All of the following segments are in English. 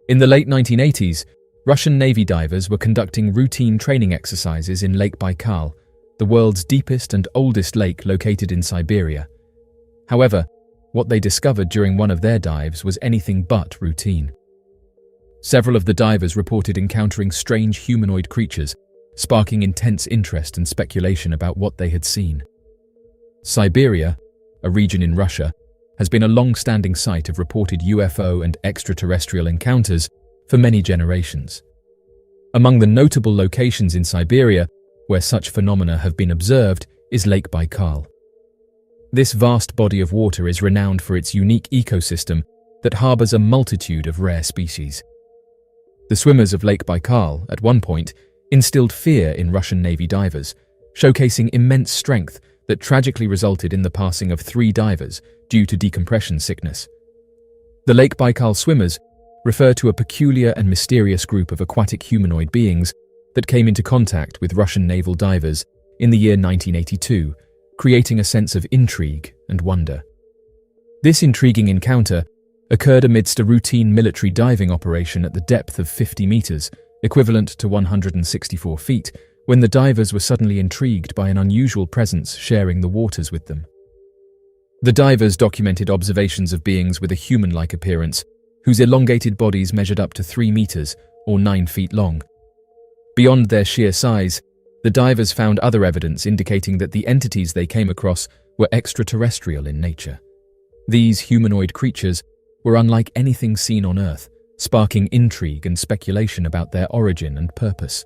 In the late 1980s, Russian Navy divers were conducting routine training exercises in Lake Baikal, the world's deepest and oldest lake located in Siberia. However, what they discovered during one of their dives was anything but routine. Several of the divers reported encountering strange humanoid creatures, sparking intense interest and speculation about what they had seen. Siberia, a region in Russia, has been a long-standing site of reported UFO and extraterrestrial encounters for many generations. Among the notable locations in Siberia where such phenomena have been observed is Lake Baikal. This vast body of water is renowned for its unique ecosystem that harbors a multitude of rare species. The swimmers of Lake Baikal, at one point, instilled fear in Russian Navy divers, showcasing immense strength that tragically resulted in the passing of 3 divers due to decompression sickness. The Lake Baikal swimmers refer to a peculiar and mysterious group of aquatic humanoid beings that came into contact with Russian naval divers in the year 1982, creating a sense of intrigue and wonder. This intriguing encounter occurred amidst a routine military diving operation at the depth of 50 meters, equivalent to 164 feet, when the divers were suddenly intrigued by an unusual presence sharing the waters with them. The divers documented observations of beings with a human-like appearance, whose elongated bodies measured up to 3 meters or 9 feet long. Beyond their sheer size, the divers found other evidence indicating that the entities they came across were extraterrestrial in nature. These humanoid creatures were unlike anything seen on Earth, sparking intrigue and speculation about their origin and purpose.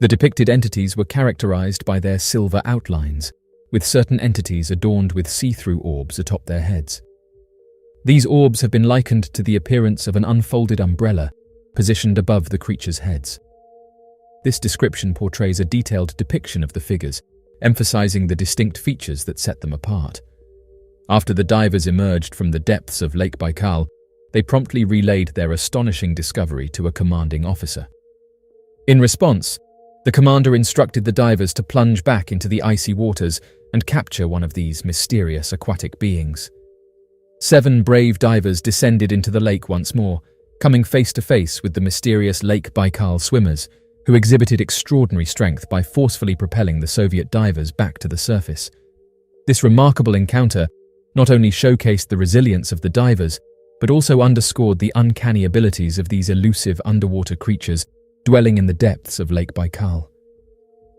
The depicted entities were characterized by their silver outlines, with certain entities adorned with see-through orbs atop their heads. These orbs have been likened to the appearance of an unfolded umbrella positioned above the creatures' heads. This description portrays a detailed depiction of the figures, emphasizing the distinct features that set them apart. After the divers emerged from the depths of Lake Baikal, they promptly relayed their astonishing discovery to a commanding officer. In response, the commander instructed the divers to plunge back into the icy waters and capture one of these mysterious aquatic beings. 7 brave divers descended into the lake once more, coming face to face with the mysterious Lake Baikal swimmers, who exhibited extraordinary strength by forcefully propelling the Soviet divers back to the surface. This remarkable encounter not only showcased the resilience of the divers, but also underscored the uncanny abilities of these elusive underwater creatures dwelling in the depths of Lake Baikal.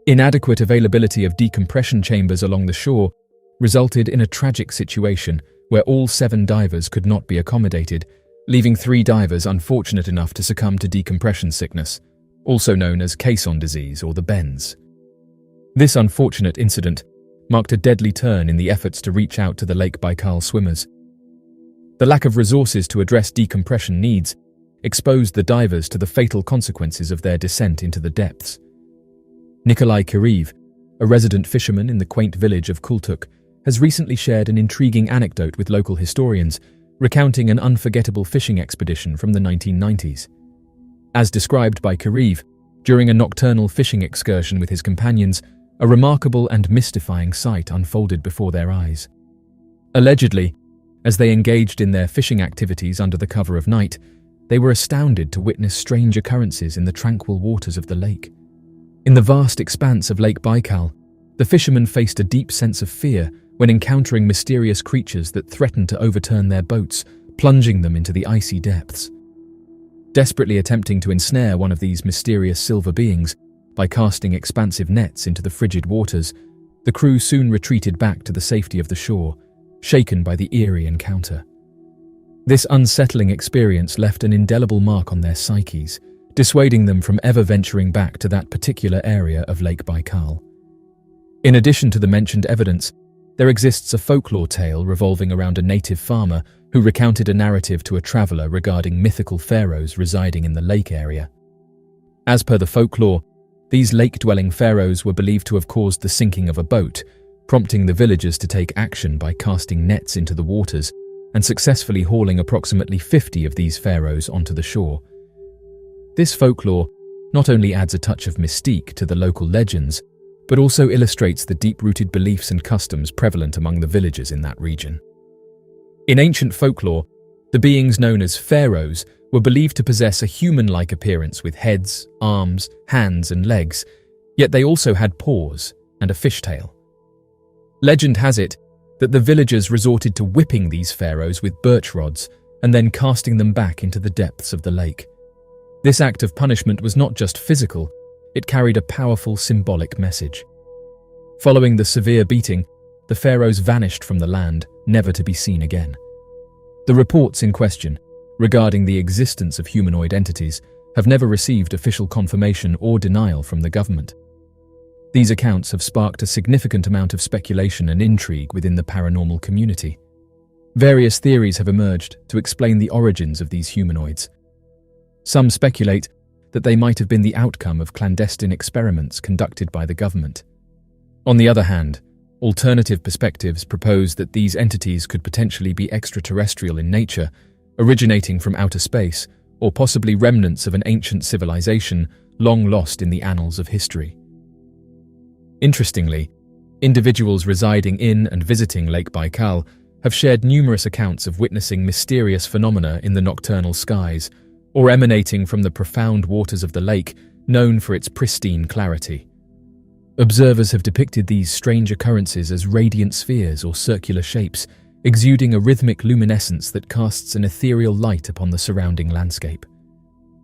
Inadequate availability of decompression chambers along the shore resulted in a tragic situation where all 7 divers could not be accommodated, leaving 3 divers unfortunate enough to succumb to decompression sickness, also known as caisson disease or the bends. This unfortunate incident marked a deadly turn in the efforts to reach out to the Lake Baikal swimmers. The lack of resources to address decompression needs exposed the divers to the fatal consequences of their descent into the depths. Nikolai Kiriv, a resident fisherman in the quaint village of Kultuk, has recently shared an intriguing anecdote with local historians, recounting an unforgettable fishing expedition from the 1990s. As described by Kiriv, during a nocturnal fishing excursion with his companions, a remarkable and mystifying sight unfolded before their eyes. Allegedly, as they engaged in their fishing activities under the cover of night, they were astounded to witness strange occurrences in the tranquil waters of the lake. In the vast expanse of Lake Baikal, the fishermen faced a deep sense of fear when encountering mysterious creatures that threatened to overturn their boats, plunging them into the icy depths. Desperately attempting to ensnare one of these mysterious silver beings by casting expansive nets into the frigid waters, the crew soon retreated back to the safety of the shore, shaken by the eerie encounter. This unsettling experience left an indelible mark on their psyches, dissuading them from ever venturing back to that particular area of Lake Baikal. In addition to the mentioned evidence, there exists a folklore tale revolving around a native farmer who recounted a narrative to a traveler regarding mythical pharaohs residing in the lake area. As per the folklore, these lake-dwelling pharaohs were believed to have caused the sinking of a boat, prompting the villagers to take action by casting nets into the waters and successfully hauling approximately 50 of these pharaohs onto the shore. This folklore not only adds a touch of mystique to the local legends, but also illustrates the deep-rooted beliefs and customs prevalent among the villagers in that region. In ancient folklore, the beings known as pharaohs were believed to possess a human-like appearance with heads, arms, hands, and legs, yet they also had paws and a fishtail. Legend has it that the villagers resorted to whipping these pharaohs with birch rods and then casting them back into the depths of the lake. This act of punishment was not just physical, it carried a powerful symbolic message. Following the severe beating, the pharaohs vanished from the land, never to be seen again. The reports in question, regarding the existence of humanoid entities, have never received official confirmation or denial from the government. These accounts have sparked a significant amount of speculation and intrigue within the paranormal community. Various theories have emerged to explain the origins of these humanoids. Some speculate that they might have been the outcome of clandestine experiments conducted by the government. On the other hand, alternative perspectives propose that these entities could potentially be extraterrestrial in nature, originating from outer space, or possibly remnants of an ancient civilization long lost in the annals of history. Interestingly, individuals residing in and visiting Lake Baikal have shared numerous accounts of witnessing mysterious phenomena in the nocturnal skies, or emanating from the profound waters of the lake, known for its pristine clarity. Observers have depicted these strange occurrences as radiant spheres or circular shapes, exuding a rhythmic luminescence that casts an ethereal light upon the surrounding landscape.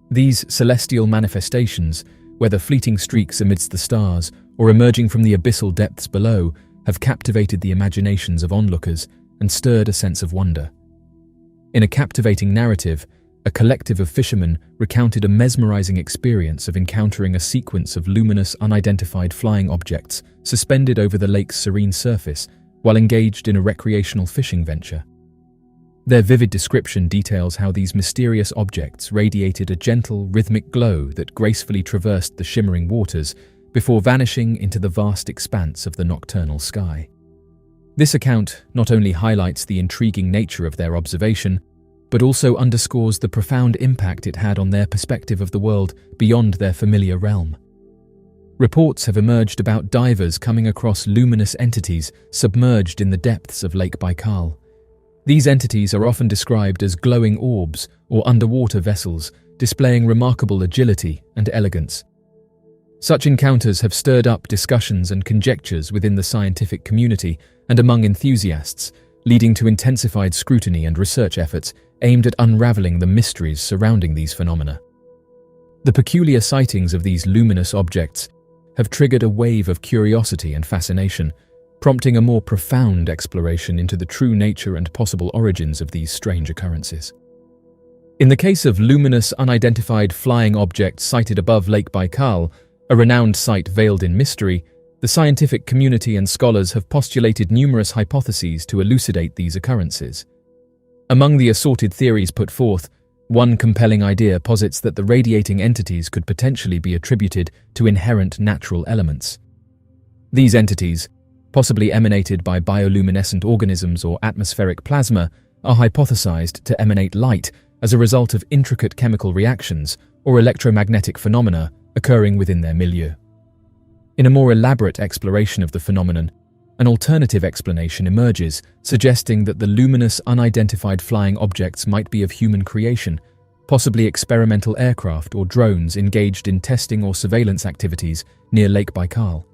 These celestial manifestations, whether fleeting streaks amidst the stars or emerging from the abyssal depths below, have captivated the imaginations of onlookers and stirred a sense of wonder. In a captivating narrative, a collective of fishermen recounted a mesmerizing experience of encountering a sequence of luminous, unidentified flying objects suspended over the lake's serene surface while engaged in a recreational fishing venture. Their vivid description details how these mysterious objects radiated a gentle, rhythmic glow that gracefully traversed the shimmering waters before vanishing into the vast expanse of the nocturnal sky. This account not only highlights the intriguing nature of their observation, but also underscores the profound impact it had on their perspective of the world beyond their familiar realm. Reports have emerged about divers coming across luminous entities submerged in the depths of Lake Baikal. These entities are often described as glowing orbs or underwater vessels, displaying remarkable agility and elegance. Such encounters have stirred up discussions and conjectures within the scientific community and among enthusiasts, leading to intensified scrutiny and research efforts aimed at unraveling the mysteries surrounding these phenomena. The peculiar sightings of these luminous objects have triggered a wave of curiosity and fascination, prompting a more profound exploration into the true nature and possible origins of these strange occurrences. In the case of luminous, unidentified flying objects sighted above Lake Baikal, a renowned site veiled in mystery, the scientific community and scholars have postulated numerous hypotheses to elucidate these occurrences. Among the assorted theories put forth, one compelling idea posits that the radiating entities could potentially be attributed to inherent natural elements. These entities, possibly emanated by bioluminescent organisms or atmospheric plasma, are hypothesized to emanate light as a result of intricate chemical reactions or electromagnetic phenomena occurring within their milieu. In a more elaborate exploration of the phenomenon, an alternative explanation emerges, suggesting that the luminous, unidentified flying objects might be of human creation, possibly experimental aircraft or drones engaged in testing or surveillance activities near Lake Baikal.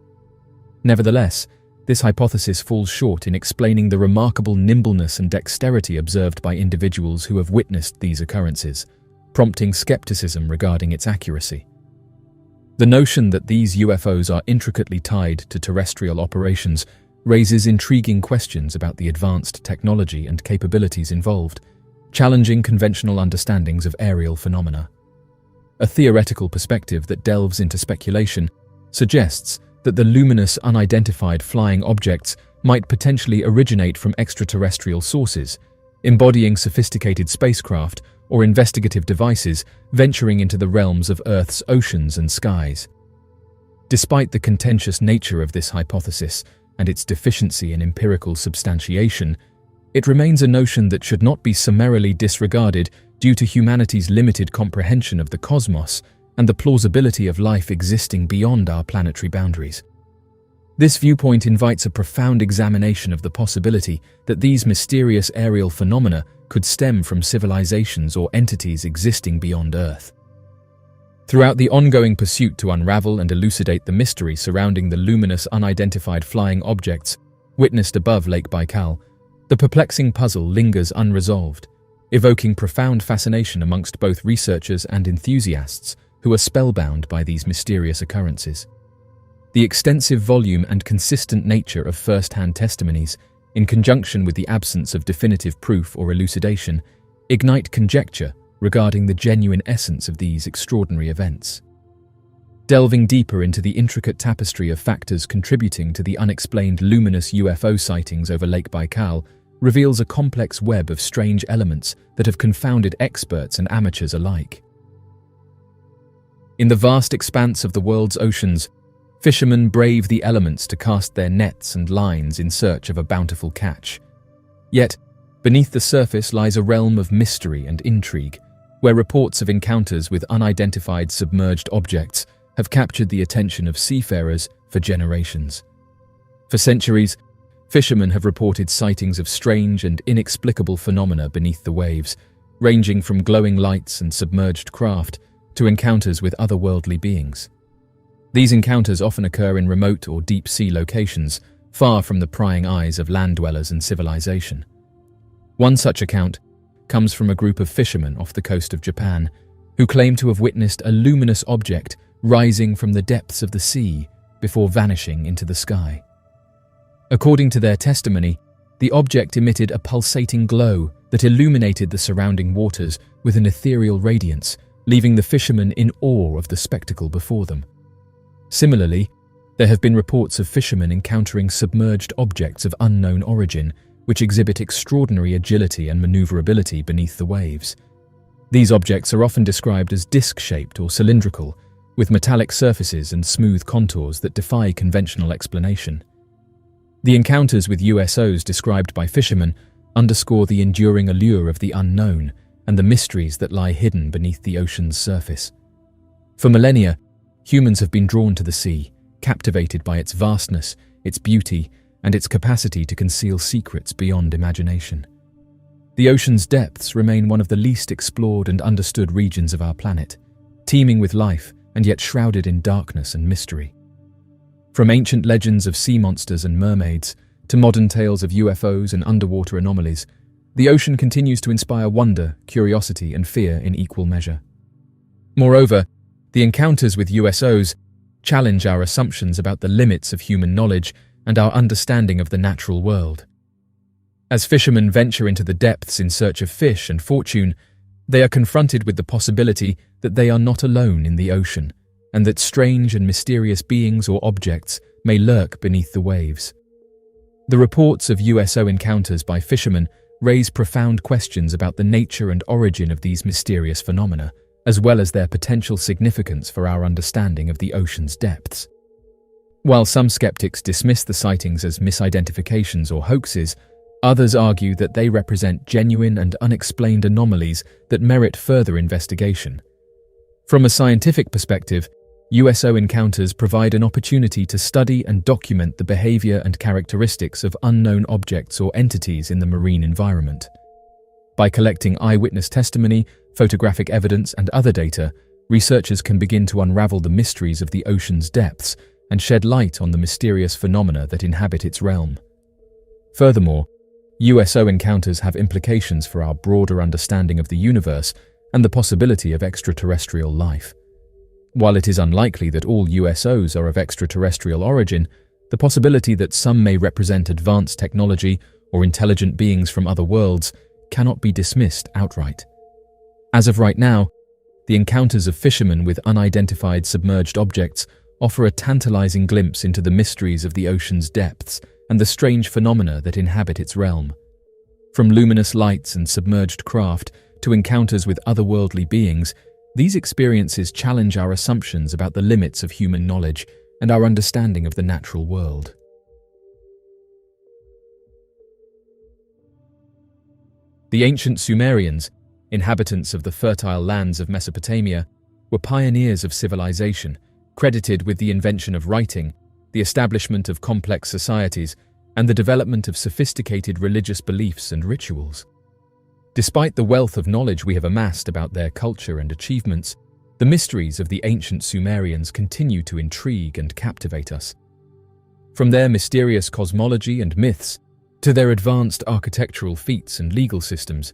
Nevertheless, this hypothesis falls short in explaining the remarkable nimbleness and dexterity observed by individuals who have witnessed these occurrences, prompting skepticism regarding its accuracy. The notion that these UFOs are intricately tied to terrestrial operations raises intriguing questions about the advanced technology and capabilities involved, challenging conventional understandings of aerial phenomena. A theoretical perspective that delves into speculation suggests that the luminous, unidentified flying objects might potentially originate from extraterrestrial sources, embodying sophisticated spacecraft or investigative devices venturing into the realms of Earth's oceans and skies. Despite the contentious nature of this hypothesis and its deficiency in empirical substantiation, it remains a notion that should not be summarily disregarded due to humanity's limited comprehension of the cosmos and the plausibility of life existing beyond our planetary boundaries. This viewpoint invites a profound examination of the possibility that these mysterious aerial phenomena could stem from civilizations or entities existing beyond Earth. Throughout the ongoing pursuit to unravel and elucidate the mystery surrounding the luminous unidentified flying objects witnessed above Lake Baikal, the perplexing puzzle lingers unresolved, evoking profound fascination amongst both researchers and enthusiasts who are spellbound by these mysterious occurrences. The extensive volume and consistent nature of first-hand testimonies, in conjunction with the absence of definitive proof or elucidation, ignite conjecture regarding the genuine essence of these extraordinary events. Delving deeper into the intricate tapestry of factors contributing to the unexplained luminous UFO sightings over Lake Baikal reveals a complex web of strange elements that have confounded experts and amateurs alike. In the vast expanse of the world's oceans, fishermen brave the elements to cast their nets and lines in search of a bountiful catch. Yet, beneath the surface lies a realm of mystery and intrigue, where reports of encounters with unidentified submerged objects have captured the attention of seafarers for generations. For centuries, fishermen have reported sightings of strange and inexplicable phenomena beneath the waves, ranging from glowing lights and submerged craft to encounters with otherworldly beings. These encounters often occur in remote or deep-sea locations, far from the prying eyes of land dwellers and civilization. One such account comes from a group of fishermen off the coast of Japan, who claim to have witnessed a luminous object rising from the depths of the sea before vanishing into the sky. According to their testimony, the object emitted a pulsating glow that illuminated the surrounding waters with an ethereal radiance, leaving the fishermen in awe of the spectacle before them. Similarly, there have been reports of fishermen encountering submerged objects of unknown origin, which exhibit extraordinary agility and maneuverability beneath the waves. These objects are often described as disc-shaped or cylindrical, with metallic surfaces and smooth contours that defy conventional explanation. The encounters with USOs described by fishermen underscore the enduring allure of the unknown and the mysteries that lie hidden beneath the ocean's surface. For millennia, humans have been drawn to the sea, captivated by its vastness, its beauty, and its capacity to conceal secrets beyond imagination. The ocean's depths remain one of the least explored and understood regions of our planet, teeming with life and yet shrouded in darkness and mystery. From ancient legends of sea monsters and mermaids to modern tales of UFOs and underwater anomalies, the ocean continues to inspire wonder, curiosity, and fear in equal measure. Moreover, the encounters with USOs challenge our assumptions about the limits of human knowledge and our understanding of the natural world. As fishermen venture into the depths in search of fish and fortune, they are confronted with the possibility that they are not alone in the ocean, and that strange and mysterious beings or objects may lurk beneath the waves. The reports of USO encounters by fishermen raise profound questions about the nature and origin of these mysterious phenomena, as well as their potential significance for our understanding of the ocean's depths. While some skeptics dismiss the sightings as misidentifications or hoaxes, others argue that they represent genuine and unexplained anomalies that merit further investigation. From a scientific perspective, USO encounters provide an opportunity to study and document the behavior and characteristics of unknown objects or entities in the marine environment. By collecting eyewitness testimony, photographic evidence, and other data, researchers can begin to unravel the mysteries of the ocean's depths and shed light on the mysterious phenomena that inhabit its realm. Furthermore, USO encounters have implications for our broader understanding of the universe and the possibility of extraterrestrial life. While it is unlikely that all USOs are of extraterrestrial origin, the possibility that some may represent advanced technology or intelligent beings from other worlds cannot be dismissed outright. As of right now, the encounters of fishermen with unidentified submerged objects offer a tantalizing glimpse into the mysteries of the ocean's depths and the strange phenomena that inhabit its realm. From luminous lights and submerged craft to encounters with otherworldly beings, these experiences challenge our assumptions about the limits of human knowledge and our understanding of the natural world. The ancient Sumerians, inhabitants of the fertile lands of Mesopotamia, were pioneers of civilization, credited with the invention of writing, the establishment of complex societies, and the development of sophisticated religious beliefs and rituals. Despite the wealth of knowledge we have amassed about their culture and achievements, the mysteries of the ancient Sumerians continue to intrigue and captivate us. From their mysterious cosmology and myths to their advanced architectural feats and legal systems,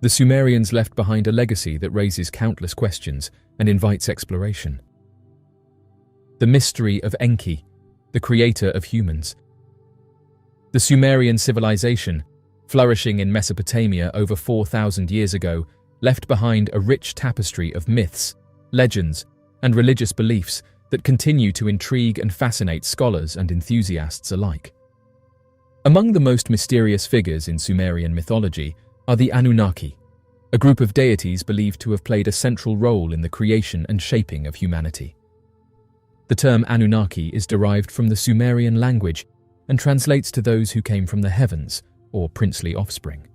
the Sumerians left behind a legacy that raises countless questions and invites exploration. The mystery of Enki, the creator of humans. The Sumerian civilization, flourishing in Mesopotamia over 4,000 years ago, left behind a rich tapestry of myths, legends, and religious beliefs that continue to intrigue and fascinate scholars and enthusiasts alike. Among the most mysterious figures in Sumerian mythology are the Anunnaki, a group of deities believed to have played a central role in the creation and shaping of humanity. The term Anunnaki is derived from the Sumerian language and translates to those who came from the heavens, or princely offspring.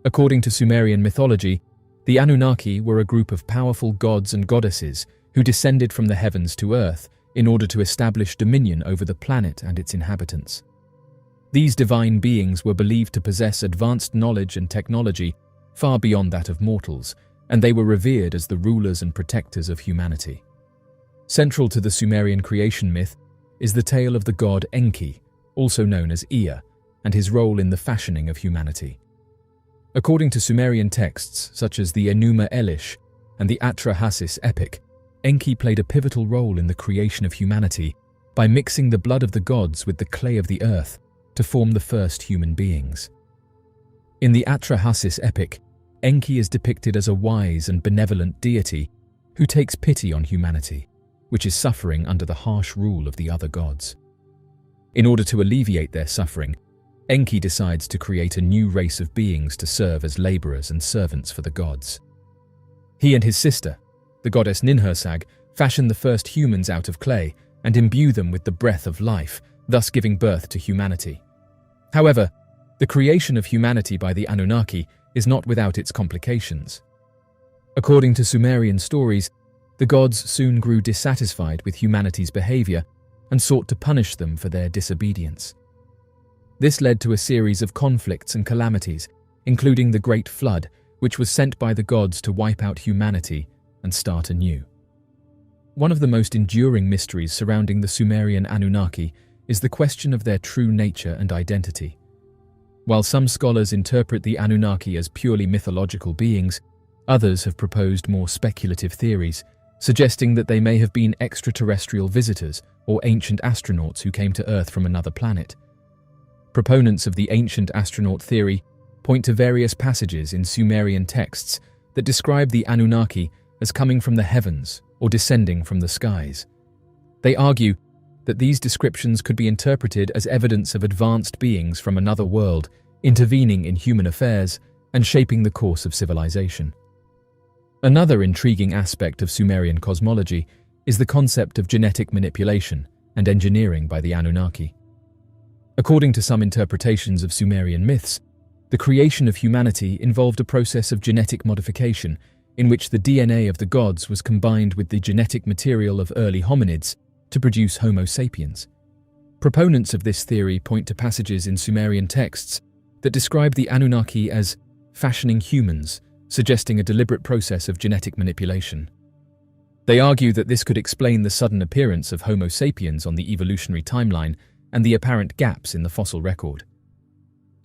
According to Sumerian mythology, the Anunnaki were a group of powerful gods and goddesses who descended from the heavens to earth in order to establish dominion over the planet and its inhabitants. These divine beings were believed to possess advanced knowledge and technology far beyond that of mortals, and they were revered as the rulers and protectors of humanity. Central to the Sumerian creation myth is the tale of the god Enki, also known as Ea, and his role in the fashioning of humanity. According to Sumerian texts such as the Enuma Elish and the Atrahasis epic, Enki played a pivotal role in the creation of humanity by mixing the blood of the gods with the clay of the earth to form the first human beings. In the Atrahasis epic, Enki is depicted as a wise and benevolent deity who takes pity on humanity, which is suffering under the harsh rule of the other gods. In order to alleviate their suffering, Enki decides to create a new race of beings to serve as laborers and servants for the gods. He and his sister, the goddess Ninhursag, fashion the first humans out of clay and imbue them with the breath of life, thus giving birth to humanity. However, the creation of humanity by the Anunnaki is not without its complications. According to Sumerian stories, the gods soon grew dissatisfied with humanity's behavior and sought to punish them for their disobedience. This led to a series of conflicts and calamities, including the Great Flood, which was sent by the gods to wipe out humanity and start anew. One of the most enduring mysteries surrounding the Sumerian Anunnaki is the question of their true nature and identity. While some scholars interpret the Anunnaki as purely mythological beings, others have proposed more speculative theories, suggesting that they may have been extraterrestrial visitors or ancient astronauts who came to Earth from another planet. Proponents of the ancient astronaut theory point to various passages in Sumerian texts that describe the Anunnaki as coming from the heavens or descending from the skies. They argue that these descriptions could be interpreted as evidence of advanced beings from another world intervening in human affairs and shaping the course of civilization. Another intriguing aspect of Sumerian cosmology is the concept of genetic manipulation and engineering by the Anunnaki. According to some interpretations of Sumerian myths, the creation of humanity involved a process of genetic modification in which the DNA of the gods was combined with the genetic material of early hominids to produce Homo sapiens. Proponents of this theory point to passages in Sumerian texts that describe the Anunnaki as fashioning humans, suggesting a deliberate process of genetic manipulation. They argue that this could explain the sudden appearance of Homo sapiens on the evolutionary timeline and the apparent gaps in the fossil record.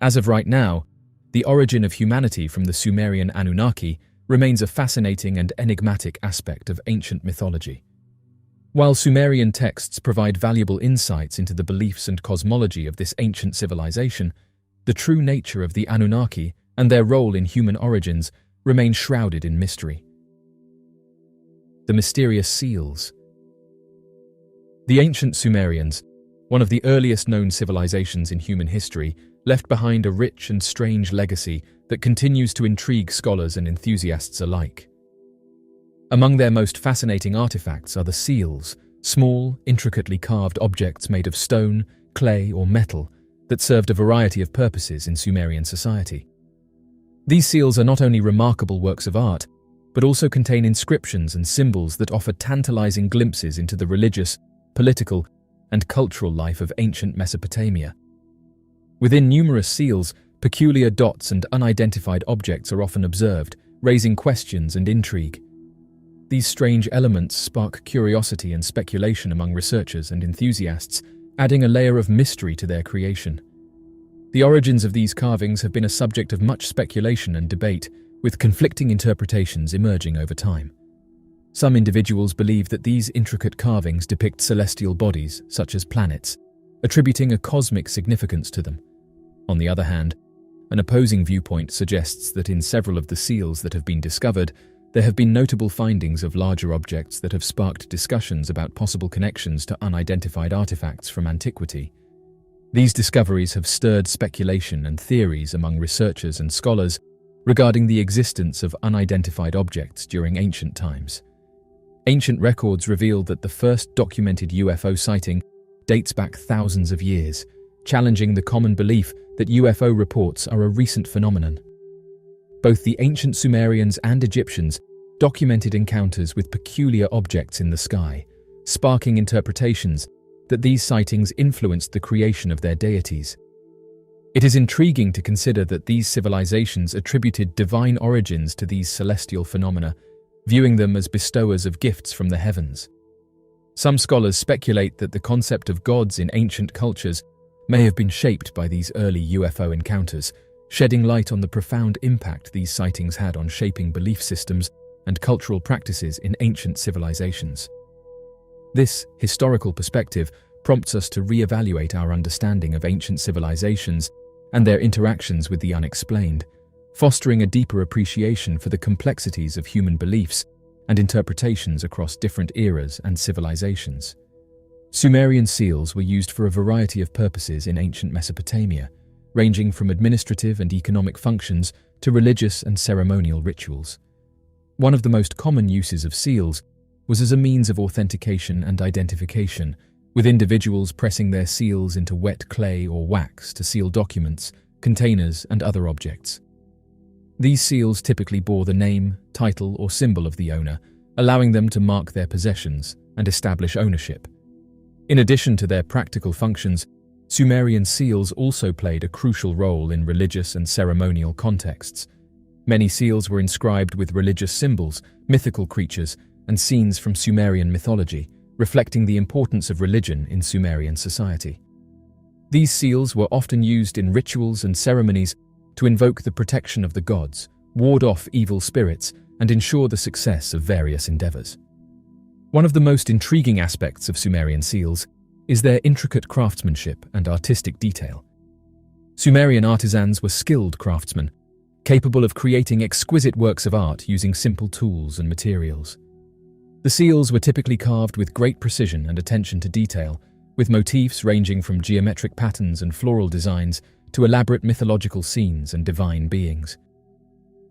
As of right now, the origin of humanity from the Sumerian Anunnaki remains a fascinating and enigmatic aspect of ancient mythology. While Sumerian texts provide valuable insights into the beliefs and cosmology of this ancient civilization, the true nature of the Anunnaki and their role in human origins remain shrouded in mystery. The mysterious seals. The ancient Sumerians, one of the earliest known civilizations in human history, left behind a rich and strange legacy that continues to intrigue scholars and enthusiasts alike. Among their most fascinating artifacts are the seals, small, intricately carved objects made of stone, clay, or metal that served a variety of purposes in Sumerian society. These seals are not only remarkable works of art, but also contain inscriptions and symbols that offer tantalizing glimpses into the religious, political, and cultural life of ancient Mesopotamia. Within numerous seals, peculiar dots and unidentified objects are often observed, raising questions and intrigue. These strange elements spark curiosity and speculation among researchers and enthusiasts, adding a layer of mystery to their creation. The origins of these carvings have been a subject of much speculation and debate, with conflicting interpretations emerging over time. Some individuals believe that these intricate carvings depict celestial bodies, such as planets, attributing a cosmic significance to them. On the other hand, an opposing viewpoint suggests that in several of the seals that have been discovered, there have been notable findings of larger objects that have sparked discussions about possible connections to unidentified artifacts from antiquity. These discoveries have stirred speculation and theories among researchers and scholars regarding the existence of unidentified objects during ancient times. Ancient records reveal that the first documented UFO sighting dates back thousands of years, challenging the common belief that UFO reports are a recent phenomenon. Both the ancient Sumerians and Egyptians documented encounters with peculiar objects in the sky, sparking interpretations that these sightings influenced the creation of their deities. It is intriguing to consider that these civilizations attributed divine origins to these celestial phenomena, viewing them as bestowers of gifts from the heavens. Some scholars speculate that the concept of gods in ancient cultures may have been shaped by these early UFO encounters, shedding light on the profound impact these sightings had on shaping belief systems and cultural practices in ancient civilizations. This historical perspective prompts us to re-evaluate our understanding of ancient civilizations and their interactions with the unexplained, fostering a deeper appreciation for the complexities of human beliefs and interpretations across different eras and civilizations. Sumerian seals were used for a variety of purposes in ancient Mesopotamia, ranging from administrative and economic functions to religious and ceremonial rituals. One of the most common uses of seals was as a means of authentication and identification, with individuals pressing their seals into wet clay or wax to seal documents, containers, and other objects. These seals typically bore the name, title, or symbol of the owner, allowing them to mark their possessions and establish ownership. In addition to their practical functions, Sumerian seals also played a crucial role in religious and ceremonial contexts. Many seals were inscribed with religious symbols, mythical creatures, and scenes from Sumerian mythology, reflecting the importance of religion in Sumerian society. These seals were often used in rituals and ceremonies to invoke the protection of the gods, ward off evil spirits, and ensure the success of various endeavors. One of the most intriguing aspects of Sumerian seals is their intricate craftsmanship and artistic detail. Sumerian artisans were skilled craftsmen, capable of creating exquisite works of art using simple tools and materials. The seals were typically carved with great precision and attention to detail, with motifs ranging from geometric patterns and floral designs to elaborate mythological scenes and divine beings.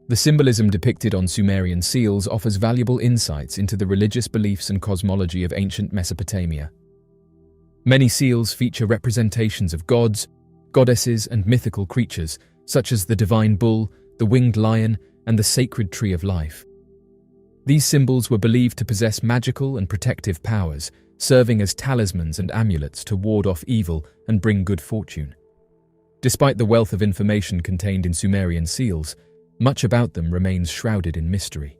The symbolism depicted on Sumerian seals offers valuable insights into the religious beliefs and cosmology of ancient Mesopotamia. Many seals feature representations of gods, goddesses, and mythical creatures, such as the divine bull, the winged lion, and the sacred tree of life. These symbols were believed to possess magical and protective powers, serving as talismans and amulets to ward off evil and bring good fortune. Despite the wealth of information contained in Sumerian seals, much about them remains shrouded in mystery.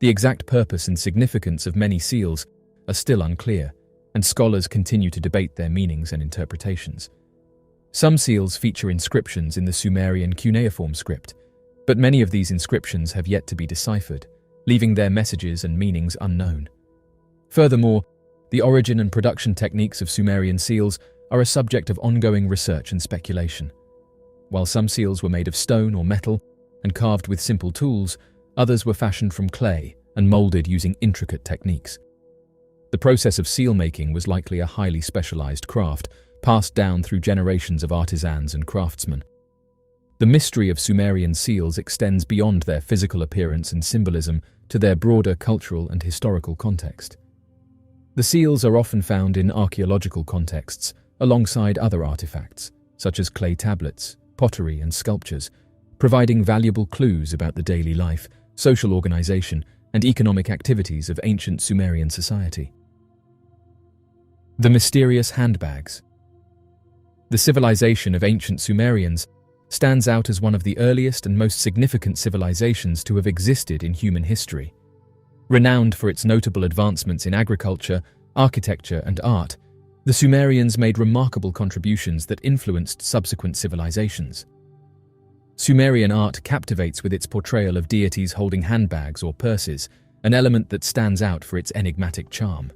The exact purpose and significance of many seals are still unclear, and scholars continue to debate their meanings and interpretations. Some seals feature inscriptions in the Sumerian cuneiform script, but many of these inscriptions have yet to be deciphered, leaving their messages and meanings unknown. Furthermore, the origin and production techniques of Sumerian seals are a subject of ongoing research and speculation. While some seals were made of stone or metal and carved with simple tools, others were fashioned from clay and molded using intricate techniques. The process of seal making was likely a highly specialized craft, passed down through generations of artisans and craftsmen. The mystery of Sumerian seals extends beyond their physical appearance and symbolism to their broader cultural and historical context. The seals are often found in archaeological contexts, alongside other artifacts, such as clay tablets, pottery, and sculptures, providing valuable clues about the daily life, social organization, and economic activities of ancient Sumerian society. The mysterious handbags. The civilization of ancient Sumerians stands out as one of the earliest and most significant civilizations to have existed in human history. Renowned for its notable advancements in agriculture, architecture, and art, the Sumerians made remarkable contributions that influenced subsequent civilizations. Sumerian art captivates with its portrayal of deities holding handbags or purses, an element that stands out for its enigmatic charm.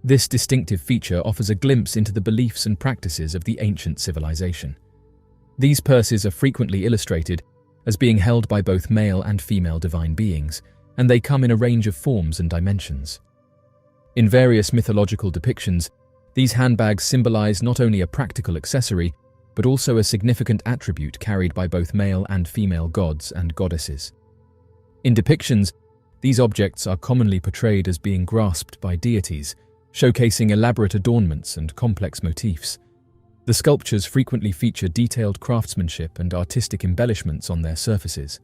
This distinctive feature offers a glimpse into the beliefs and practices of the ancient civilization. These purses are frequently illustrated as being held by both male and female divine beings, and they come in a range of forms and dimensions. In various mythological depictions, these handbags symbolize not only a practical accessory, but also a significant attribute carried by both male and female gods and goddesses. In depictions, these objects are commonly portrayed as being grasped by deities, showcasing elaborate adornments and complex motifs. The sculptures frequently feature detailed craftsmanship and artistic embellishments on their surfaces.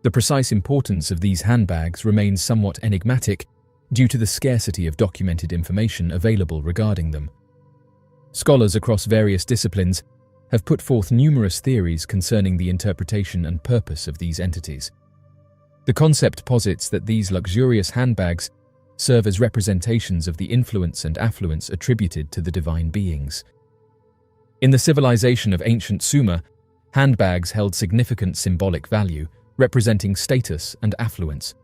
The precise importance of these handbags remains somewhat enigmatic due to the scarcity of documented information available regarding them. Scholars across various disciplines have put forth numerous theories concerning the interpretation and purpose of these entities. The concept posits that these luxurious handbags serve as representations of the influence and affluence attributed to the divine beings. In the civilization of ancient Sumer, handbags held significant symbolic value, representing status and affluence.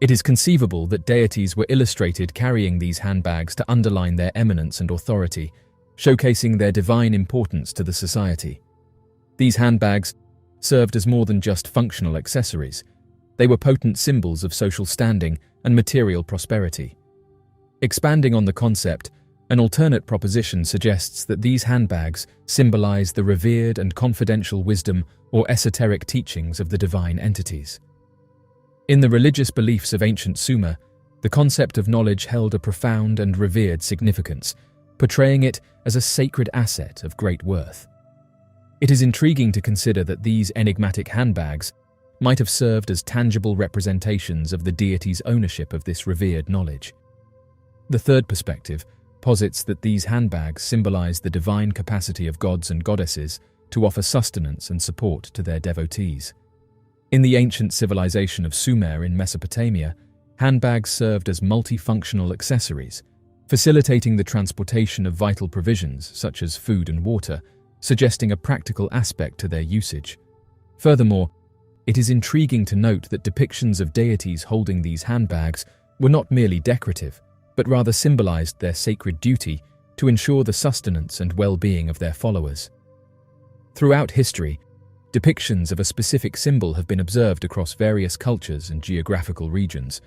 It is conceivable that deities were illustrated carrying these handbags to underline their eminence and authority, showcasing their divine importance to the society. These handbags served as more than just functional accessories. They were potent symbols of social standing and material prosperity. Expanding on the concept, an alternate proposition suggests that these handbags symbolize the revered and confidential wisdom or esoteric teachings of the divine entities. In the religious beliefs of ancient Sumer, the concept of knowledge held a profound and revered significance, portraying it as a sacred asset of great worth. It is intriguing to consider that these enigmatic handbags might have served as tangible representations of the deity's ownership of this revered knowledge. The third perspective posits that these handbags symbolize the divine capacity of gods and goddesses to offer sustenance and support to their devotees. In the ancient civilization of Sumer in Mesopotamia, handbags served as multifunctional accessories, facilitating the transportation of vital provisions such as food and water, suggesting a practical aspect to their usage. Furthermore, it is intriguing to note that depictions of deities holding these handbags were not merely decorative, but rather symbolized their sacred duty to ensure the sustenance and well-being of their followers. Throughout history, depictions of a specific symbol have been observed across various cultures and geographical regions.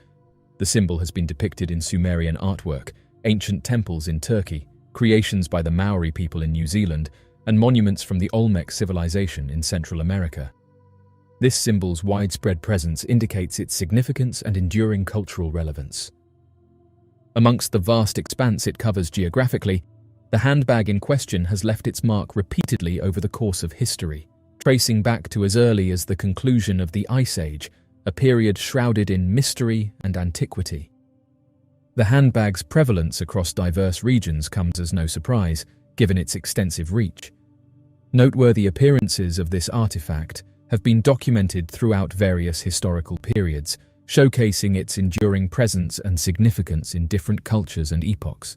The symbol has been depicted in Sumerian artwork, ancient temples in Turkey, creations by the Maori people in New Zealand, and monuments from the Olmec civilization in Central America. This symbol's widespread presence indicates its significance and enduring cultural relevance. Amongst the vast expanse it covers geographically, the handbag in question has left its mark repeatedly over the course of history, tracing back to as early as the conclusion of the Ice Age, a period shrouded in mystery and antiquity. The handbag's prevalence across diverse regions comes as no surprise, given its extensive reach. Noteworthy appearances of this artifact have been documented throughout various historical periods, showcasing its enduring presence and significance in different cultures and epochs.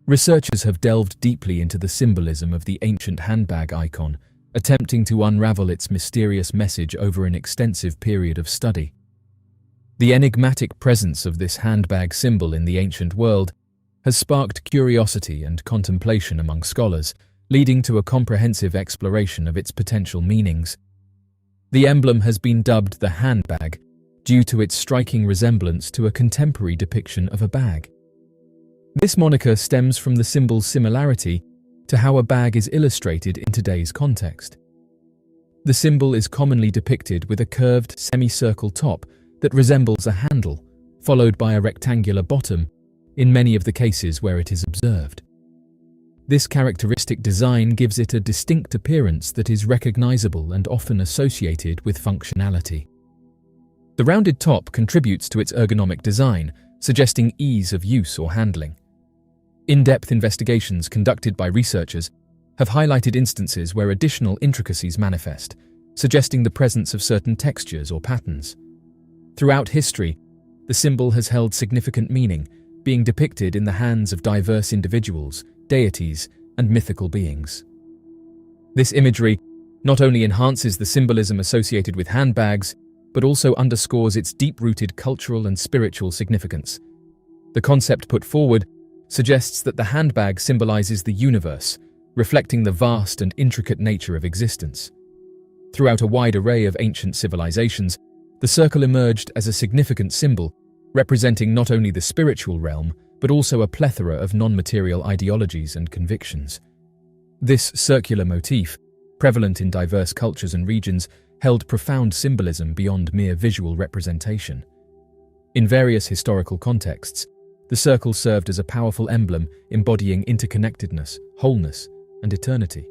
Researchers have delved deeply into the symbolism of the ancient handbag icon, attempting to unravel its mysterious message over an extensive period of study. The enigmatic presence of this handbag symbol in the ancient world has sparked curiosity and contemplation among scholars, leading to a comprehensive exploration of its potential meanings. The emblem has been dubbed the handbag due to its striking resemblance to a contemporary depiction of a bag. This moniker stems from the symbol's similarity to how a bag is illustrated in today's context. The symbol is commonly depicted with a curved semicircle top that resembles a handle, followed by a rectangular bottom, in many of the cases where it is observed. This characteristic design gives it a distinct appearance that is recognizable and often associated with functionality. The rounded top contributes to its ergonomic design, suggesting ease of use or handling. In-depth investigations conducted by researchers have highlighted instances where additional intricacies manifest, suggesting the presence of certain textures or patterns. Throughout history, the symbol has held significant meaning, being depicted in the hands of diverse individuals, deities, and mythical beings. This imagery not only enhances the symbolism associated with handbags, but also underscores its deep-rooted cultural and spiritual significance. The concept put forward suggests that the handbag symbolizes the universe, reflecting the vast and intricate nature of existence. Throughout a wide array of ancient civilizations, the circle emerged as a significant symbol, representing not only the spiritual realm, but also a plethora of non-material ideologies and convictions. This circular motif, prevalent in diverse cultures and regions, held profound symbolism beyond mere visual representation. In various historical contexts, the circle served as a powerful emblem embodying interconnectedness, wholeness, and eternity.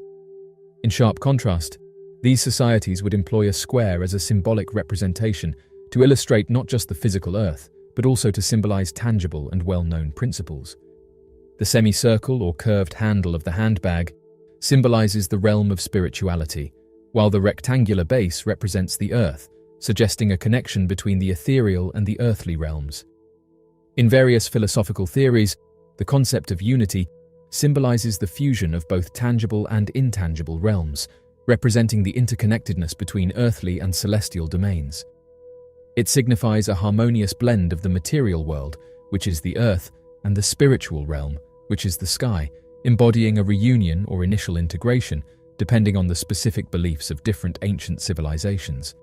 In sharp contrast, these societies would employ a square as a symbolic representation to illustrate not just the physical earth, but also to symbolize tangible and well-known principles. The semicircle or curved handle of the handbag symbolizes the realm of spirituality, while the rectangular base represents the earth, suggesting a connection between the ethereal and the earthly realms. In various philosophical theories, the concept of unity symbolizes the fusion of both tangible and intangible realms, representing the interconnectedness between earthly and celestial domains. It signifies a harmonious blend of the material world, which is the earth, and the spiritual realm, which is the sky, embodying a reunion or initial integration, depending on the specific beliefs of different ancient civilizations.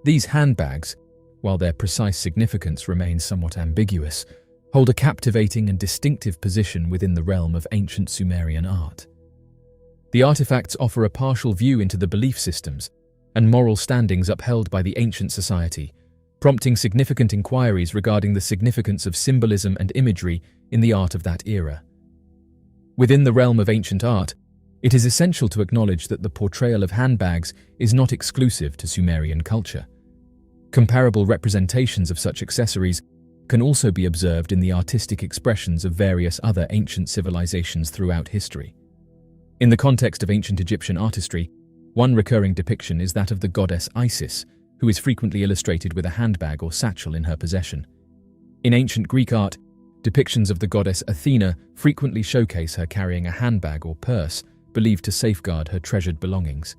These handbags, while their precise significance remains somewhat ambiguous, hold a captivating and distinctive position within the realm of ancient Sumerian art. The artifacts offer a partial view into the belief systems and moral standings upheld by the ancient society, prompting significant inquiries regarding the significance of symbolism and imagery in the art of that era. Within the realm of ancient art, it is essential to acknowledge that the portrayal of handbags is not exclusive to Sumerian culture. Comparable representations of such accessories can also be observed in the artistic expressions of various other ancient civilizations throughout history. In the context of ancient Egyptian artistry, one recurring depiction is that of the goddess Isis, who is frequently illustrated with a handbag or satchel in her possession. In ancient Greek art, depictions of the goddess Athena frequently showcase her carrying a handbag or purse, believed to safeguard her treasured belongings.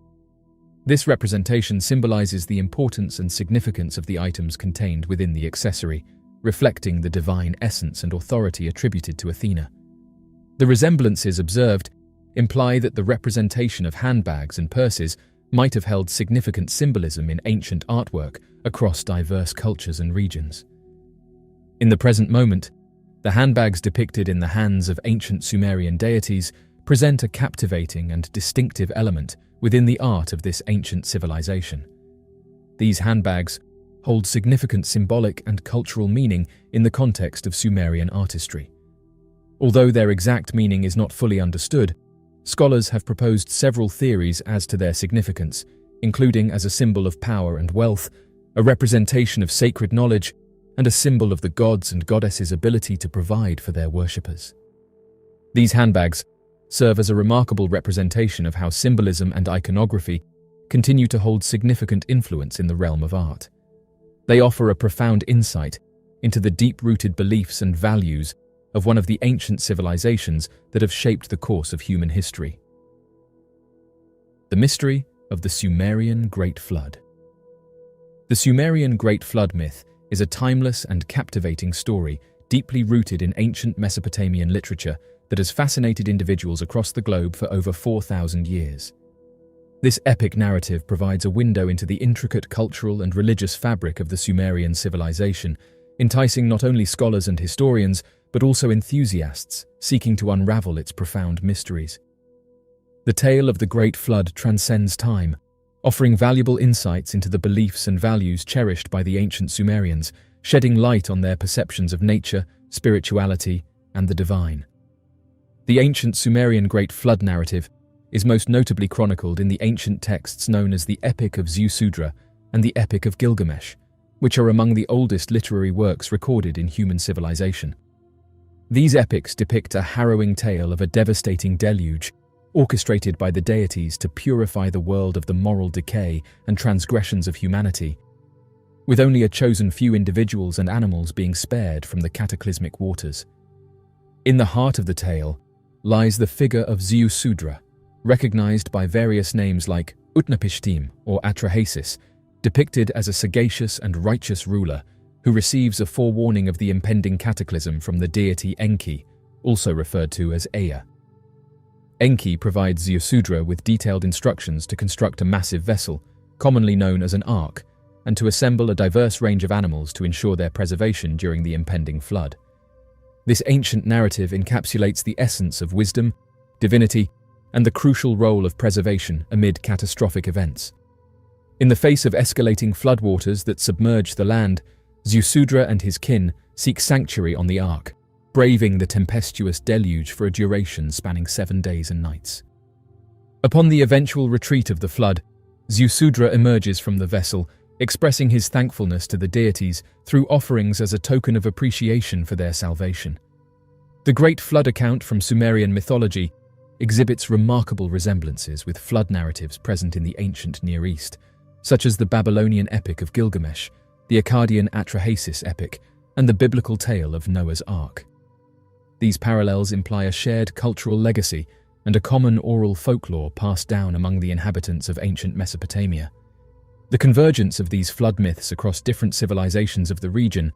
This representation symbolizes the importance and significance of the items contained within the accessory, reflecting the divine essence and authority attributed to Athena. The resemblances observed imply that the representation of handbags and purses might have held significant symbolism in ancient artwork across diverse cultures and regions. In the present moment, the handbags depicted in the hands of ancient Sumerian deities present a captivating and distinctive element within the art of this ancient civilization. These handbags hold significant symbolic and cultural meaning in the context of Sumerian artistry. Although their exact meaning is not fully understood, scholars have proposed several theories as to their significance, including as a symbol of power and wealth, a representation of sacred knowledge, and a symbol of the gods' and goddesses' ability to provide for their worshippers. These handbags serve as a remarkable representation of how symbolism and iconography continue to hold significant influence in the realm of art. They offer a profound insight into the deep-rooted beliefs and values of one of the ancient civilizations that have shaped the course of human history. The mystery of the Sumerian Great Flood. The Sumerian Great Flood myth is a timeless and captivating story deeply rooted in ancient Mesopotamian literature that has fascinated individuals across the globe for over 4,000 years. This epic narrative provides a window into the intricate cultural and religious fabric of the Sumerian civilization, enticing not only scholars and historians, but also enthusiasts seeking to unravel its profound mysteries. The tale of the Great Flood transcends time, offering valuable insights into the beliefs and values cherished by the ancient Sumerians, shedding light on their perceptions of nature, spirituality, and the divine. The ancient Sumerian Great Flood narrative is most notably chronicled in the ancient texts known as the Epic of Gilgamesh and the Epic of Gilgamesh, which are among the oldest literary works recorded in human civilization. These epics depict a harrowing tale of a devastating deluge, orchestrated by the deities to purify the world of the moral decay and transgressions of humanity, with only a chosen few individuals and animals being spared from the cataclysmic waters. In the heart of the tale lies the figure of Ziusudra, recognized by various names like Utnapishtim or Atrahasis, depicted as a sagacious and righteous ruler who receives a forewarning of the impending cataclysm from the deity Enki, also referred to as Ea. Enki provides Ziusudra with detailed instructions to construct a massive vessel, commonly known as an ark, and to assemble a diverse range of animals to ensure their preservation during the impending flood. This ancient narrative encapsulates the essence of wisdom, divinity, and the crucial role of preservation amid catastrophic events. In the face of escalating floodwaters that submerge the land, Ziusudra and his kin seek sanctuary on the ark, braving the tempestuous deluge for a duration spanning 7 days and nights. Upon the eventual retreat of the flood, Ziusudra emerges from the vessel, expressing his thankfulness to the deities through offerings as a token of appreciation for their salvation. The Great Flood account from Sumerian mythology exhibits remarkable resemblances with flood narratives present in the ancient Near East, such as the Babylonian Epic of Gilgamesh, the Akkadian Atrahasis epic, and the biblical tale of Noah's Ark. These parallels imply a shared cultural legacy and a common oral folklore passed down among the inhabitants of ancient Mesopotamia. The convergence of these flood myths across different civilizations of the region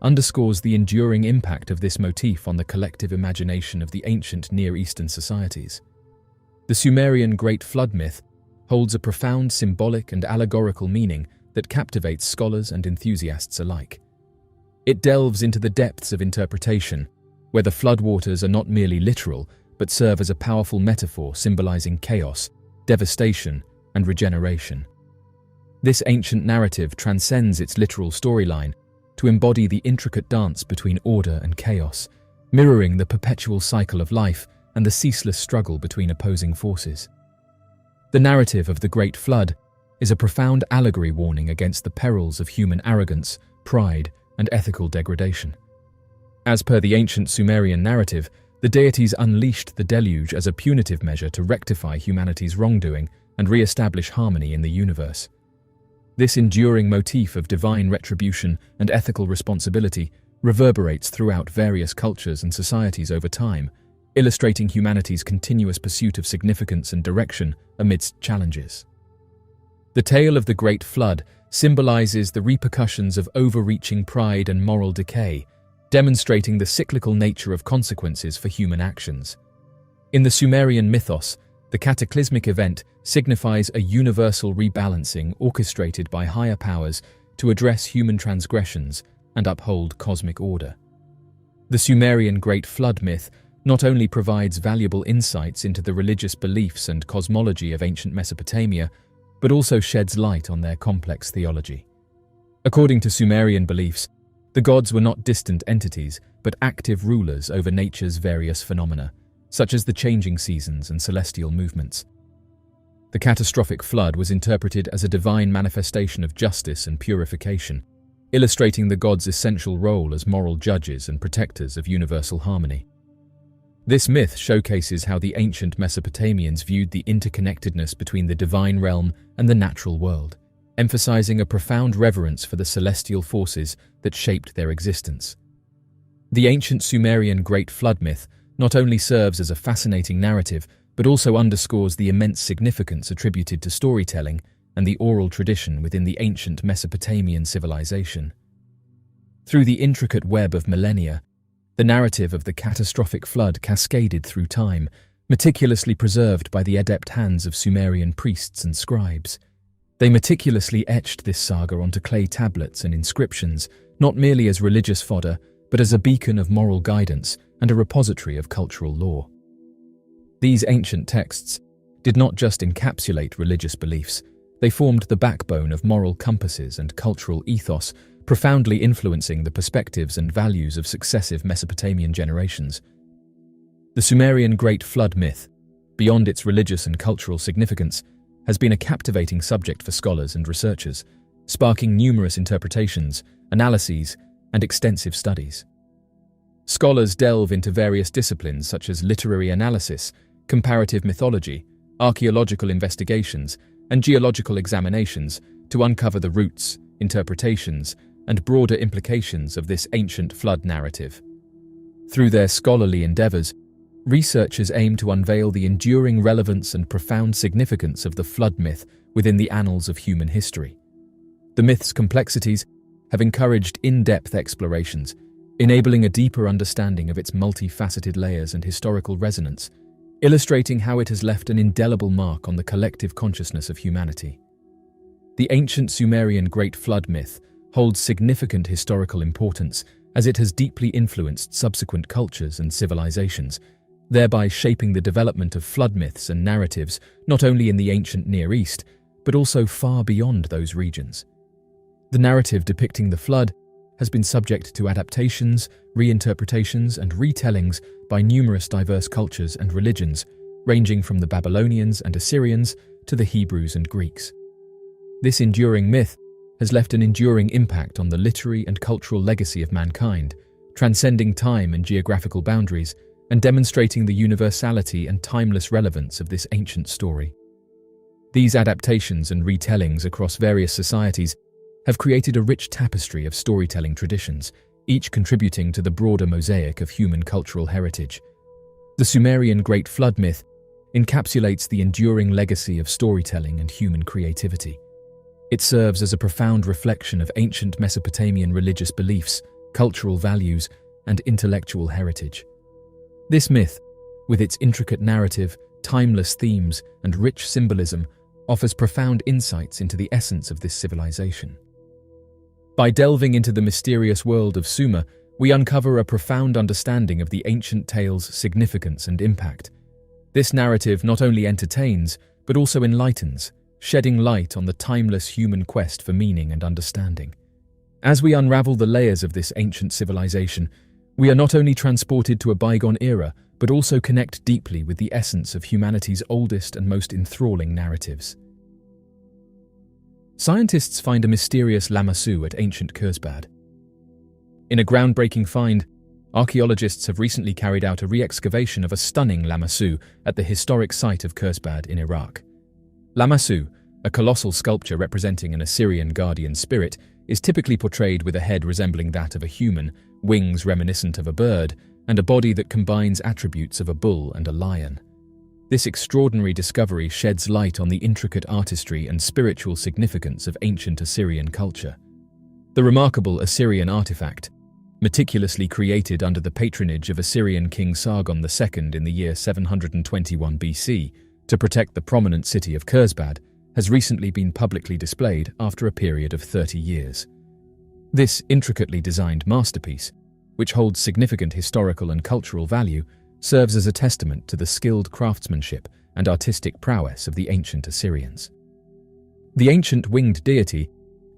underscores the enduring impact of this motif on the collective imagination of the ancient Near Eastern societies. The Sumerian Great Flood myth holds a profound symbolic and allegorical meaning that captivates scholars and enthusiasts alike. It delves into the depths of interpretation, where the floodwaters are not merely literal, but serve as a powerful metaphor symbolizing chaos, devastation, and regeneration. This ancient narrative transcends its literal storyline to embody the intricate dance between order and chaos, mirroring the perpetual cycle of life and the ceaseless struggle between opposing forces. The narrative of the Great Flood is a profound allegory warning against the perils of human arrogance, pride, and ethical degradation. As per the ancient Sumerian narrative, the deities unleashed the deluge as a punitive measure to rectify humanity's wrongdoing and re-establish harmony in the universe. This enduring motif of divine retribution and ethical responsibility reverberates throughout various cultures and societies over time, illustrating humanity's continuous pursuit of significance and direction amidst challenges. The tale of the Great Flood symbolizes the repercussions of overreaching pride and moral decay, demonstrating the cyclical nature of consequences for human actions. In the Sumerian mythos, the cataclysmic event signifies a universal rebalancing orchestrated by higher powers to address human transgressions and uphold cosmic order. The Sumerian Great Flood myth not only provides valuable insights into the religious beliefs and cosmology of ancient Mesopotamia, but also sheds light on their complex theology. According to Sumerian beliefs, the gods were not distant entities, but active rulers over nature's various phenomena, such as the changing seasons and celestial movements. The catastrophic flood was interpreted as a divine manifestation of justice and purification, illustrating the gods' essential role as moral judges and protectors of universal harmony. This myth showcases how the ancient Mesopotamians viewed the interconnectedness between the divine realm and the natural world, emphasizing a profound reverence for the celestial forces that shaped their existence. The ancient Sumerian Great Flood myth not only serves as a fascinating narrative, but also underscores the immense significance attributed to storytelling and the oral tradition within the ancient Mesopotamian civilization. Through the intricate web of millennia, the narrative of the catastrophic flood cascaded through time, meticulously preserved by the adept hands of Sumerian priests and scribes. They meticulously etched this saga onto clay tablets and inscriptions, not merely as religious fodder, but as a beacon of moral guidance and a repository of cultural lore. These ancient texts did not just encapsulate religious beliefs, they formed the backbone of moral compasses and cultural ethos, profoundly influencing the perspectives and values of successive Mesopotamian generations. The Sumerian Great Flood myth, beyond its religious and cultural significance, has been a captivating subject for scholars and researchers, sparking numerous interpretations, analyses, and extensive studies. Scholars delve into various disciplines such as literary analysis, comparative mythology, archaeological investigations, and geological examinations to uncover the roots, interpretations, and broader implications of this ancient flood narrative. Through their scholarly endeavors, researchers aim to unveil the enduring relevance and profound significance of the flood myth within the annals of human history. The myth's complexities have encouraged in-depth explorations, enabling a deeper understanding of its multifaceted layers and historical resonance, illustrating how it has left an indelible mark on the collective consciousness of humanity. The ancient Sumerian Great Flood myth holds significant historical importance as it has deeply influenced subsequent cultures and civilizations, thereby shaping the development of flood myths and narratives not only in the ancient Near East, but also far beyond those regions. The narrative depicting the flood has been subject to adaptations, reinterpretations, and retellings by numerous diverse cultures and religions, ranging from the Babylonians and Assyrians to the Hebrews and Greeks. This enduring myth has left an enduring impact on the literary and cultural legacy of mankind, transcending time and geographical boundaries and demonstrating the universality and timeless relevance of this ancient story. These adaptations and retellings across various societies have created a rich tapestry of storytelling traditions, each contributing to the broader mosaic of human cultural heritage. The Sumerian Great Flood myth encapsulates the enduring legacy of storytelling and human creativity. It serves as a profound reflection of ancient Mesopotamian religious beliefs, cultural values, and intellectual heritage. This myth, with its intricate narrative, timeless themes, and rich symbolism, offers profound insights into the essence of this civilization. By delving into the mysterious world of Sumer, we uncover a profound understanding of the ancient tale's significance and impact. This narrative not only entertains, but also enlightens, shedding light on the timeless human quest for meaning and understanding. As we unravel the layers of this ancient civilization, we are not only transported to a bygone era, but also connect deeply with the essence of humanity's oldest and most enthralling narratives. Scientists find a mysterious Lamassu at ancient Kursbad. In a groundbreaking find, archaeologists have recently carried out a re-excavation of a stunning Lamassu at the historic site of Kursbad in Iraq. Lamassu, a colossal sculpture representing an Assyrian guardian spirit, is typically portrayed with a head resembling that of a human, wings reminiscent of a bird, and a body that combines attributes of a bull and a lion. This extraordinary discovery sheds light on the intricate artistry and spiritual significance of ancient Assyrian culture. The remarkable Assyrian artifact, meticulously created under the patronage of Assyrian King Sargon II in the year 721 BC to protect the prominent city of Kursbad, has recently been publicly displayed after a period of 30 years. This intricately designed masterpiece, which holds significant historical and cultural value, serves as a testament to the skilled craftsmanship and artistic prowess of the ancient Assyrians. The ancient winged deity,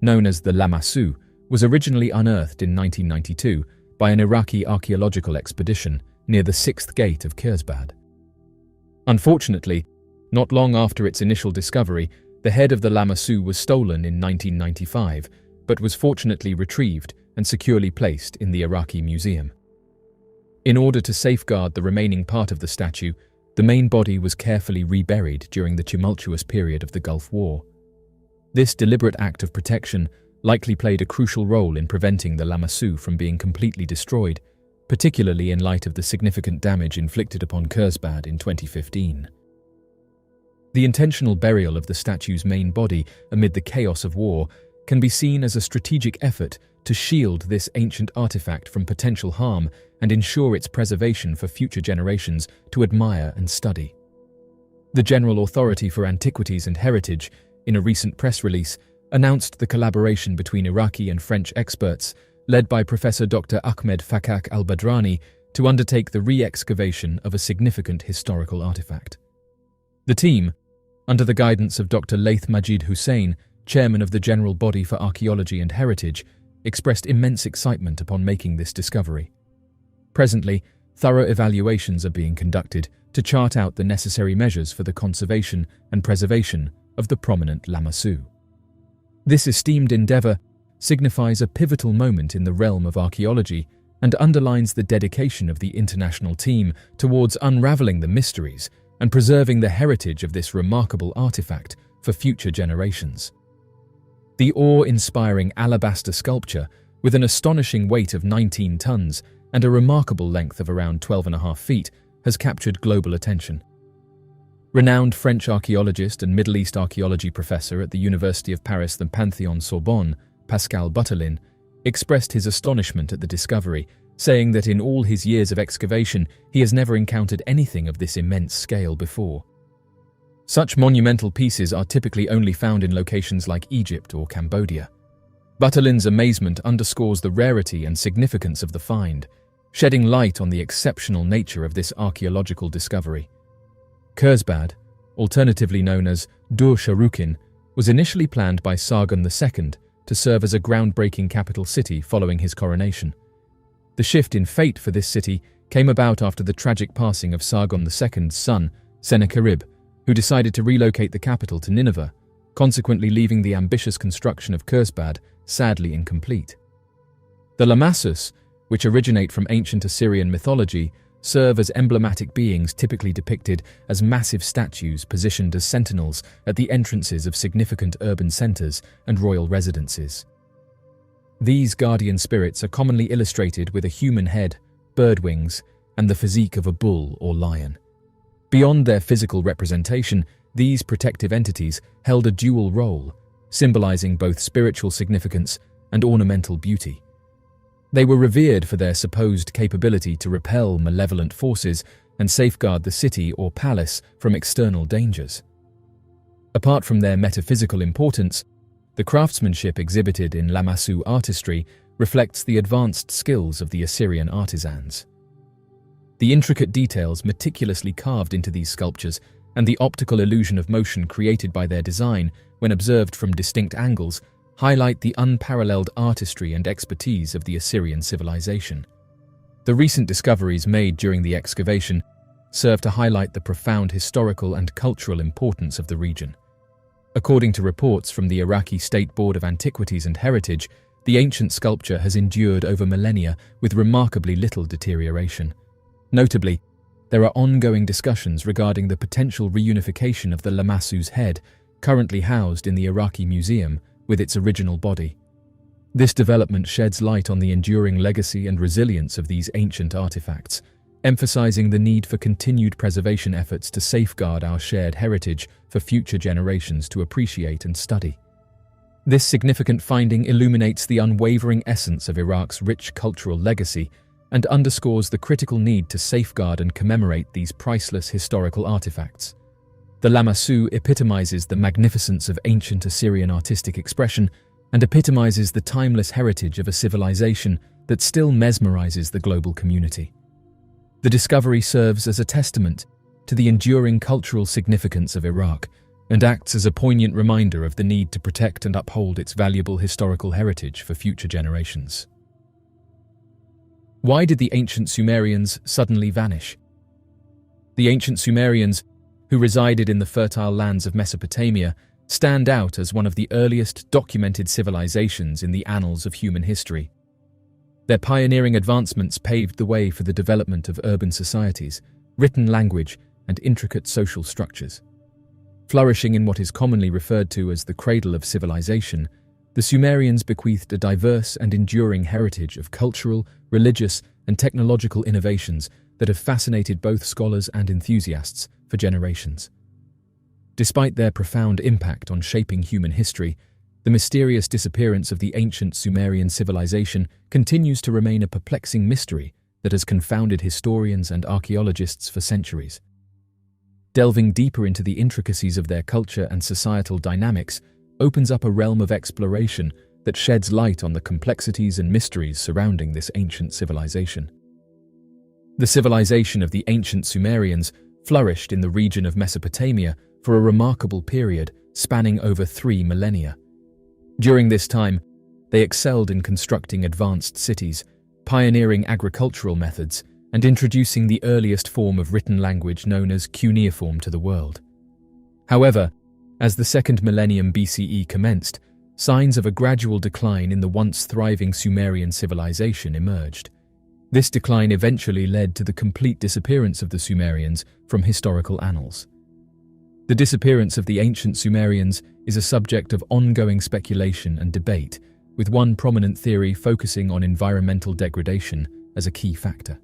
known as the Lamassu, was originally unearthed in 1992 by an Iraqi archaeological expedition near the 6th gate of Kursbad. Unfortunately, not long after its initial discovery, the head of the Lamassu was stolen in 1995, but was fortunately retrieved and securely placed in the Iraqi museum. In order to safeguard the remaining part of the statue, the main body was carefully reburied during the tumultuous period of the Gulf War. This deliberate act of protection likely played a crucial role in preventing the Lamassu from being completely destroyed, particularly in light of the significant damage inflicted upon Kursbad in 2015. The intentional burial of the statue's main body amid the chaos of war can be seen as a strategic effort to shield this ancient artifact from potential harm and ensure its preservation for future generations to admire and study. The General Authority for Antiquities and Heritage, in a recent press release, announced the collaboration between Iraqi and French experts, led by Professor Dr. Ahmed Fakak al-Badrani, to undertake the re-excavation of a significant historical artifact. The team, under the guidance of Dr. Laith Majid Hussein, chairman of the General Body for Archaeology and Heritage, expressed immense excitement upon making this discovery. Presently, thorough evaluations are being conducted to chart out the necessary measures for the conservation and preservation of the prominent Lamassu. This esteemed endeavor signifies a pivotal moment in the realm of archaeology and underlines the dedication of the international team towards unraveling the mysteries and preserving the heritage of this remarkable artifact for future generations. The awe-inspiring alabaster sculpture, with an astonishing weight of 19 tons and a remarkable length of around 12.5 feet, has captured global attention. Renowned French archaeologist and Middle East archaeology professor at the University of Paris the Panthéon-Sorbonne, Pascal Butterlin, expressed his astonishment at the discovery, saying that in all his years of excavation he has never encountered anything of this immense scale before. Such monumental pieces are typically only found in locations like Egypt or Cambodia. Butterlin's amazement underscores the rarity and significance of the find, shedding light on the exceptional nature of this archaeological discovery. Kurzbad, alternatively known as Dur Sharukin, was initially planned by Sargon II to serve as a groundbreaking capital city following his coronation. The shift in fate for this city came about after the tragic passing of Sargon II's son, Sennacherib, who decided to relocate the capital to Nineveh, consequently leaving the ambitious construction of Kurzbad sadly incomplete. The Lamassus, which originate from ancient Assyrian mythology, serve as emblematic beings typically depicted as massive statues positioned as sentinels at the entrances of significant urban centers and royal residences. These guardian spirits are commonly illustrated with a human head, bird wings, and the physique of a bull or lion. Beyond their physical representation, these protective entities held a dual role, symbolizing both spiritual significance and ornamental beauty. They were revered for their supposed capability to repel malevolent forces and safeguard the city or palace from external dangers. Apart from their metaphysical importance, the craftsmanship exhibited in Lamassu artistry reflects the advanced skills of the Assyrian artisans. The intricate details meticulously carved into these sculptures and the optical illusion of motion created by their design when observed from distinct angles highlight the unparalleled artistry and expertise of the Assyrian civilization. The recent discoveries made during the excavation serve to highlight the profound historical and cultural importance of the region. According to reports from the Iraqi State Board of Antiquities and Heritage, the ancient sculpture has endured over millennia with remarkably little deterioration. Notably, there are ongoing discussions regarding the potential reunification of the Lamassu's head, currently housed in the Iraqi Museum, with its original body. This development sheds light on the enduring legacy and resilience of these ancient artifacts, emphasizing the need for continued preservation efforts to safeguard our shared heritage for future generations to appreciate and study. This significant finding illuminates the unwavering essence of Iraq's rich cultural legacy and underscores the critical need to safeguard and commemorate these priceless historical artifacts. The Lamassu epitomizes the magnificence of ancient Assyrian artistic expression and epitomizes the timeless heritage of a civilization that still mesmerizes the global community. The discovery serves as a testament to the enduring cultural significance of Iraq and acts as a poignant reminder of the need to protect and uphold its valuable historical heritage for future generations. Why did the ancient Sumerians suddenly vanish? The ancient Sumerians, who resided in the fertile lands of Mesopotamia, stand out as one of the earliest documented civilizations in the annals of human history. Their pioneering advancements paved the way for the development of urban societies, written language, and intricate social structures. Flourishing in what is commonly referred to as the cradle of civilization, the Sumerians bequeathed a diverse and enduring heritage of cultural, religious, and technological innovations that have fascinated both scholars and enthusiasts for generations. Despite their profound impact on shaping human history, the mysterious disappearance of the ancient Sumerian civilization continues to remain a perplexing mystery that has confounded historians and archaeologists for centuries. Delving deeper into the intricacies of their culture and societal dynamics opens up a realm of exploration that sheds light on the complexities and mysteries surrounding this ancient civilization. The civilization of the ancient Sumerians flourished in the region of Mesopotamia for a remarkable period spanning over 3 millennia. During this time, they excelled in constructing advanced cities, pioneering agricultural methods, and introducing the earliest form of written language known as cuneiform to the world. However, as the 2nd millennium BCE commenced, signs of a gradual decline in the once thriving Sumerian civilization emerged. This decline eventually led to the complete disappearance of the Sumerians from historical annals. The disappearance of the ancient Sumerians is a subject of ongoing speculation and debate, with one prominent theory focusing on environmental degradation as a key factor.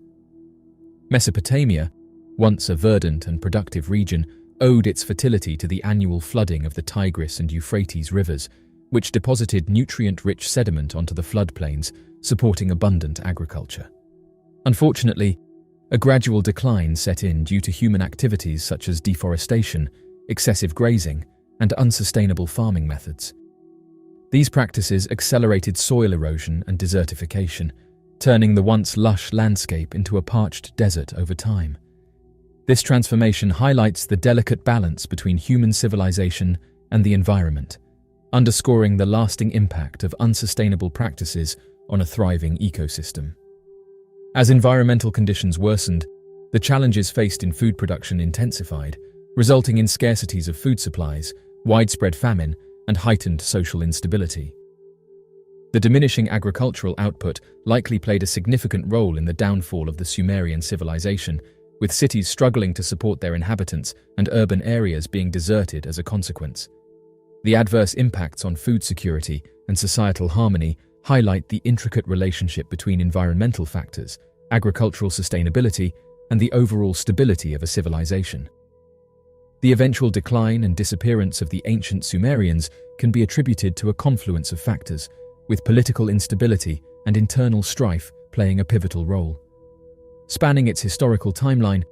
Mesopotamia, once a verdant and productive region, owed its fertility to the annual flooding of the Tigris and Euphrates rivers, which deposited nutrient-rich sediment onto the floodplains, supporting abundant agriculture. Unfortunately, a gradual decline set in due to human activities such as deforestation, excessive grazing, and unsustainable farming methods. These practices accelerated soil erosion and desertification, turning the once lush landscape into a parched desert over time. This transformation highlights the delicate balance between human civilization and the environment, underscoring the lasting impact of unsustainable practices on a thriving ecosystem. As environmental conditions worsened, the challenges faced in food production intensified, resulting in scarcities of food supplies, widespread famine, and heightened social instability. The diminishing agricultural output likely played a significant role in the downfall of the Sumerian civilization, with cities struggling to support their inhabitants and urban areas being deserted as a consequence. The adverse impacts on food security and societal harmony highlight the intricate relationship between environmental factors, agricultural sustainability, and the overall stability of a civilization. The eventual decline and disappearance of the ancient Sumerians can be attributed to a confluence of factors, with political instability and internal strife playing a pivotal role. Spanning its historical timeline,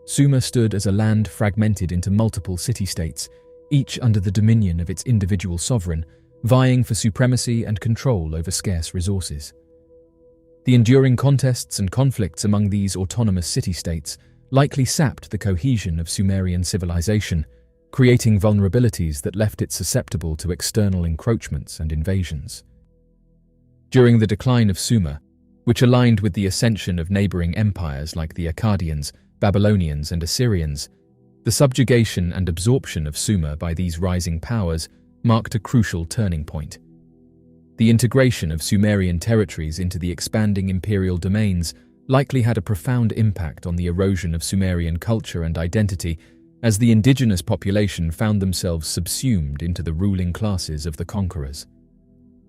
Sumer stood as a land fragmented into multiple city-states, each under the dominion of its individual sovereign, vying for supremacy and control over scarce resources. The enduring contests and conflicts among these autonomous city-states likely sapped the cohesion of Sumerian civilization, creating vulnerabilities that left it susceptible to external encroachments and invasions. During the decline of Sumer, which aligned with the ascension of neighboring empires like the Akkadians, Babylonians, and Assyrians, the subjugation and absorption of Sumer by these rising powers marked a crucial turning point. The integration of Sumerian territories into the expanding imperial domains likely had a profound impact on the erosion of Sumerian culture and identity, as the indigenous population found themselves subsumed into the ruling classes of the conquerors.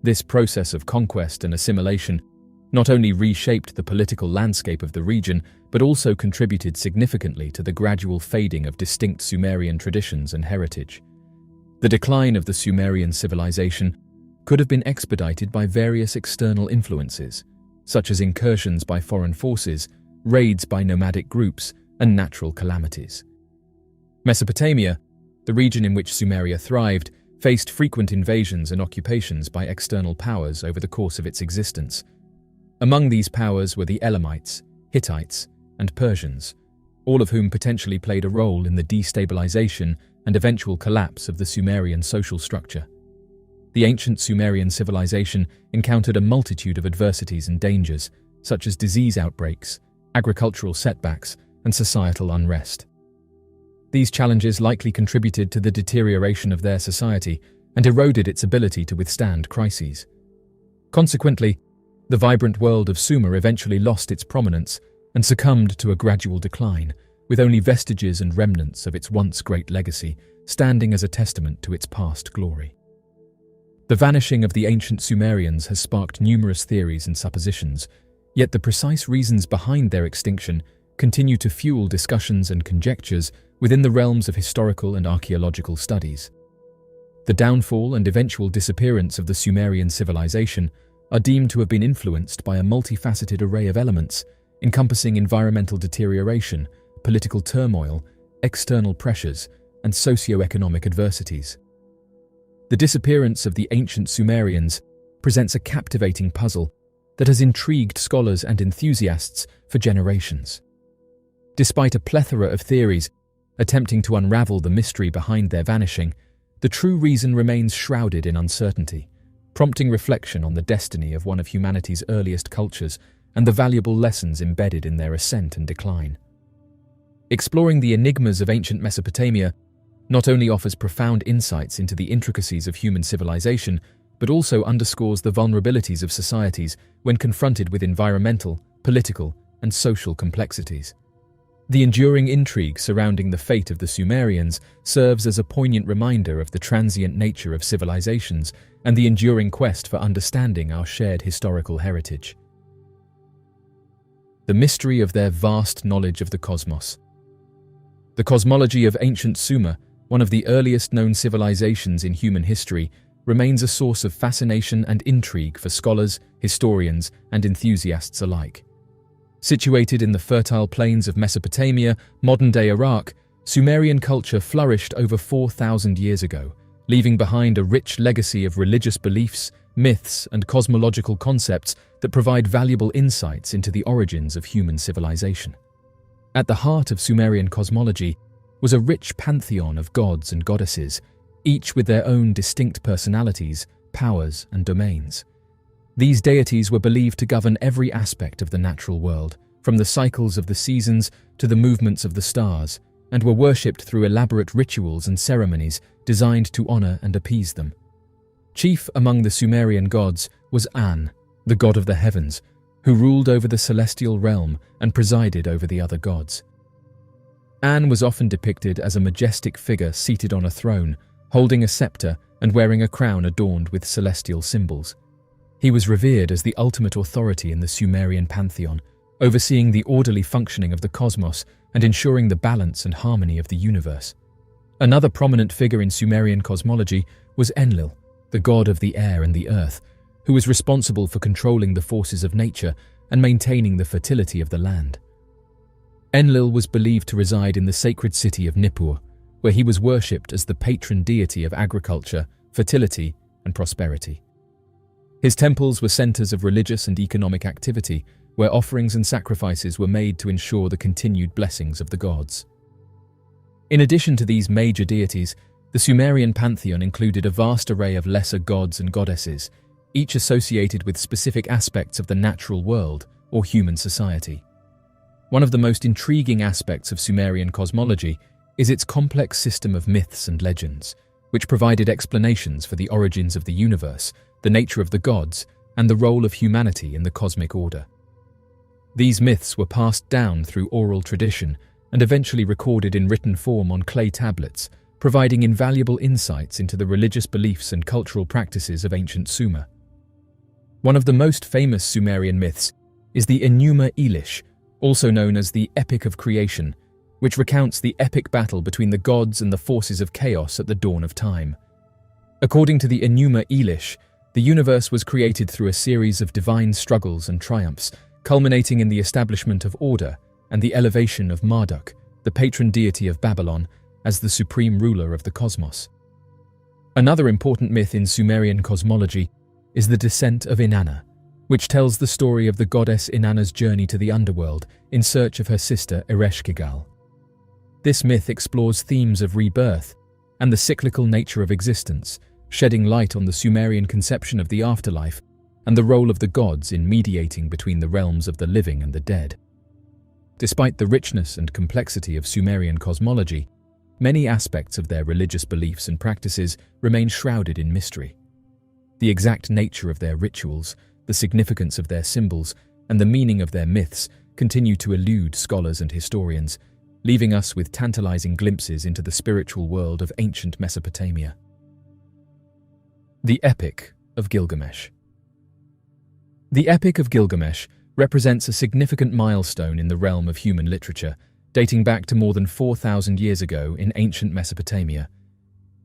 This process of conquest and assimilation not only reshaped the political landscape of the region, but also contributed significantly to the gradual fading of distinct Sumerian traditions and heritage. The decline of the Sumerian civilization could have been expedited by various external influences, such as incursions by foreign forces, raids by nomadic groups, and natural calamities. Mesopotamia, the region in which Sumeria thrived, faced frequent invasions and occupations by external powers over the course of its existence. Among these powers were the Elamites, Hittites, and Persians, all of whom potentially played a role in the destabilization and eventual collapse of the Sumerian social structure. The ancient Sumerian civilization encountered a multitude of adversities and dangers, such as disease outbreaks, agricultural setbacks, and societal unrest. These challenges likely contributed to the deterioration of their society and eroded its ability to withstand crises. Consequently, the vibrant world of Sumer eventually lost its prominence and succumbed to a gradual decline, with only vestiges and remnants of its once great legacy standing as a testament to its past glory. The vanishing of the ancient Sumerians has sparked numerous theories and suppositions, yet the precise reasons behind their extinction continue to fuel discussions and conjectures within the realms of historical and archaeological studies. The downfall and eventual disappearance of the Sumerian civilization are deemed to have been influenced by a multifaceted array of elements, encompassing environmental deterioration, political turmoil, external pressures, and socio-economic adversities. The disappearance of the ancient Sumerians presents a captivating puzzle that has intrigued scholars and enthusiasts for generations. Despite a plethora of theories attempting to unravel the mystery behind their vanishing, the true reason remains shrouded in uncertainty, prompting reflection on the destiny of one of humanity's earliest cultures and the valuable lessons embedded in their ascent and decline. Exploring the enigmas of ancient Mesopotamia not only offers profound insights into the intricacies of human civilization, but also underscores the vulnerabilities of societies when confronted with environmental, political, and social complexities. The enduring intrigue surrounding the fate of the Sumerians serves as a poignant reminder of the transient nature of civilizations and the enduring quest for understanding our shared historical heritage. The mystery of their vast knowledge of the cosmos. The cosmology of ancient Sumer, one of the earliest known civilizations in human history, remains a source of fascination and intrigue for scholars, historians, and enthusiasts alike. Situated in the fertile plains of Mesopotamia, modern-day Iraq, Sumerian culture flourished over 4,000 years ago, leaving behind a rich legacy of religious beliefs, myths, and cosmological concepts that provide valuable insights into the origins of human civilization. At the heart of Sumerian cosmology was a rich pantheon of gods and goddesses, each with their own distinct personalities, powers, and domains. These deities were believed to govern every aspect of the natural world, from the cycles of the seasons to the movements of the stars, and were worshipped through elaborate rituals and ceremonies designed to honor and appease them. Chief among the Sumerian gods was An, the god of the heavens, who ruled over the celestial realm and presided over the other gods. An was often depicted as a majestic figure seated on a throne, holding a scepter and wearing a crown adorned with celestial symbols. He was revered as the ultimate authority in the Sumerian pantheon, overseeing the orderly functioning of the cosmos and ensuring the balance and harmony of the universe. Another prominent figure in Sumerian cosmology was Enlil, the god of the air and the earth, who was responsible for controlling the forces of nature and maintaining the fertility of the land. Enlil was believed to reside in the sacred city of Nippur, where he was worshipped as the patron deity of agriculture, fertility, and prosperity. His temples were centers of religious and economic activity, where offerings and sacrifices were made to ensure the continued blessings of the gods. In addition to these major deities, the Sumerian pantheon included a vast array of lesser gods and goddesses, each associated with specific aspects of the natural world or human society. One of the most intriguing aspects of Sumerian cosmology is its complex system of myths and legends, which provided explanations for the origins of the universe, the nature of the gods, and the role of humanity in the cosmic order. These myths were passed down through oral tradition and eventually recorded in written form on clay tablets, providing invaluable insights into the religious beliefs and cultural practices of ancient Sumer. One of the most famous Sumerian myths is the Enuma Elish, also known as the Epic of Creation, which recounts the epic battle between the gods and the forces of chaos at the dawn of time. According to the Enuma Elish, the universe was created through a series of divine struggles and triumphs, culminating in the establishment of order and the elevation of Marduk, the patron deity of Babylon, as the supreme ruler of the cosmos. Another important myth in Sumerian cosmology is the descent of Inanna, which tells the story of the goddess Inanna's journey to the underworld in search of her sister Ereshkigal. This myth explores themes of rebirth and the cyclical nature of existence, shedding light on the Sumerian conception of the afterlife and the role of the gods in mediating between the realms of the living and the dead. Despite the richness and complexity of Sumerian cosmology, many aspects of their religious beliefs and practices remain shrouded in mystery. The exact nature of their rituals, the significance of their symbols, and the meaning of their myths continue to elude scholars and historians, leaving us with tantalizing glimpses into the spiritual world of ancient Mesopotamia. The Epic of Gilgamesh. The Epic of Gilgamesh represents a significant milestone in the realm of human literature, dating back to more than 4,000 years ago in ancient Mesopotamia.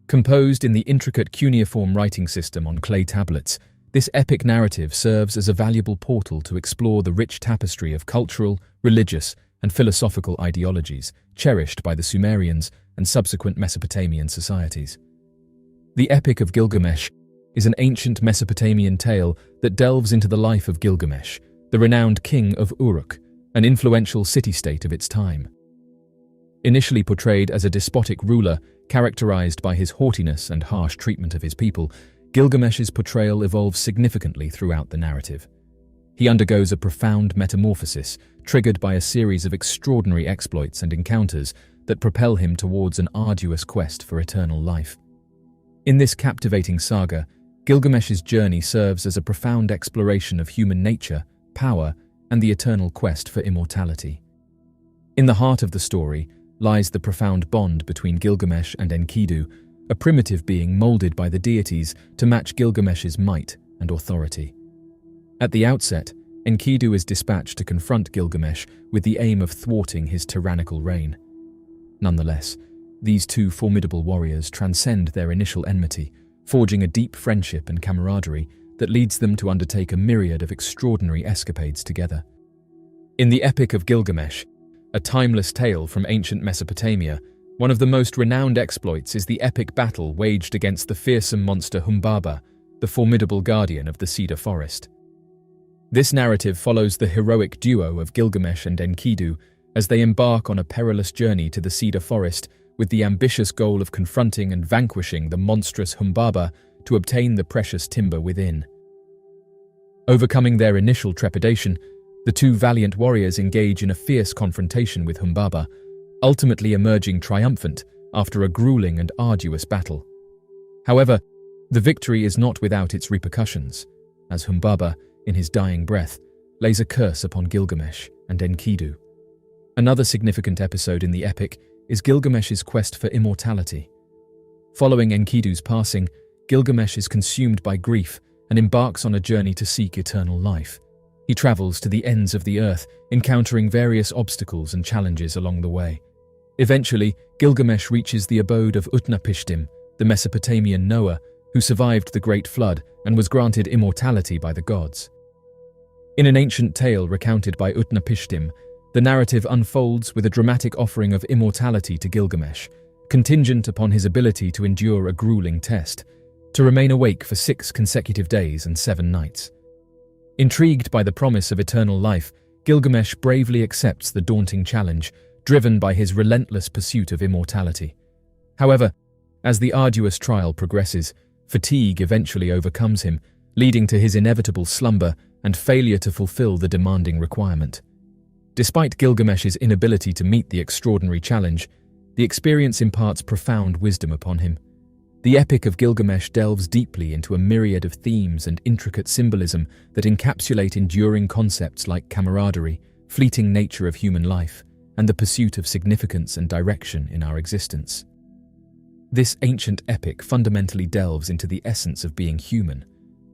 Composed in the intricate cuneiform writing system on clay tablets, this epic narrative serves as a valuable portal to explore the rich tapestry of cultural, religious, and philosophical ideologies cherished by the Sumerians and subsequent Mesopotamian societies. The Epic of Gilgamesh is an ancient Mesopotamian tale that delves into the life of Gilgamesh, the renowned king of Uruk, an influential city-state of its time. Initially portrayed as a despotic ruler characterized by his haughtiness and harsh treatment of his people, Gilgamesh's portrayal evolves significantly throughout the narrative. He undergoes a profound metamorphosis, triggered by a series of extraordinary exploits and encounters that propel him towards an arduous quest for eternal life. In this captivating saga, Gilgamesh's journey serves as a profound exploration of human nature, power, and the eternal quest for immortality. In the heart of the story lies the profound bond between Gilgamesh and Enkidu, a primitive being molded by the deities to match Gilgamesh's might and authority. At the outset, Enkidu is dispatched to confront Gilgamesh with the aim of thwarting his tyrannical reign. Nonetheless, these two formidable warriors transcend their initial enmity, forging a deep friendship and camaraderie that leads them to undertake a myriad of extraordinary escapades together. In the Epic of Gilgamesh, a timeless tale from ancient Mesopotamia, one of the most renowned exploits is the epic battle waged against the fearsome monster Humbaba, the formidable guardian of the cedar forest. This narrative follows the heroic duo of Gilgamesh and Enkidu as they embark on a perilous journey to the cedar forest with the ambitious goal of confronting and vanquishing the monstrous Humbaba to obtain the precious timber within. Overcoming their initial trepidation, the two valiant warriors engage in a fierce confrontation with Humbaba, ultimately emerging triumphant after a grueling and arduous battle. However, the victory is not without its repercussions, as Humbaba, in his dying breath, lays a curse upon Gilgamesh and Enkidu. Another significant episode in the epic is Gilgamesh's quest for immortality. Following Enkidu's passing, Gilgamesh is consumed by grief and embarks on a journey to seek eternal life. He travels to the ends of the earth, encountering various obstacles and challenges along the way. Eventually, Gilgamesh reaches the abode of Utnapishtim, the Mesopotamian Noah, who survived the Great Flood and was granted immortality by the gods. In an ancient tale recounted by Utnapishtim, the narrative unfolds with a dramatic offering of immortality to Gilgamesh, contingent upon his ability to endure a grueling test, to remain awake for 6 consecutive days and 7 nights. Intrigued by the promise of eternal life, Gilgamesh bravely accepts the daunting challenge, driven by his relentless pursuit of immortality. However, as the arduous trial progresses, fatigue eventually overcomes him, leading to his inevitable slumber and failure to fulfill the demanding requirement. Despite Gilgamesh's inability to meet the extraordinary challenge, the experience imparts profound wisdom upon him. The Epic of Gilgamesh delves deeply into a myriad of themes and intricate symbolism that encapsulate enduring concepts like camaraderie, fleeting nature of human life, and the pursuit of significance and direction in our existence. This ancient epic fundamentally delves into the essence of being human,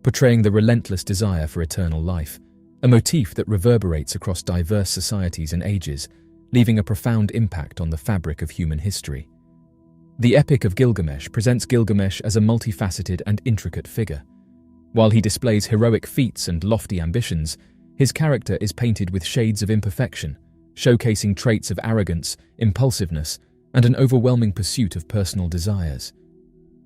portraying the relentless desire for eternal life, a motif that reverberates across diverse societies and ages, leaving a profound impact on the fabric of human history. The Epic of Gilgamesh presents Gilgamesh as a multifaceted and intricate figure. While he displays heroic feats and lofty ambitions, his character is painted with shades of imperfection, showcasing traits of arrogance, impulsiveness, and an overwhelming pursuit of personal desires.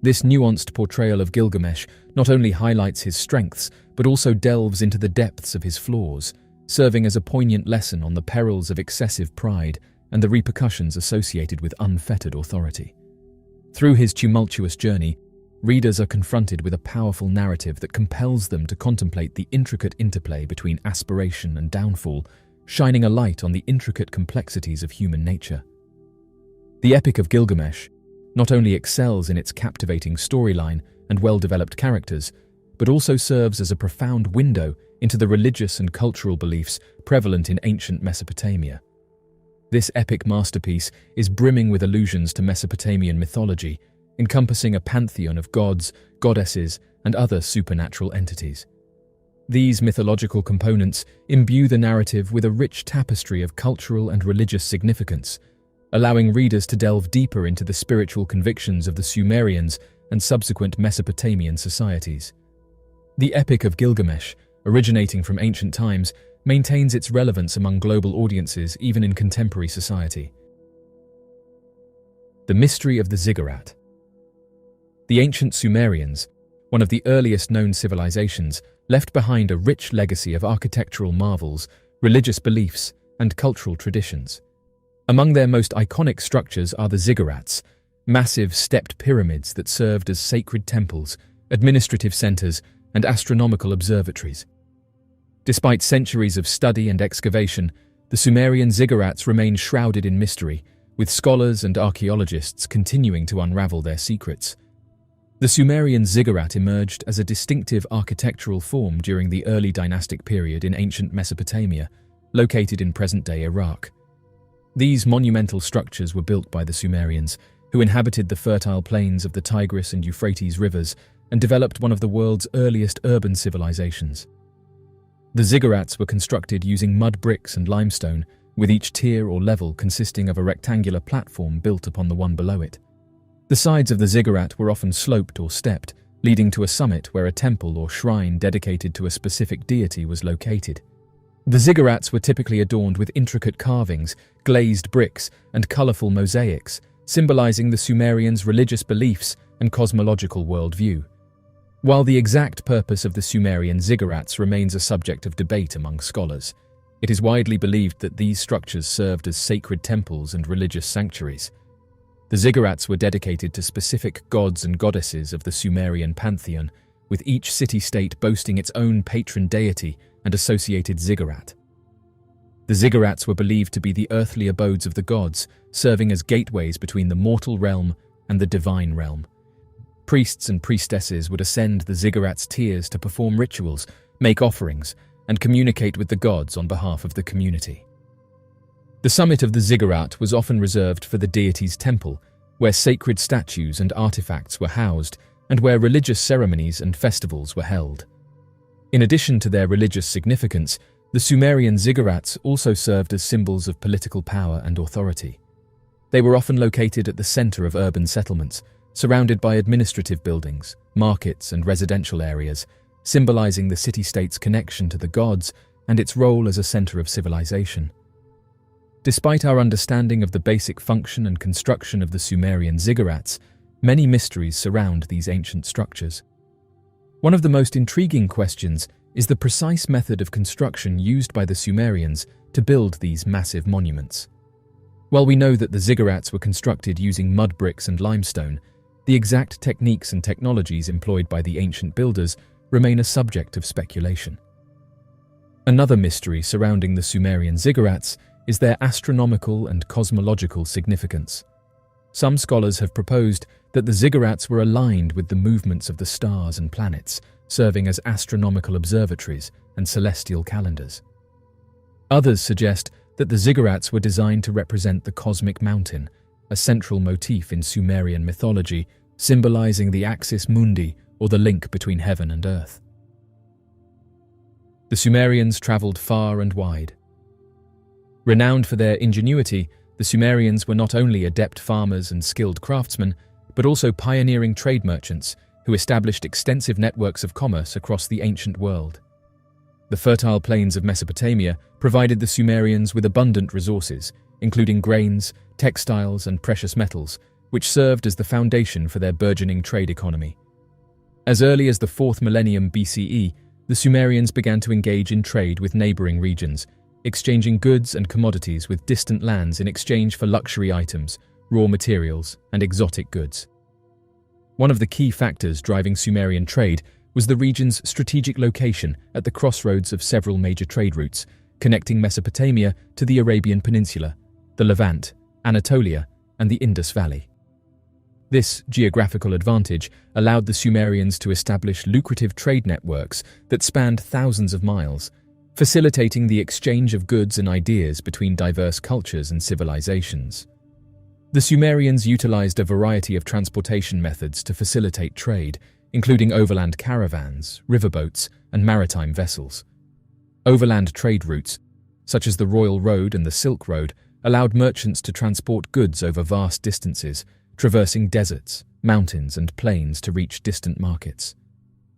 This nuanced portrayal of Gilgamesh not only highlights his strengths, but also delves into the depths of his flaws, serving as a poignant lesson on the perils of excessive pride and the repercussions associated with unfettered authority. Through his tumultuous journey, readers are confronted with a powerful narrative that compels them to contemplate the intricate interplay between aspiration and downfall, shining a light on the intricate complexities of human nature. The Epic of Gilgamesh not only excels in its captivating storyline and well-developed characters, but also serves as a profound window into the religious and cultural beliefs prevalent in ancient Mesopotamia. This epic masterpiece is brimming with allusions to Mesopotamian mythology, encompassing a pantheon of gods, goddesses, and other supernatural entities. These mythological components imbue the narrative with a rich tapestry of cultural and religious significance, allowing readers to delve deeper into the spiritual convictions of the Sumerians and subsequent Mesopotamian societies. The Epic of Gilgamesh, originating from ancient times, maintains its relevance among global audiences even in contemporary society. The mystery of the Ziggurat. The ancient Sumerians, one of the earliest known civilizations, left behind a rich legacy of architectural marvels, religious beliefs, and cultural traditions. Among their most iconic structures are the ziggurats, massive stepped pyramids that served as sacred temples, administrative centers, and astronomical observatories. Despite centuries of study and excavation, the Sumerian ziggurats remain shrouded in mystery, with scholars and archaeologists continuing to unravel their secrets. The Sumerian ziggurat emerged as a distinctive architectural form during the early dynastic period in ancient Mesopotamia, located in present-day Iraq. These monumental structures were built by the Sumerians, who inhabited the fertile plains of the Tigris and Euphrates rivers and developed one of the world's earliest urban civilizations. The ziggurats were constructed using mud bricks and limestone, with each tier or level consisting of a rectangular platform built upon the one below it. The sides of the ziggurat were often sloped or stepped, leading to a summit where a temple or shrine dedicated to a specific deity was located. The ziggurats were typically adorned with intricate carvings, glazed bricks, and colorful mosaics, symbolizing the Sumerians' religious beliefs and cosmological worldview. While the exact purpose of the Sumerian ziggurats remains a subject of debate among scholars, it is widely believed that these structures served as sacred temples and religious sanctuaries. The ziggurats were dedicated to specific gods and goddesses of the Sumerian pantheon, with each city-state boasting its own patron deity and associated ziggurat. The ziggurats were believed to be the earthly abodes of the gods, serving as gateways between the mortal realm and the divine realm. Priests and priestesses would ascend the ziggurats' tiers to perform rituals, make offerings, and communicate with the gods on behalf of the community. The summit of the ziggurat was often reserved for the deity's temple, where sacred statues and artifacts were housed and where religious ceremonies and festivals were held. In addition to their religious significance, the Sumerian ziggurats also served as symbols of political power and authority. They were often located at the center of urban settlements, surrounded by administrative buildings, markets, and residential areas, symbolizing the city-state's connection to the gods and its role as a center of civilization. Despite our understanding of the basic function and construction of the Sumerian ziggurats, many mysteries surround these ancient structures. One of the most intriguing questions is the precise method of construction used by the Sumerians to build these massive monuments. While we know that the ziggurats were constructed using mud bricks and limestone, the exact techniques and technologies employed by the ancient builders remain a subject of speculation. Another mystery surrounding the Sumerian ziggurats is their astronomical and cosmological significance. Some scholars have proposed that the ziggurats were aligned with the movements of the stars and planets, serving as astronomical observatories and celestial calendars. Others suggest that the ziggurats were designed to represent the cosmic mountain, a central motif in Sumerian mythology, symbolizing the axis mundi, or the link between heaven and earth. The Sumerians traveled far and wide. Renowned for their ingenuity, the Sumerians were not only adept farmers and skilled craftsmen, but also pioneering trade merchants who established extensive networks of commerce across the ancient world. The fertile plains of Mesopotamia provided the Sumerians with abundant resources, including grains, textiles, and precious metals, which served as the foundation for their burgeoning trade economy. As early as the 4th millennium BCE, the Sumerians began to engage in trade with neighboring regions, exchanging goods and commodities with distant lands in exchange for luxury items, raw materials, and exotic goods. One of the key factors driving Sumerian trade was the region's strategic location at the crossroads of several major trade routes, connecting Mesopotamia to the Arabian Peninsula, the Levant, Anatolia, and the Indus Valley. This geographical advantage allowed the Sumerians to establish lucrative trade networks that spanned thousands of miles, facilitating the exchange of goods and ideas between diverse cultures and civilizations. The Sumerians utilized a variety of transportation methods to facilitate trade, including overland caravans, riverboats, and maritime vessels. Overland trade routes, such as the Royal Road and the Silk Road, allowed merchants to transport goods over vast distances, traversing deserts, mountains, and plains to reach distant markets.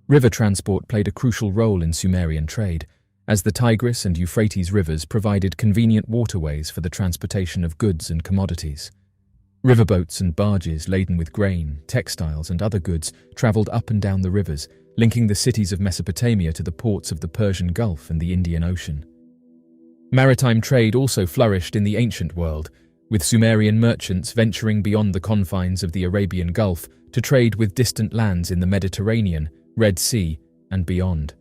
River transport played a crucial role in Sumerian trade, as the Tigris and Euphrates rivers provided convenient waterways for the transportation of goods and commodities. Riverboats and barges laden with grain, textiles, and other goods traveled up and down the rivers, linking the cities of Mesopotamia to the ports of the Persian Gulf and the Indian Ocean. Maritime trade also flourished in the ancient world, with Sumerian merchants venturing beyond the confines of the Arabian Gulf to trade with distant lands in the Mediterranean, Red Sea, and beyond.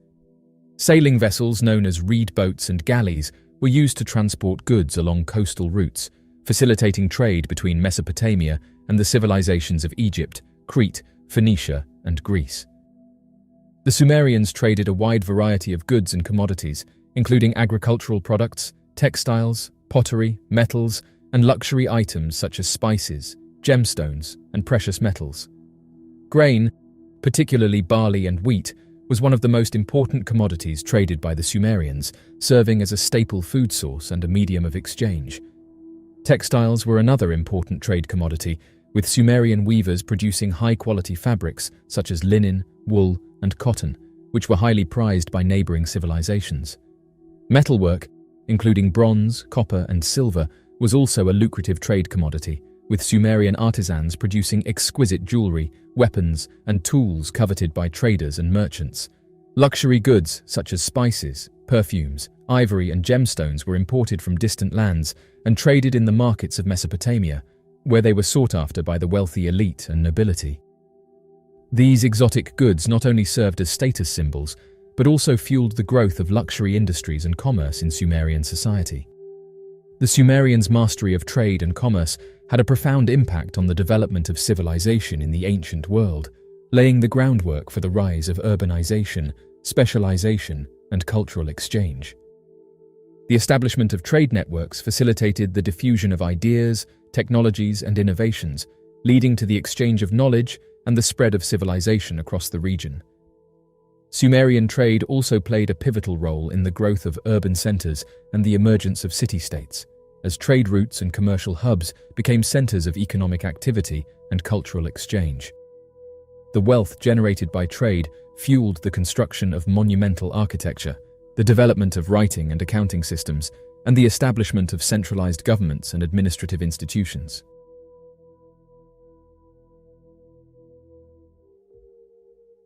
Sailing vessels known as reed boats and galleys were used to transport goods along coastal routes, facilitating trade between Mesopotamia and the civilizations of Egypt, Crete, Phoenicia, and Greece. The Sumerians traded a wide variety of goods and commodities, including agricultural products, textiles, pottery, metals, and luxury items such as spices, gemstones, and precious metals. Grain, particularly barley and wheat, was one of the most important commodities traded by the Sumerians, serving as a staple food source and a medium of exchange. Textiles were another important trade commodity, with Sumerian weavers producing high-quality fabrics such as linen, wool, and cotton, which were highly prized by neighboring civilizations. Metalwork, including bronze, copper, and silver, was also a lucrative trade commodity, with Sumerian artisans producing exquisite jewelry, weapons, and tools coveted by traders and merchants. Luxury goods such as spices, perfumes, ivory, and gemstones were imported from distant lands and traded in the markets of Mesopotamia, where they were sought after by the wealthy elite and nobility. These exotic goods not only served as status symbols, but also fueled the growth of luxury industries and commerce in Sumerian society. The Sumerians' mastery of trade and commerce had a profound impact on the development of civilization in the ancient world, laying the groundwork for the rise of urbanization, specialization, and cultural exchange. The establishment of trade networks facilitated the diffusion of ideas, technologies, and innovations, leading to the exchange of knowledge and the spread of civilization across the region. Sumerian trade also played a pivotal role in the growth of urban centers and the emergence of city-states, as trade routes and commercial hubs became centers of economic activity and cultural exchange. The wealth generated by trade fueled the construction of monumental architecture, the development of writing and accounting systems, and the establishment of centralized governments and administrative institutions.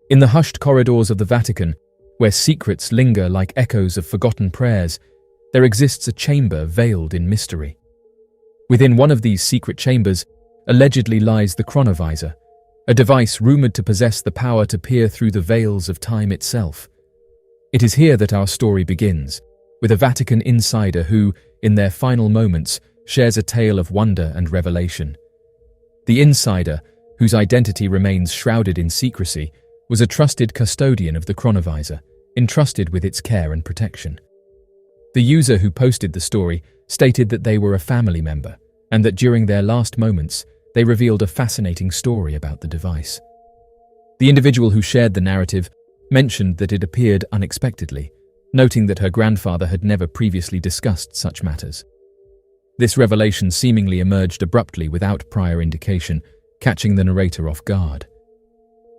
In the hushed corridors of the Vatican, where secrets linger like echoes of forgotten prayers, there exists a chamber veiled in mystery. Within one of these secret chambers, allegedly lies the chronovisor, a device rumored to possess the power to peer through the veils of time itself. It is here that our story begins, with a Vatican insider who, in their final moments, shares a tale of wonder and revelation. The insider, whose identity remains shrouded in secrecy, was a trusted custodian of the chronovisor, entrusted with its care and protection. The user who posted the story stated that they were a family member, and that during their last moments, they revealed a fascinating story about the device. The individual who shared the narrative mentioned that it appeared unexpectedly, noting that her grandfather had never previously discussed such matters. This revelation seemingly emerged abruptly without prior indication, catching the narrator off guard.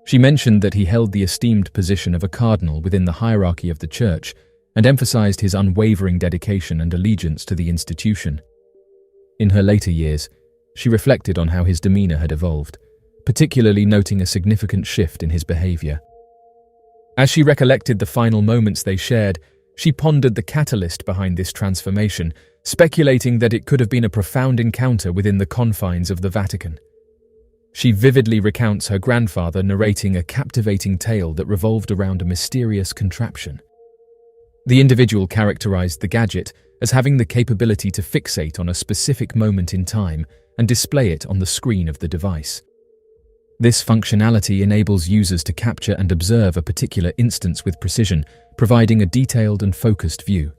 She mentioned that he held the esteemed position of a cardinal within the hierarchy of the church and emphasized his unwavering dedication and allegiance to the institution. In her later years, she reflected on how his demeanor had evolved, particularly noting a significant shift in his behavior. As she recollected the final moments they shared, she pondered the catalyst behind this transformation, speculating that it could have been a profound encounter within the confines of the Vatican. She vividly recounts her grandfather narrating a captivating tale that revolved around a mysterious contraption. The individual characterized the gadget as having the capability to fixate on a specific moment in time and display it on the screen of the device. This functionality enables users to capture and observe a particular instance with precision, providing a detailed and focused view.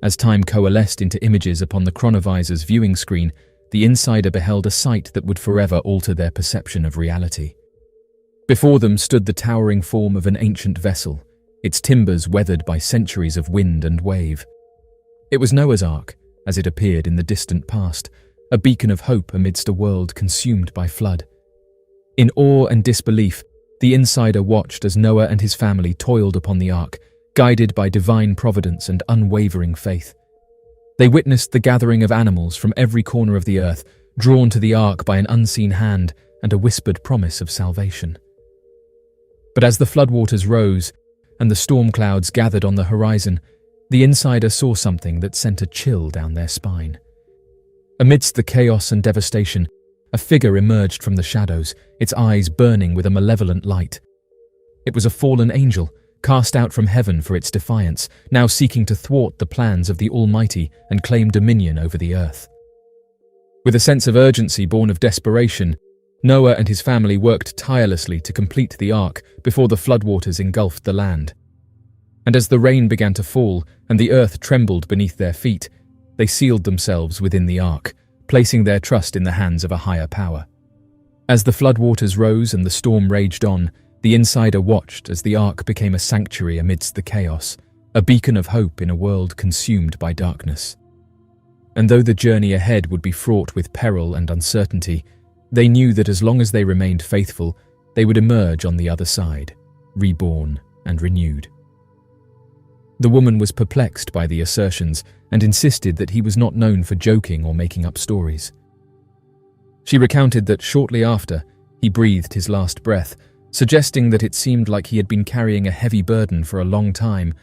As time coalesced into images upon the chronovisor's viewing screen, the insider beheld a sight that would forever alter their perception of reality. Before them stood the towering form of an ancient vessel, its timbers weathered by centuries of wind and wave. It was Noah's Ark, as it appeared in the distant past, a beacon of hope amidst a world consumed by flood. In awe and disbelief, the insider watched as Noah and his family toiled upon the ark, guided by divine providence and unwavering faith. They witnessed the gathering of animals from every corner of the earth, drawn to the ark by an unseen hand and a whispered promise of salvation. But as the floodwaters rose and the storm clouds gathered on the horizon, the insider saw something that sent a chill down their spine. Amidst the chaos and devastation, a figure emerged from the shadows, its eyes burning with a malevolent light. It was a fallen angel, cast out from heaven for its defiance, now seeking to thwart the plans of the Almighty and claim dominion over the earth. With a sense of urgency born of desperation, Noah and his family worked tirelessly to complete the ark before the floodwaters engulfed the land. And as the rain began to fall and the earth trembled beneath their feet, they sealed themselves within the ark, placing their trust in the hands of a higher power. As the floodwaters rose and the storm raged on, the insider watched as the ark became a sanctuary amidst the chaos, a beacon of hope in a world consumed by darkness. And though the journey ahead would be fraught with peril and uncertainty, they knew that as long as they remained faithful, they would emerge on the other side, reborn and renewed. The woman was perplexed by the assertions and insisted that he was not known for joking or making up stories. She recounted that shortly after, he breathed his last breath, suggesting that it seemed like he had been carrying a heavy burden for a long time,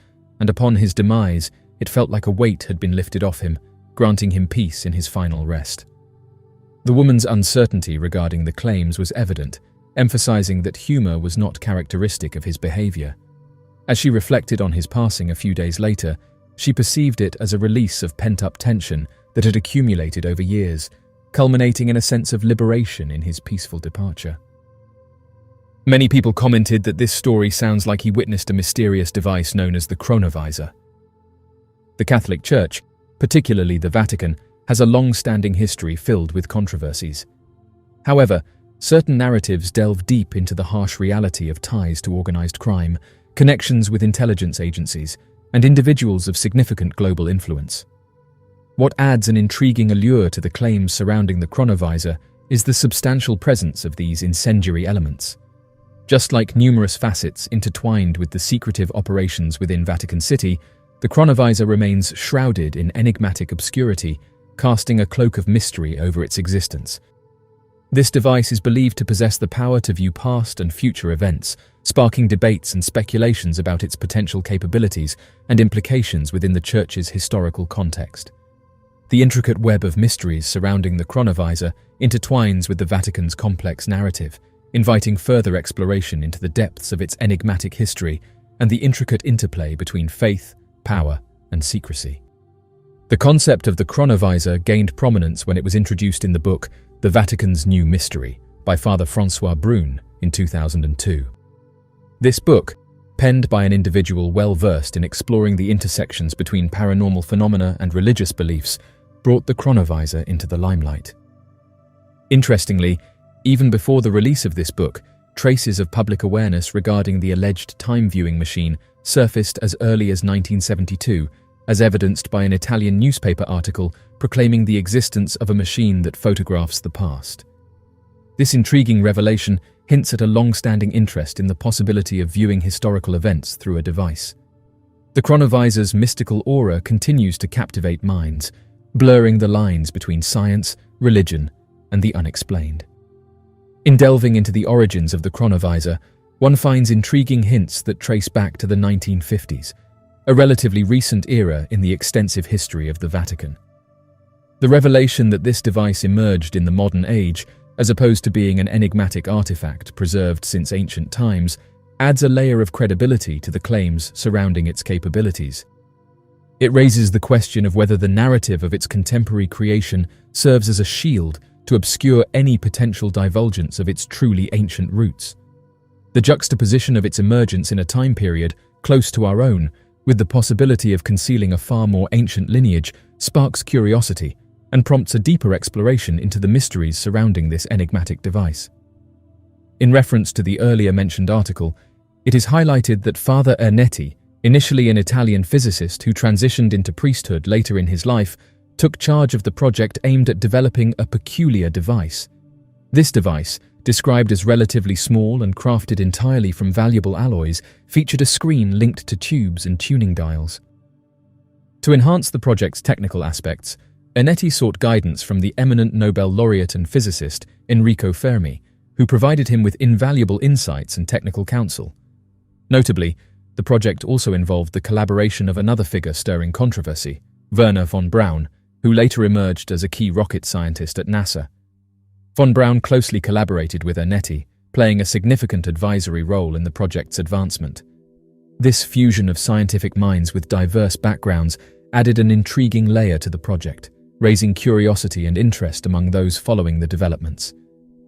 and upon his demise, it felt like a weight had been lifted off him, granting him peace in his final rest. The woman's uncertainty regarding the claims was evident, emphasizing that humor was not characteristic of his behavior. As she reflected on his passing a few days later, she perceived it as a release of pent-up tension that had accumulated over years, culminating in a sense of liberation in his peaceful departure. Many people commented that this story sounds like he witnessed a mysterious device known as the chronovisor. The Catholic Church, particularly the Vatican, has a long-standing history filled with controversies. However, certain narratives delve deep into the harsh reality of ties to organized crime, connections with intelligence agencies, and individuals of significant global influence. What adds an intriguing allure to the claims surrounding the chronovisor is the substantial presence of these incendiary elements. Just like numerous facets intertwined with the secretive operations within Vatican City, the chronovisor remains shrouded in enigmatic obscurity, casting a cloak of mystery over its existence. This device is believed to possess the power to view past and future events, sparking debates and speculations about its potential capabilities and implications within the Church's historical context. The intricate web of mysteries surrounding the chronovisor intertwines with the Vatican's complex narrative, inviting further exploration into the depths of its enigmatic history and the intricate interplay between faith, power, and secrecy. The concept of the chronovisor gained prominence when it was introduced in the book The Vatican's New Mystery by Father Francois Brune in 2002. This book, penned by an individual well-versed in exploring the intersections between paranormal phenomena and religious beliefs, brought the chronovisor into the limelight. Interestingly, even before the release of this book, traces of public awareness regarding the alleged time-viewing machine surfaced as early as 1972, as evidenced by an Italian newspaper article proclaiming the existence of a machine that photographs the past. This intriguing revelation hints at a long-standing interest in the possibility of viewing historical events through a device. The chronovisor's mystical aura continues to captivate minds, blurring the lines between science, religion, and the unexplained. In delving into the origins of the chronovisor, one finds intriguing hints that trace back to the 1950s, a relatively recent era in the extensive history of the Vatican. The revelation that this device emerged in the modern age, as opposed to being an enigmatic artifact preserved since ancient times, adds a layer of credibility to the claims surrounding its capabilities. It raises the question of whether the narrative of its contemporary creation serves as a shield to obscure any potential divulgence of its truly ancient roots. The juxtaposition of its emergence in a time period close to our own, with the possibility of concealing a far more ancient lineage, sparks curiosity and prompts a deeper exploration into the mysteries surrounding this enigmatic device. In reference to the earlier mentioned article, it is highlighted that Father Ernetti, initially an Italian physicist who transitioned into priesthood later in his life, took charge of the project aimed at developing a peculiar device. This device, described as relatively small and crafted entirely from valuable alloys, featured a screen linked to tubes and tuning dials. To enhance the project's technical aspects, Ernetti sought guidance from the eminent Nobel laureate and physicist Enrico Fermi, who provided him with invaluable insights and technical counsel. Notably, the project also involved the collaboration of another figure stirring controversy, Wernher von Braun, who later emerged as a key rocket scientist at NASA. Von Braun closely collaborated with Ernetti, playing a significant advisory role in the project's advancement. This fusion of scientific minds with diverse backgrounds added an intriguing layer to the project, raising curiosity and interest among those following the developments.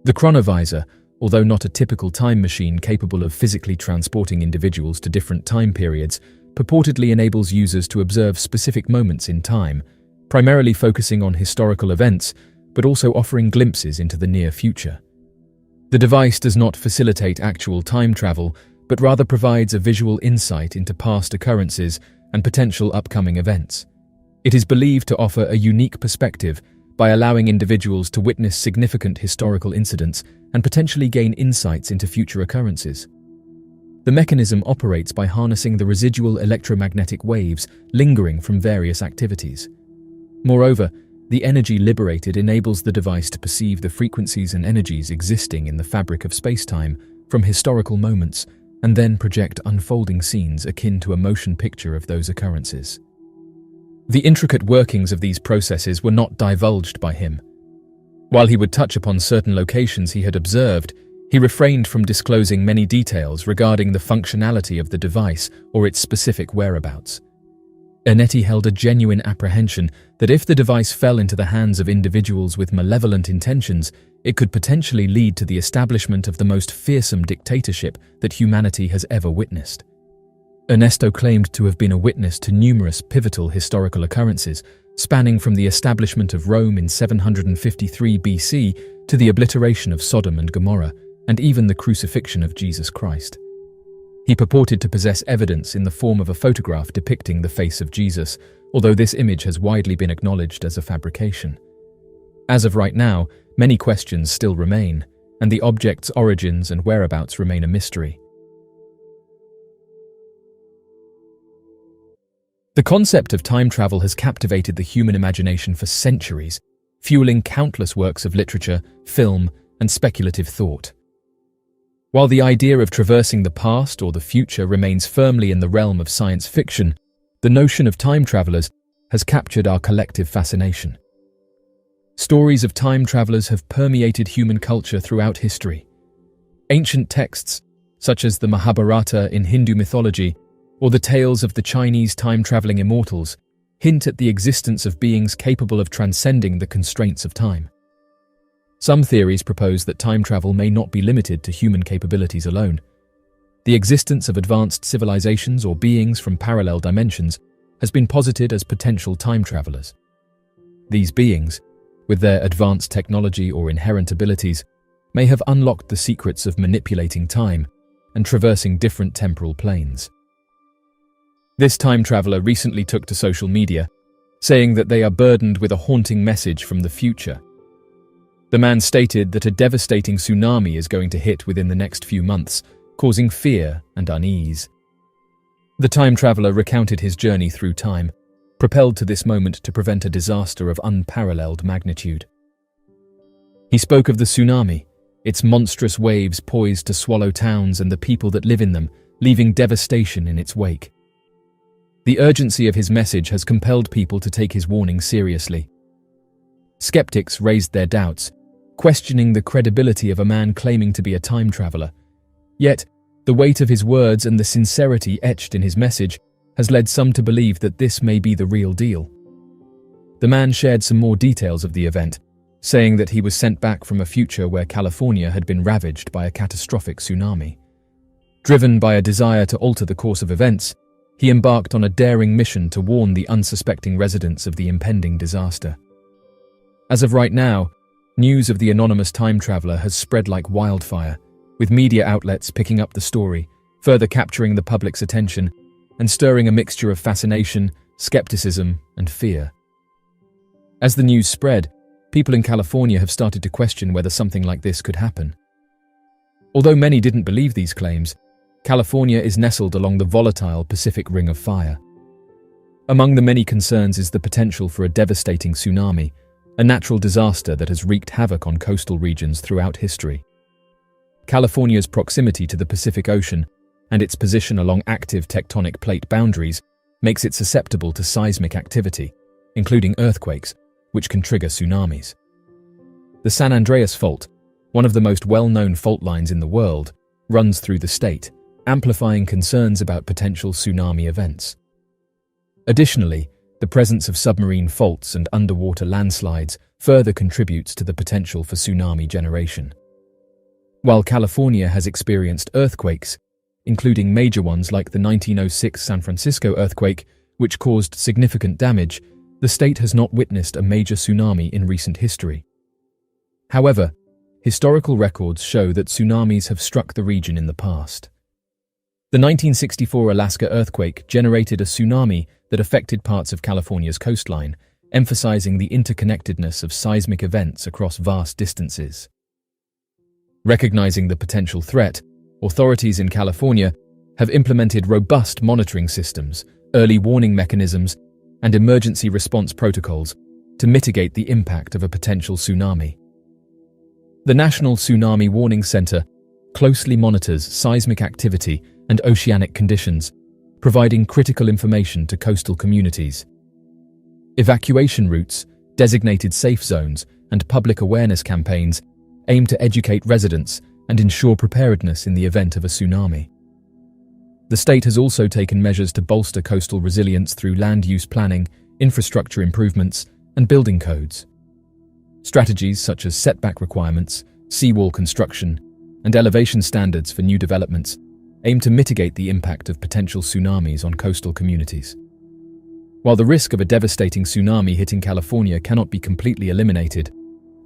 The chronovisor, although not a typical time machine capable of physically transporting individuals to different time periods, purportedly enables users to observe specific moments in time, primarily focusing on historical events, but also offering glimpses into the near future. The device does not facilitate actual time travel, but rather provides a visual insight into past occurrences and potential upcoming events. It is believed to offer a unique perspective by allowing individuals to witness significant historical incidents and potentially gain insights into future occurrences. The mechanism operates by harnessing the residual electromagnetic waves lingering from various activities. Moreover, the energy liberated enables the device to perceive the frequencies and energies existing in the fabric of space-time from historical moments and then project unfolding scenes akin to a motion picture of those occurrences. The intricate workings of these processes were not divulged by him. While he would touch upon certain locations he had observed, he refrained from disclosing many details regarding the functionality of the device or its specific whereabouts. Ernetti held a genuine apprehension that if the device fell into the hands of individuals with malevolent intentions, it could potentially lead to the establishment of the most fearsome dictatorship that humanity has ever witnessed. Ernesto claimed to have been a witness to numerous pivotal historical occurrences, spanning from the establishment of Rome in 753 BC to the obliteration of Sodom and Gomorrah, and even the crucifixion of Jesus Christ. He purported to possess evidence in the form of a photograph depicting the face of Jesus, although this image has widely been acknowledged as a fabrication. As of right now, many questions still remain, and the object's origins and whereabouts remain a mystery. The concept of time travel has captivated the human imagination for centuries, fueling countless works of literature, film, and speculative thought. While the idea of traversing the past or the future remains firmly in the realm of science fiction, the notion of time travelers has captured our collective fascination. Stories of time travelers have permeated human culture throughout history. Ancient texts, such as the Mahabharata in Hindu mythology, or the tales of the Chinese time-traveling immortals, hint at the existence of beings capable of transcending the constraints of time. Some theories propose that time travel may not be limited to human capabilities alone. The existence of advanced civilizations or beings from parallel dimensions has been posited as potential time travelers. These beings, with their advanced technology or inherent abilities, may have unlocked the secrets of manipulating time and traversing different temporal planes. This time traveler recently took to social media, saying that they are burdened with a haunting message from the future. The man stated that a devastating tsunami is going to hit within the next few months, causing fear and unease. The time traveler recounted his journey through time, propelled to this moment to prevent a disaster of unparalleled magnitude. He spoke of the tsunami, its monstrous waves poised to swallow towns and the people that live in them, leaving devastation in its wake. The urgency of his message has compelled people to take his warning seriously. Skeptics raised their doubts, questioning the credibility of a man claiming to be a time traveler. Yet, the weight of his words and the sincerity etched in his message has led some to believe that this may be the real deal. The man shared some more details of the event, saying that he was sent back from a future where California had been ravaged by a catastrophic tsunami. Driven by a desire to alter the course of events, he embarked on a daring mission to warn the unsuspecting residents of the impending disaster. As of right now, news of the anonymous time traveler has spread like wildfire, with media outlets picking up the story, further capturing the public's attention and stirring a mixture of fascination, skepticism, and fear. As the news spread, people in California have started to question whether something like this could happen. Although many didn't believe these claims, California is nestled along the volatile Pacific Ring of Fire. Among the many concerns is the potential for a devastating tsunami, a natural disaster that has wreaked havoc on coastal regions throughout history. California's proximity to the Pacific Ocean and its position along active tectonic plate boundaries makes it susceptible to seismic activity, including earthquakes, which can trigger tsunamis. The San Andreas Fault, one of the most well-known fault lines in the world, runs through the state, amplifying concerns about potential tsunami events. Additionally, the presence of submarine faults and underwater landslides further contributes to the potential for tsunami generation. While California has experienced earthquakes, including major ones like the 1906 San Francisco earthquake, which caused significant damage, the state has not witnessed a major tsunami in recent history. However, historical records show that tsunamis have struck the region in the past. The 1964 Alaska earthquake generated a tsunami that affected parts of California's coastline, emphasizing the interconnectedness of seismic events across vast distances. Recognizing the potential threat, authorities in California have implemented robust monitoring systems, early warning mechanisms, and emergency response protocols to mitigate the impact of a potential tsunami. The National Tsunami Warning Center closely monitors seismic activity and oceanic conditions, providing critical information to coastal communities. Evacuation routes, designated safe zones, and public awareness campaigns aim to educate residents and ensure preparedness in the event of a tsunami. The state has also taken measures to bolster coastal resilience through land use planning, infrastructure improvements, and building codes. Strategies such as setback requirements, seawall construction, and elevation standards for new developments aim to mitigate the impact of potential tsunamis on coastal communities. While the risk of a devastating tsunami hitting California cannot be completely eliminated,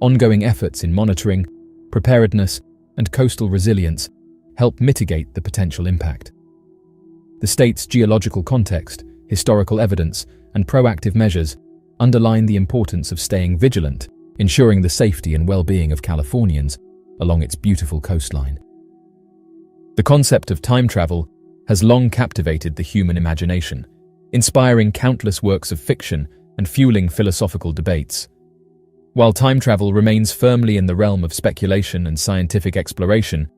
ongoing efforts in monitoring, preparedness, and coastal resilience help mitigate the potential impact. The state's geological context, historical evidence, and proactive measures underline the importance of staying vigilant, ensuring the safety and well-being of Californians along its beautiful coastline. The concept of time travel has long captivated the human imagination, inspiring countless works of fiction and fueling philosophical debates. While time travel remains firmly in the realm of speculation and scientific exploration,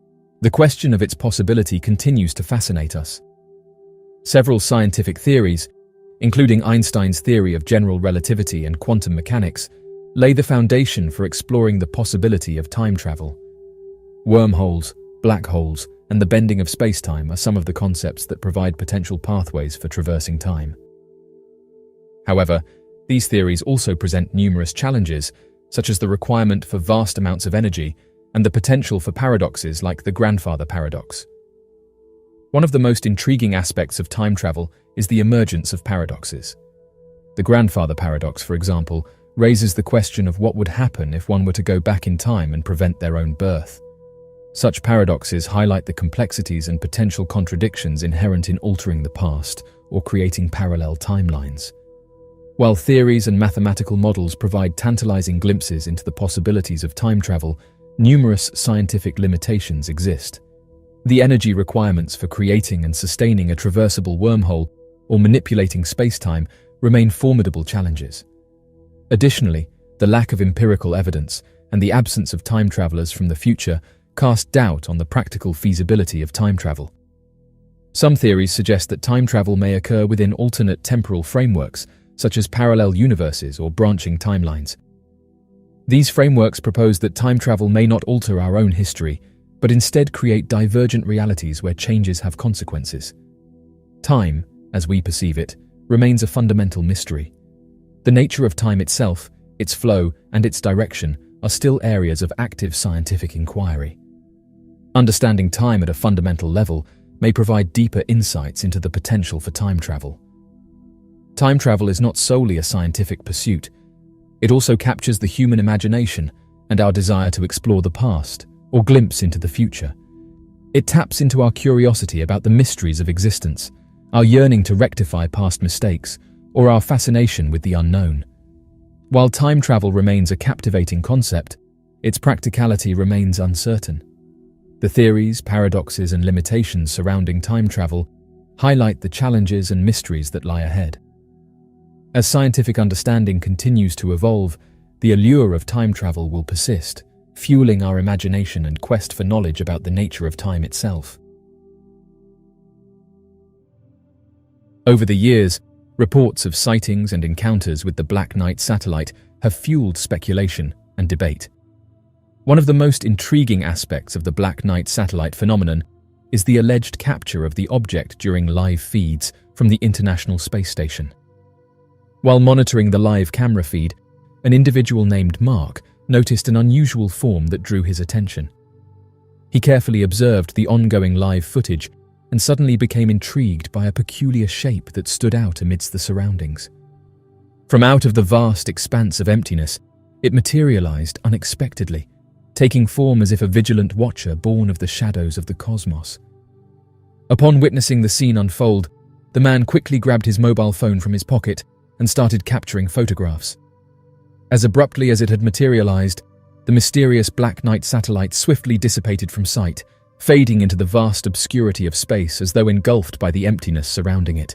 the question of its possibility continues to fascinate us. Several scientific theories, including Einstein's theory of general relativity and quantum mechanics, lay the foundation for exploring the possibility of time travel. Wormholes, black holes, and the bending of space-time are some of the concepts that provide potential pathways for traversing time. However, these theories also present numerous challenges, such as the requirement for vast amounts of energy and the potential for paradoxes like the grandfather paradox. One of the most intriguing aspects of time travel is the emergence of paradoxes. The grandfather paradox, for example, raises the question of what would happen if one were to go back in time and prevent their own birth. Such paradoxes highlight the complexities and potential contradictions inherent in altering the past or creating parallel timelines. While theories and mathematical models provide tantalizing glimpses into the possibilities of time travel, numerous scientific limitations exist. The energy requirements for creating and sustaining a traversable wormhole or manipulating space-time remain formidable challenges. Additionally, the lack of empirical evidence and the absence of time travelers from the future cast doubt on the practical feasibility of time travel. Some theories suggest that time travel may occur within alternate temporal frameworks, such as parallel universes or branching timelines. These frameworks propose that time travel may not alter our own history, but instead create divergent realities where changes have consequences. Time, as we perceive it, remains a fundamental mystery. The nature of time itself, its flow, and its direction are still areas of active scientific inquiry. Understanding time at a fundamental level may provide deeper insights into the potential for time travel. Time travel is not solely a scientific pursuit. It also captures the human imagination and our desire to explore the past or glimpse into the future. It taps into our curiosity about the mysteries of existence, our yearning to rectify past mistakes, or our fascination with the unknown. While time travel remains a captivating concept, its practicality remains uncertain. The theories, paradoxes, and limitations surrounding time travel highlight the challenges and mysteries that lie ahead. As scientific understanding continues to evolve, the allure of time travel will persist, fueling our imagination and quest for knowledge about the nature of time itself. Over the years, reports of sightings and encounters with the Black Knight satellite have fueled speculation and debate. One of the most intriguing aspects of the Black Knight satellite phenomenon is the alleged capture of the object during live feeds from the International Space Station. While monitoring the live camera feed, an individual named Mark noticed an unusual form that drew his attention. He carefully observed the ongoing live footage and suddenly became intrigued by a peculiar shape that stood out amidst the surroundings. From out of the vast expanse of emptiness, it materialized unexpectedly, taking form as if a vigilant watcher born of the shadows of the cosmos. Upon witnessing the scene unfold, the man quickly grabbed his mobile phone from his pocket and started capturing photographs. As abruptly as it had materialized, the mysterious Black Knight satellite swiftly dissipated from sight, fading into the vast obscurity of space as though engulfed by the emptiness surrounding it.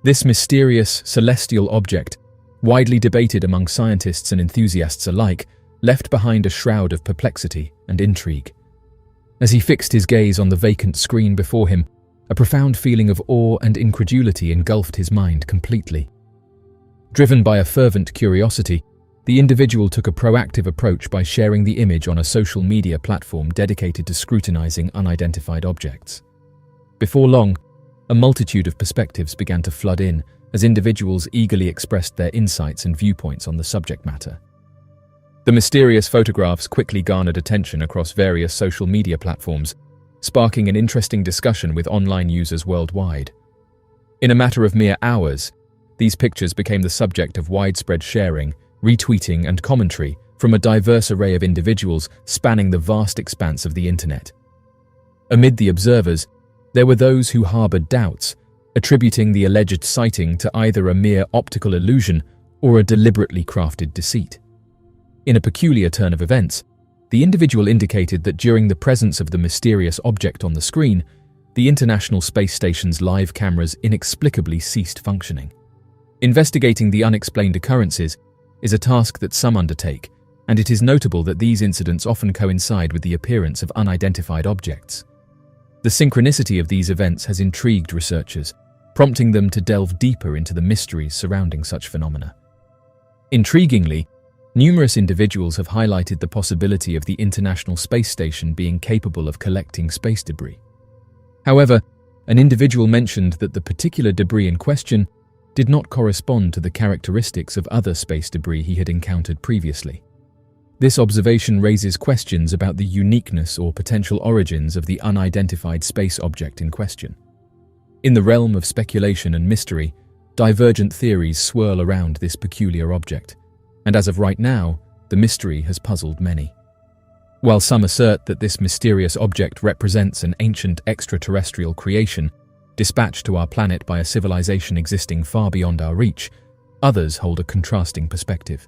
This mysterious celestial object, widely debated among scientists and enthusiasts alike, left behind a shroud of perplexity and intrigue. As he fixed his gaze on the vacant screen before him, a profound feeling of awe and incredulity engulfed his mind completely. Driven by a fervent curiosity, the individual took a proactive approach by sharing the image on a social media platform dedicated to scrutinizing unidentified objects. Before long, a multitude of perspectives began to flood in as individuals eagerly expressed their insights and viewpoints on the subject matter. The mysterious photographs quickly garnered attention across various social media platforms, sparking an interesting discussion with online users worldwide. In a matter of mere hours, these pictures became the subject of widespread sharing, retweeting, and commentary from a diverse array of individuals spanning the vast expanse of the internet. Amid the observers, there were those who harbored doubts, attributing the alleged sighting to either a mere optical illusion or a deliberately crafted deceit. In a peculiar turn of events, the individual indicated that during the presence of the mysterious object on the screen, the International Space Station's live cameras inexplicably ceased functioning. Investigating the unexplained occurrences is a task that some undertake, and it is notable that these incidents often coincide with the appearance of unidentified objects. The synchronicity of these events has intrigued researchers, prompting them to delve deeper into the mysteries surrounding such phenomena. Intriguingly, numerous individuals have highlighted the possibility of the International Space Station being capable of collecting space debris. However, an individual mentioned that the particular debris in question did not correspond to the characteristics of other space debris he had encountered previously. This observation raises questions about the uniqueness or potential origins of the unidentified space object in question. In the realm of speculation and mystery, divergent theories swirl around this peculiar object, and as of right now, the mystery has puzzled many. While some assert that this mysterious object represents an ancient extraterrestrial creation, dispatched to our planet by a civilization existing far beyond our reach, others hold a contrasting perspective.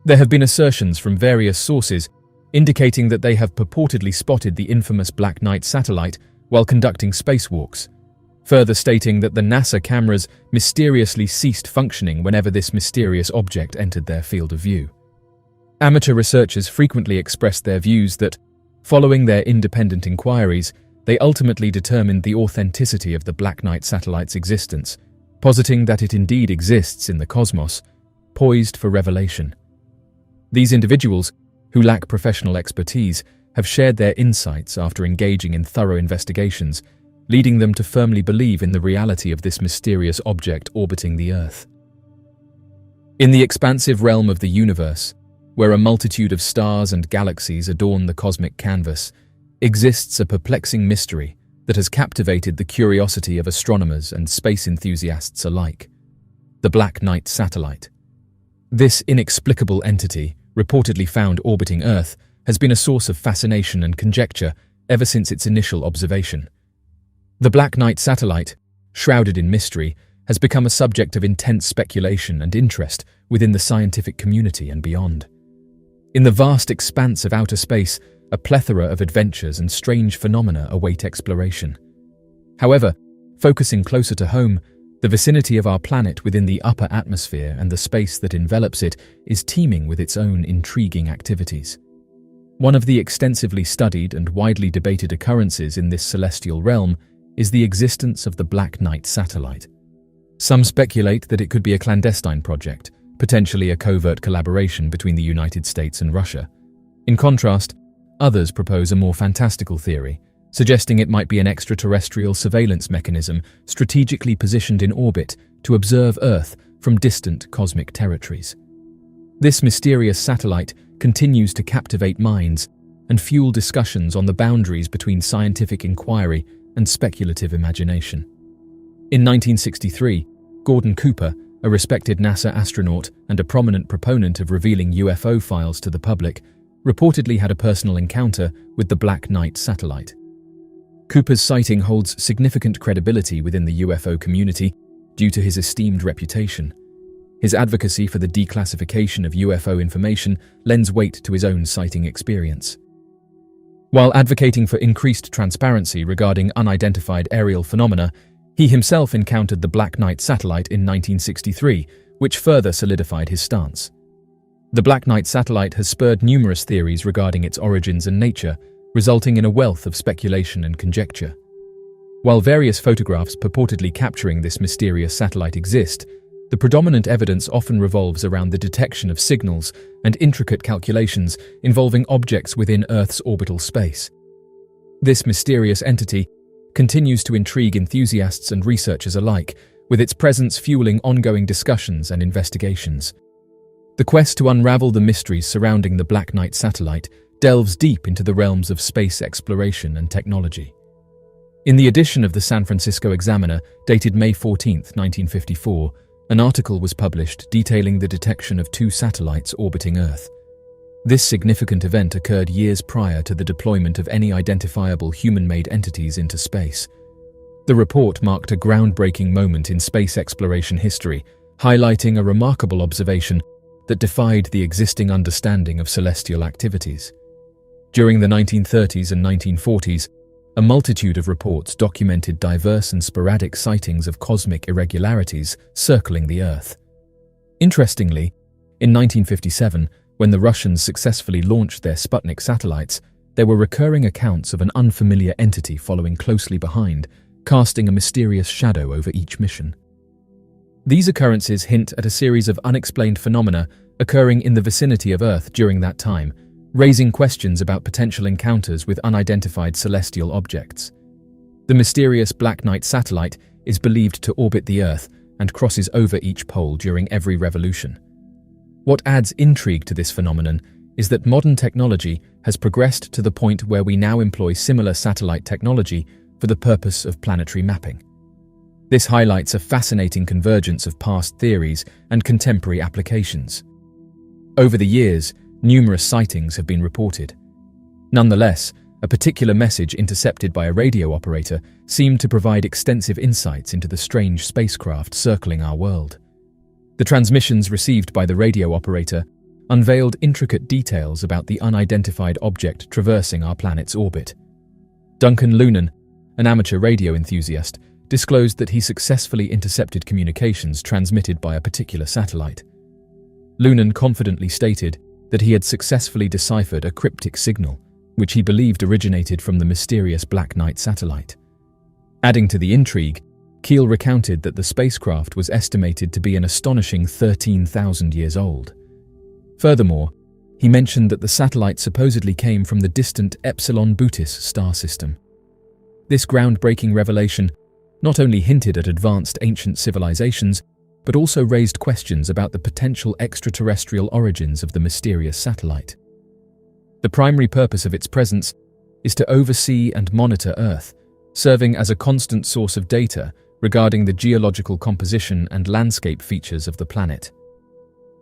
There have been assertions from various sources indicating that they have purportedly spotted the infamous Black Knight satellite while conducting spacewalks, further stating that the NASA cameras mysteriously ceased functioning whenever this mysterious object entered their field of view. Amateur researchers frequently expressed their views that, following their independent inquiries, they ultimately determined the authenticity of the Black Knight satellite's existence, positing that it indeed exists in the cosmos, poised for revelation. These individuals, who lack professional expertise, have shared their insights after engaging in thorough investigations, leading them to firmly believe in the reality of this mysterious object orbiting the Earth. In the expansive realm of the universe, where a multitude of stars and galaxies adorn the cosmic canvas, exists a perplexing mystery that has captivated the curiosity of astronomers and space enthusiasts alike: the Black Knight satellite. This inexplicable entity, reportedly found orbiting Earth, has been a source of fascination and conjecture ever since its initial observation. The Black Knight satellite, shrouded in mystery, has become a subject of intense speculation and interest within the scientific community and beyond. In the vast expanse of outer space, a plethora of adventures and strange phenomena await exploration. However, focusing closer to home, the vicinity of our planet within the upper atmosphere and the space that envelops it is teeming with its own intriguing activities. One of the extensively studied and widely debated occurrences in this celestial realm is the existence of the Black Knight satellite. Some speculate that it could be a clandestine project, potentially a covert collaboration between the United States and Russia. In contrast, others propose a more fantastical theory, suggesting it might be an extraterrestrial surveillance mechanism strategically positioned in orbit to observe Earth from distant cosmic territories. This mysterious satellite continues to captivate minds and fuel discussions on the boundaries between scientific inquiry and speculative imagination. In 1963, Gordon Cooper, a respected NASA astronaut and a prominent proponent of revealing UFO files to the public, reportedly had a personal encounter with the Black Knight satellite. Cooper's sighting holds significant credibility within the UFO community due to his esteemed reputation. His advocacy for the declassification of UFO information lends weight to his own sighting experience. While advocating for increased transparency regarding unidentified aerial phenomena, he himself encountered the Black Knight satellite in 1963, which further solidified his stance. The Black Knight satellite has spurred numerous theories regarding its origins and nature, resulting in a wealth of speculation and conjecture. While various photographs purportedly capturing this mysterious satellite exist, the predominant evidence often revolves around the detection of signals and intricate calculations involving objects within Earth's orbital space. This mysterious entity continues to intrigue enthusiasts and researchers alike, with its presence fueling ongoing discussions and investigations. The quest to unravel the mysteries surrounding the Black Knight satellite delves deep into the realms of space exploration and technology. In the edition of the San Francisco Examiner, dated May 14, 1954, an article was published detailing the detection of 2 satellites orbiting Earth. This significant event occurred years prior to the deployment of any identifiable human-made entities into space. The report marked a groundbreaking moment in space exploration history, highlighting a remarkable observation that defied the existing understanding of celestial activities. During the 1930s and 1940s, a multitude of reports documented diverse and sporadic sightings of cosmic irregularities circling the Earth. Interestingly, in 1957, when the Russians successfully launched their Sputnik satellites, there were recurring accounts of an unfamiliar entity following closely behind, casting a mysterious shadow over each mission. These occurrences hint at a series of unexplained phenomena occurring in the vicinity of Earth during that time, raising questions about potential encounters with unidentified celestial objects. The mysterious Black Knight satellite is believed to orbit the Earth and crosses over each pole during every revolution. What adds intrigue to this phenomenon is that modern technology has progressed to the point where we now employ similar satellite technology for the purpose of planetary mapping. This highlights a fascinating convergence of past theories and contemporary applications. Over the years, numerous sightings have been reported. Nonetheless, a particular message intercepted by a radio operator seemed to provide extensive insights into the strange spacecraft circling our world. The transmissions received by the radio operator unveiled intricate details about the unidentified object traversing our planet's orbit. Duncan Lunan, an amateur radio enthusiast, disclosed that he successfully intercepted communications transmitted by a particular satellite. Lunan confidently stated that he had successfully deciphered a cryptic signal, which he believed originated from the mysterious Black Knight satellite. Adding to the intrigue, Keel recounted that the spacecraft was estimated to be an astonishing 13,000 years old. Furthermore, he mentioned that the satellite supposedly came from the distant Epsilon Bootis star system. This groundbreaking revelation not only hinted at advanced ancient civilizations, but also raised questions about the potential extraterrestrial origins of the mysterious satellite. The primary purpose of its presence is to oversee and monitor Earth, serving as a constant source of data regarding the geological composition and landscape features of the planet.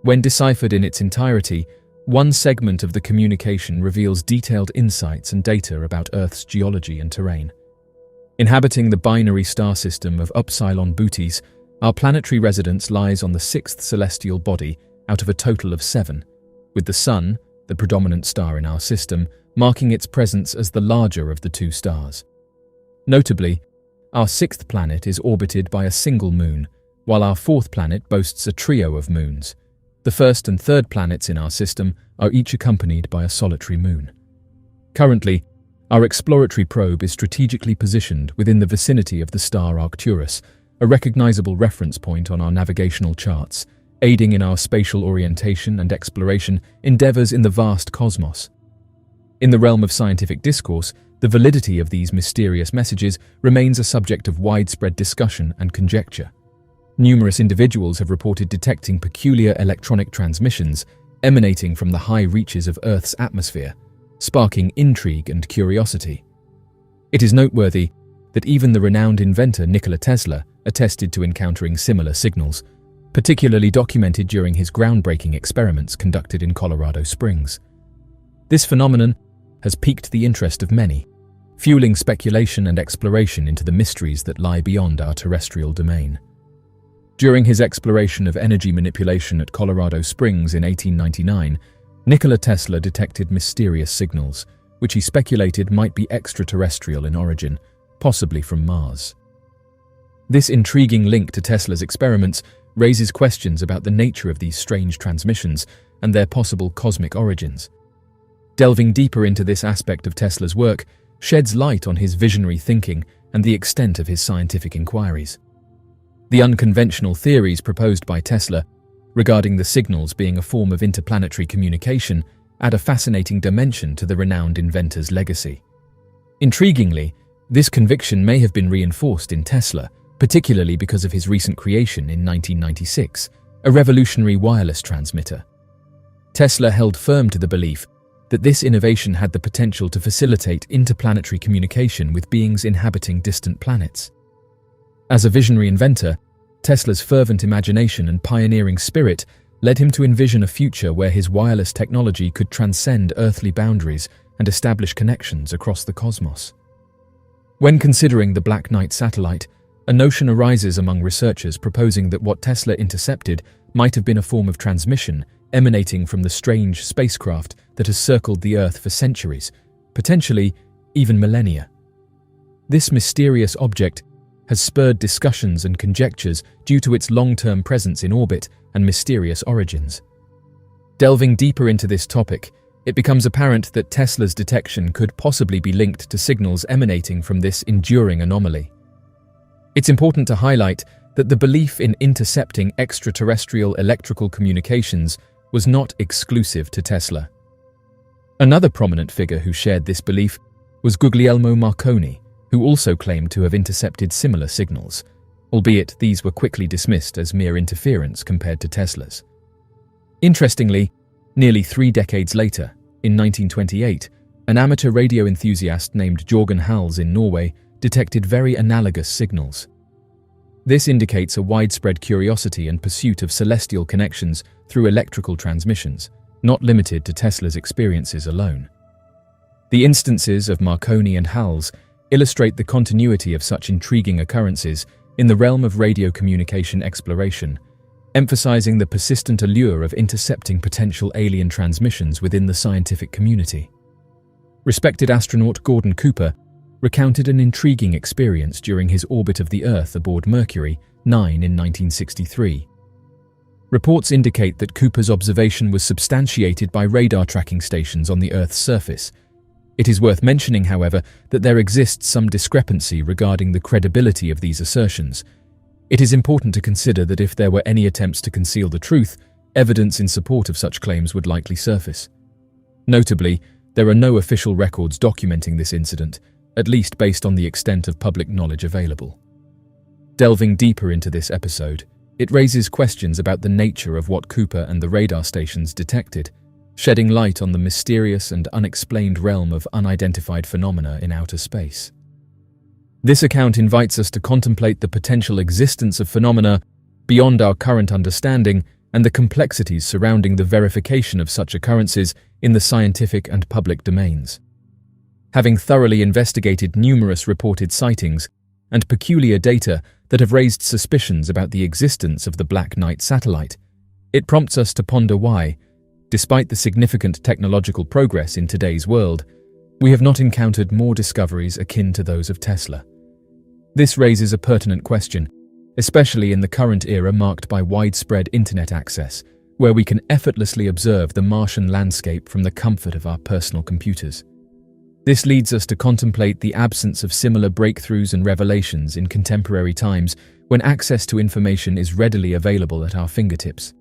When deciphered in its entirety, one segment of the communication reveals detailed insights and data about Earth's geology and terrain. Inhabiting the binary star system of Upsilon Bootis, our planetary residence lies on the 6th celestial body out of a total of 7, with the Sun, the predominant star in our system, marking its presence as the larger of the 2 stars. Notably, our 6th planet is orbited by a single moon, while our 4th planet boasts a trio of moons. The 1st and 3rd planets in our system are each accompanied by a solitary moon. Currently, our exploratory probe is strategically positioned within the vicinity of the star Arcturus, a recognizable reference point on our navigational charts, aiding in our spatial orientation and exploration endeavors in the vast cosmos. In the realm of scientific discourse, the validity of these mysterious messages remains a subject of widespread discussion and conjecture. Numerous individuals have reported detecting peculiar electronic transmissions emanating from the high reaches of Earth's atmosphere, sparking intrigue and curiosity. It is noteworthy that even the renowned inventor Nikola Tesla attested to encountering similar signals, particularly documented during his groundbreaking experiments conducted in Colorado Springs. This phenomenon has piqued the interest of many, fueling speculation and exploration into the mysteries that lie beyond our terrestrial domain. During his exploration of energy manipulation at Colorado Springs in 1899, Nikola Tesla detected mysterious signals, which he speculated might be extraterrestrial in origin, possibly from Mars. This intriguing link to Tesla's experiments raises questions about the nature of these strange transmissions and their possible cosmic origins. Delving deeper into this aspect of Tesla's work sheds light on his visionary thinking and the extent of his scientific inquiries. The unconventional theories proposed by Tesla regarding the signals being a form of interplanetary communication add a fascinating dimension to the renowned inventor's legacy. Intriguingly, this conviction may have been reinforced in Tesla, particularly because of his recent creation in 1996, a revolutionary wireless transmitter. Tesla held firm to the belief that this innovation had the potential to facilitate interplanetary communication with beings inhabiting distant planets. As a visionary inventor, Tesla's fervent imagination and pioneering spirit led him to envision a future where his wireless technology could transcend earthly boundaries and establish connections across the cosmos. When considering the Black Knight satellite, a notion arises among researchers proposing that what Tesla intercepted might have been a form of transmission emanating from the strange spacecraft that has circled the Earth for centuries, potentially even millennia. This mysterious object has spurred discussions and conjectures due to its long-term presence in orbit and mysterious origins. Delving deeper into this topic, it becomes apparent that Tesla's detection could possibly be linked to signals emanating from this enduring anomaly. It's important to highlight that the belief in intercepting extraterrestrial electrical communications was not exclusive to Tesla. Another prominent figure who shared this belief was Guglielmo Marconi, who also claimed to have intercepted similar signals, albeit these were quickly dismissed as mere interference compared to Tesla's. Interestingly, nearly 3 decades later, in 1928, an amateur radio enthusiast named Jorgen Hals in Norway detected very analogous signals. This indicates a widespread curiosity and pursuit of celestial connections through electrical transmissions, not limited to Tesla's experiences alone. The instances of Marconi and Hals illustrate the continuity of such intriguing occurrences in the realm of radio communication exploration, emphasizing the persistent allure of intercepting potential alien transmissions within the scientific community. Respected astronaut Gordon Cooper recounted an intriguing experience during his orbit of the Earth aboard Mercury 9 in 1963. Reports indicate that Cooper's observation was substantiated by radar tracking stations on the Earth's surface. It is worth mentioning, however, that there exists some discrepancy regarding the credibility of these assertions. It is important to consider that if there were any attempts to conceal the truth, evidence in support of such claims would likely surface. Notably, there are no official records documenting this incident, at least based on the extent of public knowledge available. Delving deeper into this episode, it raises questions about the nature of what Cooper and the radar stations detected, shedding light on the mysterious and unexplained realm of unidentified phenomena in outer space. This account invites us to contemplate the potential existence of phenomena beyond our current understanding and the complexities surrounding the verification of such occurrences in the scientific and public domains. Having thoroughly investigated numerous reported sightings and peculiar data that have raised suspicions about the existence of the Black Knight satellite, it prompts us to ponder why, despite the significant technological progress in today's world, we have not encountered more discoveries akin to those of Tesla. This raises a pertinent question, especially in the current era marked by widespread internet access, where we can effortlessly observe the Martian landscape from the comfort of our personal computers. This leads us to contemplate the absence of similar breakthroughs and revelations in contemporary times when access to information is readily available at our fingertips.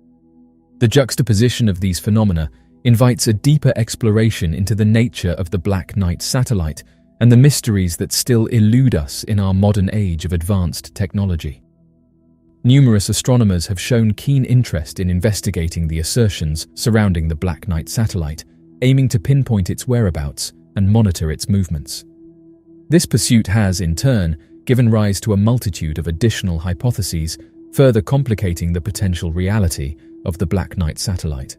The juxtaposition of these phenomena invites a deeper exploration into the nature of the Black Knight satellite and the mysteries that still elude us in our modern age of advanced technology. Numerous astronomers have shown keen interest in investigating the assertions surrounding the Black Knight satellite, aiming to pinpoint its whereabouts and monitor its movements. This pursuit has, in turn, given rise to a multitude of additional hypotheses further complicating the potential reality of the Black Knight satellite.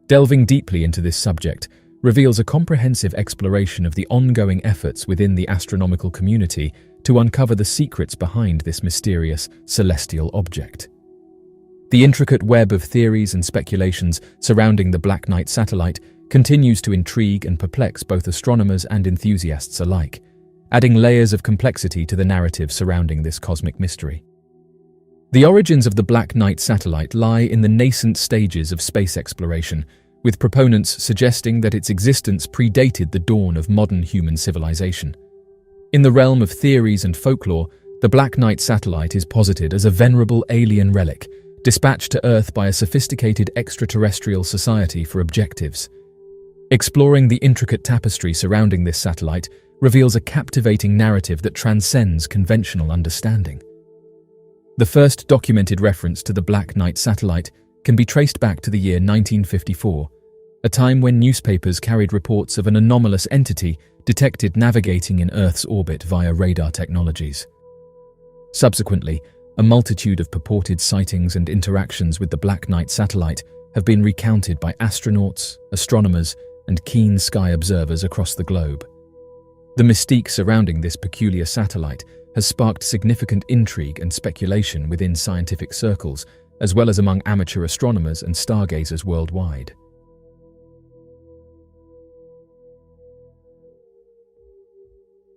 Delving deeply into this subject reveals a comprehensive exploration of the ongoing efforts within the astronomical community to uncover the secrets behind this mysterious celestial object. The intricate web of theories and speculations surrounding the Black Knight satellite continues to intrigue and perplex both astronomers and enthusiasts alike, adding layers of complexity to the narrative surrounding this cosmic mystery. The origins of the Black Knight satellite lie in the nascent stages of space exploration, with proponents suggesting that its existence predated the dawn of modern human civilization. In the realm of theories and folklore, the Black Knight satellite is posited as a venerable alien relic, dispatched to Earth by a sophisticated extraterrestrial society for objectives. Exploring the intricate tapestry surrounding this satellite reveals a captivating narrative that transcends conventional understanding. The first documented reference to the Black Knight satellite can be traced back to the year 1954, a time when newspapers carried reports of an anomalous entity detected navigating in Earth's orbit via radar technologies. Subsequently, a multitude of purported sightings and interactions with the Black Knight satellite have been recounted by astronauts, astronomers, and keen sky observers across the globe. The mystique surrounding this peculiar satellite has sparked significant intrigue and speculation within scientific circles, as well as among amateur astronomers and stargazers worldwide.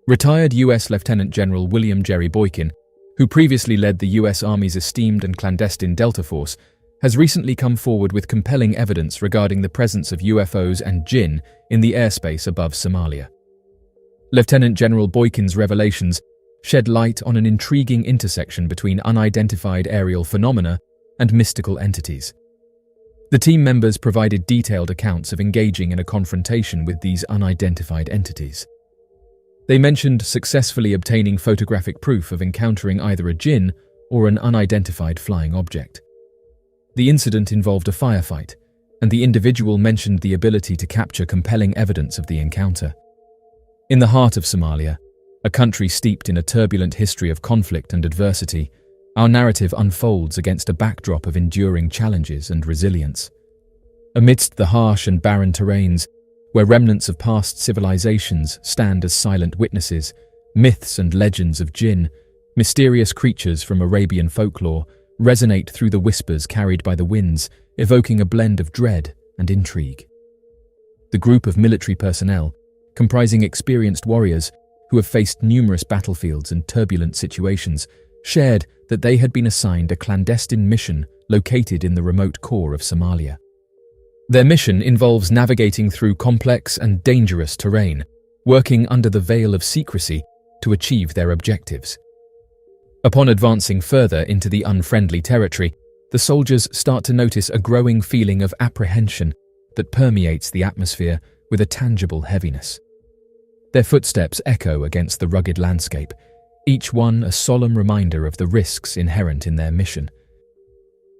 Retired U.S. Lieutenant General William Jerry Boykin, who previously led the U.S. Army's esteemed and clandestine Delta Force, has recently come forward with compelling evidence regarding the presence of UFOs and Jinn in the airspace above Somalia. Lieutenant General Boykin's revelations shed light on an intriguing intersection between unidentified aerial phenomena and mystical entities. The team members provided detailed accounts of engaging in a confrontation with these unidentified entities. They mentioned successfully obtaining photographic proof of encountering either a Jinn or an unidentified flying object. The incident involved a firefight, and the individual mentioned the ability to capture compelling evidence of the encounter. In the heart of Somalia, a country steeped in a turbulent history of conflict and adversity, our narrative unfolds against a backdrop of enduring challenges and resilience. Amidst the harsh and barren terrains, where remnants of past civilizations stand as silent witnesses, myths and legends of Jinn, mysterious creatures from Arabian folklore, resonate through the whispers carried by the winds, evoking a blend of dread and intrigue. The group of military personnel, comprising experienced warriors who have faced numerous battlefields and turbulent situations, shared that they had been assigned a clandestine mission located in the remote core of Somalia. Their mission involves navigating through complex and dangerous terrain, working under the veil of secrecy to achieve their objectives. Upon advancing further into the unfriendly territory, the soldiers start to notice a growing feeling of apprehension that permeates the atmosphere with a tangible heaviness. Their footsteps echo against the rugged landscape, each one a solemn reminder of the risks inherent in their mission.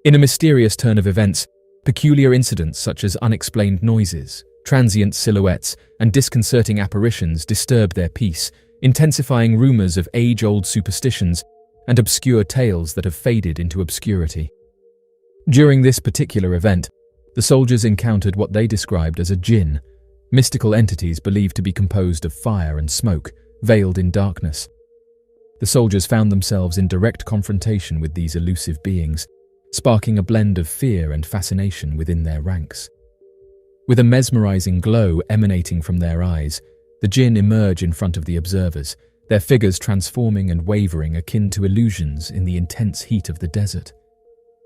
In a mysterious turn of events, peculiar incidents such as unexplained noises, transient silhouettes, and disconcerting apparitions disturb their peace, intensifying rumors of age-old superstitions and obscure tales that have faded into obscurity. During this particular event, the soldiers encountered what they described as a Jinn, mystical entities believed to be composed of fire and smoke, veiled in darkness. The soldiers found themselves in direct confrontation with these elusive beings, sparking a blend of fear and fascination within their ranks. With a mesmerizing glow emanating from their eyes, the Jinn emerge in front of the observers, their figures transforming and wavering akin to illusions in the intense heat of the desert.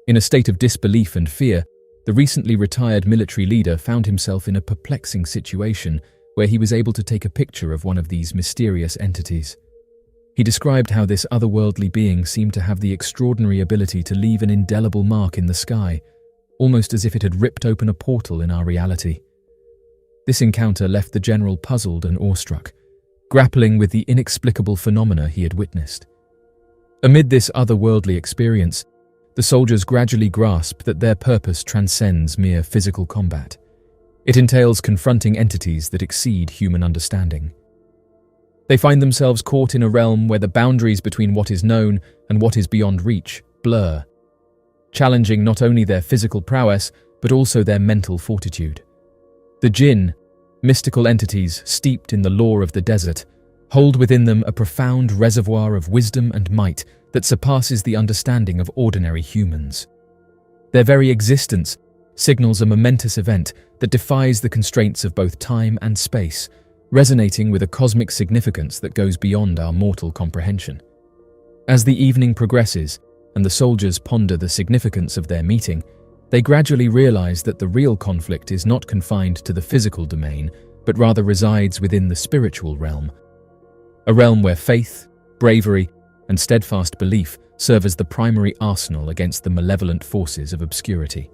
In a state of disbelief and fear, the recently retired military leader found himself in a perplexing situation where he was able to take a picture of one of these mysterious entities. He described how this otherworldly being seemed to have the extraordinary ability to leave an indelible mark in the sky, almost as if it had ripped open a portal in our reality. This encounter left the general puzzled and awestruck, grappling with the inexplicable phenomena he had witnessed. Amid this otherworldly experience, the soldiers gradually grasp that their purpose transcends mere physical combat. It entails confronting entities that exceed human understanding. They find themselves caught in a realm where the boundaries between what is known and what is beyond reach blur, challenging not only their physical prowess but also their mental fortitude. The Jinn, mystical entities steeped in the lore of the desert, hold within them a profound reservoir of wisdom and might that surpasses the understanding of ordinary humans. Their very existence signals a momentous event that defies the constraints of both time and space, resonating with a cosmic significance that goes beyond our mortal comprehension. As the evening progresses and the soldiers ponder the significance of their meeting, they gradually realize that the real conflict is not confined to the physical domain, but rather resides within the spiritual realm, a realm where faith, bravery, and steadfast belief serve as the primary arsenal against the malevolent forces of obscurity.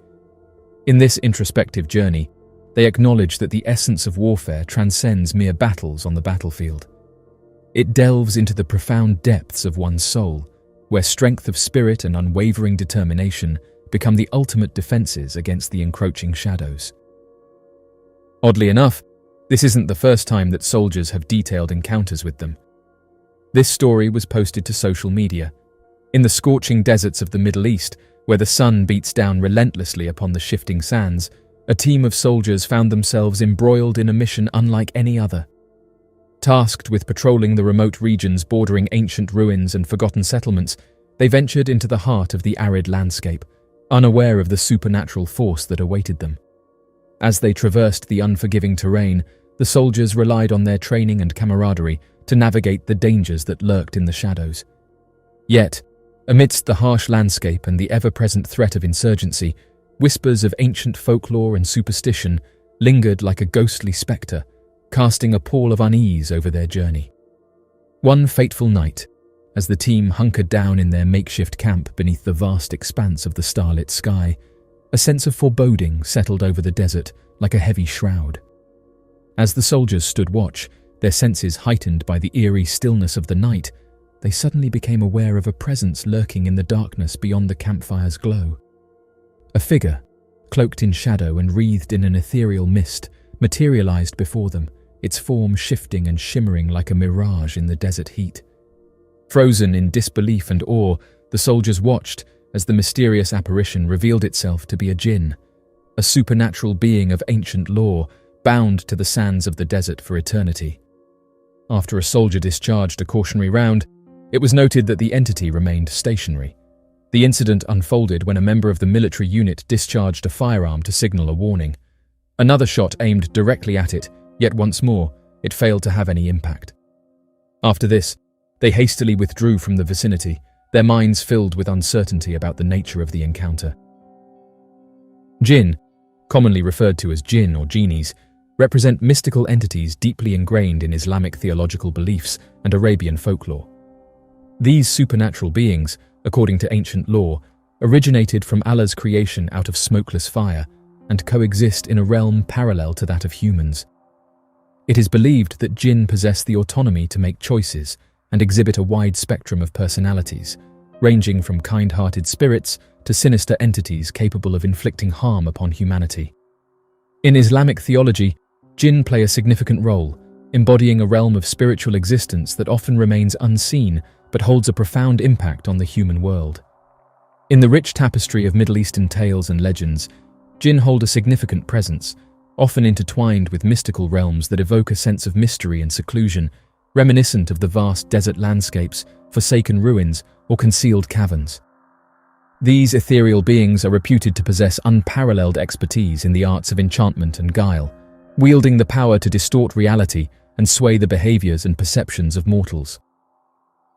In this introspective journey, they acknowledge that the essence of warfare transcends mere battles on the battlefield. It delves into the profound depths of one's soul, where strength of spirit and unwavering determination become the ultimate defenses against the encroaching shadows. Oddly enough, this isn't the first time that soldiers have detailed encounters with them. This story was posted to social media. In the scorching deserts of the Middle East, where the sun beats down relentlessly upon the shifting sands, a team of soldiers found themselves embroiled in a mission unlike any other. Tasked with patrolling the remote regions bordering ancient ruins and forgotten settlements, they ventured into the heart of the arid landscape, unaware of the supernatural force that awaited them. As they traversed the unforgiving terrain, the soldiers relied on their training and camaraderie to navigate the dangers that lurked in the shadows. Yet, amidst the harsh landscape and the ever-present threat of insurgency, whispers of ancient folklore and superstition lingered like a ghostly spectre, casting a pall of unease over their journey. One fateful night, as the team hunkered down in their makeshift camp beneath the vast expanse of the starlit sky, a sense of foreboding settled over the desert like a heavy shroud. As the soldiers stood watch, their senses heightened by the eerie stillness of the night, they suddenly became aware of a presence lurking in the darkness beyond the campfire's glow. A figure, cloaked in shadow and wreathed in an ethereal mist, materialized before them, its form shifting and shimmering like a mirage in the desert heat. Frozen in disbelief and awe, the soldiers watched as the mysterious apparition revealed itself to be a Jinn, a supernatural being of ancient lore, bound to the sands of the desert for eternity. After a soldier discharged a cautionary round, it was noted that the entity remained stationary. The incident unfolded when a member of the military unit discharged a firearm to signal a warning. Another shot aimed directly at it, yet once more, it failed to have any impact. After this, they hastily withdrew from the vicinity, their minds filled with uncertainty about the nature of the encounter. Jinn, commonly referred to as jinn or genies, represent mystical entities deeply ingrained in Islamic theological beliefs and Arabian folklore. These supernatural beings, according to ancient lore, originated from Allah's creation out of smokeless fire and coexist in a realm parallel to that of humans. It is believed that jinn possess the autonomy to make choices and exhibit a wide spectrum of personalities, ranging from kind-hearted spirits to sinister entities capable of inflicting harm upon humanity. In Islamic theology, jinn play a significant role, embodying a realm of spiritual existence that often remains unseen but holds a profound impact on the human world. In the rich tapestry of Middle Eastern tales and legends, jinn hold a significant presence, often intertwined with mystical realms that evoke a sense of mystery and seclusion, reminiscent of the vast desert landscapes, forsaken ruins, or concealed caverns. These ethereal beings are reputed to possess unparalleled expertise in the arts of enchantment and guile, wielding the power to distort reality and sway the behaviors and perceptions of mortals.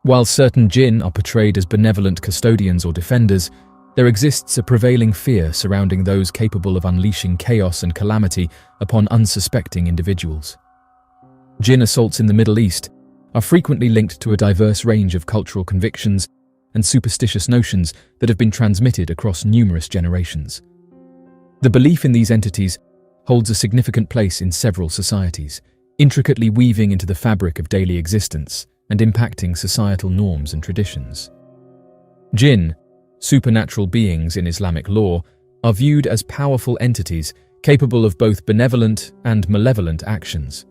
While certain jinn are portrayed as benevolent custodians or defenders, there exists a prevailing fear surrounding those capable of unleashing chaos and calamity upon unsuspecting individuals. Jinn assaults in the Middle East are frequently linked to a diverse range of cultural convictions and superstitious notions that have been transmitted across numerous generations. The belief in these entities holds a significant place in several societies, intricately weaving into the fabric of daily existence and impacting societal norms and traditions. Jinn, supernatural beings in Islamic lore, are viewed as powerful entities capable of both benevolent and malevolent actions.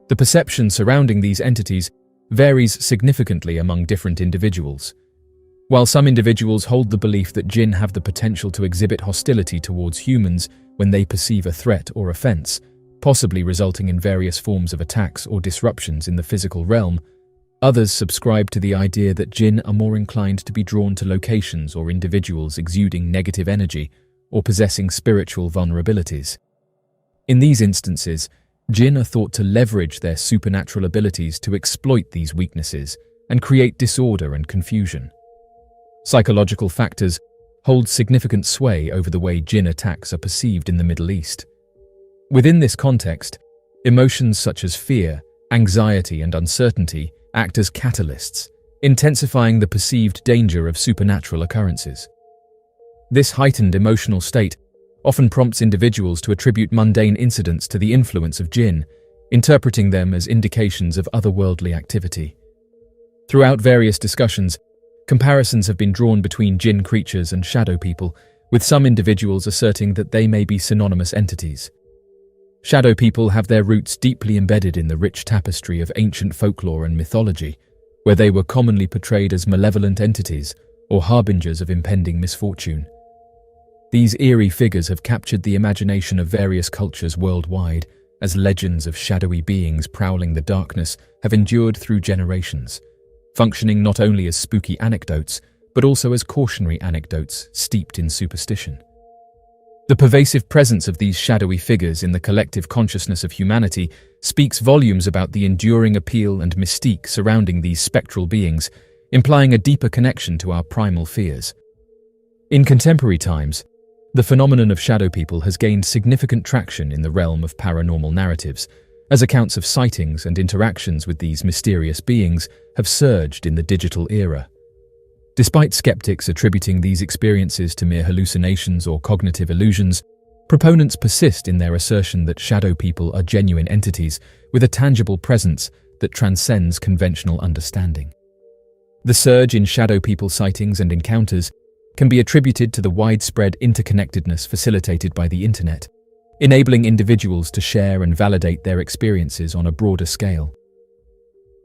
The perception surrounding these entities varies significantly among different individuals. While some individuals hold the belief that Jinn have the potential to exhibit hostility towards humans when they perceive a threat or offense, possibly resulting in various forms of attacks or disruptions in the physical realm, others subscribe to the idea that Jinn are more inclined to be drawn to locations or individuals exuding negative energy or possessing spiritual vulnerabilities. In these instances, Jinn are thought to leverage their supernatural abilities to exploit these weaknesses and create disorder and confusion. Psychological factors hold significant sway over the way Jinn attacks are perceived in the Middle East. Within this context, emotions such as fear, anxiety, and uncertainty act as catalysts, intensifying the perceived danger of supernatural occurrences. This heightened emotional state often prompts individuals to attribute mundane incidents to the influence of Jinn, interpreting them as indications of otherworldly activity. Throughout various discussions, comparisons have been drawn between Jinn creatures and shadow people, with some individuals asserting that they may be synonymous entities. Shadow people have their roots deeply embedded in the rich tapestry of ancient folklore and mythology, where they were commonly portrayed as malevolent entities or harbingers of impending misfortune. These eerie figures have captured the imagination of various cultures worldwide, as legends of shadowy beings prowling the darkness have endured through generations, functioning not only as spooky anecdotes, but also as cautionary anecdotes steeped in superstition. The pervasive presence of these shadowy figures in the collective consciousness of humanity speaks volumes about the enduring appeal and mystique surrounding these spectral beings, implying a deeper connection to our primal fears. In contemporary times, the phenomenon of shadow people has gained significant traction in the realm of paranormal narratives, as accounts of sightings and interactions with these mysterious beings have surged in the digital era. Despite skeptics attributing these experiences to mere hallucinations or cognitive illusions, proponents persist in their assertion that shadow people are genuine entities with a tangible presence that transcends conventional understanding. The surge in shadow people sightings and encounters can be attributed to the widespread interconnectedness facilitated by the internet, enabling individuals to share and validate their experiences on a broader scale.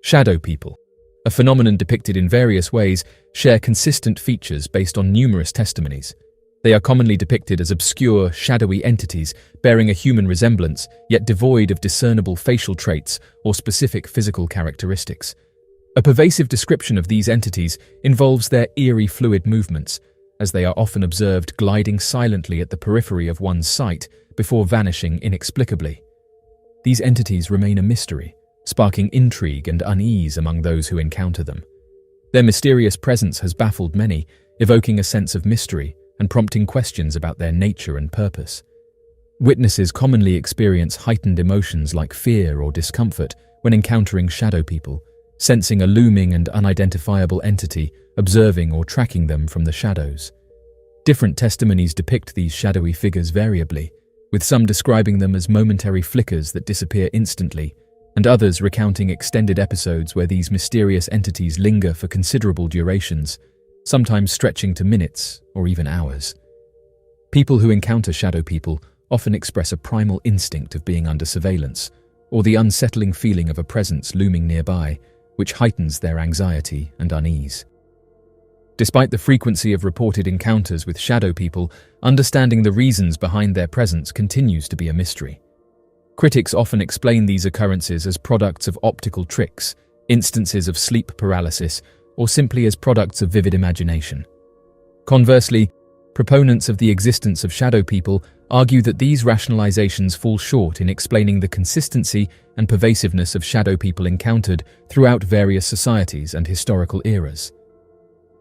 Shadow people, a phenomenon depicted in various ways, share consistent features based on numerous testimonies. They are commonly depicted as obscure, shadowy entities bearing a human resemblance, yet devoid of discernible facial traits or specific physical characteristics. A pervasive description of these entities involves their eerie fluid movements, as they are often observed gliding silently at the periphery of one's sight before vanishing inexplicably. These entities remain a mystery, sparking intrigue and unease among those who encounter them. Their mysterious presence has baffled many, evoking a sense of mystery and prompting questions about their nature and purpose. Witnesses commonly experience heightened emotions like fear or discomfort when encountering shadow people, sensing a looming and unidentifiable entity observing or tracking them from the shadows. Different testimonies depict these shadowy figures variably, with some describing them as momentary flickers that disappear instantly, and others recounting extended episodes where these mysterious entities linger for considerable durations, sometimes stretching to minutes or even hours. People who encounter shadow people often express a primal instinct of being under surveillance, or the unsettling feeling of a presence looming nearby, which heightens their anxiety and unease. Despite the frequency of reported encounters with shadow people, understanding the reasons behind their presence continues to be a mystery. Critics often explain these occurrences as products of optical tricks, instances of sleep paralysis, or simply as products of vivid imagination. Conversely, proponents of the existence of shadow people argue that these rationalizations fall short in explaining the consistency and pervasiveness of shadow people encountered throughout various societies and historical eras.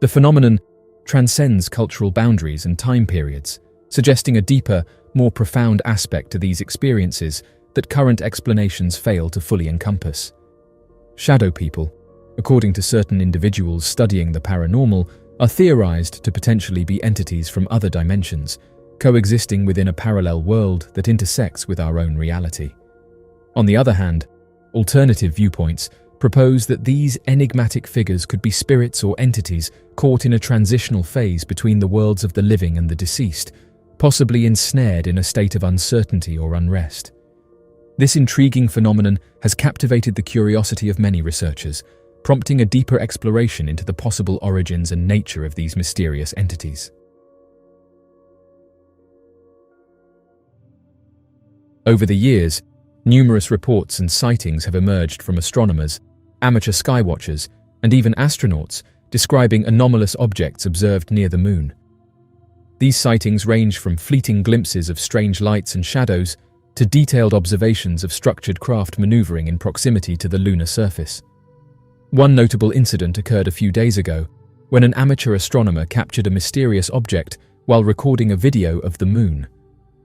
The phenomenon transcends cultural boundaries and time periods, suggesting a deeper, more profound aspect to these experiences that current explanations fail to fully encompass. Shadow people, according to certain individuals studying the paranormal, are theorized to potentially be entities from other dimensions, coexisting within a parallel world that intersects with our own reality. On the other hand, alternative viewpoints propose that these enigmatic figures could be spirits or entities caught in a transitional phase between the worlds of the living and the deceased, possibly ensnared in a state of uncertainty or unrest. This intriguing phenomenon has captivated the curiosity of many researchers, prompting a deeper exploration into the possible origins and nature of these mysterious entities. Over the years, numerous reports and sightings have emerged from astronomers, amateur skywatchers, and even astronauts describing anomalous objects observed near the moon. These sightings range from fleeting glimpses of strange lights and shadows to detailed observations of structured craft maneuvering in proximity to the lunar surface. One notable incident occurred a few days ago when an amateur astronomer captured a mysterious object while recording a video of the moon.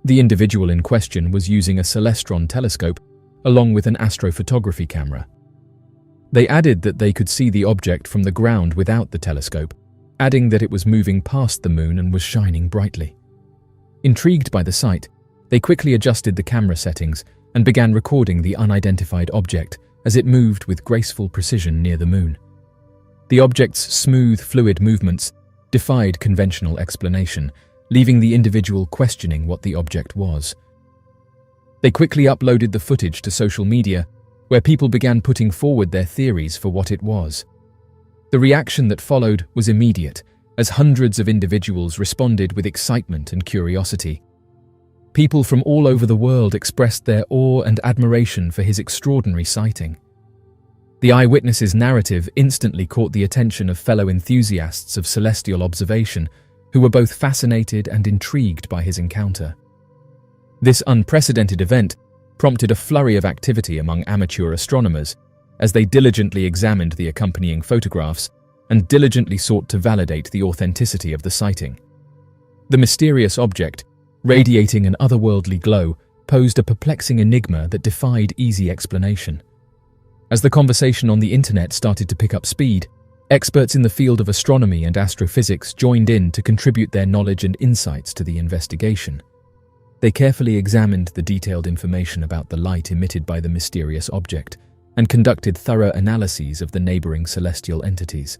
The individual in question was using a celestron telescope along with an astrophotography camera. They added that they could see the object from the ground without the telescope, adding that it was moving past the moon and was shining brightly. Intrigued by the sight, they quickly adjusted the camera settings and began recording the unidentified object as it moved with graceful precision near the moon. The object's smooth, fluid movements defied conventional explanation, leaving the individual questioning what the object was. They quickly uploaded the footage to social media, where people began putting forward their theories for what it was. The reaction that followed was immediate, as hundreds of individuals responded with excitement and curiosity. People from all over the world expressed their awe and admiration for his extraordinary sighting. The eyewitness's narrative instantly caught the attention of fellow enthusiasts of celestial observation, who were both fascinated and intrigued by his encounter. This unprecedented event prompted a flurry of activity among amateur astronomers as they diligently examined the accompanying photographs and diligently sought to validate the authenticity of the sighting. The mysterious object, radiating an otherworldly glow, posed a perplexing enigma that defied easy explanation. As the conversation on the internet started to pick up speed, experts in the field of astronomy and astrophysics joined in to contribute their knowledge and insights to the investigation. They carefully examined the detailed information about the light emitted by the mysterious object and conducted thorough analyses of the neighboring celestial entities.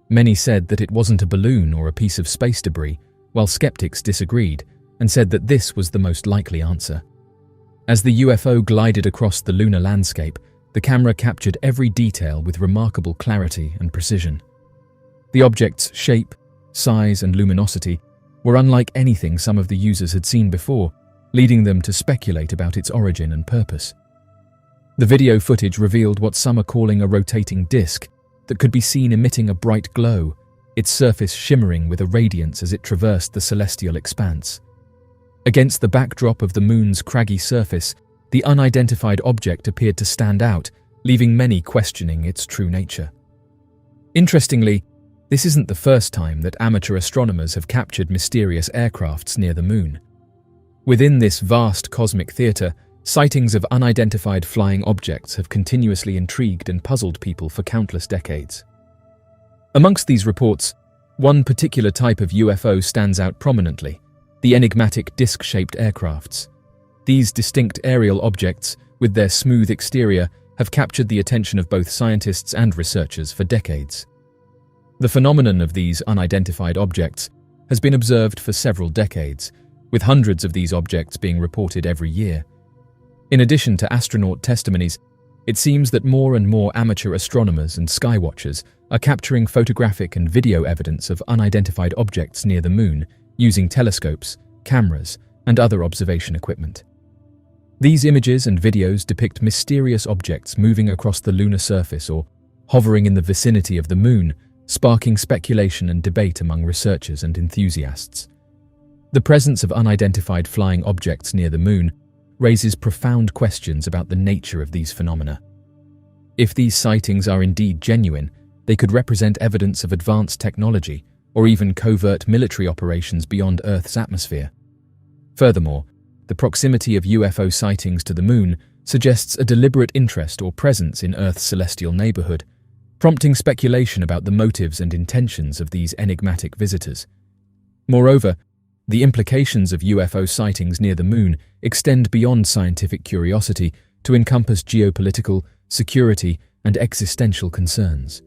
Many said that it wasn't a balloon or a piece of space debris, while skeptics disagreed and said that this was the most likely answer. As the UFO glided across the lunar landscape, the camera captured every detail with remarkable clarity and precision. The object's shape, size, and luminosity were unlike anything some of the users had seen before, leading them to speculate about its origin and purpose. The video footage revealed what some are calling a rotating disc that could be seen emitting a bright glow, its surface shimmering with a radiance as it traversed the celestial expanse. Against the backdrop of the moon's craggy surface, the unidentified object appeared to stand out, leaving many questioning its true nature. Interestingly, this isn't the first time that amateur astronomers have captured mysterious aircrafts near the moon. Within this vast cosmic theatre, sightings of unidentified flying objects have continuously intrigued and puzzled people for countless decades. Amongst these reports, one particular type of UFO stands out prominently: the enigmatic disc-shaped aircrafts. These distinct aerial objects, with their smooth exterior, have captured the attention of both scientists and researchers for decades. The phenomenon of these unidentified objects has been observed for several decades, with hundreds of these objects being reported every year. In addition to astronaut testimonies, it seems that more and more amateur astronomers and skywatchers are capturing photographic and video evidence of unidentified objects near the moon using telescopes, cameras, and other observation equipment. These images and videos depict mysterious objects moving across the lunar surface or hovering in the vicinity of the moon, sparking speculation and debate among researchers and enthusiasts. The presence of unidentified flying objects near the moon raises profound questions about the nature of these phenomena. If these sightings are indeed genuine, they could represent evidence of advanced technology or even covert military operations beyond Earth's atmosphere. Furthermore, the proximity of UFO sightings to the moon suggests a deliberate interest or presence in Earth's celestial neighborhood, prompting speculation about the motives and intentions of these enigmatic visitors. Moreover, the implications of UFO sightings near the moon extend beyond scientific curiosity to encompass geopolitical, security, and existential concerns.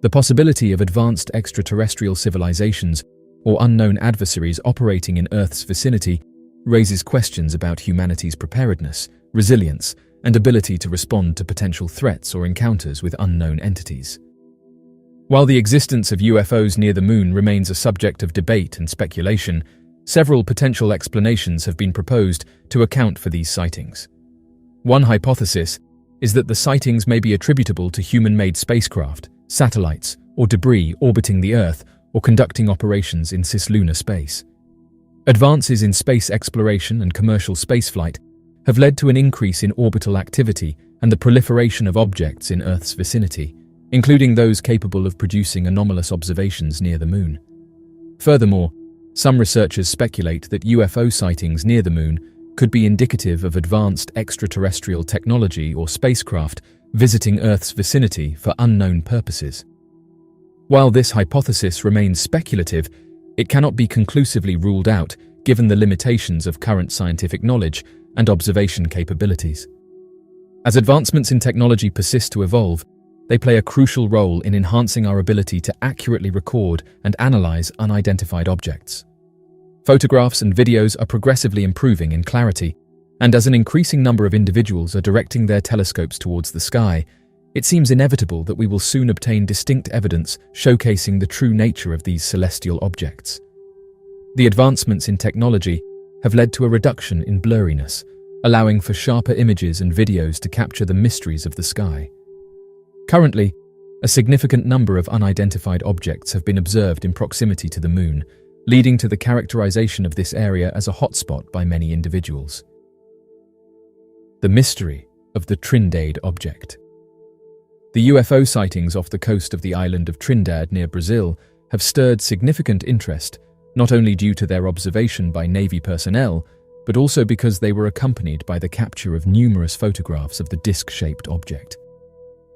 The possibility of advanced extraterrestrial civilizations or unknown adversaries operating in Earth's vicinity raises questions about humanity's preparedness, resilience, and ability to respond to potential threats or encounters with unknown entities. While the existence of UFOs near the moon remains a subject of debate and speculation, several potential explanations have been proposed to account for these sightings. One hypothesis is that the sightings may be attributable to human-made spacecraft, satellites, or debris orbiting the Earth or conducting operations in cislunar space. Advances in space exploration and commercial spaceflight have led to an increase in orbital activity and the proliferation of objects in Earth's vicinity, including those capable of producing anomalous observations near the moon. Furthermore, some researchers speculate that UFO sightings near the moon could be indicative of advanced extraterrestrial technology or spacecraft visiting Earth's vicinity for unknown purposes. While this hypothesis remains speculative, it cannot be conclusively ruled out given the limitations of current scientific knowledge and observation capabilities. As advancements in technology persist to evolve, they play a crucial role in enhancing our ability to accurately record and analyze unidentified objects. Photographs and videos are progressively improving in clarity, and as an increasing number of individuals are directing their telescopes towards the sky, it seems inevitable that we will soon obtain distinct evidence showcasing the true nature of these celestial objects. The advancements in technology have led to a reduction in blurriness, allowing for sharper images and videos to capture the mysteries of the sky. Currently, a significant number of unidentified objects have been observed in proximity to the moon, leading to the characterization of this area as a hotspot by many individuals. The mystery of the Trindade object. The UFO sightings off the coast of the island of Trindade near Brazil have stirred significant interest, not only due to their observation by Navy personnel, but also because they were accompanied by the capture of numerous photographs of the disc-shaped object.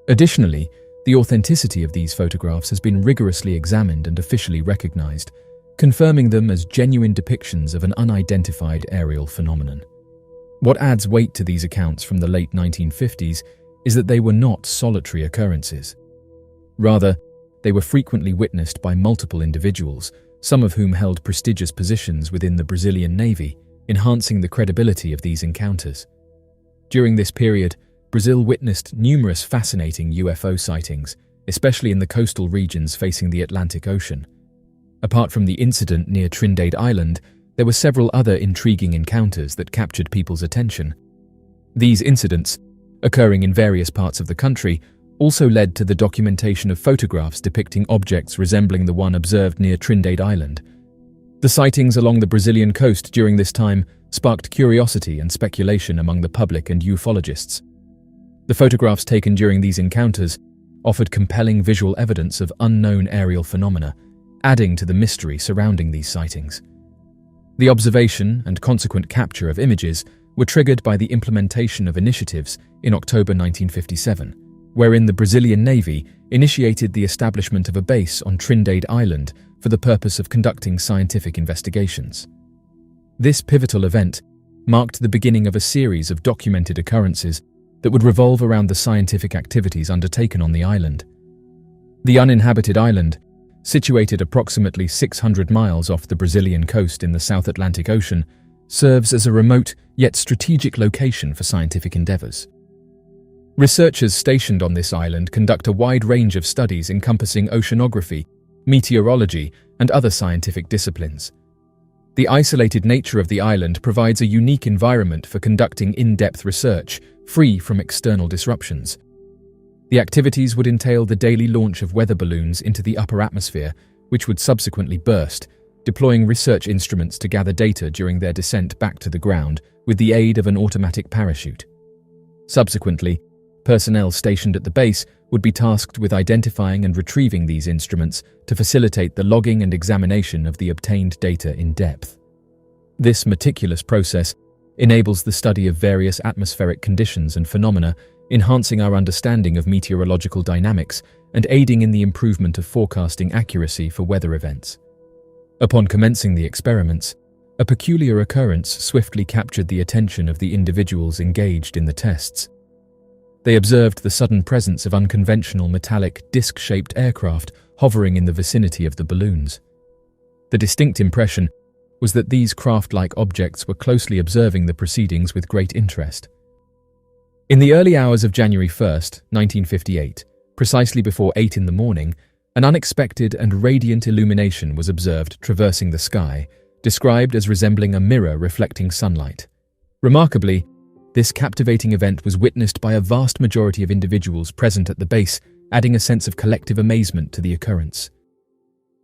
Additionally, the authenticity of these photographs has been rigorously examined and officially recognized, confirming them as genuine depictions of an unidentified aerial phenomenon. What adds weight to these accounts from the late 1950s is that they were not solitary occurrences. Rather, they were frequently witnessed by multiple individuals, some of whom held prestigious positions within the Brazilian Navy, enhancing the credibility of these encounters. During this period, Brazil witnessed numerous fascinating UFO sightings, especially in the coastal regions facing the Atlantic Ocean. Apart from the incident near Trindade Island, there were several other intriguing encounters that captured people's attention. These incidents, occurring in various parts of the country, also led to the documentation of photographs depicting objects resembling the one observed near Trindade Island. The sightings along the Brazilian coast during this time sparked curiosity and speculation among the public and ufologists. The photographs taken during these encounters offered compelling visual evidence of unknown aerial phenomena, adding to the mystery surrounding these sightings. The observation and consequent capture of images were triggered by the implementation of initiatives in October 1957, wherein the Brazilian Navy initiated the establishment of a base on Trindade Island for the purpose of conducting scientific investigations. This pivotal event marked the beginning of a series of documented occurrences that would revolve around the scientific activities undertaken on the island. The uninhabited island, situated approximately 600 miles off the Brazilian coast in the South Atlantic Ocean, serves as a remote yet strategic location for scientific endeavors. Researchers stationed on this island conduct a wide range of studies encompassing oceanography, meteorology, and other scientific disciplines. The isolated nature of the island provides a unique environment for conducting in-depth research, free from external disruptions. The activities would entail the daily launch of weather balloons into the upper atmosphere, which would subsequently burst, deploying research instruments to gather data during their descent back to the ground with the aid of an automatic parachute. Subsequently, personnel stationed at the base would be tasked with identifying and retrieving these instruments to facilitate the logging and examination of the obtained data in depth. This meticulous process enables the study of various atmospheric conditions and phenomena, enhancing our understanding of meteorological dynamics and aiding in the improvement of forecasting accuracy for weather events. Upon commencing the experiments, a peculiar occurrence swiftly captured the attention of the individuals engaged in the tests. They observed the sudden presence of unconventional metallic, disc-shaped aircraft hovering in the vicinity of the balloons. The distinct impression was that these craft-like objects were closely observing the proceedings with great interest. In the early hours of January 1st, 1958, precisely before 8 in the morning, an unexpected and radiant illumination was observed traversing the sky, described as resembling a mirror reflecting sunlight. Remarkably, this captivating event was witnessed by a vast majority of individuals present at the base, adding a sense of collective amazement to the occurrence.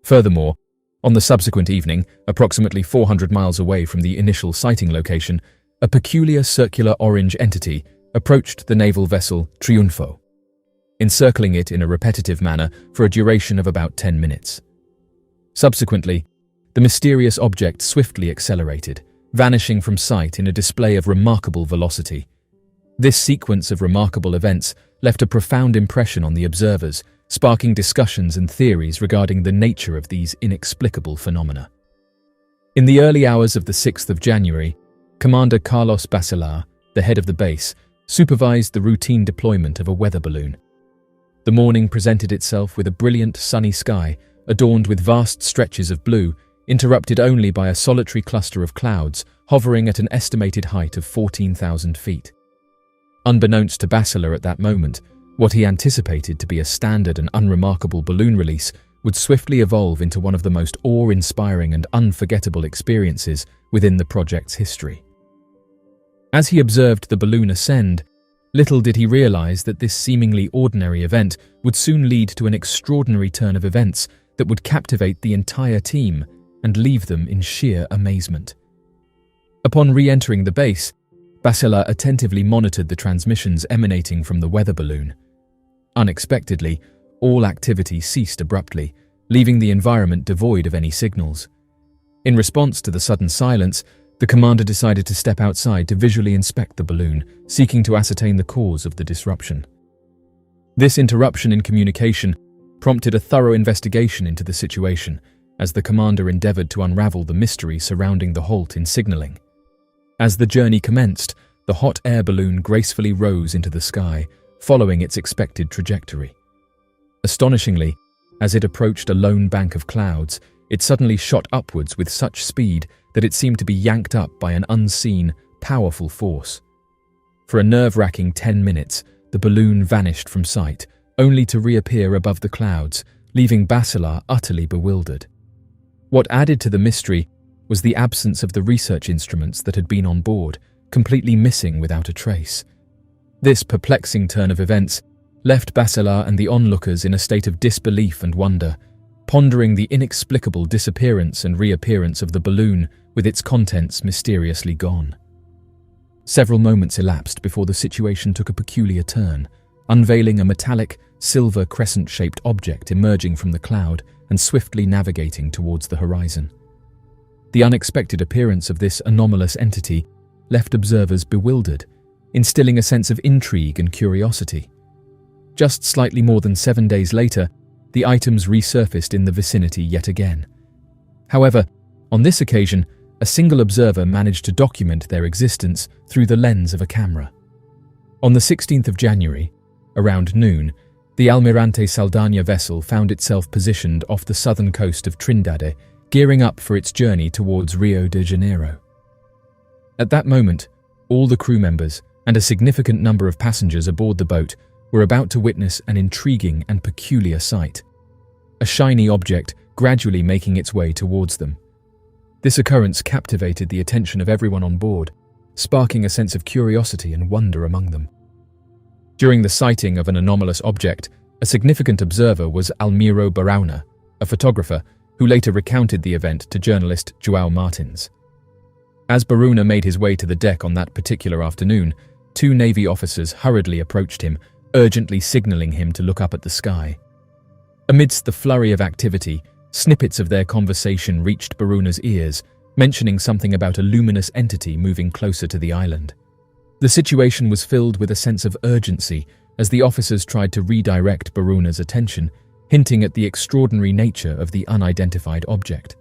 Furthermore, on the subsequent evening, approximately 400 miles away from the initial sighting location, a peculiar circular orange entity approached the naval vessel Triunfo, encircling it in a repetitive manner for a duration of about 10 minutes. Subsequently, the mysterious object swiftly accelerated, vanishing from sight in a display of remarkable velocity. This sequence of remarkable events left a profound impression on the observers, sparking discussions and theories regarding the nature of these inexplicable phenomena. In the early hours of the 6th of January, Commander Carlos Basilar, the head of the base, supervised the routine deployment of a weather balloon. The morning presented itself with a brilliant sunny sky, adorned with vast stretches of blue, interrupted only by a solitary cluster of clouds hovering at an estimated height of 14,000 feet. Unbeknownst to Basilar at that moment, what he anticipated to be a standard and unremarkable balloon release would swiftly evolve into one of the most awe-inspiring and unforgettable experiences within the project's history. As he observed the balloon ascend, little did he realize that this seemingly ordinary event would soon lead to an extraordinary turn of events that would captivate the entire team and leave them in sheer amazement. Upon re-entering the base, Basilar attentively monitored the transmissions emanating from the weather balloon. Unexpectedly, all activity ceased abruptly, leaving the environment devoid of any signals. In response to the sudden silence, the commander decided to step outside to visually inspect the balloon, seeking to ascertain the cause of the disruption. This interruption in communication prompted a thorough investigation into the situation, as the commander endeavored to unravel the mystery surrounding the halt in signaling. As the journey commenced, the hot air balloon gracefully rose into the sky, following its expected trajectory. Astonishingly, as it approached a lone bank of clouds, it suddenly shot upwards with such speed that it seemed to be yanked up by an unseen, powerful force. For a nerve-wracking 10 minutes, the balloon vanished from sight, only to reappear above the clouds, leaving Basilar utterly bewildered. What added to the mystery was the absence of the research instruments that had been on board, completely missing without a trace. This perplexing turn of events left Basilar and the onlookers in a state of disbelief and wonder, pondering the inexplicable disappearance and reappearance of the balloon with its contents mysteriously gone. Several moments elapsed before the situation took a peculiar turn, unveiling a metallic, silver crescent-shaped object emerging from the cloud and swiftly navigating towards the horizon. The unexpected appearance of this anomalous entity left observers bewildered, instilling a sense of intrigue and curiosity. Just slightly more than 7 days later, the items resurfaced in the vicinity yet again. However, on this occasion, a single observer managed to document their existence through the lens of a camera. On the 16th of January, around noon, the Almirante Saldanha vessel found itself positioned off the southern coast of Trindade, gearing up for its journey towards Rio de Janeiro. At that moment, all the crew members and a significant number of passengers aboard the boat were about to witness an intriguing and peculiar sight: a shiny object gradually making its way towards them. This occurrence captivated the attention of everyone on board, sparking a sense of curiosity and wonder among them. During the sighting of an anomalous object, a significant observer was Almiro Barauna, a photographer who later recounted the event to journalist João Martins. As Barauna made his way to the deck on that particular afternoon, 2 Navy officers hurriedly approached him, urgently signaling him to look up at the sky. Amidst the flurry of activity, snippets of their conversation reached Baruna's ears, mentioning something about a luminous entity moving closer to the island. The situation was filled with a sense of urgency as the officers tried to redirect Baruna's attention, hinting at the extraordinary nature of the unidentified object.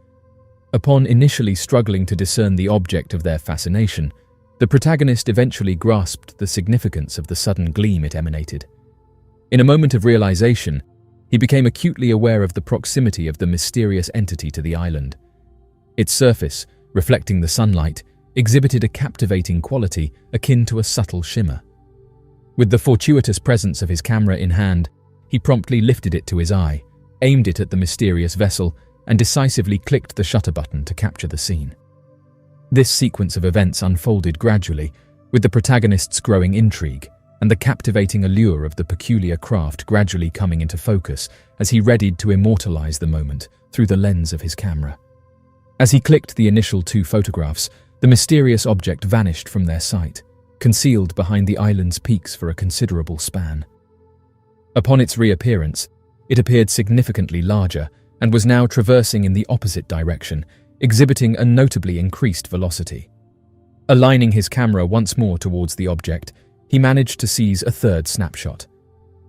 Upon initially struggling to discern the object of their fascination, the protagonist eventually grasped the significance of the sudden gleam it emanated. In a moment of realization, he became acutely aware of the proximity of the mysterious entity to the island. Its surface, reflecting the sunlight, exhibited a captivating quality akin to a subtle shimmer. With the fortuitous presence of his camera in hand, he promptly lifted it to his eye, aimed it at the mysterious vessel, and decisively clicked the shutter button to capture the scene. This sequence of events unfolded gradually, with the protagonist's growing intrigue and the captivating allure of the peculiar craft gradually coming into focus as he readied to immortalize the moment through the lens of his camera. As he clicked the initial 2 photographs, the mysterious object vanished from their sight, concealed behind the island's peaks for a considerable span. Upon its reappearance, it appeared significantly larger and was now traversing in the opposite direction, exhibiting a notably increased velocity. Aligning his camera once more towards the object, he managed to seize a 3rd snapshot.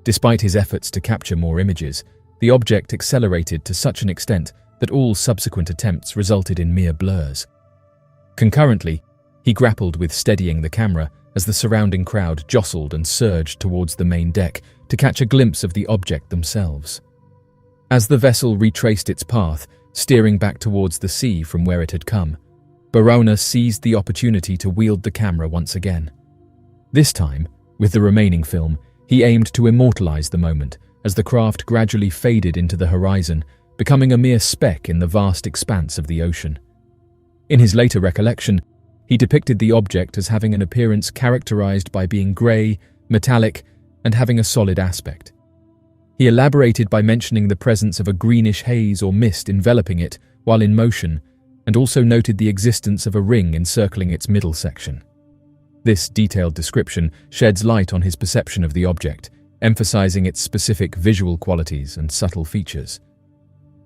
Despite his efforts to capture more images, the object accelerated to such an extent that all subsequent attempts resulted in mere blurs. Concurrently, he grappled with steadying the camera as the surrounding crowd jostled and surged towards the main deck to catch a glimpse of the object themselves. As the vessel retraced its path, steering back towards the sea from where it had come, Barauna seized the opportunity to wield the camera once again. This time, with the remaining film, he aimed to immortalize the moment as the craft gradually faded into the horizon, becoming a mere speck in the vast expanse of the ocean. In his later recollection, he depicted the object as having an appearance characterized by being grey, metallic, and having a solid aspect. He elaborated by mentioning the presence of a greenish haze or mist enveloping it while in motion, and also noted the existence of a ring encircling its middle section. This detailed description sheds light on his perception of the object, emphasizing its specific visual qualities and subtle features.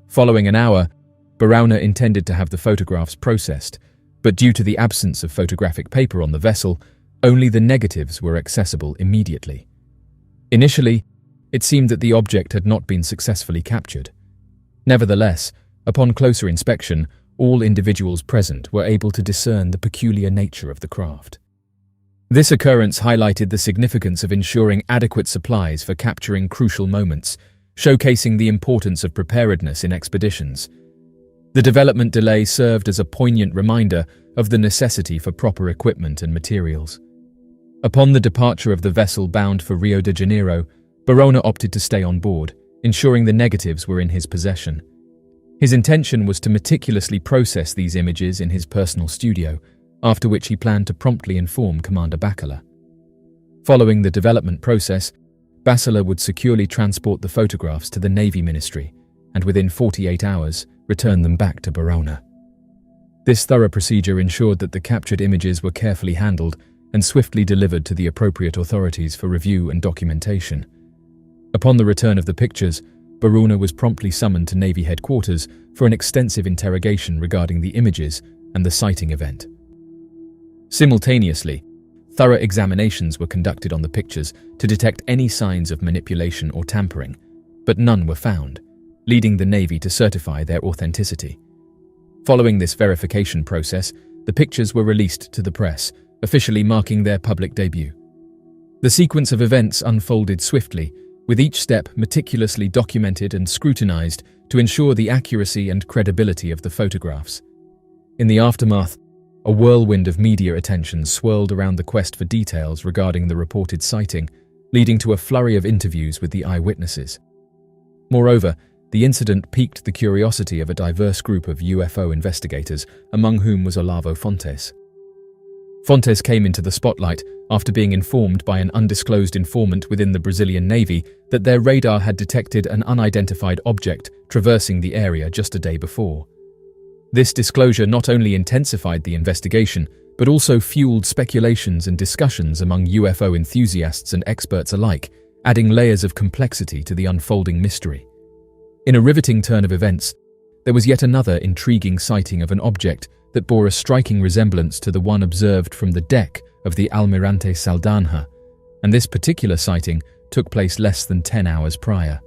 Following an hour, Barauna intended to have the photographs processed, but due to the absence of photographic paper on the vessel, only the negatives were accessible immediately. Initially, it seemed that the object had not been successfully captured. Nevertheless, upon closer inspection, all individuals present were able to discern the peculiar nature of the craft. This occurrence highlighted the significance of ensuring adequate supplies for capturing crucial moments, showcasing the importance of preparedness in expeditions. The development delay served as a poignant reminder of the necessity for proper equipment and materials. Upon the departure of the vessel bound for Rio de Janeiro, Barauna opted to stay on board, ensuring the negatives were in his possession. His intention was to meticulously process these images in his personal studio, after which he planned to promptly inform Commander Baikal. Following the development process, Baikal would securely transport the photographs to the Navy Ministry, and within 48 hours, return them back to Barauna. This thorough procedure ensured that the captured images were carefully handled and swiftly delivered to the appropriate authorities for review and documentation. Upon the return of the pictures, Barauna was promptly summoned to Navy headquarters for an extensive interrogation regarding the images and the sighting event. Simultaneously, thorough examinations were conducted on the pictures to detect any signs of manipulation or tampering, but none were found, leading the Navy to certify their authenticity. Following this verification process, the pictures were released to the press, officially marking their public debut. The sequence of events unfolded swiftly, with each step meticulously documented and scrutinized to ensure the accuracy and credibility of the photographs. In the aftermath, a whirlwind of media attention swirled around the quest for details regarding the reported sighting, leading to a flurry of interviews with the eyewitnesses. Moreover, the incident piqued the curiosity of a diverse group of UFO investigators, among whom was Olavo Fontes. Fontes came into the spotlight after being informed by an undisclosed informant within the Brazilian Navy that their radar had detected an unidentified object traversing the area just a day before. This disclosure not only intensified the investigation, but also fueled speculations and discussions among UFO enthusiasts and experts alike, adding layers of complexity to the unfolding mystery. In a riveting turn of events, there was yet another intriguing sighting of an object that bore a striking resemblance to the one observed from the deck of the Almirante Saldanha, and this particular sighting took place less than 10 hours prior.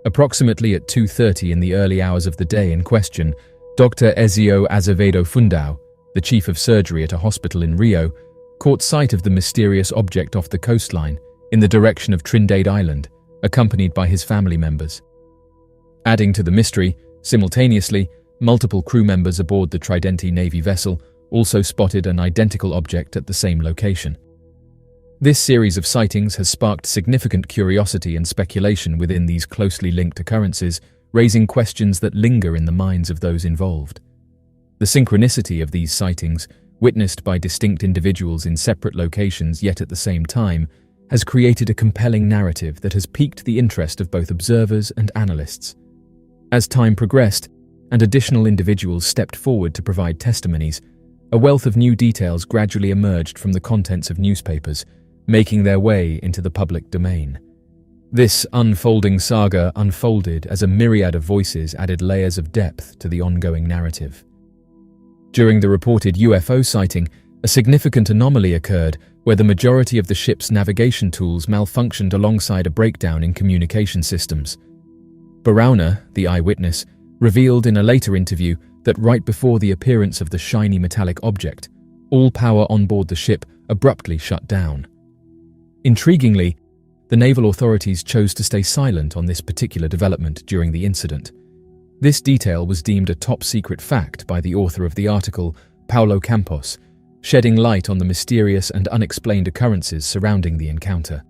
Approximately at 2:30 in the early hours of the day in question, Dr. Ezio Azevedo Fundao, the chief of surgery at a hospital in Rio, caught sight of the mysterious object off the coastline in the direction of Trindade Island, accompanied by his family members. Adding to the mystery, simultaneously, multiple crew members aboard the Tridente Navy vessel also spotted an identical object at the same location. This series of sightings has sparked significant curiosity and speculation within these closely linked occurrences, raising questions that linger in the minds of those involved. The synchronicity of these sightings, witnessed by distinct individuals in separate locations yet at the same time, has created a compelling narrative that has piqued the interest of both observers and analysts. As time progressed, and additional individuals stepped forward to provide testimonies, a wealth of new details gradually emerged from the contents of newspapers, making their way into the public domain. This unfolding saga unfolded as a myriad of voices added layers of depth to the ongoing narrative. During the reported UFO sighting, a significant anomaly occurred where the majority of the ship's navigation tools malfunctioned alongside a breakdown in communication systems. Barauna, the eyewitness, revealed in a later interview that right before the appearance of the shiny metallic object, all power on board the ship abruptly shut down. Intriguingly, the naval authorities chose to stay silent on this particular development during the incident. This detail was deemed a top-secret fact by the author of the article, Paulo Campos, shedding light on the mysterious and unexplained occurrences surrounding the encounter.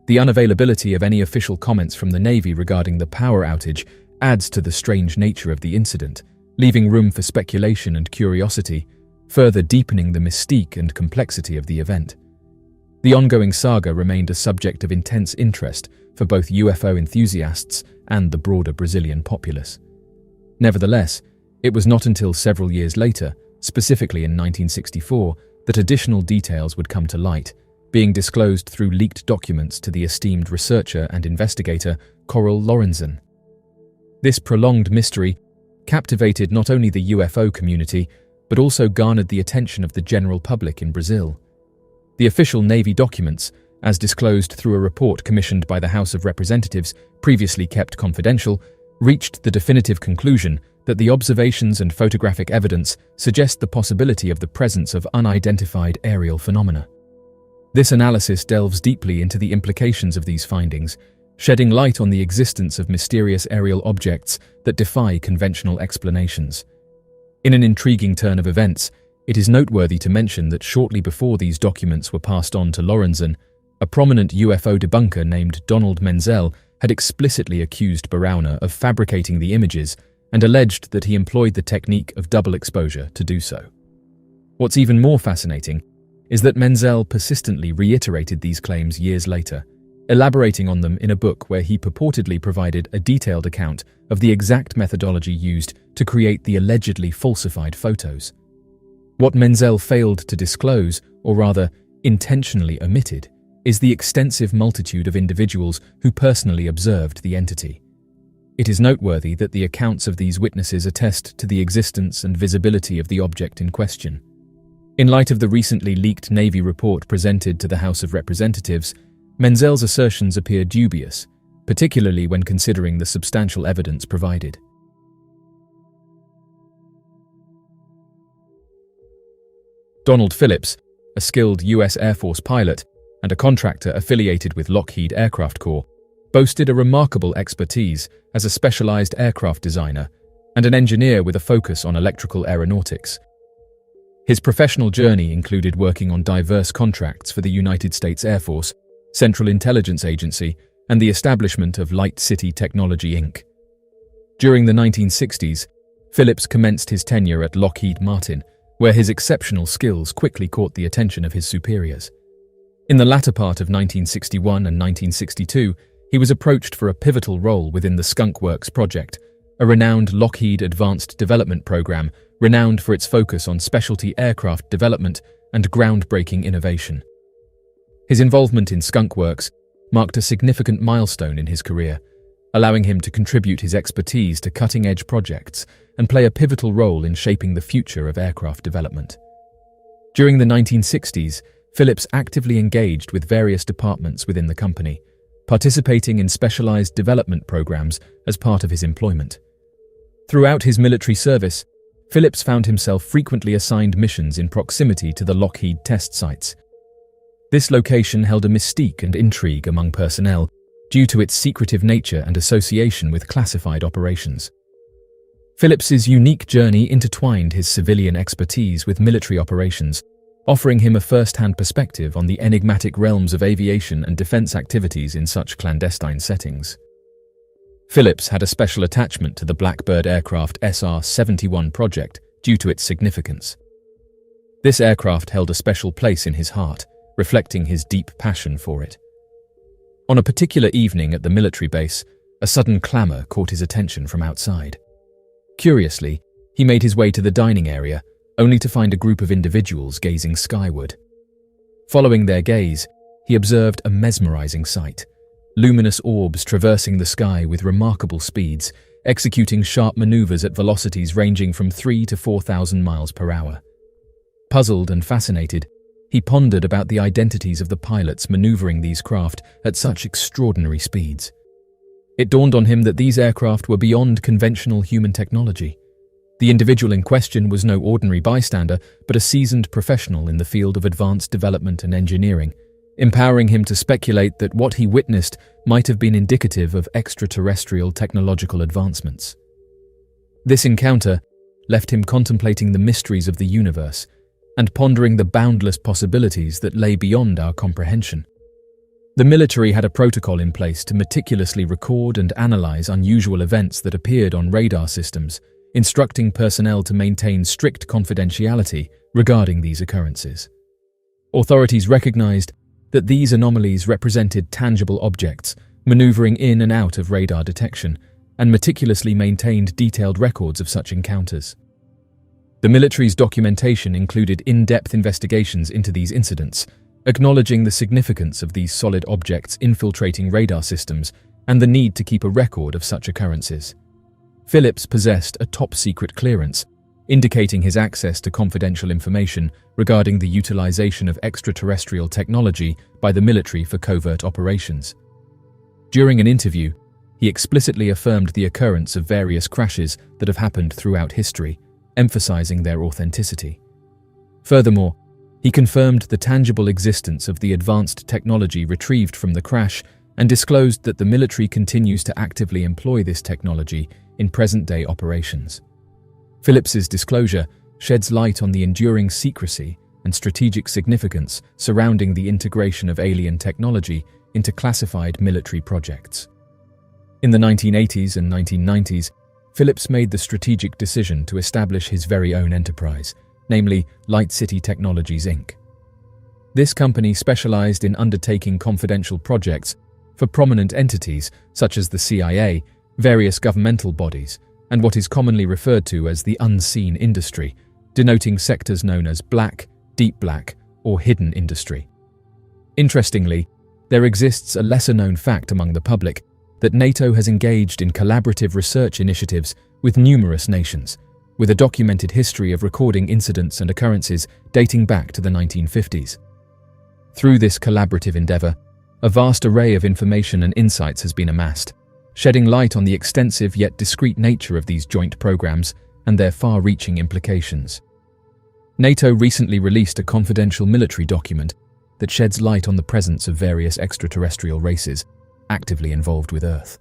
The unavailability of any official comments from the Navy regarding the power outage adds to the strange nature of the incident, leaving room for speculation and curiosity, further deepening the mystique and complexity of the event. The ongoing saga remained a subject of intense interest for both UFO enthusiasts and the broader Brazilian populace. Nevertheless, it was not until several years later, specifically in 1964, that additional details would come to light, being disclosed through leaked documents to the esteemed researcher and investigator Coral Lorenzen. This prolonged mystery captivated not only the UFO community, but also garnered the attention of the general public in Brazil. The official Navy documents, as disclosed through a report commissioned by the House of Representatives, previously kept confidential, reached the definitive conclusion that the observations and photographic evidence suggest the possibility of the presence of unidentified aerial phenomena. This analysis delves deeply into the implications of these findings, shedding light on the existence of mysterious aerial objects that defy conventional explanations. In an intriguing turn of events, it is noteworthy to mention that shortly before these documents were passed on to Lorenzen, a prominent UFO debunker named Donald Menzel had explicitly accused Barauna of fabricating the images and alleged that he employed the technique of double exposure to do so. What's even more fascinating is that Menzel persistently reiterated these claims years later, elaborating on them in a book where he purportedly provided a detailed account of the exact methodology used to create the allegedly falsified photos. What Menzel failed to disclose, or rather, intentionally omitted, is the extensive multitude of individuals who personally observed the entity. It is noteworthy that the accounts of these witnesses attest to the existence and visibility of the object in question. In light of the recently leaked Navy report presented to the House of Representatives, Menzel's assertions appear dubious, particularly when considering the substantial evidence provided. Donald Phillips, a skilled U.S. Air Force pilot and a contractor affiliated with Lockheed Aircraft Corps, boasted a remarkable expertise as a specialized aircraft designer and an engineer with a focus on electrical aeronautics. His professional journey included working on diverse contracts for the United States Air Force, Central Intelligence Agency, and the establishment of Light City Technology, Inc. During the 1960s, Phillips commenced his tenure at Lockheed Martin, where his exceptional skills quickly caught the attention of his superiors. In the latter part of 1961 and 1962, he was approached for a pivotal role within the Skunk Works project, a renowned Lockheed advanced development program renowned for its focus on specialty aircraft development and groundbreaking innovation. His involvement in Skunk Works marked a significant milestone in his career, allowing him to contribute his expertise to cutting-edge projects and play a pivotal role in shaping the future of aircraft development. During the 1960s, Phillips actively engaged with various departments within the company, participating in specialized development programs as part of his employment. Throughout his military service, Phillips found himself frequently assigned missions in proximity to the Lockheed test sites. This location held a mystique and intrigue among personnel due to its secretive nature and association with classified operations. Phillips's unique journey intertwined his civilian expertise with military operations, offering him a first-hand perspective on the enigmatic realms of aviation and defense activities in such clandestine settings. Phillips had a special attachment to the Blackbird aircraft SR-71 project due to its significance. This aircraft held a special place in his heart, reflecting his deep passion for it. On a particular evening at the military base, a sudden clamour caught his attention from outside. Curiously, he made his way to the dining area, only to find a group of individuals gazing skyward. Following their gaze, he observed a mesmerizing sight: luminous orbs traversing the sky with remarkable speeds, executing sharp maneuvers at velocities ranging from 3,000 to 4,000 miles per hour. Puzzled and fascinated, he pondered about the identities of the pilots maneuvering these craft at such extraordinary speeds. It dawned on him that these aircraft were beyond conventional human technology. The individual in question was no ordinary bystander, but a seasoned professional in the field of advanced development and engineering, empowering him to speculate that what he witnessed might have been indicative of extraterrestrial technological advancements. This encounter left him contemplating the mysteries of the universe and pondering the boundless possibilities that lay beyond our comprehension. The military had a protocol in place to meticulously record and analyze unusual events that appeared on radar systems, instructing personnel to maintain strict confidentiality regarding these occurrences. Authorities recognized that these anomalies represented tangible objects maneuvering in and out of radar detection, and meticulously maintained detailed records of such encounters. The military's documentation included in-depth investigations into these incidents, acknowledging the significance of these solid objects infiltrating radar systems and the need to keep a record of such occurrences. Phillips possessed a top-secret clearance, indicating his access to confidential information regarding the utilization of extraterrestrial technology by the military for covert operations. During an interview, he explicitly affirmed the occurrence of various crashes that have happened throughout history, emphasizing their authenticity. Furthermore, he confirmed the tangible existence of the advanced technology retrieved from the crash and disclosed that the military continues to actively employ this technology in present-day operations. Phillips's disclosure sheds light on the enduring secrecy and strategic significance surrounding the integration of alien technology into classified military projects. In the 1980s and 1990s, Phillips made the strategic decision to establish his very own enterprise, namely Light City Technologies, Inc. This company specialized in undertaking confidential projects for prominent entities such as the CIA, various governmental bodies, and what is commonly referred to as the unseen industry, denoting sectors known as black, deep black, or hidden industry. Interestingly, there exists a lesser-known fact among the public that NATO has engaged in collaborative research initiatives with numerous nations, with a documented history of recording incidents and occurrences dating back to the 1950s. Through this collaborative endeavor, a vast array of information and insights has been amassed, shedding light on the extensive yet discreet nature of these joint programs and their far-reaching implications. NATO recently released a confidential military document that sheds light on the presence of various extraterrestrial races actively involved with Earth.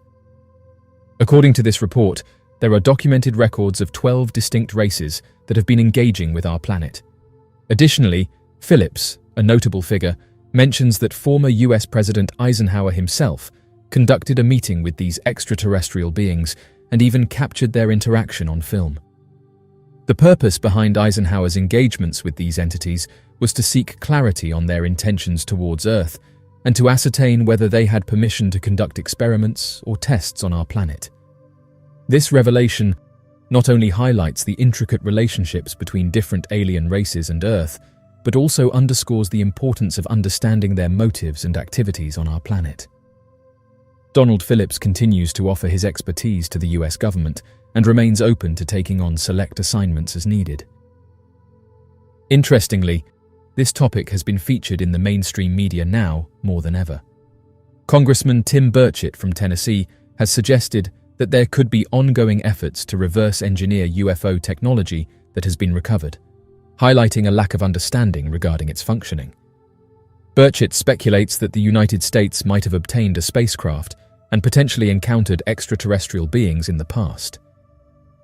According to this report, there are documented records of 12 distinct races that have been engaging with our planet. Additionally, Phillips, a notable figure, mentions that former US President Eisenhower himself conducted a meeting with these extraterrestrial beings and even captured their interaction on film. The purpose behind Eisenhower's engagements with these entities was to seek clarity on their intentions towards Earth and to ascertain whether they had permission to conduct experiments or tests on our planet. This revelation not only highlights the intricate relationships between different alien races and Earth, but also underscores the importance of understanding their motives and activities on our planet. Donald Phillips continues to offer his expertise to the US government and remains open to taking on select assignments as needed. Interestingly, this topic has been featured in the mainstream media now more than ever. Congressman Tim Burchett from Tennessee has suggested that there could be ongoing efforts to reverse engineer UFO technology that has been recovered, highlighting a lack of understanding regarding its functioning. Burchett speculates that the United States might have obtained a spacecraft and potentially encountered extraterrestrial beings in the past.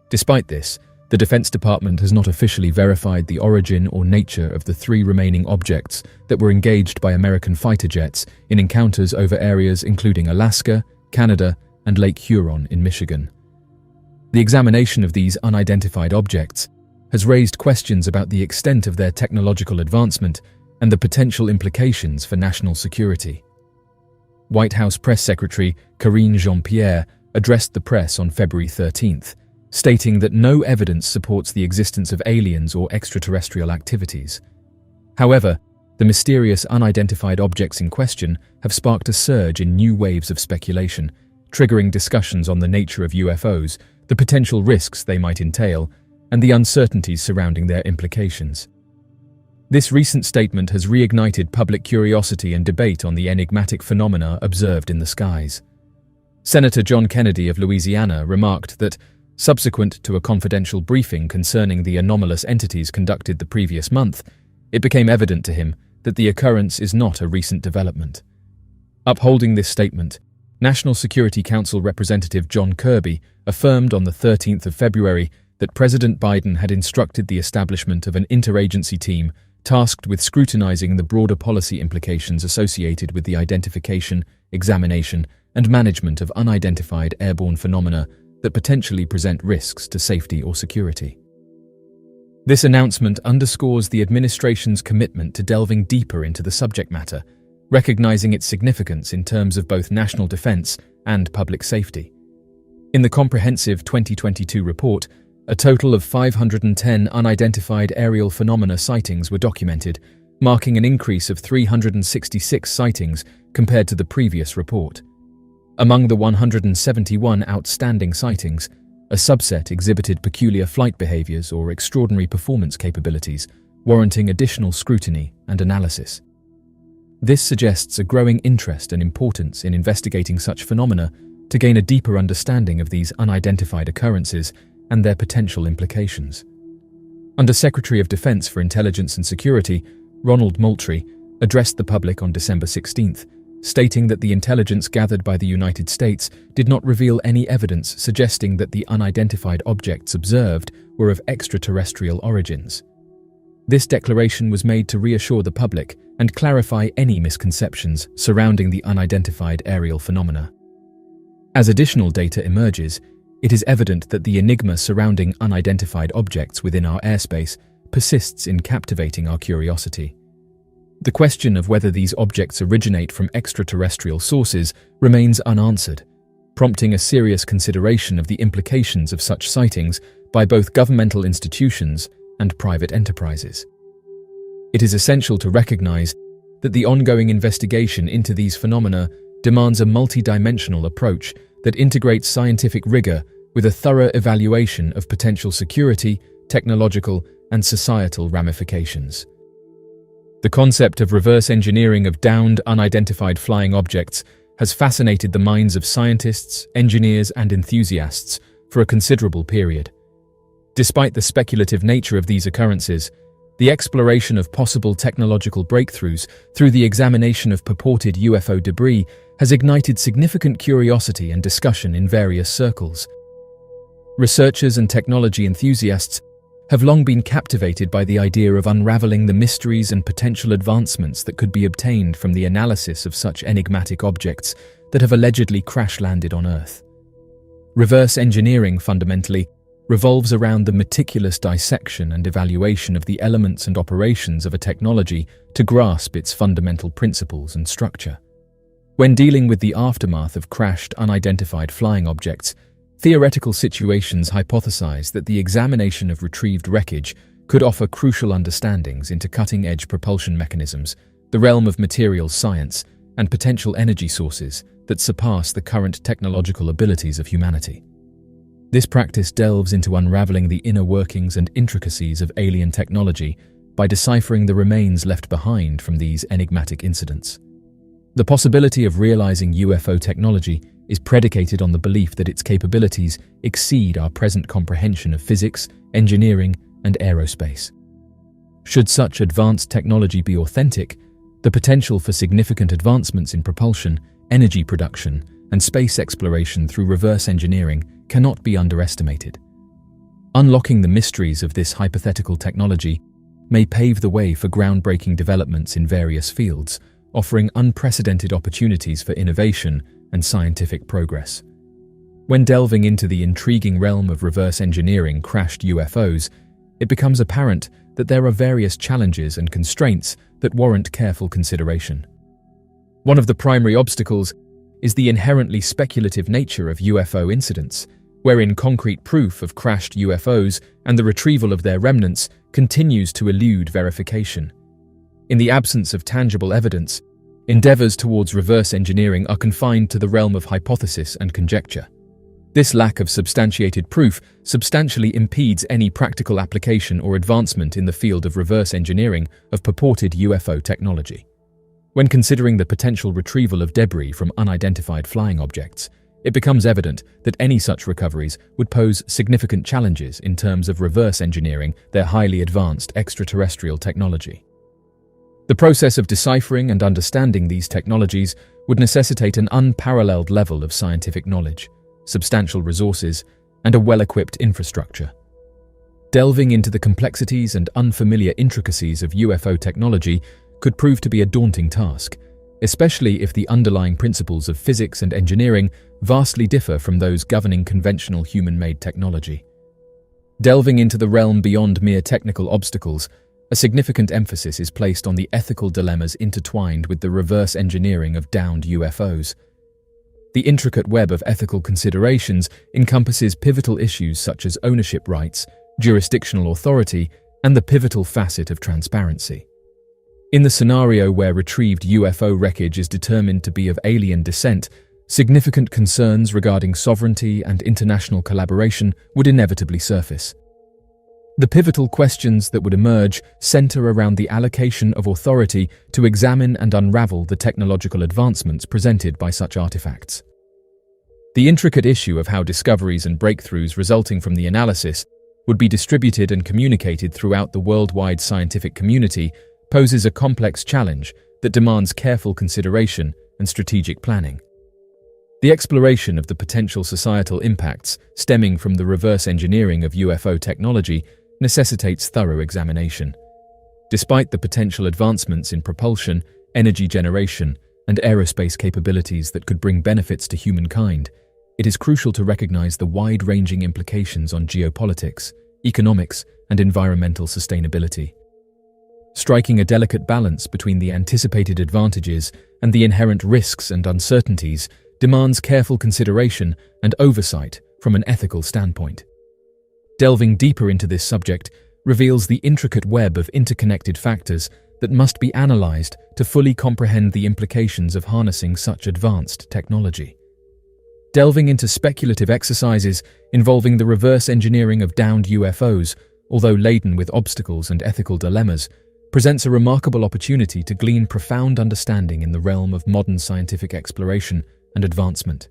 Despite this, the Defense Department has not officially verified the origin or nature of the 3 remaining objects that were engaged by American fighter jets in encounters over areas including Alaska, Canada, and Lake Huron in Michigan. The examination of these unidentified objects has raised questions about the extent of their technological advancement and the potential implications for national security. White House Press Secretary Karine Jean-Pierre addressed the press on February 13th, stating that no evidence supports the existence of aliens or extraterrestrial activities. However, the mysterious unidentified objects in question have sparked a surge in new waves of speculation, triggering discussions on the nature of UFOs, the potential risks they might entail, and the uncertainties surrounding their implications. This recent statement has reignited public curiosity and debate on the enigmatic phenomena observed in the skies. Senator John Kennedy of Louisiana remarked that, subsequent to a confidential briefing concerning the anomalous entities conducted the previous month, it became evident to him that the occurrence is not a recent development. Upholding this statement, National Security Council Representative John Kirby affirmed on the 13th of February that President Biden had instructed the establishment of an interagency team tasked with scrutinizing the broader policy implications associated with the identification, examination, and management of unidentified airborne phenomena that potentially present risks to safety or security. This announcement underscores the administration's commitment to delving deeper into the subject matter, recognizing its significance in terms of both national defense and public safety. In the comprehensive 2022 report, a total of 510 unidentified aerial phenomena sightings were documented, marking an increase of 366 sightings compared to the previous report. Among the 171 outstanding sightings, a subset exhibited peculiar flight behaviors or extraordinary performance capabilities, warranting additional scrutiny and analysis. This suggests a growing interest and importance in investigating such phenomena to gain a deeper understanding of these unidentified occurrences and their potential implications. Under-Secretary of Defense for Intelligence and Security, Ronald Moultrie, addressed the public on December 16th, stating that the intelligence gathered by the United States did not reveal any evidence suggesting that the unidentified objects observed were of extraterrestrial origins. This declaration was made to reassure the public and clarify any misconceptions surrounding the unidentified aerial phenomena. As additional data emerges, it is evident that the enigma surrounding unidentified objects within our airspace persists in captivating our curiosity. The question of whether these objects originate from extraterrestrial sources remains unanswered, prompting a serious consideration of the implications of such sightings by both governmental institutions and private enterprises. It is essential to recognize that the ongoing investigation into these phenomena demands a multidimensional approach that integrates scientific rigor with a thorough evaluation of potential security, technological, and societal ramifications. The concept of reverse engineering of downed, unidentified flying objects has fascinated the minds of scientists, engineers, and enthusiasts for a considerable period. Despite the speculative nature of these occurrences, the exploration of possible technological breakthroughs through the examination of purported UFO debris has ignited significant curiosity and discussion in various circles. Researchers and technology enthusiasts have long been captivated by the idea of unraveling the mysteries and potential advancements that could be obtained from the analysis of such enigmatic objects that have allegedly crash-landed on Earth. Reverse engineering, fundamentally, revolves around the meticulous dissection and evaluation of the elements and operations of a technology to grasp its fundamental principles and structure. When dealing with the aftermath of crashed, unidentified flying objects, theoretical situations hypothesize that the examination of retrieved wreckage could offer crucial understandings into cutting-edge propulsion mechanisms, the realm of materials science, and potential energy sources that surpass the current technological abilities of humanity. This practice delves into unraveling the inner workings and intricacies of alien technology by deciphering the remains left behind from these enigmatic incidents. The possibility of realizing UFO technology is predicated on the belief that its capabilities exceed our present comprehension of physics, engineering, and aerospace. Should such advanced technology be authentic, the potential for significant advancements in propulsion, energy production, and space exploration through reverse engineering cannot be underestimated. Unlocking the mysteries of this hypothetical technology may pave the way for groundbreaking developments in various fields, offering unprecedented opportunities for innovation and scientific progress. When delving into the intriguing realm of reverse engineering crashed UFOs, it becomes apparent that there are various challenges and constraints that warrant careful consideration. One of the primary obstacles is the inherently speculative nature of UFO incidents, wherein concrete proof of crashed UFOs and the retrieval of their remnants continues to elude verification. In the absence of tangible evidence, endeavors towards reverse engineering are confined to the realm of hypothesis and conjecture. This lack of substantiated proof substantially impedes any practical application or advancement in the field of reverse engineering of purported UFO technology. When considering the potential retrieval of debris from unidentified flying objects, it becomes evident that any such recoveries would pose significant challenges in terms of reverse engineering their highly advanced extraterrestrial technology. The process of deciphering and understanding these technologies would necessitate an unparalleled level of scientific knowledge, substantial resources, and a well-equipped infrastructure. Delving into the complexities and unfamiliar intricacies of UFO technology could prove to be a daunting task, especially if the underlying principles of physics and engineering vastly differ from those governing conventional human-made technology. Delving into the realm beyond mere technical obstacles, a significant emphasis is placed on the ethical dilemmas intertwined with the reverse engineering of downed UFOs. The intricate web of ethical considerations encompasses pivotal issues such as ownership rights, jurisdictional authority, and the pivotal facet of transparency. In the scenario where retrieved UFO wreckage is determined to be of alien descent, significant concerns regarding sovereignty and international collaboration would inevitably surface. The pivotal questions that would emerge center around the allocation of authority to examine and unravel the technological advancements presented by such artifacts. The intricate issue of how discoveries and breakthroughs resulting from the analysis would be distributed and communicated throughout the worldwide scientific community poses a complex challenge that demands careful consideration and strategic planning. The exploration of the potential societal impacts stemming from the reverse engineering of UFO technology necessitates thorough examination. Despite the potential advancements in propulsion, energy generation, and aerospace capabilities that could bring benefits to humankind, it is crucial to recognize the wide-ranging implications on geopolitics, economics, and environmental sustainability. Striking a delicate balance between the anticipated advantages and the inherent risks and uncertainties demands careful consideration and oversight from an ethical standpoint. Delving deeper into this subject reveals the intricate web of interconnected factors that must be analyzed to fully comprehend the implications of harnessing such advanced technology. Delving into speculative exercises involving the reverse engineering of downed UFOs, although laden with obstacles and ethical dilemmas, presents a remarkable opportunity to glean profound understanding in the realm of modern scientific exploration and advancement.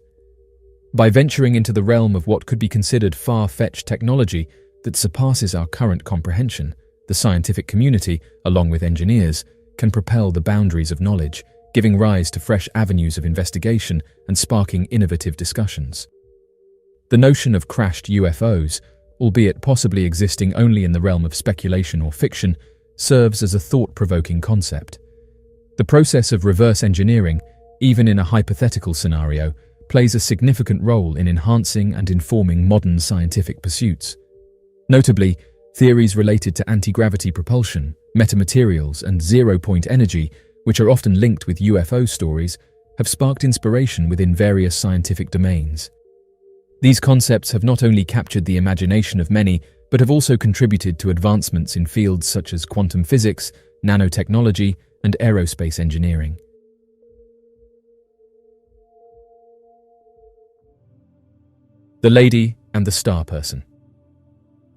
By venturing into the realm of what could be considered far-fetched technology that surpasses our current comprehension, the scientific community, along with engineers, can propel the boundaries of knowledge, giving rise to fresh avenues of investigation and sparking innovative discussions. The notion of crashed UFOs, albeit possibly existing only in the realm of speculation or fiction, serves as a thought-provoking concept. The process of reverse engineering, even in a hypothetical scenario, plays a significant role in enhancing and informing modern scientific pursuits. Notably, theories related to anti-gravity propulsion, metamaterials, and zero-point energy, which are often linked with UFO stories, have sparked inspiration within various scientific domains. These concepts have not only captured the imagination of many, but have also contributed to advancements in fields such as quantum physics, nanotechnology, and aerospace engineering. The Lady and the Star Person.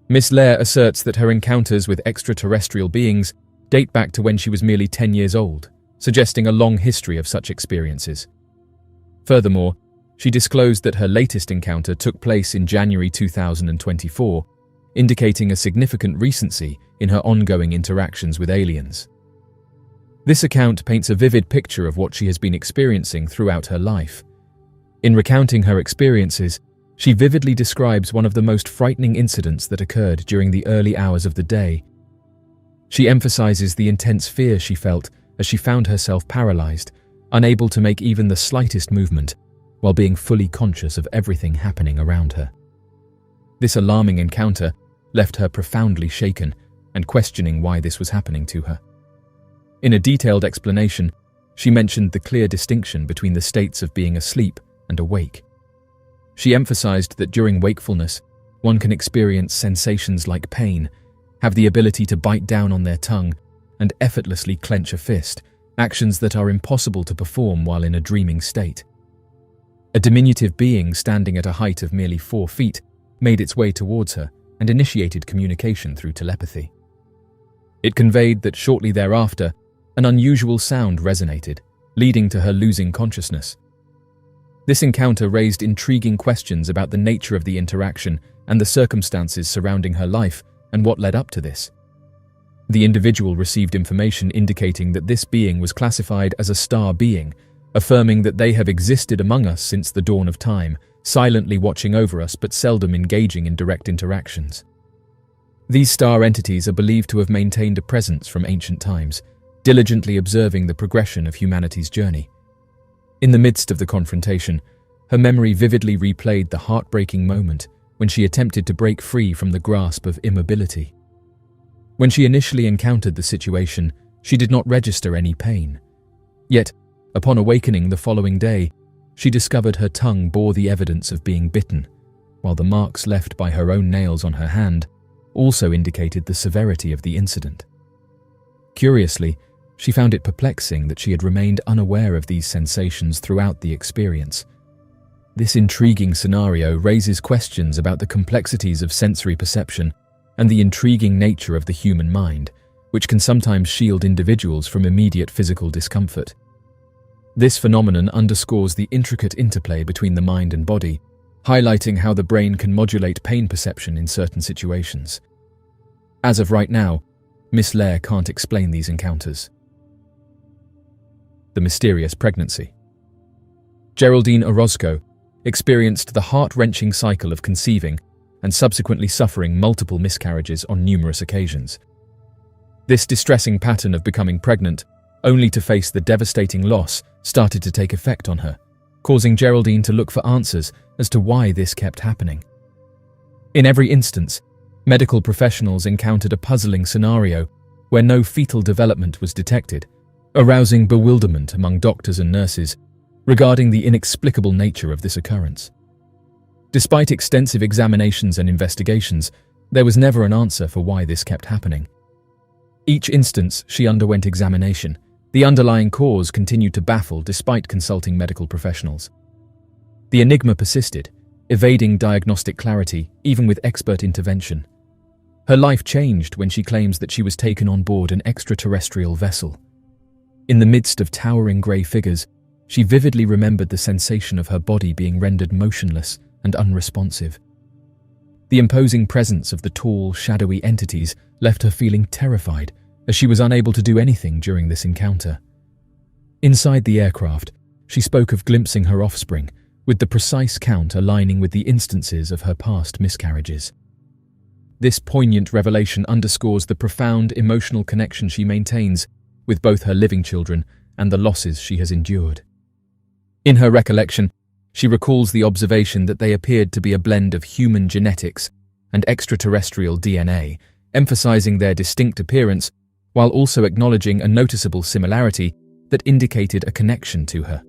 Miss Lair asserts that her encounters with extraterrestrial beings date back to when she was merely 10 years old, suggesting a long history of such experiences. Furthermore, she disclosed that her latest encounter took place in January 2024, indicating a significant recency in her ongoing interactions with aliens. This account paints a vivid picture of what she has been experiencing throughout her life. In recounting her experiences, She vividly describes one of the most frightening incidents that occurred during the early hours of the day. She emphasizes the intense fear she felt as she found herself paralyzed, unable to make even the slightest movement, while being fully conscious of everything happening around her. This alarming encounter left her profoundly shaken and questioning why this was happening to her. In a detailed explanation, she mentioned the clear distinction between the states of being asleep and awake. She emphasized that during wakefulness, one can experience sensations like pain, have the ability to bite down on their tongue, and effortlessly clench a fist, actions that are impossible to perform while in a dreaming state. A diminutive being standing at a height of merely 4 feet made its way towards her and initiated communication through telepathy. It conveyed that shortly thereafter, an unusual sound resonated, leading to her losing consciousness. This encounter raised intriguing questions about the nature of the interaction and the circumstances surrounding her life and what led up to this. The individual received information indicating that this being was classified as a star being, affirming that they have existed among us since the dawn of time, silently watching over us but seldom engaging in direct interactions. These star entities are believed to have maintained a presence from ancient times, diligently observing the progression of humanity's journey. In the midst of the confrontation, her memory vividly replayed the heartbreaking moment when she attempted to break free from the grasp of immobility. When she initially encountered the situation, she did not register any pain. Yet, upon awakening the following day, she discovered her tongue bore the evidence of being bitten, while the marks left by her own nails on her hand also indicated the severity of the incident. Curiously, she found it perplexing that she had remained unaware of these sensations throughout the experience. This intriguing scenario raises questions about the complexities of sensory perception and the intriguing nature of the human mind, which can sometimes shield individuals from immediate physical discomfort. This phenomenon underscores the intricate interplay between the mind and body, highlighting how the brain can modulate pain perception in certain situations. As of right now, Miss Lair can't explain these encounters. The mysterious pregnancy. Geraldine Orozco experienced the heart-wrenching cycle of conceiving and subsequently suffering multiple miscarriages on numerous occasions. This distressing pattern of becoming pregnant, only to face the devastating loss, started to take effect on her, causing Geraldine to look for answers as to why this kept happening. In every instance, medical professionals encountered a puzzling scenario where no fetal development was detected, arousing bewilderment among doctors and nurses regarding the inexplicable nature of this occurrence. Despite extensive examinations and investigations, there was never an answer for why this kept happening. Each instance she underwent examination, the underlying cause continued to baffle despite consulting medical professionals. The enigma persisted, evading diagnostic clarity even with expert intervention. Her life changed when she claims that she was taken on board an extraterrestrial vessel. In the midst of towering grey figures, she vividly remembered the sensation of her body being rendered motionless and unresponsive. The imposing presence of the tall, shadowy entities left her feeling terrified, as she was unable to do anything during this encounter. Inside the aircraft, she spoke of glimpsing her offspring, with the precise count aligning with the instances of her past miscarriages. This poignant revelation underscores the profound emotional connection she maintains with both her living children and the losses she has endured. In her recollection, she recalls the observation that they appeared to be a blend of human genetics and extraterrestrial DNA, emphasizing their distinct appearance while also acknowledging a noticeable similarity that indicated a connection to her.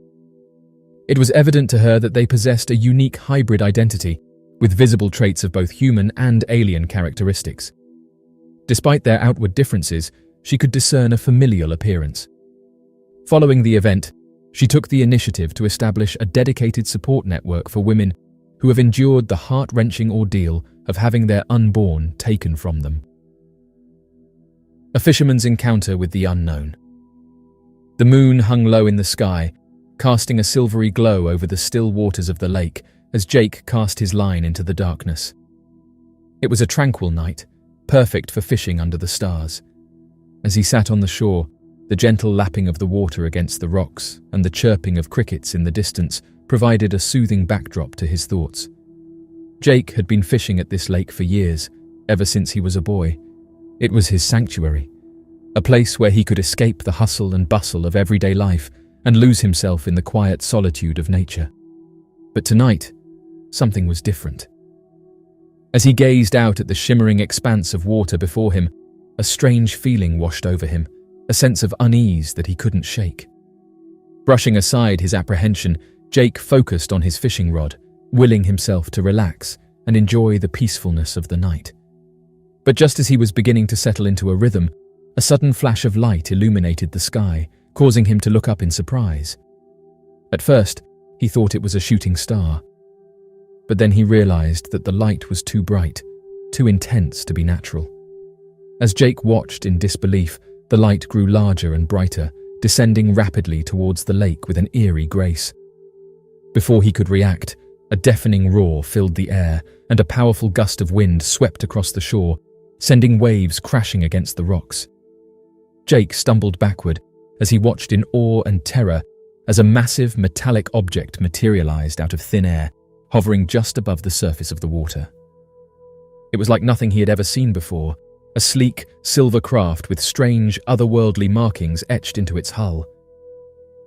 It was evident to her that they possessed a unique hybrid identity with visible traits of both human and alien characteristics. Despite their outward differences, she could discern a familial appearance. Following the event, she took the initiative to establish a dedicated support network for women who have endured the heart-wrenching ordeal of having their unborn taken from them. A fisherman's encounter with the unknown. The moon hung low in the sky, casting a silvery glow over the still waters of the lake as Jake cast his line into the darkness. It was a tranquil night, perfect for fishing under the stars. As he sat on the shore, the gentle lapping of the water against the rocks and the chirping of crickets in the distance provided a soothing backdrop to his thoughts. Jake had been fishing at this lake for years, ever since he was a boy. It was his sanctuary, a place where he could escape the hustle and bustle of everyday life and lose himself in the quiet solitude of nature. But tonight, something was different. As he gazed out at the shimmering expanse of water before him, a strange feeling washed over him, a sense of unease that he couldn't shake. Brushing aside his apprehension, Jake focused on his fishing rod, willing himself to relax and enjoy the peacefulness of the night. But just as he was beginning to settle into a rhythm, a sudden flash of light illuminated the sky, causing him to look up in surprise. At first, he thought it was a shooting star. But then he realized that the light was too bright, too intense to be natural. As Jake watched in disbelief, the light grew larger and brighter, descending rapidly towards the lake with an eerie grace. Before he could react, a deafening roar filled the air, and a powerful gust of wind swept across the shore, sending waves crashing against the rocks. Jake stumbled backward as he watched in awe and terror as a massive metallic object materialized out of thin air, hovering just above the surface of the water. It was like nothing he had ever seen before, a sleek, silver craft with strange, otherworldly markings etched into its hull.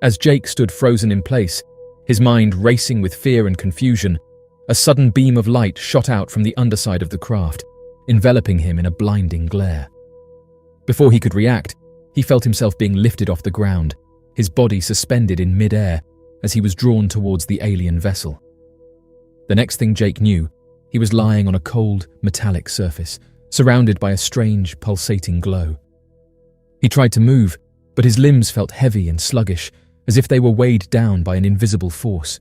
As Jake stood frozen in place, his mind racing with fear and confusion, a sudden beam of light shot out from the underside of the craft, enveloping him in a blinding glare. Before he could react, he felt himself being lifted off the ground, his body suspended in mid-air as he was drawn towards the alien vessel. The next thing Jake knew, he was lying on a cold, metallic surface, surrounded by a strange, pulsating glow. He tried to move, but his limbs felt heavy and sluggish, as if they were weighed down by an invisible force.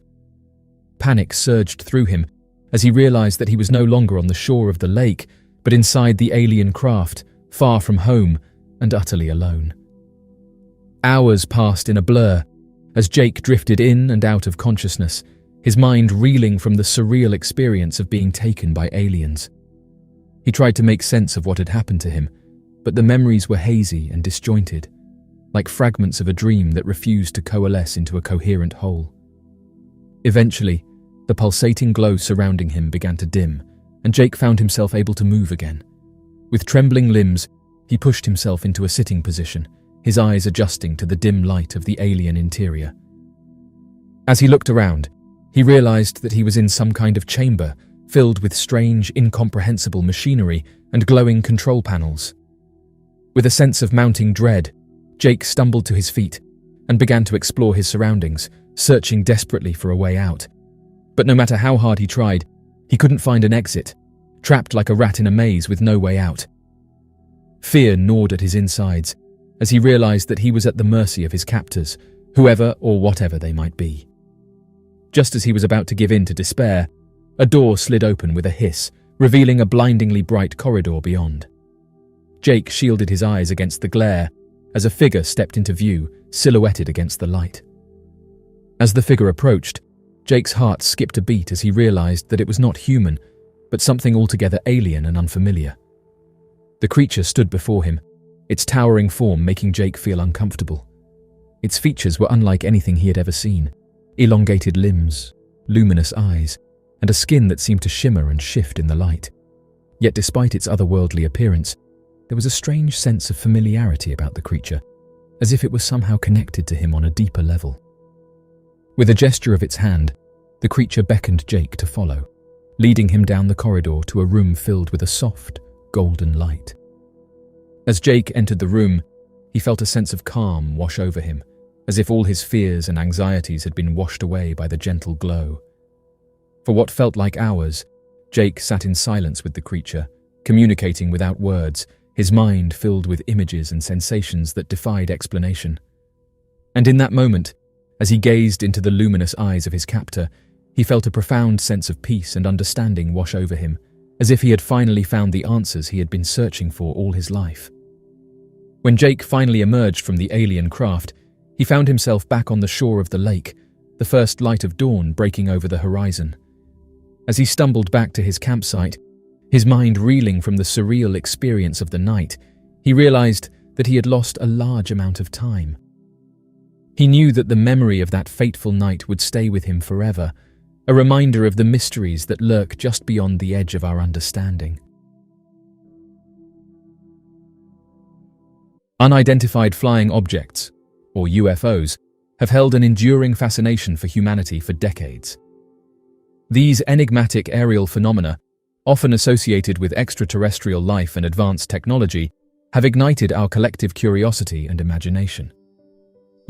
Panic surged through him as he realized that he was no longer on the shore of the lake, but inside the alien craft, far from home and utterly alone. Hours passed in a blur as Jake drifted in and out of consciousness, his mind reeling from the surreal experience of being taken by aliens. He tried to make sense of what had happened to him, but the memories were hazy and disjointed, like fragments of a dream that refused to coalesce into a coherent whole. Eventually, the pulsating glow surrounding him began to dim, and Jake found himself able to move again. With trembling limbs, he pushed himself into a sitting position, his eyes adjusting to the dim light of the alien interior. As he looked around, he realized that he was in some kind of chamber filled with strange, incomprehensible machinery and glowing control panels. With a sense of mounting dread, Jake stumbled to his feet and began to explore his surroundings, searching desperately for a way out. But no matter how hard he tried, he couldn't find an exit, trapped like a rat in a maze with no way out. Fear gnawed at his insides as he realized that he was at the mercy of his captors, whoever or whatever they might be. Just as he was about to give in to despair, a door slid open with a hiss, revealing a blindingly bright corridor beyond. Jake shielded his eyes against the glare as a figure stepped into view, silhouetted against the light. As the figure approached, Jake's heart skipped a beat as he realized that it was not human, but something altogether alien and unfamiliar. The creature stood before him, its towering form making Jake feel uncomfortable. Its features were unlike anything he had ever seen: elongated limbs, luminous eyes, and a skin that seemed to shimmer and shift in the light. Yet despite its otherworldly appearance, there was a strange sense of familiarity about the creature, as if it was somehow connected to him on a deeper level. With a gesture of its hand, the creature beckoned Jake to follow, leading him down the corridor to a room filled with a soft, golden light. As Jake entered the room, he felt a sense of calm wash over him, as if all his fears and anxieties had been washed away by the gentle glow. For what felt like hours, Jake sat in silence with the creature, communicating without words, his mind filled with images and sensations that defied explanation. And in that moment, as he gazed into the luminous eyes of his captor, he felt a profound sense of peace and understanding wash over him, as if he had finally found the answers he had been searching for all his life. When Jake finally emerged from the alien craft, he found himself back on the shore of the lake, the first light of dawn breaking over the horizon. As he stumbled back to his campsite, his mind reeling from the surreal experience of the night, he realized that he had lost a large amount of time. He knew that the memory of that fateful night would stay with him forever, a reminder of the mysteries that lurk just beyond the edge of our understanding. Unidentified flying objects, or UFOs, have held an enduring fascination for humanity for decades. These enigmatic aerial phenomena, often associated with extraterrestrial life and advanced technology, have ignited our collective curiosity and imagination.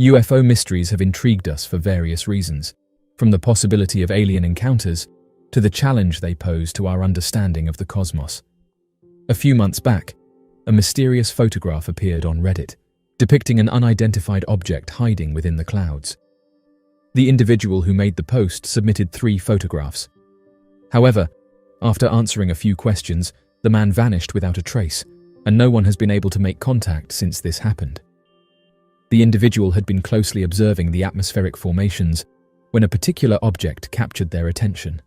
UFO mysteries have intrigued us for various reasons, from the possibility of alien encounters to the challenge they pose to our understanding of the cosmos. A few months back, a mysterious photograph appeared on Reddit, depicting an unidentified object hiding within the clouds. The individual who made the post submitted 3 photographs. However, after answering a few questions, the man vanished without a trace, and no one has been able to make contact since this happened. The individual had been closely observing the atmospheric formations when a particular object captured their attention.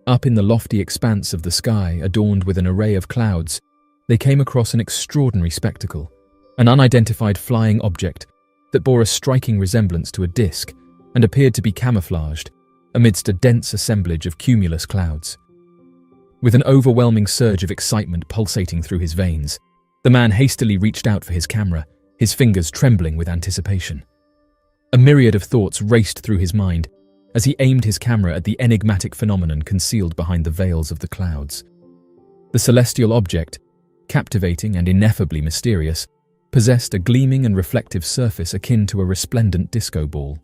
Up in the lofty expanse of the sky, adorned with an array of clouds, they came across an extraordinary spectacle, an unidentified flying object that bore a striking resemblance to a disk and appeared to be camouflaged amidst a dense assemblage of cumulus clouds. With an overwhelming surge of excitement pulsating through his veins, the man hastily reached out for his camera, his fingers trembling with anticipation. A myriad of thoughts raced through his mind as he aimed his camera at the enigmatic phenomenon concealed behind the veils of the clouds. The celestial object, captivating and ineffably mysterious, possessed a gleaming and reflective surface akin to a resplendent disco ball.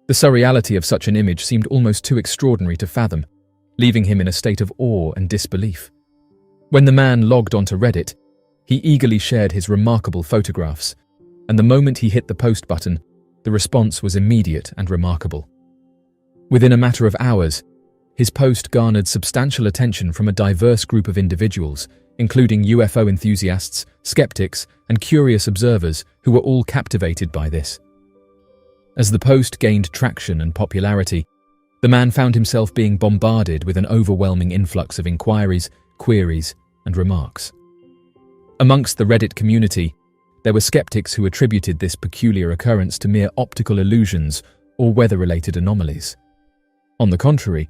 The surreality of such an image seemed almost too extraordinary to fathom, leaving him in a state of awe and disbelief. When the man logged onto Reddit, he eagerly shared his remarkable photographs, and the moment he hit the post button, the response was immediate and remarkable. Within a matter of hours, his post garnered substantial attention from a diverse group of individuals, including UFO enthusiasts, skeptics, and curious observers who were all captivated by this. As the post gained traction and popularity, the man found himself being bombarded with an overwhelming influx of inquiries, queries, and remarks. Amongst the Reddit community, there were skeptics who attributed this peculiar occurrence to mere optical illusions or weather-related anomalies. On the contrary,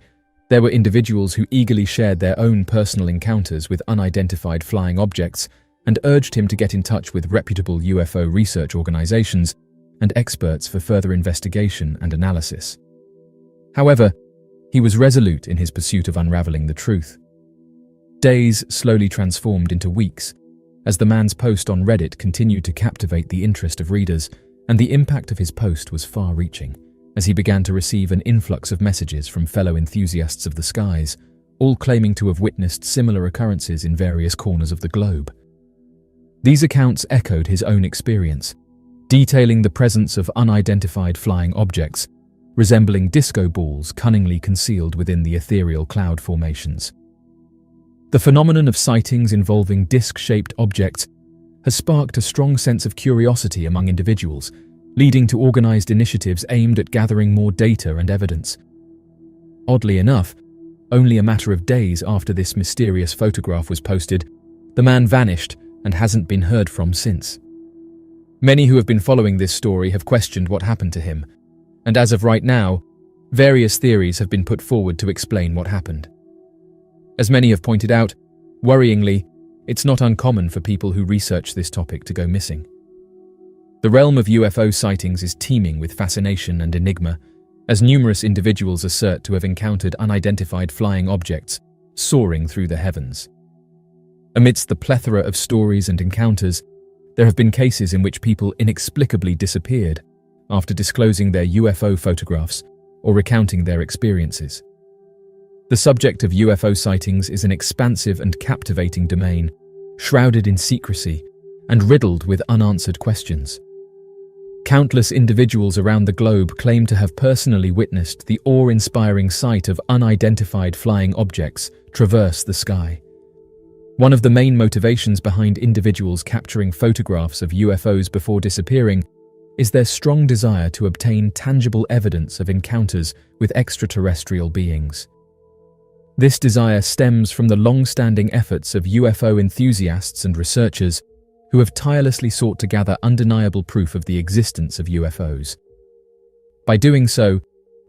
there were individuals who eagerly shared their own personal encounters with unidentified flying objects and urged him to get in touch with reputable UFO research organizations and experts for further investigation and analysis. However, he was resolute in his pursuit of unraveling the truth. Days slowly transformed into weeks, as the man's post on Reddit continued to captivate the interest of readers, and the impact of his post was far-reaching, as he began to receive an influx of messages from fellow enthusiasts of the skies, all claiming to have witnessed similar occurrences in various corners of the globe. These accounts echoed his own experience, detailing the presence of unidentified flying objects, resembling disco balls cunningly concealed within the ethereal cloud formations. The phenomenon of sightings involving disc-shaped objects has sparked a strong sense of curiosity among individuals, leading to organized initiatives aimed at gathering more data and evidence. Oddly enough, only a matter of days after this mysterious photograph was posted, the man vanished and hasn't been heard from since. Many who have been following this story have questioned what happened to him, and as of right now, various theories have been put forward to explain what happened. As many have pointed out, worryingly, it's not uncommon for people who research this topic to go missing. The realm of UFO sightings is teeming with fascination and enigma, as numerous individuals assert to have encountered unidentified flying objects soaring through the heavens. Amidst the plethora of stories and encounters, there have been cases in which people inexplicably disappeared after disclosing their UFO photographs or recounting their experiences. The subject of UFO sightings is an expansive and captivating domain, shrouded in secrecy and riddled with unanswered questions. Countless individuals around the globe claim to have personally witnessed the awe-inspiring sight of unidentified flying objects traverse the sky. One of the main motivations behind individuals capturing photographs of UFOs before disappearing is their strong desire to obtain tangible evidence of encounters with extraterrestrial beings. This desire stems from the long-standing efforts of UFO enthusiasts and researchers who have tirelessly sought to gather undeniable proof of the existence of UFOs. By doing so,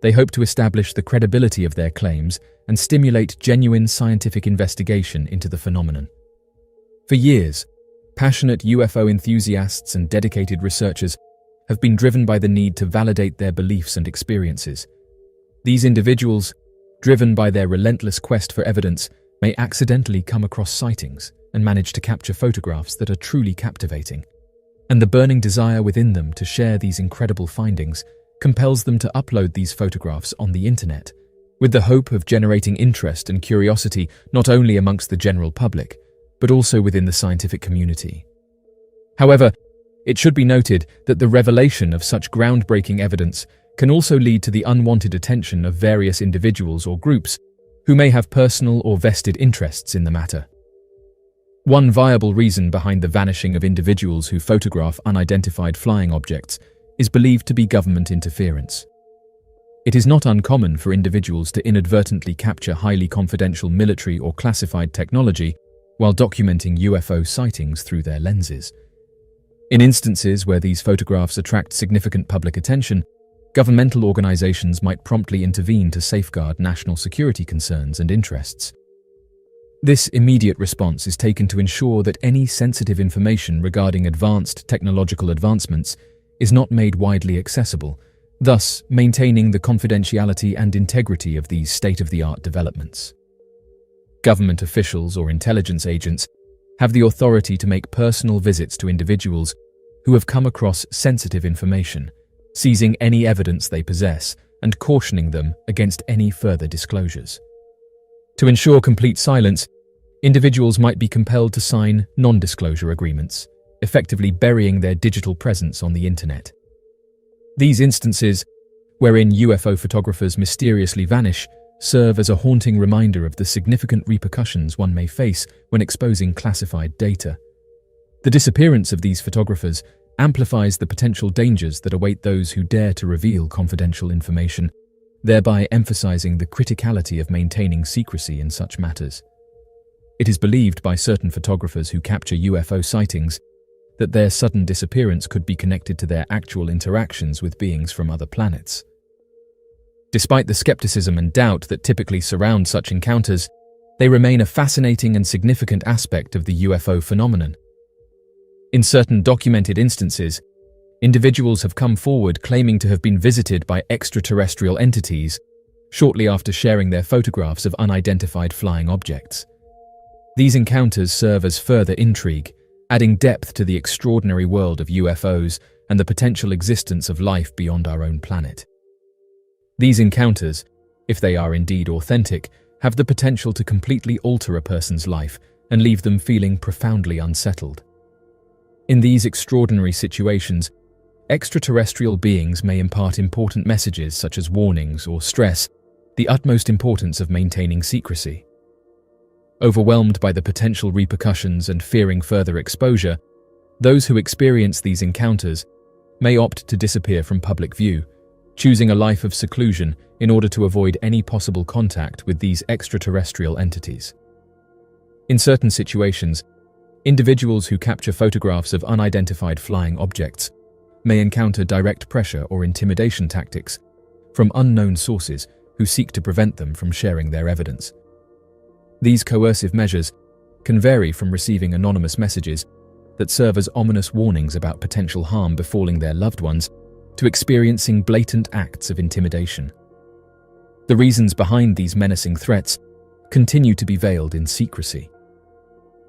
they hope to establish the credibility of their claims and stimulate genuine scientific investigation into the phenomenon. For years, passionate UFO enthusiasts and dedicated researchers have been driven by the need to validate their beliefs and experiences. These individuals, driven by their relentless quest for evidence, may accidentally come across sightings and manage to capture photographs that are truly captivating. And the burning desire within them to share these incredible findings compels them to upload these photographs on the internet, with the hope of generating interest and curiosity not only amongst the general public, but also within the scientific community. However, it should be noted that the revelation of such groundbreaking evidence can also lead to the unwanted attention of various individuals or groups who may have personal or vested interests in the matter. One viable reason behind the vanishing of individuals who photograph unidentified flying objects is believed to be government interference. It is not uncommon for individuals to inadvertently capture highly confidential military or classified technology while documenting UFO sightings through their lenses. In instances where these photographs attract significant public attention, governmental organizations might promptly intervene to safeguard national security concerns and interests. This immediate response is taken to ensure that any sensitive information regarding advanced technological advancements is not made widely accessible, thus maintaining the confidentiality and integrity of these state-of-the-art developments. Government officials or intelligence agents have the authority to make personal visits to individuals who have come across sensitive information, seizing any evidence they possess and cautioning them against any further disclosures. To ensure complete silence, individuals might be compelled to sign non-disclosure agreements, effectively burying their digital presence on the internet. These instances, wherein UFO photographers mysteriously vanish, serve as a haunting reminder of the significant repercussions one may face when exposing classified data. The disappearance of these photographers amplifies the potential dangers that await those who dare to reveal confidential information, thereby emphasizing the criticality of maintaining secrecy in such matters. It is believed by certain photographers who capture UFO sightings that their sudden disappearance could be connected to their actual interactions with beings from other planets. Despite the skepticism and doubt that typically surround such encounters, they remain a fascinating and significant aspect of the UFO phenomenon. In certain documented instances, individuals have come forward claiming to have been visited by extraterrestrial entities shortly after sharing their photographs of unidentified flying objects. These encounters serve as further intrigue, adding depth to the extraordinary world of UFOs and the potential existence of life beyond our own planet. These encounters, if they are indeed authentic, have the potential to completely alter a person's life and leave them feeling profoundly unsettled. In these extraordinary situations, extraterrestrial beings may impart important messages such as warnings or stress the utmost importance of maintaining secrecy. Overwhelmed by the potential repercussions and fearing further exposure, those who experience these encounters may opt to disappear from public view, choosing a life of seclusion in order to avoid any possible contact with these extraterrestrial entities. In certain situations, individuals who capture photographs of unidentified flying objects may encounter direct pressure or intimidation tactics from unknown sources who seek to prevent them from sharing their evidence. These coercive measures can vary from receiving anonymous messages that serve as ominous warnings about potential harm befalling their loved ones to experiencing blatant acts of intimidation. The reasons behind these menacing threats continue to be veiled in secrecy.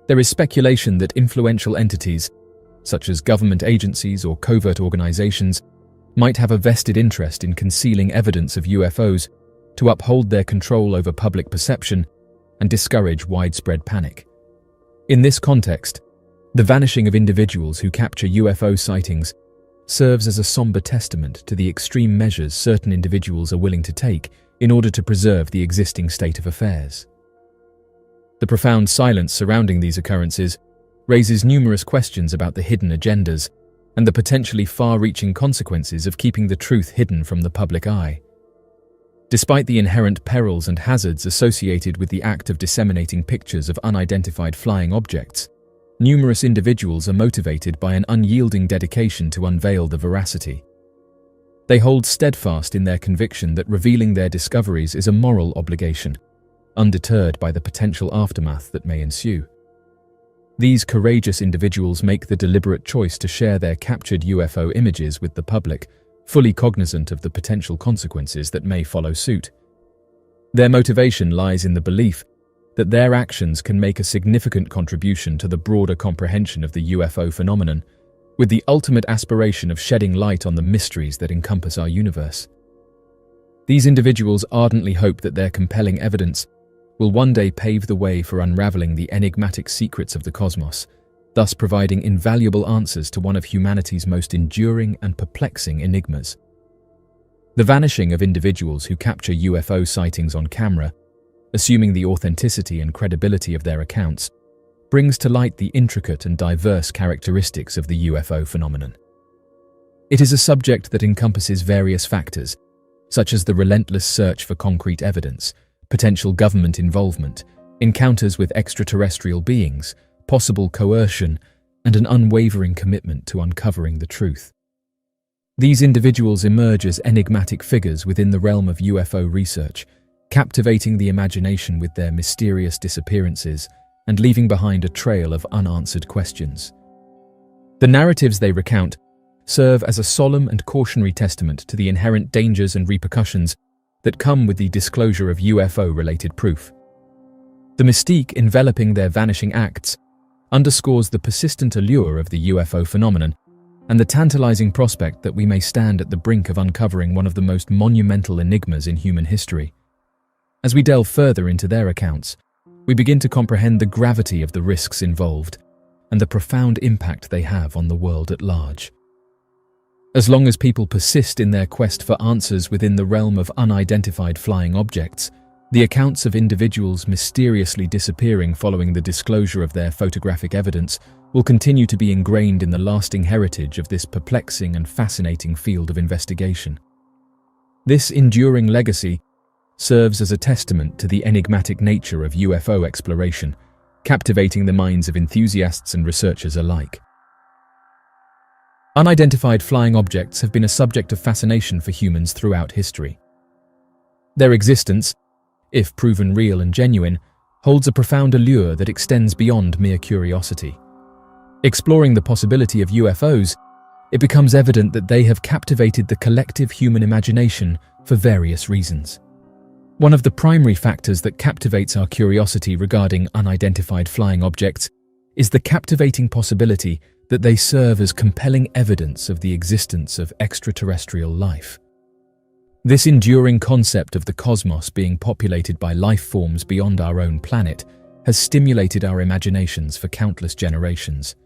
There is speculation that influential entities, such as government agencies or covert organizations, might have a vested interest in concealing evidence of UFOs to uphold their control over public perception and discourage widespread panic. In this context, the vanishing of individuals who capture UFO sightings serves as a somber testament to the extreme measures certain individuals are willing to take in order to preserve the existing state of affairs. The profound silence surrounding these occurrences raises numerous questions about the hidden agendas and the potentially far-reaching consequences of keeping the truth hidden from the public eye. Despite the inherent perils and hazards associated with the act of disseminating pictures of unidentified flying objects, numerous individuals are motivated by an unyielding dedication to unveil the veracity. They hold steadfast in their conviction that revealing their discoveries is a moral obligation, undeterred by the potential aftermath that may ensue. These courageous individuals make the deliberate choice to share their captured UFO images with the public, fully cognizant of the potential consequences that may follow suit. Their motivation lies in the belief that their actions can make a significant contribution to the broader comprehension of the UFO phenomenon, with the ultimate aspiration of shedding light on the mysteries that encompass our universe. These individuals ardently hope that their compelling evidence will one day pave the way for unraveling the enigmatic secrets of the cosmos, thus providing invaluable answers to one of humanity's most enduring and perplexing enigmas. The vanishing of individuals who capture UFO sightings on camera, assuming the authenticity and credibility of their accounts, brings to light the intricate and diverse characteristics of the UFO phenomenon. It is a subject that encompasses various factors, such as the relentless search for concrete evidence, potential government involvement, encounters with extraterrestrial beings, possible coercion, and an unwavering commitment to uncovering the truth. These individuals emerge as enigmatic figures within the realm of UFO research, captivating the imagination with their mysterious disappearances and leaving behind a trail of unanswered questions. The narratives they recount serve as a solemn and cautionary testament to the inherent dangers and repercussions that come with the disclosure of UFO-related proof. The mystique enveloping their vanishing acts underscores the persistent allure of the UFO phenomenon and the tantalizing prospect that we may stand at the brink of uncovering one of the most monumental enigmas in human history. As we delve further into their accounts, we begin to comprehend the gravity of the risks involved and the profound impact they have on the world at large. As long as people persist in their quest for answers within the realm of unidentified flying objects, the accounts of individuals mysteriously disappearing following the disclosure of their photographic evidence will continue to be ingrained in the lasting heritage of this perplexing and fascinating field of investigation. This enduring legacy serves as a testament to the enigmatic nature of UFO exploration, captivating the minds of enthusiasts and researchers alike. Unidentified flying objects have been a subject of fascination for humans throughout history. Their existence, if proven real and genuine, holds a profound allure that extends beyond mere curiosity. Exploring the possibility of UFOs, it becomes evident that they have captivated the collective human imagination for various reasons. One of the primary factors that captivates our curiosity regarding unidentified flying objects is the captivating possibility that they serve as compelling evidence of the existence of extraterrestrial life. This enduring concept of the cosmos being populated by life forms beyond our own planet has stimulated our imaginations for countless generations.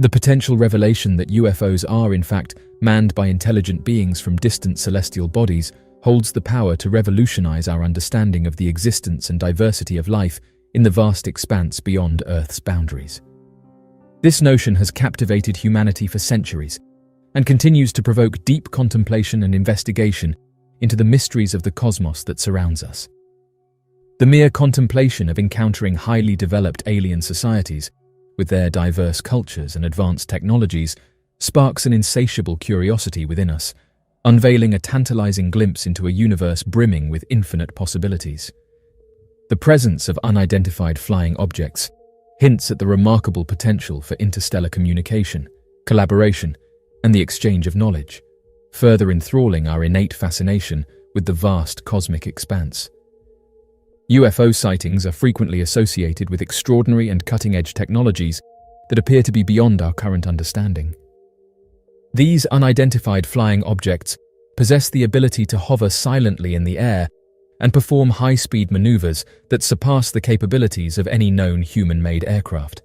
The potential revelation that UFOs are in fact manned by intelligent beings from distant celestial bodies holds the power to revolutionize our understanding of the existence and diversity of life in the vast expanse beyond Earth's boundaries. This notion has captivated humanity for centuries and continues to provoke deep contemplation and investigation into the mysteries of the cosmos that surrounds us. The mere contemplation of encountering highly developed alien societies, with their diverse cultures and advanced technologies, sparks an insatiable curiosity within us, unveiling a tantalizing glimpse into a universe brimming with infinite possibilities. The presence of unidentified flying objects hints at the remarkable potential for interstellar communication, collaboration, and the exchange of knowledge, further enthralling our innate fascination with the vast cosmic expanse. UFO sightings are frequently associated with extraordinary and cutting-edge technologies that appear to be beyond our current understanding. These unidentified flying objects possess the ability to hover silently in the air and perform high-speed maneuvers that surpass the capabilities of any known human-made aircraft.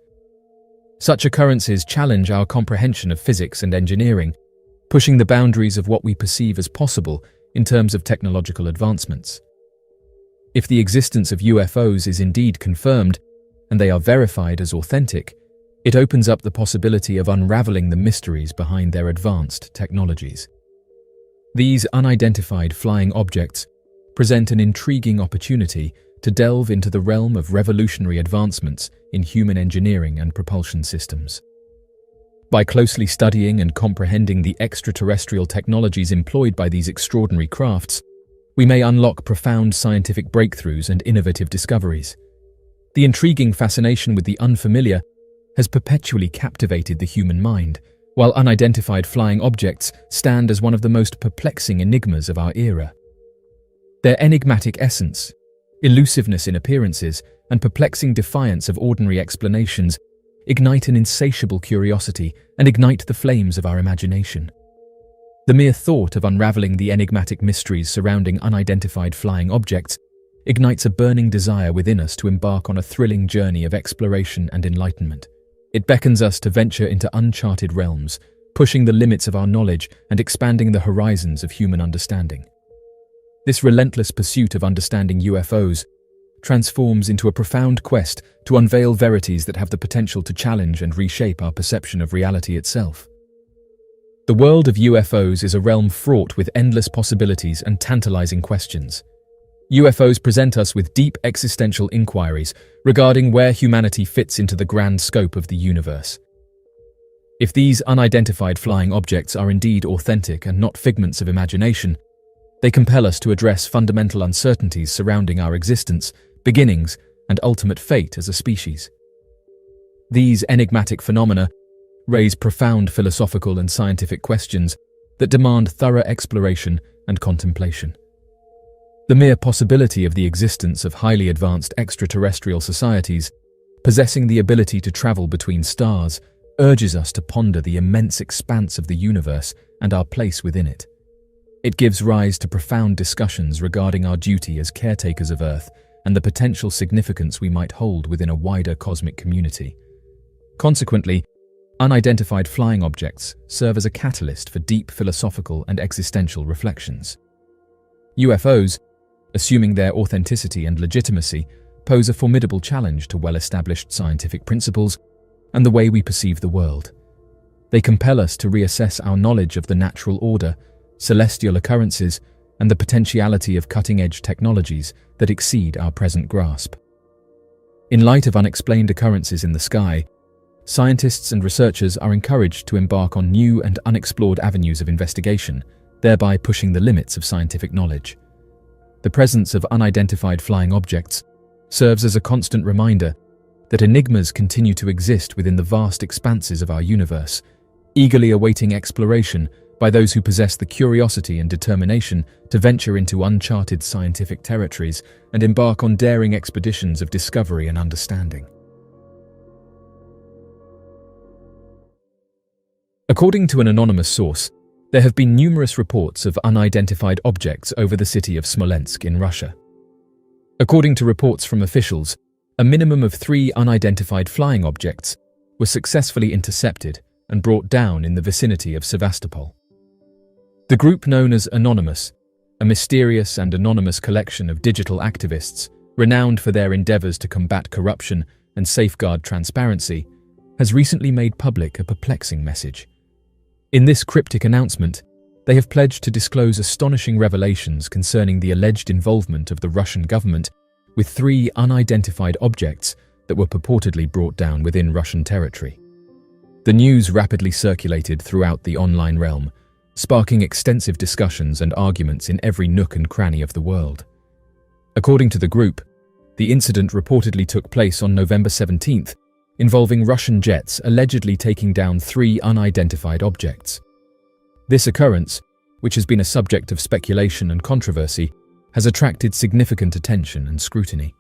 Such occurrences challenge our comprehension of physics and engineering, pushing the boundaries of what we perceive as possible in terms of technological advancements. If the existence of UFOs is indeed confirmed, and they are verified as authentic, it opens up the possibility of unraveling the mysteries behind their advanced technologies. These unidentified flying objects present an intriguing opportunity to delve into the realm of revolutionary advancements in human engineering and propulsion systems. By closely studying and comprehending the extraterrestrial technologies employed by these extraordinary crafts, we may unlock profound scientific breakthroughs and innovative discoveries. The intriguing fascination with the unfamiliar has perpetually captivated the human mind, while unidentified flying objects stand as one of the most perplexing enigmas of our era. Their enigmatic essence, elusiveness in appearances, and perplexing defiance of ordinary explanations ignite an insatiable curiosity and ignite the flames of our imagination. The mere thought of unraveling the enigmatic mysteries surrounding unidentified flying objects ignites a burning desire within us to embark on a thrilling journey of exploration and enlightenment. It beckons us to venture into uncharted realms, pushing the limits of our knowledge and expanding the horizons of human understanding. This relentless pursuit of understanding UFOs transforms into a profound quest to unveil verities that have the potential to challenge and reshape our perception of reality itself. The world of UFOs is a realm fraught with endless possibilities and tantalizing questions. UFOs present us with deep existential inquiries regarding where humanity fits into the grand scope of the universe. If these unidentified flying objects are indeed authentic and not figments of imagination, they compel us to address fundamental uncertainties surrounding our existence, beginnings, and ultimate fate as a species. These enigmatic phenomena raise profound philosophical and scientific questions that demand thorough exploration and contemplation. The mere possibility of the existence of highly advanced extraterrestrial societies possessing the ability to travel between stars urges us to ponder the immense expanse of the universe and our place within it. It gives rise to profound discussions regarding our duty as caretakers of Earth and the potential significance we might hold within a wider cosmic community. Consequently, unidentified flying objects serve as a catalyst for deep philosophical and existential reflections. UFOs, assuming their authenticity and legitimacy, pose a formidable challenge to well-established scientific principles and the way we perceive the world. They compel us to reassess our knowledge of the natural order, celestial occurrences, and the potentiality of cutting-edge technologies that exceed our present grasp. In light of unexplained occurrences in the sky, scientists and researchers are encouraged to embark on new and unexplored avenues of investigation, thereby pushing the limits of scientific knowledge. The presence of unidentified flying objects serves as a constant reminder that enigmas continue to exist within the vast expanses of our universe, eagerly awaiting exploration by those who possess the curiosity and determination to venture into uncharted scientific territories and embark on daring expeditions of discovery and understanding. According to an anonymous source, there have been numerous reports of unidentified objects over the city of Smolensk in Russia. According to reports from officials, a minimum of 3 unidentified flying objects were successfully intercepted and brought down in the vicinity of Sevastopol. The group known as Anonymous, a mysterious and anonymous collection of digital activists renowned for their endeavors to combat corruption and safeguard transparency, has recently made public a perplexing message. In this cryptic announcement, they have pledged to disclose astonishing revelations concerning the alleged involvement of the Russian government with 3 unidentified objects that were purportedly brought down within Russian territory. The news rapidly circulated throughout the online realm, sparking extensive discussions and arguments in every nook and cranny of the world. According to the group, the incident reportedly took place on November 17th, involving Russian jets allegedly taking down 3 unidentified objects. This occurrence, which has been a subject of speculation and controversy, has attracted significant attention and scrutiny.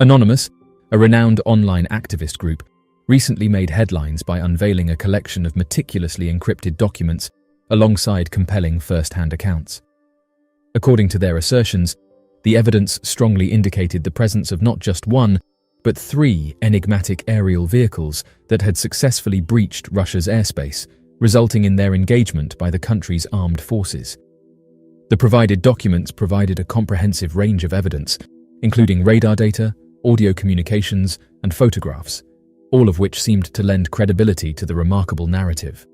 Anonymous, a renowned online activist group, recently made headlines by unveiling a collection of meticulously encrypted documents alongside compelling first-hand accounts. According to their assertions, the evidence strongly indicated the presence of not just 1, but 3 enigmatic aerial vehicles that had successfully breached Russia's airspace, resulting in their engagement by the country's armed forces. The provided documents provided a comprehensive range of evidence, including radar data, audio communications, and photographs, all of which seemed to lend credibility to the remarkable narrative.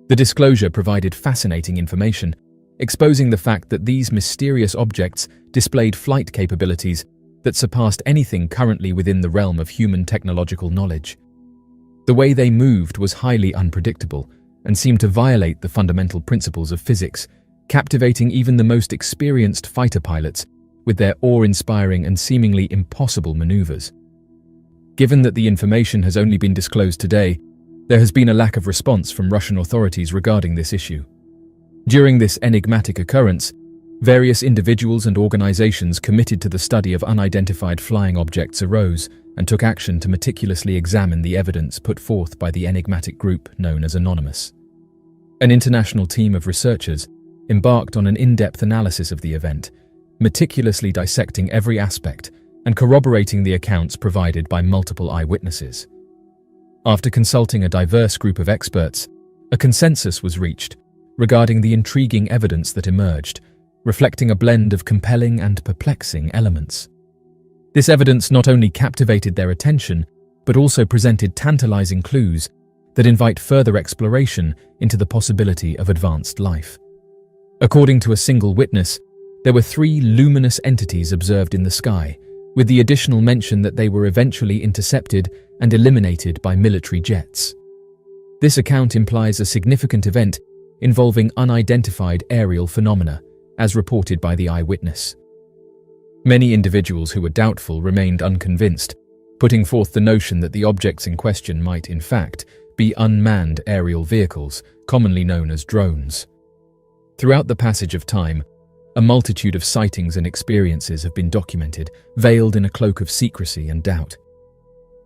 The disclosure provided fascinating information, exposing the fact that these mysterious objects displayed flight capabilities that surpassed anything currently within the realm of human technological knowledge. The way they moved was highly unpredictable and seemed to violate the fundamental principles of physics, captivating even the most experienced fighter pilots with their awe-inspiring and seemingly impossible maneuvers. Given that the information has only been disclosed today, there has been a lack of response from Russian authorities regarding this issue. During this enigmatic occurrence, various individuals and organizations committed to the study of unidentified flying objects arose and took action to meticulously examine the evidence put forth by the enigmatic group known as Anonymous. An international team of researchers embarked on an in-depth analysis of the event, meticulously dissecting every aspect and corroborating the accounts provided by multiple eyewitnesses. After consulting a diverse group of experts, a consensus was reached regarding the intriguing evidence that emerged, reflecting a blend of compelling and perplexing elements. This evidence not only captivated their attention, but also presented tantalizing clues that invite further exploration into the possibility of advanced life. According to a single witness, there were 3 luminous entities observed in the sky, with the additional mention that they were eventually intercepted and eliminated by military jets. This account implies a significant event involving unidentified aerial phenomena, as reported by the eyewitness. Many individuals who were doubtful remained unconvinced, putting forth the notion that the objects in question might, in fact, be unmanned aerial vehicles, commonly known as drones. Throughout the passage of time, a multitude of sightings and experiences have been documented, veiled in a cloak of secrecy and doubt.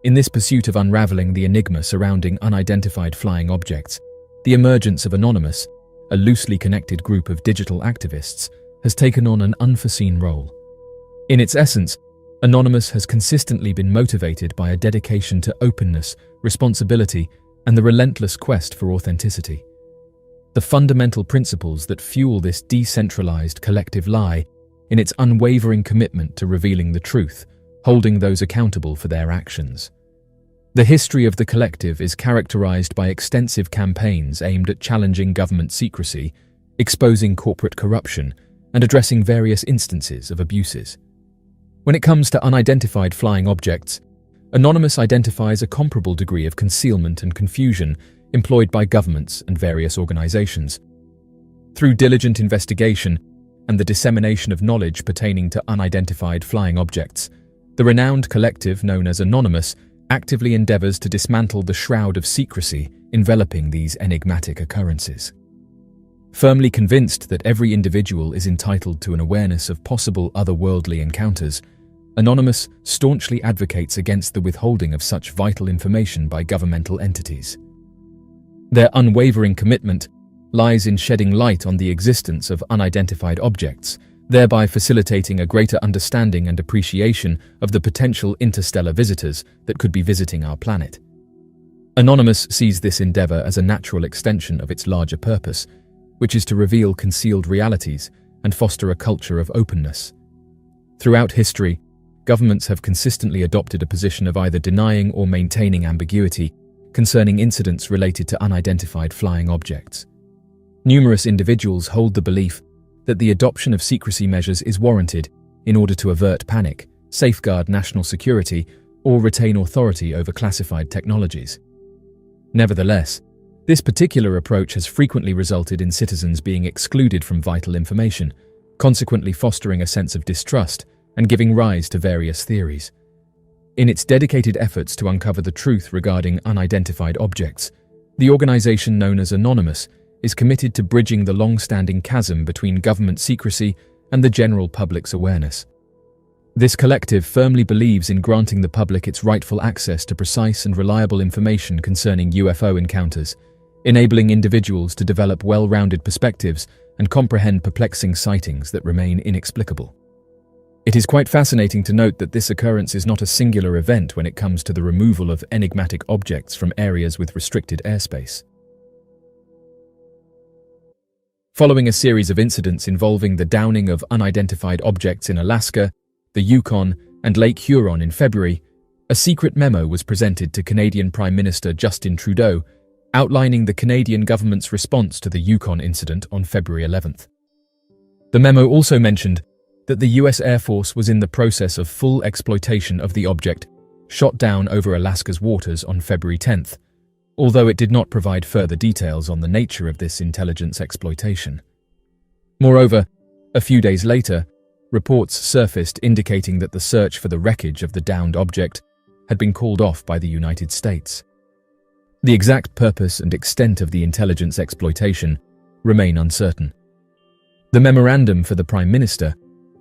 In this pursuit of unraveling the enigma surrounding unidentified flying objects, the emergence of Anonymous, a loosely connected group of digital activists, has taken on an unforeseen role. In its essence, Anonymous has consistently been motivated by a dedication to openness, responsibility, and the relentless quest for authenticity. The fundamental principles that fuel this decentralized collective lie in its unwavering commitment to revealing the truth, holding those accountable for their actions. The history of the collective is characterized by extensive campaigns aimed at challenging government secrecy, exposing corporate corruption, and addressing various instances of abuses. When it comes to unidentified flying objects, Anonymous identifies a comparable degree of concealment and confusion employed by governments and various organizations. Through diligent investigation and the dissemination of knowledge pertaining to unidentified flying objects, the renowned collective known as Anonymous actively endeavors to dismantle the shroud of secrecy enveloping these enigmatic occurrences. Firmly convinced that every individual is entitled to an awareness of possible otherworldly encounters, Anonymous staunchly advocates against the withholding of such vital information by governmental entities. Their unwavering commitment lies in shedding light on the existence of unidentified objects, thereby facilitating a greater understanding and appreciation of the potential interstellar visitors that could be visiting our planet. Anonymous sees this endeavor as a natural extension of its larger purpose, which is to reveal concealed realities and foster a culture of openness. Throughout history, governments have consistently adopted a position of either denying or maintaining ambiguity concerning incidents related to unidentified flying objects. Numerous individuals hold the belief that the adoption of secrecy measures is warranted in order to avert panic, safeguard national security, or retain authority over classified technologies. Nevertheless, this particular approach has frequently resulted in citizens being excluded from vital information, consequently fostering a sense of distrust and giving rise to various theories. In its dedicated efforts to uncover the truth regarding unidentified objects, the organization known as Anonymous is committed to bridging the long-standing chasm between government secrecy and the general public's awareness. This collective firmly believes in granting the public its rightful access to precise and reliable information concerning UFO encounters, enabling individuals to develop well-rounded perspectives and comprehend perplexing sightings that remain inexplicable. It is quite fascinating to note that this occurrence is not a singular event when it comes to the removal of enigmatic objects from areas with restricted airspace. Following a series of incidents involving the downing of unidentified objects in Alaska, the Yukon, and Lake Huron in February, a secret memo was presented to Canadian Prime Minister Justin Trudeau, outlining the Canadian government's response to the Yukon incident on February 11th. The memo also mentioned that the US Air Force was in the process of full exploitation of the object shot down over Alaska's waters on February 10th, although it did not provide further details on the nature of this intelligence exploitation. Moreover, a few days later, reports surfaced indicating that the search for the wreckage of the downed object had been called off by the United States. The exact purpose and extent of the intelligence exploitation remain uncertain. The memorandum for the Prime Minister,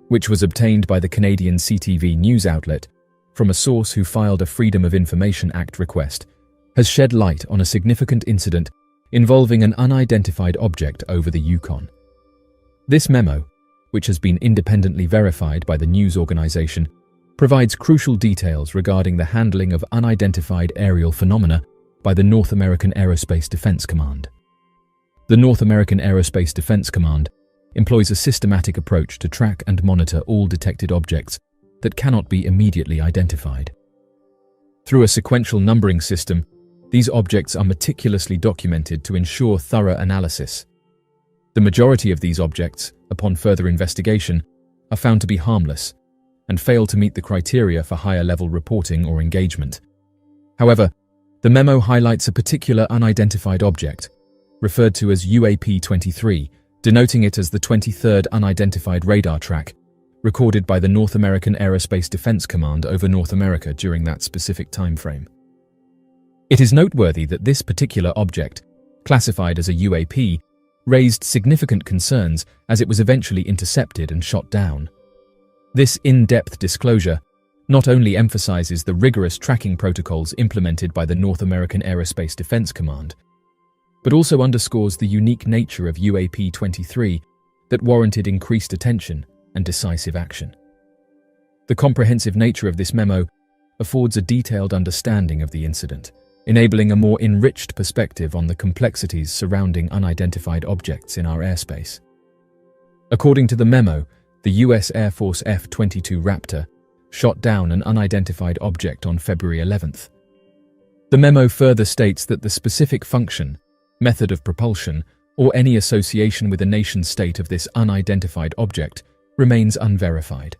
which was obtained by the Canadian CTV news outlet from a source who filed a Freedom of Information Act request, has shed light on a significant incident involving an unidentified object over the Yukon. This memo, which has been independently verified by the news organization, provides crucial details regarding the handling of unidentified aerial phenomena by the North American Aerospace Defense Command. The North American Aerospace Defense Command employs a systematic approach to track and monitor all detected objects that cannot be immediately identified. Through a sequential numbering system, these objects are meticulously documented to ensure thorough analysis. The majority of these objects, upon further investigation, are found to be harmless and fail to meet the criteria for higher-level reporting or engagement. However, the memo highlights a particular unidentified object, referred to as UAP-23, denoting it as the 23rd unidentified radar track, recorded by the North American Aerospace Defense Command over North America during that specific time frame. It is noteworthy that this particular object, classified as a UAP, raised significant concerns as it was eventually intercepted and shot down. This in-depth disclosure not only emphasizes the rigorous tracking protocols implemented by the North American Aerospace Defense Command, but also underscores the unique nature of UAP-23 that warranted increased attention and decisive action. The comprehensive nature of this memo affords a detailed understanding of the incident, enabling a more enriched perspective on the complexities surrounding unidentified objects in our airspace. According to the memo, the U.S. Air Force F-22 Raptor shot down an unidentified object on February 11th. The memo further states that the specific function, method of propulsion, or any association with a nation-state of this unidentified object remains unverified.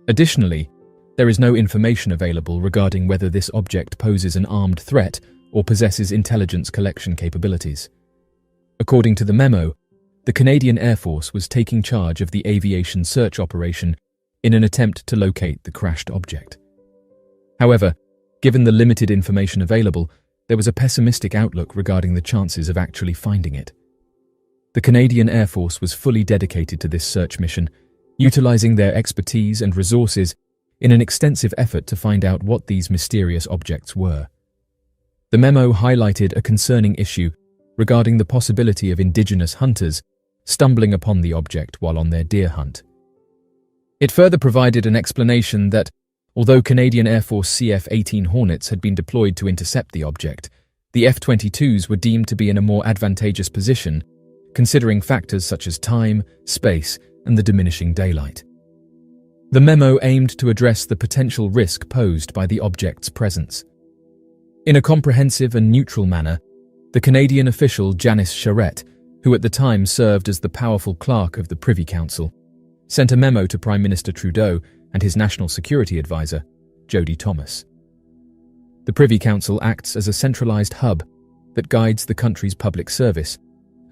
Additionally, there is no information available regarding whether this object poses an armed threat or possesses intelligence collection capabilities. According to the memo, the Canadian Air Force was taking charge of the aviation search operation in an attempt to locate the crashed object. However, given the limited information available, there was a pessimistic outlook regarding the chances of actually finding it. The Canadian Air Force was fully dedicated to this search mission, utilizing their expertise and resources in an extensive effort to find out what these mysterious objects were. The memo highlighted a concerning issue regarding the possibility of indigenous hunters stumbling upon the object while on their deer hunt. It further provided an explanation that, although Canadian Air Force CF-18 Hornets had been deployed to intercept the object, the F-22s were deemed to be in a more advantageous position, considering factors such as time, space, and the diminishing daylight. The memo aimed to address the potential risk posed by the object's presence. In a comprehensive and neutral manner, the Canadian official Janice Charette, who at the time served as the powerful clerk of the Privy Council, sent a memo to Prime Minister Trudeau and his National Security Advisor, Jody Thomas. The Privy Council acts as a centralized hub that guides the country's public service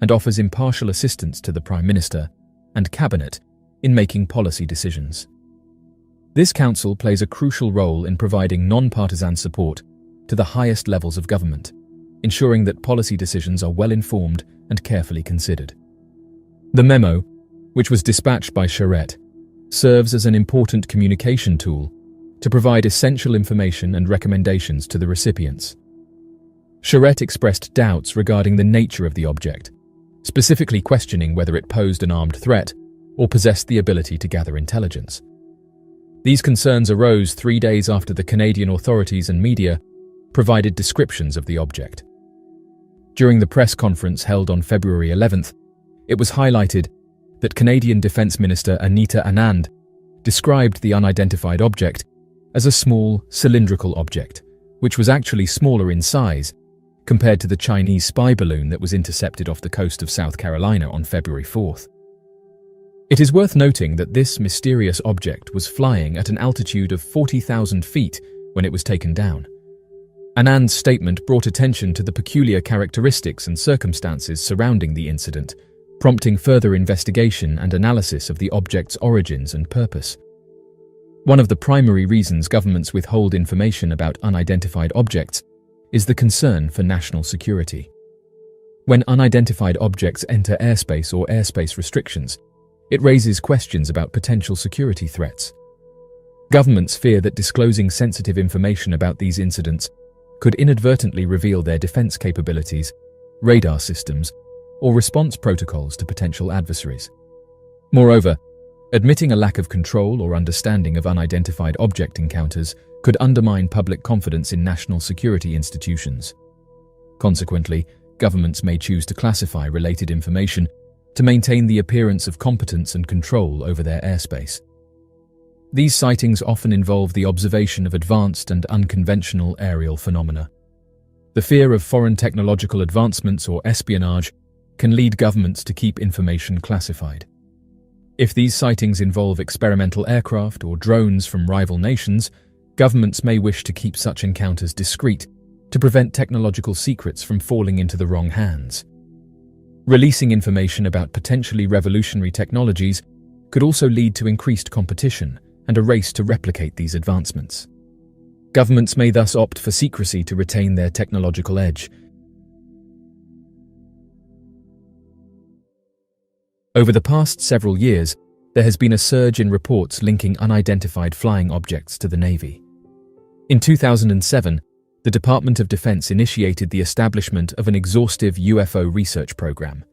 and offers impartial assistance to the Prime Minister and Cabinet in making policy decisions. This council plays a crucial role in providing non-partisan support to the highest levels of government, ensuring that policy decisions are well-informed and carefully considered. The memo, which was dispatched by Charette, serves as an important communication tool to provide essential information and recommendations to the recipients. Charette expressed doubts regarding the nature of the object, specifically questioning whether it posed an armed threat or possessed the ability to gather intelligence. These concerns arose 3 days after the Canadian authorities and media provided descriptions of the object. During the press conference held on February 11th, it was highlighted that Canadian Defence Minister Anita Anand described the unidentified object as a small, cylindrical object, which was actually smaller in size compared to the Chinese spy balloon that was intercepted off the coast of South Carolina on February 4th. It is worth noting that this mysterious object was flying at an altitude of 40,000 feet when it was taken down. Anand's statement brought attention to the peculiar characteristics and circumstances surrounding the incident, prompting further investigation and analysis of the object's origins and purpose. One of the primary reasons governments withhold information about unidentified objects is the concern for national security. When unidentified objects enter airspace or airspace restrictions, it raises questions about potential security threats. Governments fear that disclosing sensitive information about these incidents could inadvertently reveal their defense capabilities, radar systems, or response protocols to potential adversaries. Moreover, admitting a lack of control or understanding of unidentified object encounters could undermine public confidence in national security institutions. Consequently, governments may choose to classify related information to maintain the appearance of competence and control over their airspace. These sightings often involve the observation of advanced and unconventional aerial phenomena. The fear of foreign technological advancements or espionage can lead governments to keep information classified. If these sightings involve experimental aircraft or drones from rival nations, governments may wish to keep such encounters discreet to prevent technological secrets from falling into the wrong hands. Releasing information about potentially revolutionary technologies could also lead to increased competition and a race to replicate these advancements. Governments may thus opt for secrecy to retain their technological edge. Over the past several years, there has been a surge in reports linking unidentified flying objects to the Navy. In 2007, the Department of Defense initiated the establishment of an exhaustive UFO research program.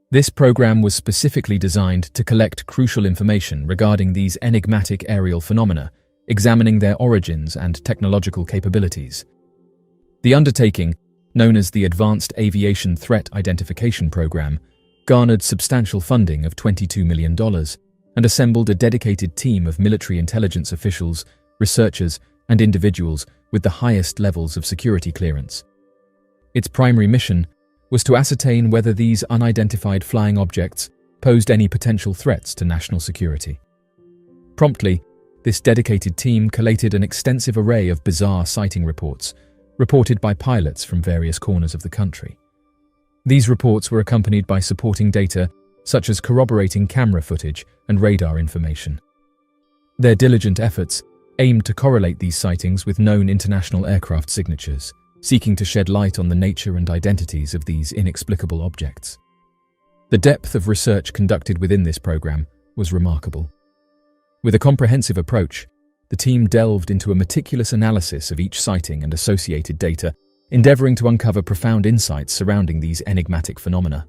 This program was specifically designed to collect crucial information regarding these enigmatic aerial phenomena, examining their origins and technological capabilities. The undertaking, known as the Advanced Aviation Threat Identification Program, garnered substantial funding of $22 million and assembled a dedicated team of military intelligence officials, researchers, and individuals with the highest levels of security clearance. Its primary mission was to ascertain whether these unidentified flying objects posed any potential threats to national security. Promptly, this dedicated team collated an extensive array of bizarre sighting reports, reported by pilots from various corners of the country. These reports were accompanied by supporting data such as corroborating camera footage and radar information. Their diligent efforts aimed to correlate these sightings with known international aircraft signatures, seeking to shed light on the nature and identities of these inexplicable objects. The depth of research conducted within this program was remarkable. With a comprehensive approach, the team delved into a meticulous analysis of each sighting and associated data, endeavoring to uncover profound insights surrounding these enigmatic phenomena.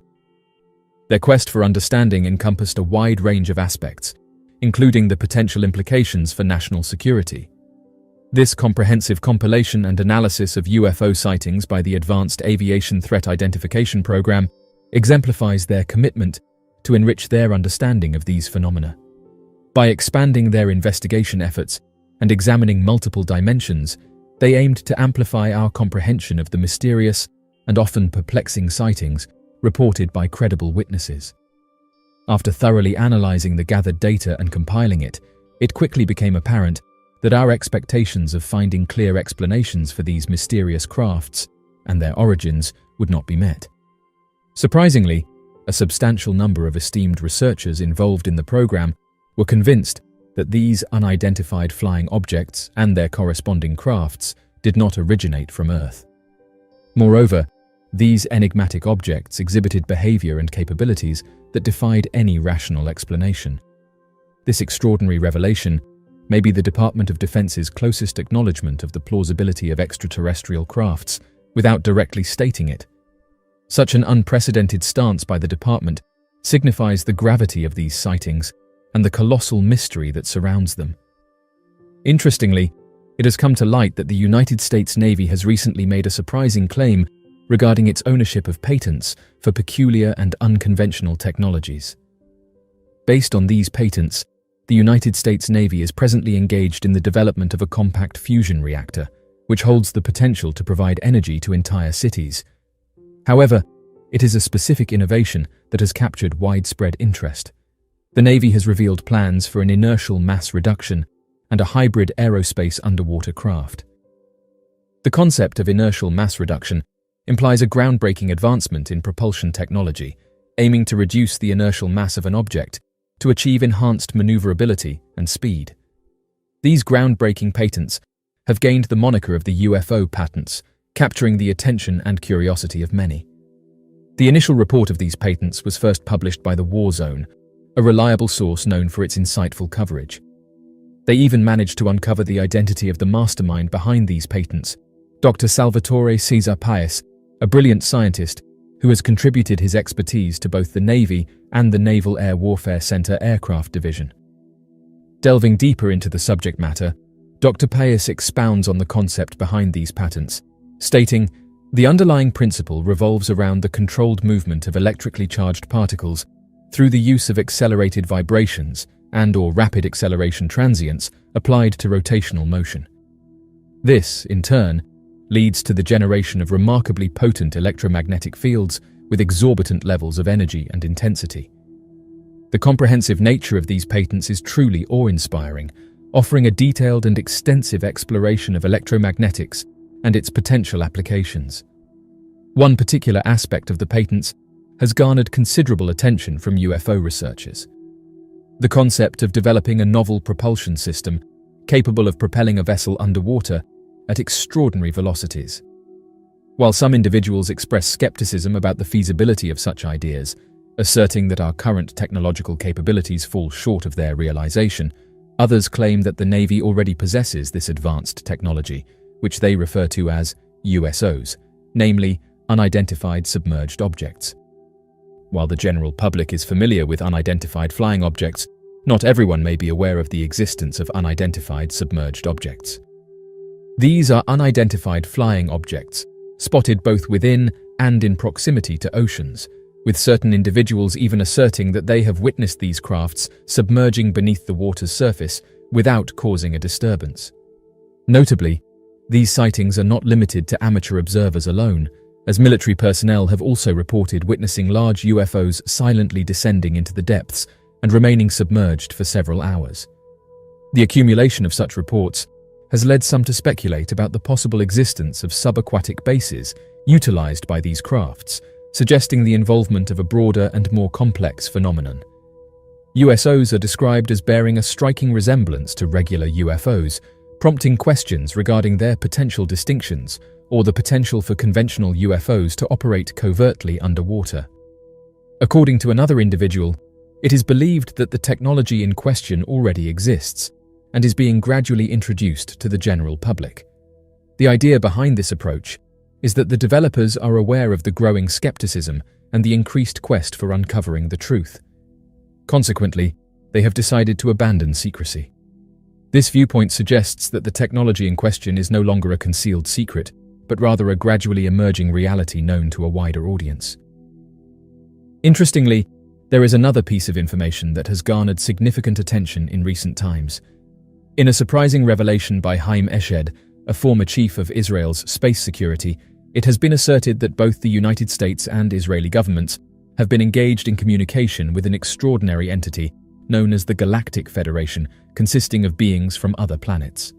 Their quest for understanding encompassed a wide range of aspects, including the potential implications for national security. This comprehensive compilation and analysis of UFO sightings by the Advanced Aviation Threat Identification Program exemplifies their commitment to enrich their understanding of these phenomena. By expanding their investigation efforts and examining multiple dimensions, they aimed to amplify our comprehension of the mysterious and often perplexing sightings reported by credible witnesses. After thoroughly analyzing the gathered data and compiling it, it quickly became apparent that our expectations of finding clear explanations for these mysterious crafts and their origins would not be met. Surprisingly, a substantial number of esteemed researchers involved in the program were convinced that these unidentified flying objects and their corresponding crafts did not originate from Earth. Moreover, these enigmatic objects exhibited behavior and capabilities that defied any rational explanation. This extraordinary revelation may be the Department of Defense's closest acknowledgement of the plausibility of extraterrestrial crafts without directly stating it. Such an unprecedented stance by the department signifies the gravity of these sightings and the colossal mystery that surrounds them. Interestingly, it has come to light that the United States Navy has recently made a surprising claim regarding its ownership of patents for peculiar and unconventional technologies. Based on these patents, the United States Navy is presently engaged in the development of a compact fusion reactor, which holds the potential to provide energy to entire cities. However, it is a specific innovation that has captured widespread interest. The Navy has revealed plans for an inertial mass reduction and a hybrid aerospace underwater craft. The concept of inertial mass reduction implies a groundbreaking advancement in propulsion technology, aiming to reduce the inertial mass of an object to achieve enhanced maneuverability and speed. These groundbreaking patents have gained the moniker of the UFO patents, capturing the attention and curiosity of many. The initial report of these patents was first published by the War Zone, a reliable source known for its insightful coverage. They even managed to uncover the identity of the mastermind behind these patents, Dr. Salvatore Cesar Paes, a brilliant scientist who has contributed his expertise to both the Navy and the Naval Air Warfare Center Aircraft Division. Delving deeper into the subject matter, Dr. Paes expounds on the concept behind these patents, stating, "The underlying principle revolves around the controlled movement of electrically charged particles through the use of accelerated vibrations and/or rapid acceleration transients applied to rotational motion. This, in turn, leads to the generation of remarkably potent electromagnetic fields with exorbitant levels of energy and intensity." The comprehensive nature of these patents is truly awe-inspiring, offering a detailed and extensive exploration of electromagnetics and its potential applications. One particular aspect of the patents has garnered considerable attention from UFO researchers: the concept of developing a novel propulsion system capable of propelling a vessel underwater at extraordinary velocities. While some individuals express skepticism about the feasibility of such ideas, asserting that our current technological capabilities fall short of their realization, others claim that the Navy already possesses this advanced technology, which they refer to as USOs, namely unidentified submerged objects. While the general public is familiar with unidentified flying objects, not everyone may be aware of the existence of unidentified submerged objects. These are unidentified flying objects, spotted both within and in proximity to oceans, with certain individuals even asserting that they have witnessed these crafts submerging beneath the water's surface without causing a disturbance. Notably, these sightings are not limited to amateur observers alone, as military personnel have also reported witnessing large UFOs silently descending into the depths and remaining submerged for several hours. The accumulation of such reports has led some to speculate about the possible existence of subaquatic bases utilized by these crafts, suggesting the involvement of a broader and more complex phenomenon. USOs are described as bearing a striking resemblance to regular UFOs, prompting questions regarding their potential distinctions or the potential for conventional UFOs to operate covertly underwater. According to another individual, it is believed that the technology in question already exists and is being gradually introduced to the general public. The idea behind this approach is that the developers are aware of the growing skepticism and the increased quest for uncovering the truth. Consequently, they have decided to abandon secrecy. This viewpoint suggests that the technology in question is no longer a concealed secret, but rather a gradually emerging reality known to a wider audience. Interestingly, there is another piece of information that has garnered significant attention in recent times. In a surprising revelation by Haim Eshed, a former chief of Israel's space security, it has been asserted that both the United States and Israeli governments have been engaged in communication with an extraordinary entity known as the Galactic Federation, consisting of beings from other planets.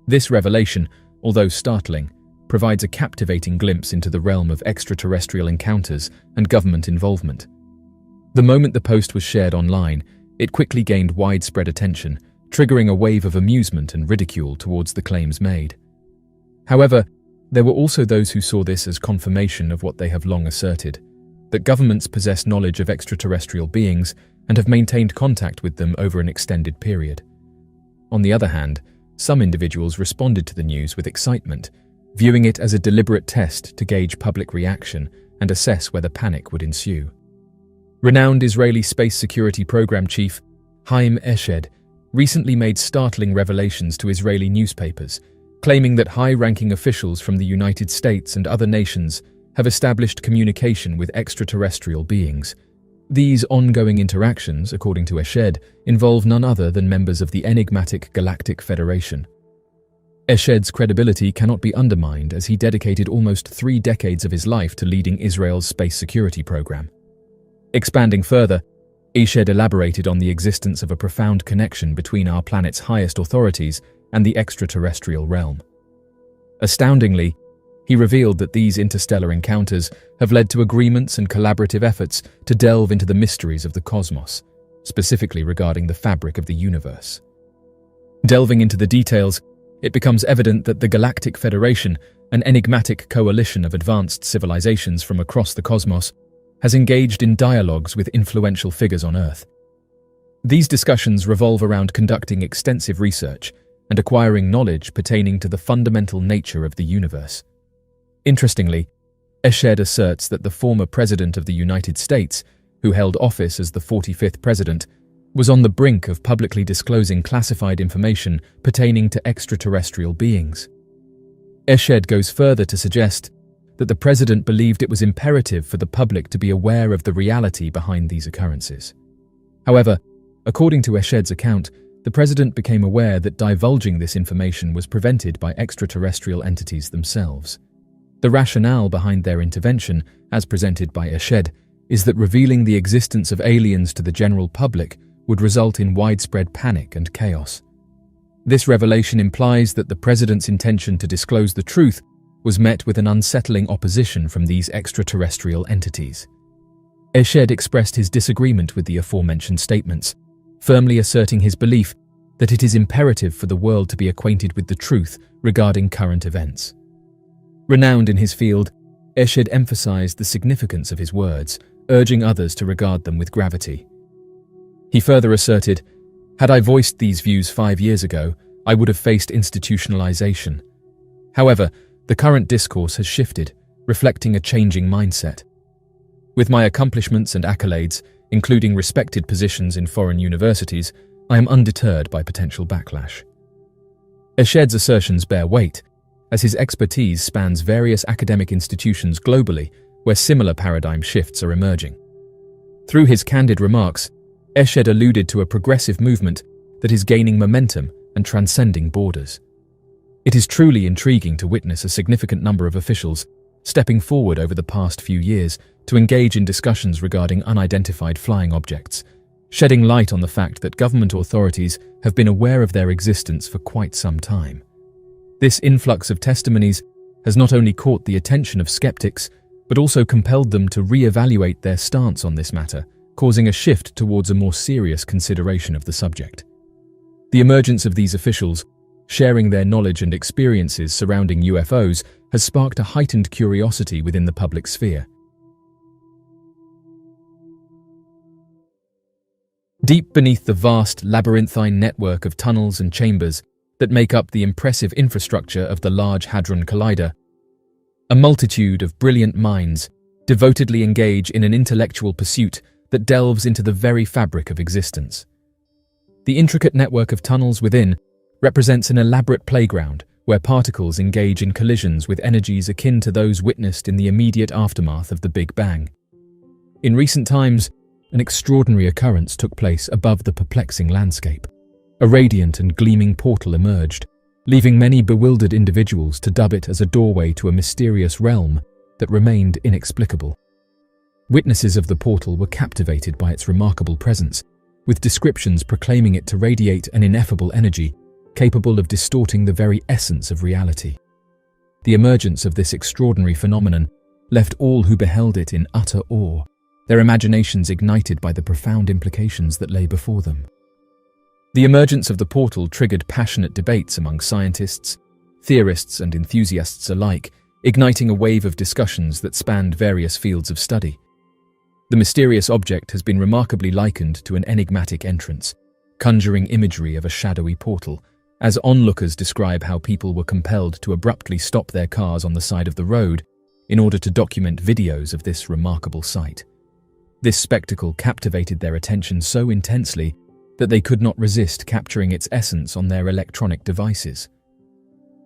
This revelation, although startling, provides a captivating glimpse into the realm of extraterrestrial encounters and government involvement. The moment the post was shared online, it quickly gained widespread attention, triggering a wave of amusement and ridicule towards the claims made. However, there were also those who saw this as confirmation of what they have long asserted, that governments possess knowledge of extraterrestrial beings and have maintained contact with them over an extended period. On the other hand, some individuals responded to the news with excitement, viewing it as a deliberate test to gauge public reaction and assess whether panic would ensue. Renowned Israeli space security program chief Haim Eshed recently made startling revelations to Israeli newspapers, claiming that high-ranking officials from the United States and other nations have established communication with extraterrestrial beings. These ongoing interactions, according to Eshed, involve none other than members of the enigmatic Galactic Federation. Eshed's credibility cannot be undermined, as he dedicated almost 3 decades of his life to leading Israel's space security program. Expanding further, Eshed elaborated on the existence of a profound connection between our planet's highest authorities and the extraterrestrial realm. Astoundingly, he revealed that these interstellar encounters have led to agreements and collaborative efforts to delve into the mysteries of the cosmos, specifically regarding the fabric of the universe. Delving into the details, it becomes evident that the Galactic Federation, an enigmatic coalition of advanced civilizations from across the cosmos, has engaged in dialogues with influential figures on Earth. These discussions revolve around conducting extensive research and acquiring knowledge pertaining to the fundamental nature of the universe. Interestingly, Eshed asserts that the former President of the United States, who held office as the 45th President, was on the brink of publicly disclosing classified information pertaining to extraterrestrial beings. Eshed goes further to suggest that the President believed it was imperative for the public to be aware of the reality behind these occurrences. However, according to Eshed's account, the President became aware that divulging this information was prevented by extraterrestrial entities themselves. The rationale behind their intervention, as presented by Eshed, is that revealing the existence of aliens to the general public would result in widespread panic and chaos. This revelation implies that the President's intention to disclose the truth was met with an unsettling opposition from these extraterrestrial entities. Eshed expressed his disagreement with the aforementioned statements, firmly asserting his belief that it is imperative for the world to be acquainted with the truth regarding current events. Renowned in his field, Eshed emphasized the significance of his words, urging others to regard them with gravity. He further asserted, "Had I voiced these views 5 years ago, I would have faced institutionalization. However, the current discourse has shifted, reflecting a changing mindset. With my accomplishments and accolades, including respected positions in foreign universities, I am undeterred by potential backlash." Eshed's assertions bear weight, as his expertise spans various academic institutions globally where similar paradigm shifts are emerging. Through his candid remarks, Eshed alluded to a progressive movement that is gaining momentum and transcending borders. It is truly intriguing to witness a significant number of officials stepping forward over the past few years to engage in discussions regarding unidentified flying objects, shedding light on the fact that government authorities have been aware of their existence for quite some time. This influx of testimonies has not only caught the attention of skeptics, but also compelled them to re-evaluate their stance on this matter, causing a shift towards a more serious consideration of the subject. The emergence of these officials, sharing their knowledge and experiences surrounding UFOs, has sparked a heightened curiosity within the public sphere. Deep beneath the vast labyrinthine network of tunnels and chambers that make up the impressive infrastructure of the Large Hadron Collider, a multitude of brilliant minds devotedly engage in an intellectual pursuit that delves into the very fabric of existence. The intricate network of tunnels within represents an elaborate playground where particles engage in collisions with energies akin to those witnessed in the immediate aftermath of the Big Bang. In recent times, an extraordinary occurrence took place above the perplexing landscape. A radiant and gleaming portal emerged, leaving many bewildered individuals to dub it as a doorway to a mysterious realm that remained inexplicable. Witnesses of the portal were captivated by its remarkable presence, with descriptions proclaiming it to radiate an ineffable energy capable of distorting the very essence of reality. The emergence of this extraordinary phenomenon left all who beheld it in utter awe, their imaginations ignited by the profound implications that lay before them. The emergence of the portal triggered passionate debates among scientists, theorists, and enthusiasts alike, igniting a wave of discussions that spanned various fields of study. The mysterious object has been remarkably likened to an enigmatic entrance, conjuring imagery of a shadowy portal, as onlookers describe how people were compelled to abruptly stop their cars on the side of the road in order to document videos of this remarkable sight. This spectacle captivated their attention so intensely that they could not resist capturing its essence on their electronic devices.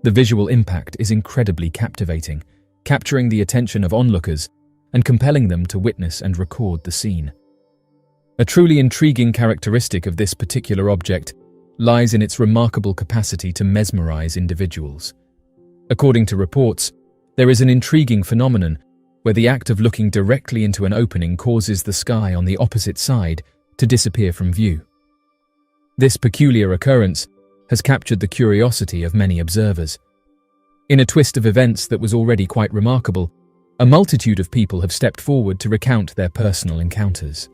The visual impact is incredibly captivating, capturing the attention of onlookers and compelling them to witness and record the scene. A truly intriguing characteristic of this particular object lies in its remarkable capacity to mesmerize individuals. According to reports, there is an intriguing phenomenon where the act of looking directly into an opening causes the sky on the opposite side to disappear from view. This peculiar occurrence has captured the curiosity of many observers. In a twist of events that was already quite remarkable, a multitude of people have stepped forward to recount their personal encounters.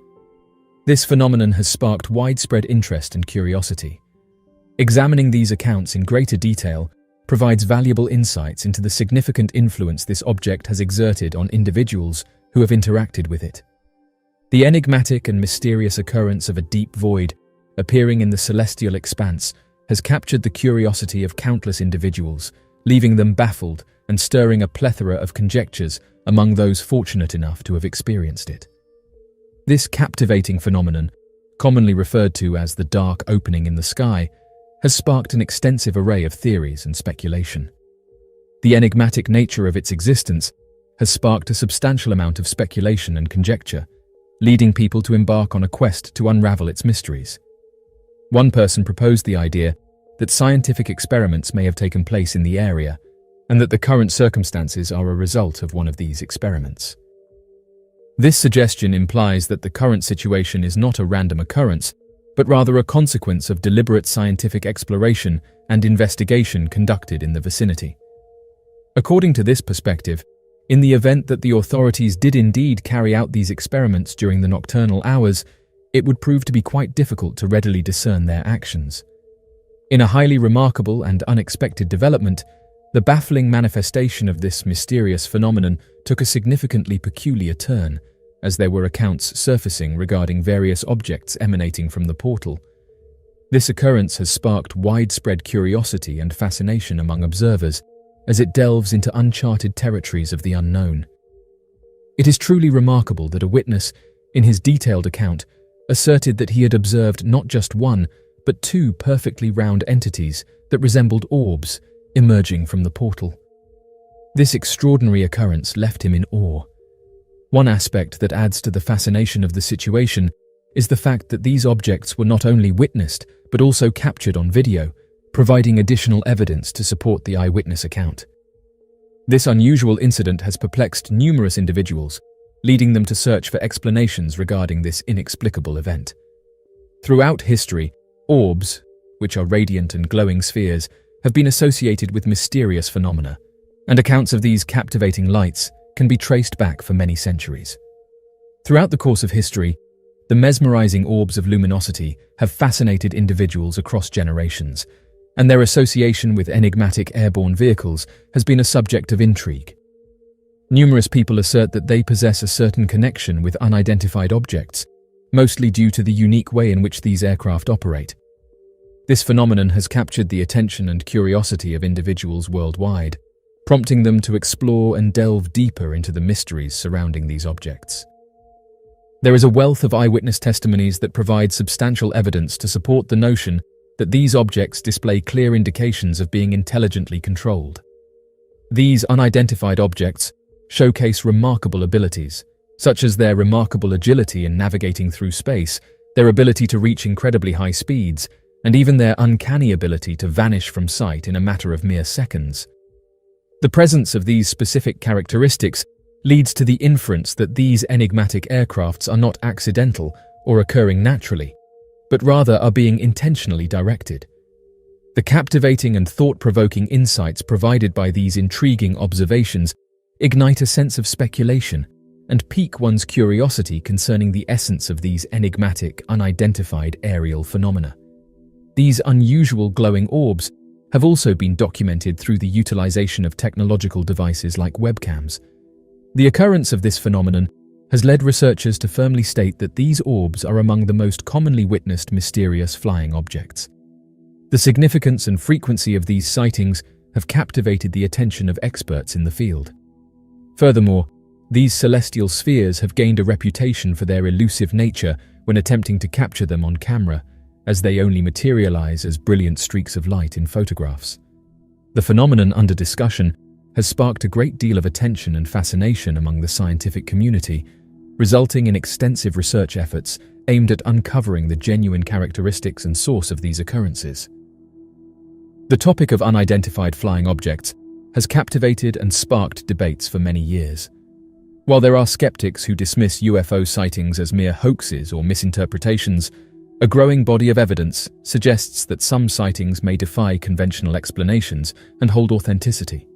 This phenomenon has sparked widespread interest and curiosity. Examining these accounts in greater detail provides valuable insights into the significant influence this object has exerted on individuals who have interacted with it. The enigmatic and mysterious occurrence of a deep void appearing in the celestial expanse has captured the curiosity of countless individuals, leaving them baffled and stirring a plethora of conjectures among those fortunate enough to have experienced it. This captivating phenomenon, commonly referred to as the dark opening in the sky, has sparked an extensive array of theories and speculation. The enigmatic nature of its existence has sparked a substantial amount of speculation and conjecture, leading people to embark on a quest to unravel its mysteries. One person proposed the idea that scientific experiments may have taken place in the area, and that the current circumstances are a result of one of these experiments. This suggestion implies that the current situation is not a random occurrence, but rather a consequence of deliberate scientific exploration and investigation conducted in the vicinity. According to this perspective, in the event that the authorities did indeed carry out these experiments during the nocturnal hours, it would prove to be quite difficult to readily discern their actions. In a highly remarkable and unexpected development, the baffling manifestation of this mysterious phenomenon took a significantly peculiar turn, as there were accounts surfacing regarding various objects emanating from the portal. This occurrence has sparked widespread curiosity and fascination among observers, as it delves into uncharted territories of the unknown. It is truly remarkable that a witness, in his detailed account, asserted that he had observed not just one, but two perfectly round entities that resembled orbs emerging from the portal. This extraordinary occurrence left him in awe. One aspect that adds to the fascination of the situation is the fact that these objects were not only witnessed, but also captured on video, providing additional evidence to support the eyewitness account. This unusual incident has perplexed numerous individuals, leading them to search for explanations regarding this inexplicable event. Throughout history, orbs, which are radiant and glowing spheres, have been associated with mysterious phenomena, and accounts of these captivating lights can be traced back for many centuries. Throughout the course of history, the mesmerizing orbs of luminosity have fascinated individuals across generations, and their association with enigmatic airborne vehicles has been a subject of intrigue. Numerous people assert that they possess a certain connection with unidentified objects, mostly due to the unique way in which these aircraft operate. This phenomenon has captured the attention and curiosity of individuals worldwide, prompting them to explore and delve deeper into the mysteries surrounding these objects. There is a wealth of eyewitness testimonies that provide substantial evidence to support the notion that these objects display clear indications of being intelligently controlled. These unidentified objects showcase remarkable abilities, such as their remarkable agility in navigating through space, their ability to reach incredibly high speeds, and even their uncanny ability to vanish from sight in a matter of mere seconds. The presence of these specific characteristics leads to the inference that these enigmatic aircrafts are not accidental or occurring naturally, but rather are being intentionally directed. The captivating and thought-provoking insights provided by these intriguing observations ignite a sense of speculation and pique one's curiosity concerning the essence of these enigmatic, unidentified aerial phenomena. These unusual glowing orbs have also been documented through the utilization of technological devices like webcams. The occurrence of this phenomenon has led researchers to firmly state that these orbs are among the most commonly witnessed mysterious flying objects. The significance and frequency of these sightings have captivated the attention of experts in the field. Furthermore, these celestial spheres have gained a reputation for their elusive nature when attempting to capture them on camera, as they only materialize as brilliant streaks of light in photographs. The phenomenon under discussion has sparked a great deal of attention and fascination among the scientific community, resulting in extensive research efforts aimed at uncovering the genuine characteristics and source of these occurrences. The topic of unidentified flying objects has captivated and sparked debates for many years. While there are skeptics who dismiss UFO sightings as mere hoaxes or misinterpretations, a growing body of evidence suggests that some sightings may defy conventional explanations and hold authenticity.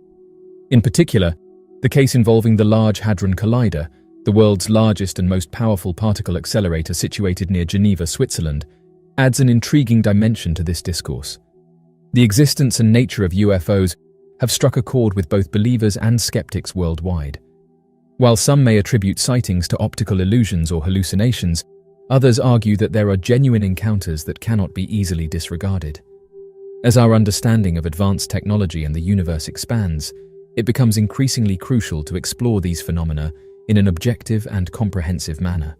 In particular, the case involving the Large Hadron Collider, the world's largest and most powerful particle accelerator situated near Geneva, Switzerland, adds an intriguing dimension to this discourse. The existence and nature of UFOs have struck a chord with both believers and skeptics worldwide. While some may attribute sightings to optical illusions or hallucinations, others argue that there are genuine encounters that cannot be easily disregarded. As our understanding of advanced technology and the universe expands, it becomes increasingly crucial to explore these phenomena in an objective and comprehensive manner.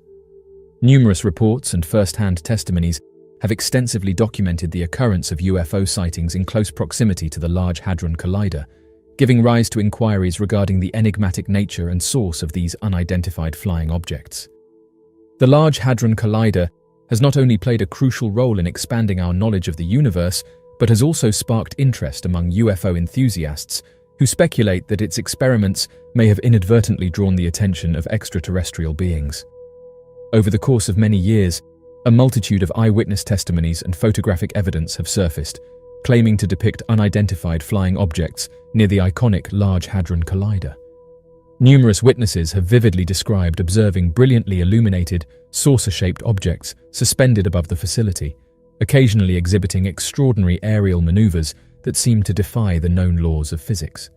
Numerous reports and first-hand testimonies have extensively documented the occurrence of UFO sightings in close proximity to the Large Hadron Collider, giving rise to inquiries regarding the enigmatic nature and source of these unidentified flying objects. The Large Hadron Collider has not only played a crucial role in expanding our knowledge of the universe, but has also sparked interest among UFO enthusiasts who speculate that its experiments may have inadvertently drawn the attention of extraterrestrial beings. Over the course of many years, a multitude of eyewitness testimonies and photographic evidence have surfaced, claiming to depict unidentified flying objects near the iconic Large Hadron Collider. Numerous witnesses have vividly described observing brilliantly illuminated, saucer-shaped objects suspended above the facility, occasionally exhibiting extraordinary aerial maneuvers that seem to defy the known laws of physics.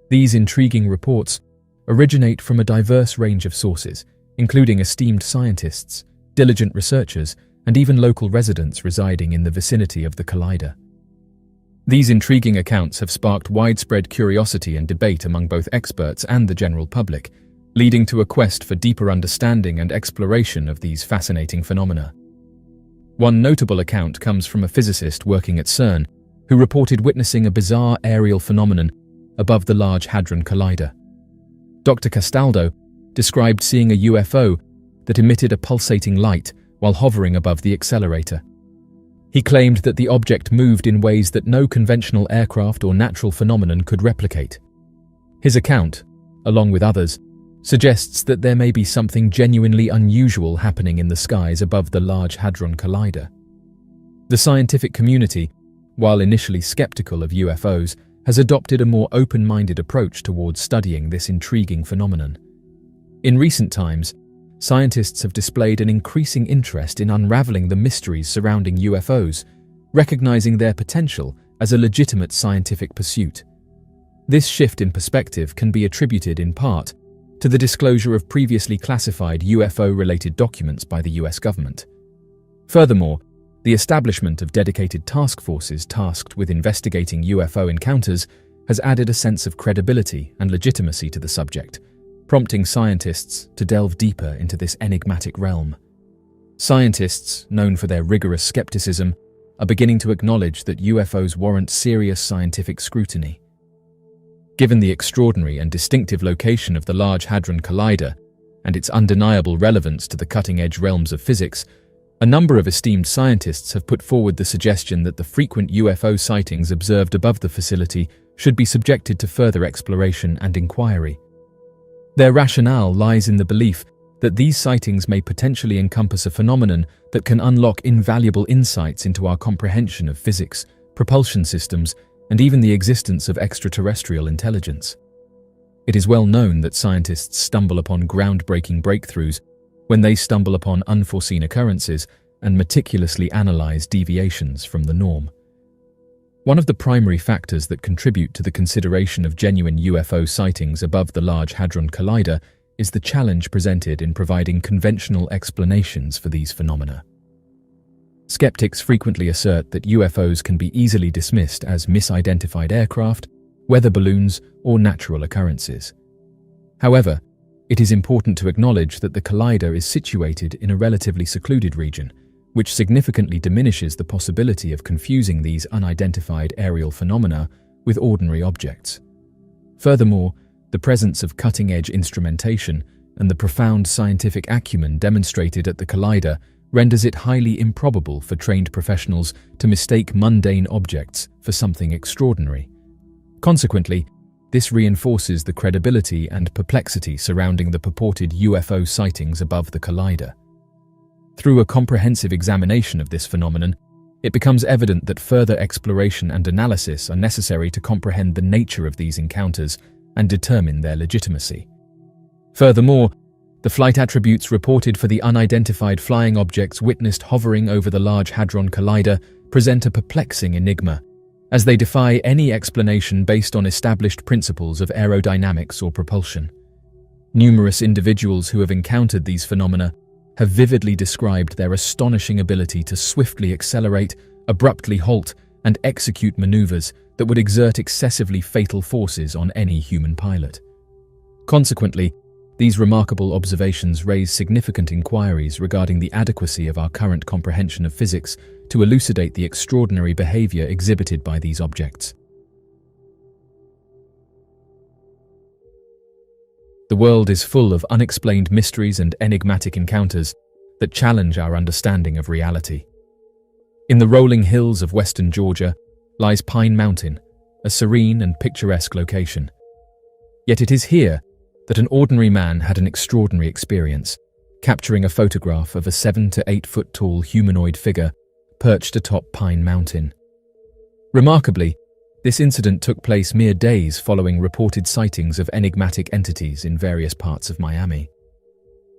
These intriguing reports originate from a diverse range of sources, including esteemed scientists, diligent researchers, and even local residents residing in the vicinity of the collider. These intriguing accounts have sparked widespread curiosity and debate among both experts and the general public, leading to a quest for deeper understanding and exploration of these fascinating phenomena. One notable account comes from a physicist working at CERN who reported witnessing a bizarre aerial phenomenon above the Large Hadron Collider. Dr. Castaldo described seeing a UFO that emitted a pulsating light while hovering above the accelerator. He claimed that the object moved in ways that no conventional aircraft or natural phenomenon could replicate. His account, along with others, suggests that there may be something genuinely unusual happening in the skies above the Large Hadron Collider. The scientific community, while initially skeptical of UFOs, has adopted a more open-minded approach towards studying this intriguing phenomenon. In recent times, scientists have displayed an increasing interest in unraveling the mysteries surrounding UFOs, recognizing their potential as a legitimate scientific pursuit. This shift in perspective can be attributed in part to the disclosure of previously classified UFO-related documents by the US government. Furthermore, the establishment of dedicated task forces tasked with investigating UFO encounters has added a sense of credibility and legitimacy to the subject, prompting scientists to delve deeper into this enigmatic realm. Scientists, known for their rigorous skepticism, are beginning to acknowledge that UFOs warrant serious scientific scrutiny. Given the extraordinary and distinctive location of the Large Hadron Collider and its undeniable relevance to the cutting-edge realms of physics, a number of esteemed scientists have put forward the suggestion that the frequent UFO sightings observed above the facility should be subjected to further exploration and inquiry. Their rationale lies in the belief that these sightings may potentially encompass a phenomenon that can unlock invaluable insights into our comprehension of physics, propulsion systems, and even the existence of extraterrestrial intelligence. It is well known that scientists stumble upon groundbreaking breakthroughs when they stumble upon unforeseen occurrences and meticulously analyze deviations from the norm. One of the primary factors that contribute to the consideration of genuine UFO sightings above the Large Hadron Collider is the challenge presented in providing conventional explanations for these phenomena. Skeptics frequently assert that UFOs can be easily dismissed as misidentified aircraft, weather balloons, or natural occurrences. However, it is important to acknowledge that the collider is situated in a relatively secluded region, which significantly diminishes the possibility of confusing these unidentified aerial phenomena with ordinary objects. Furthermore, the presence of cutting-edge instrumentation and the profound scientific acumen demonstrated at the collider renders it highly improbable for trained professionals to mistake mundane objects for something extraordinary. Consequently, this reinforces the credibility and perplexity surrounding the purported UFO sightings above the collider. Through a comprehensive examination of this phenomenon, it becomes evident that further exploration and analysis are necessary to comprehend the nature of these encounters and determine their legitimacy. Furthermore, the flight attributes reported for the unidentified flying objects witnessed hovering over the Large Hadron Collider present a perplexing enigma, as they defy any explanation based on established principles of aerodynamics or propulsion. Numerous individuals who have encountered these phenomena have vividly described their astonishing ability to swiftly accelerate, abruptly halt, and execute maneuvers that would exert excessively fatal forces on any human pilot. Consequently, these remarkable observations raise significant inquiries regarding the adequacy of our current comprehension of physics to elucidate the extraordinary behavior exhibited by these objects. The world is full of unexplained mysteries and enigmatic encounters that challenge our understanding of reality. In the rolling hills of western Georgia lies Pine Mountain, a serene and picturesque location. Yet it is here that an ordinary man had an extraordinary experience, capturing a photograph of a 7 to 8 foot tall humanoid figure perched atop Pine Mountain. Remarkably, this incident took place mere days following reported sightings of enigmatic entities in various parts of Miami.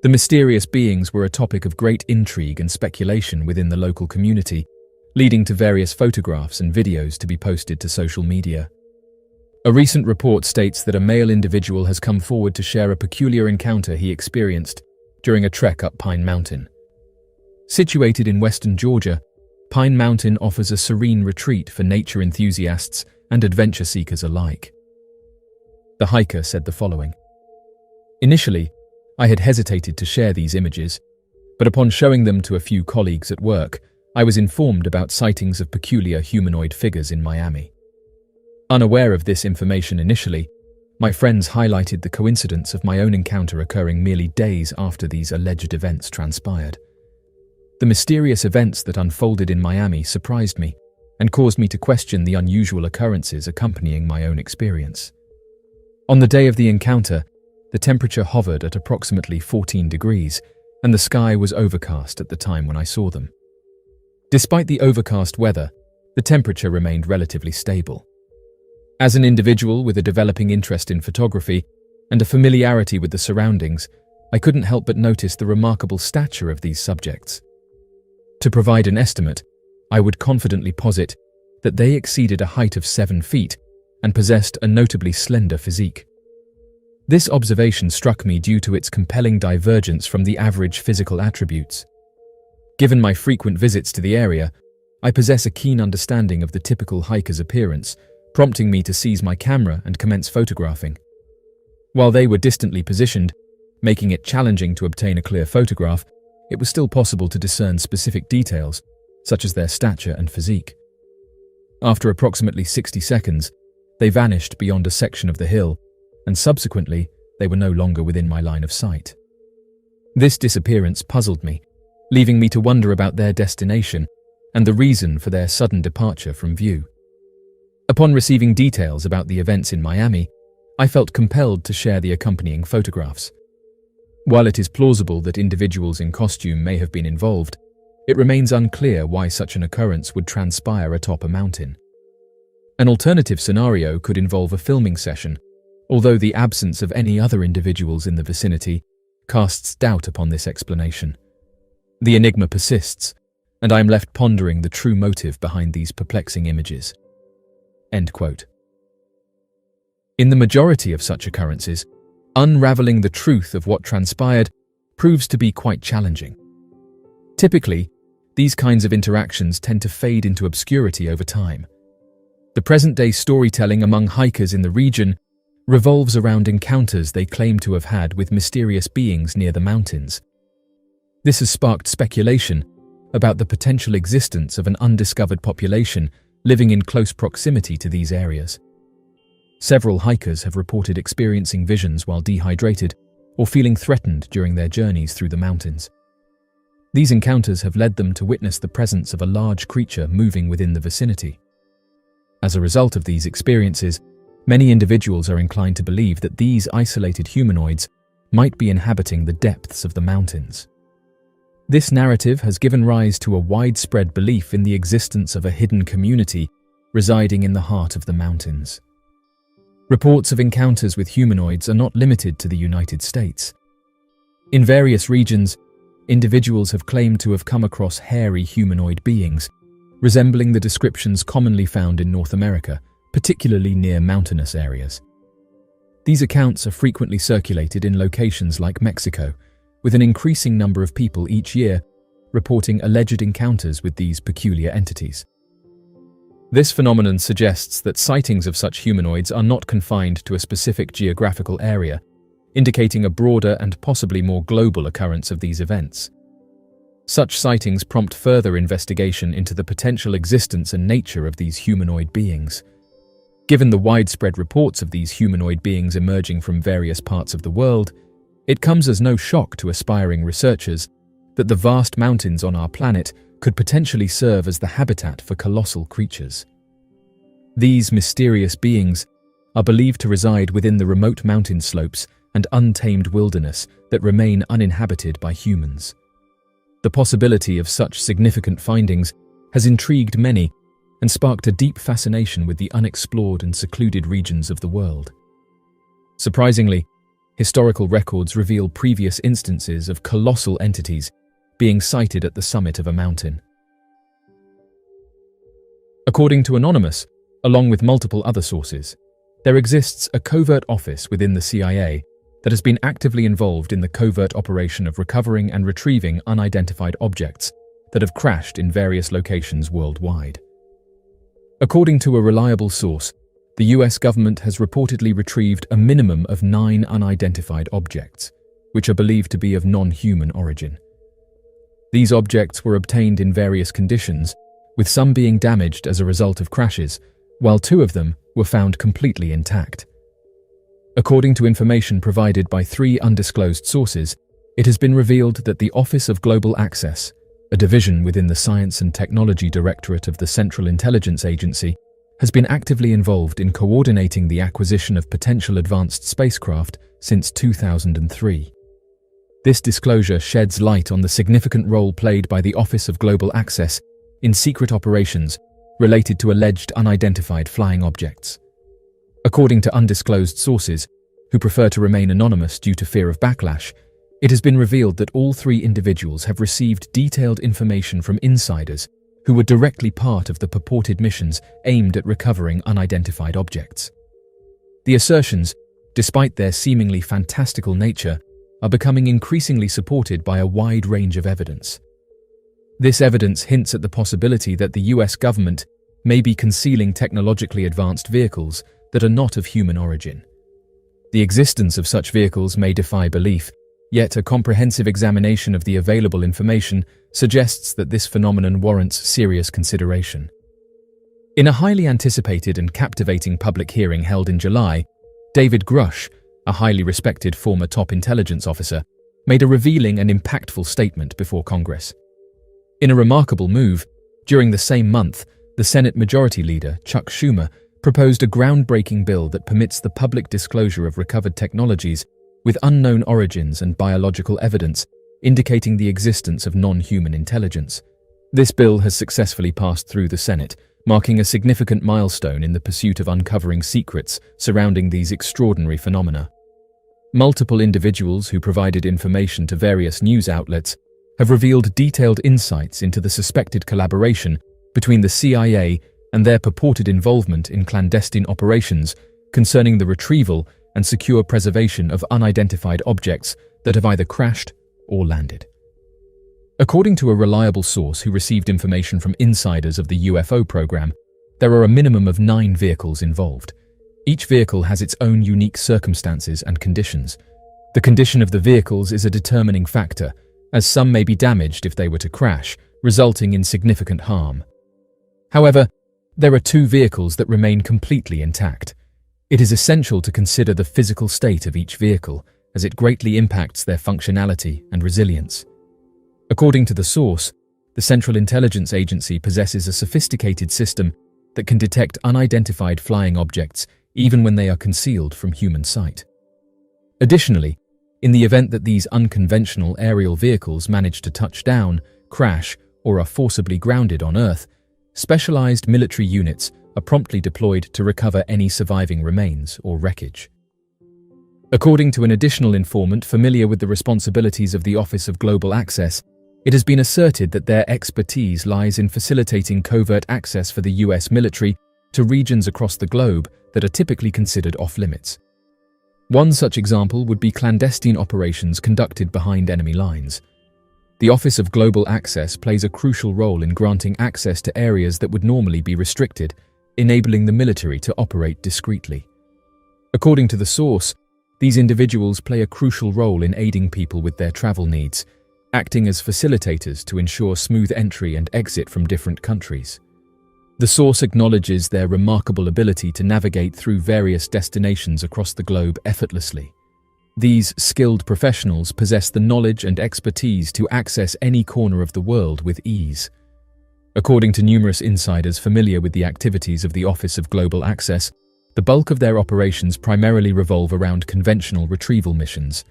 The mysterious beings were a topic of great intrigue and speculation within the local community, leading to various photographs and videos to be posted to social media. A recent report states that a male individual has come forward to share a peculiar encounter he experienced during a trek up Pine Mountain. Situated in western Georgia, Pine Mountain offers a serene retreat for nature enthusiasts and adventure seekers alike. The hiker said the following: "Initially, I had hesitated to share these images, but upon showing them to a few colleagues at work, I was informed about sightings of peculiar humanoid figures in Miami. Unaware of this information initially, my friends highlighted the coincidence of my own encounter occurring merely days after these alleged events transpired. The mysterious events that unfolded in Miami surprised me and caused me to question the unusual occurrences accompanying my own experience. On the day of the encounter, the temperature hovered at approximately 14 degrees, and the sky was overcast at the time when I saw them. Despite the overcast weather, the temperature remained relatively stable. As an individual with a developing interest in photography and a familiarity with the surroundings, I couldn't help but notice the remarkable stature of these subjects. To provide an estimate, I would confidently posit that they exceeded a height of 7 feet and possessed a notably slender physique. This observation struck me due to its compelling divergence from the average physical attributes. Given my frequent visits to the area, I possess a keen understanding of the typical hiker's appearance, prompting me to seize my camera and commence photographing. While they were distantly positioned, making it challenging to obtain a clear photograph, it was still possible to discern specific details, such as their stature and physique. After approximately 60 seconds, they vanished beyond a section of the hill, and subsequently, they were no longer within my line of sight. This disappearance puzzled me, leaving me to wonder about their destination and the reason for their sudden departure from view. Upon receiving details about the events in Miami, I felt compelled to share the accompanying photographs. While it is plausible that individuals in costume may have been involved, it remains unclear why such an occurrence would transpire atop a mountain. An alternative scenario could involve a filming session, although the absence of any other individuals in the vicinity casts doubt upon this explanation. The enigma persists, and I am left pondering the true motive behind these perplexing images." End quote. In the majority of such occurrences, unraveling the truth of what transpired proves to be quite challenging. Typically, these kinds of interactions tend to fade into obscurity over time. The present-day storytelling among hikers in the region revolves around encounters they claim to have had with mysterious beings near the mountains. This has sparked speculation about the potential existence of an undiscovered population living in close proximity to these areas. Several hikers have reported experiencing visions while dehydrated or feeling threatened during their journeys through the mountains. These encounters have led them to witness the presence of a large creature moving within the vicinity. As a result of these experiences, many individuals are inclined to believe that these isolated humanoids might be inhabiting the depths of the mountains. This narrative has given rise to a widespread belief in the existence of a hidden community residing in the heart of the mountains. Reports of encounters with humanoids are not limited to the United States. In various regions, individuals have claimed to have come across hairy humanoid beings, resembling the descriptions commonly found in North America, particularly near mountainous areas. These accounts are frequently circulated in locations like Mexico, with an increasing number of people each year reporting alleged encounters with these peculiar entities. This phenomenon suggests that sightings of such humanoids are not confined to a specific geographical area, indicating a broader and possibly more global occurrence of these events. Such sightings prompt further investigation into the potential existence and nature of these humanoid beings. Given the widespread reports of these humanoid beings emerging from various parts of the world, it comes as no shock to aspiring researchers that the vast mountains on our planet could potentially serve as the habitat for colossal creatures. These mysterious beings are believed to reside within the remote mountain slopes and untamed wilderness that remain uninhabited by humans. The possibility of such significant findings has intrigued many and sparked a deep fascination with the unexplored and secluded regions of the world. Surprisingly, historical records reveal previous instances of colossal entities being sighted at the summit of a mountain. According to Anonymous, along with multiple other sources, there exists a covert office within the CIA that has been actively involved in the covert operation of recovering and retrieving unidentified objects that have crashed in various locations worldwide. According to a reliable source, the US government has reportedly retrieved a minimum of 9 unidentified objects, which are believed to be of non-human origin. These objects were obtained in various conditions, with some being damaged as a result of crashes, while 2 of them were found completely intact. According to information provided by 3 undisclosed sources, it has been revealed that the Office of Global Access, a division within the Science and Technology Directorate of the Central Intelligence Agency, has been actively involved in coordinating the acquisition of potential advanced spacecraft since 2003. This disclosure sheds light on the significant role played by the Office of Global Access in secret operations related to alleged unidentified flying objects. According to undisclosed sources, who prefer to remain anonymous due to fear of backlash, it has been revealed that all 3 individuals have received detailed information from insiders who were directly part of the purported missions aimed at recovering unidentified objects. The assertions, despite their seemingly fantastical nature, are becoming increasingly supported by a wide range of evidence. This evidence hints at the possibility that the US government may be concealing technologically advanced vehicles that are not of human origin. The existence of such vehicles may defy belief, yet a comprehensive examination of the available information suggests that this phenomenon warrants serious consideration. In a highly anticipated and captivating public hearing held in July, David Grush, a highly respected former top intelligence officer, made a revealing and impactful statement before Congress. In a remarkable move, during the same month, the Senate Majority Leader, Chuck Schumer, proposed a groundbreaking bill that permits the public disclosure of recovered technologies with unknown origins and biological evidence indicating the existence of non-human intelligence. This bill has successfully passed through the Senate, marking a significant milestone in the pursuit of uncovering secrets surrounding these extraordinary phenomena. Multiple individuals who provided information to various news outlets have revealed detailed insights into the suspected collaboration between the CIA and their purported involvement in clandestine operations concerning the retrieval and secure preservation of unidentified objects that have either crashed or landed. According to a reliable source who received information from insiders of the UFO program, there are a minimum of 9 vehicles involved. Each vehicle has its own unique circumstances and conditions. The condition of the vehicles is a determining factor, as some may be damaged if they were to crash, resulting in significant harm. However, there are 2 vehicles that remain completely intact. It is essential to consider the physical state of each vehicle, as it greatly impacts their functionality and resilience. According to the source, the Central Intelligence Agency possesses a sophisticated system that can detect unidentified flying objects even when they are concealed from human sight. Additionally, in the event that these unconventional aerial vehicles manage to touch down, crash, or are forcibly grounded on Earth, specialized military units are promptly deployed to recover any surviving remains or wreckage. According to an additional informant familiar with the responsibilities of the Office of Global Access, it has been asserted that their expertise lies in facilitating covert access for the US military to regions across the globe that are typically considered off-limits. One such example would be clandestine operations conducted behind enemy lines. The Office of Global Access plays a crucial role in granting access to areas that would normally be restricted, enabling the military to operate discreetly. According to the source, these individuals play a crucial role in aiding people with their travel needs, acting as facilitators to ensure smooth entry and exit from different countries. The source acknowledges their remarkable ability to navigate through various destinations across the globe effortlessly. These skilled professionals possess the knowledge and expertise to access any corner of the world with ease. According to numerous insiders familiar with the activities of the Office of Global Access, the bulk of their operations primarily revolve around conventional retrieval missions.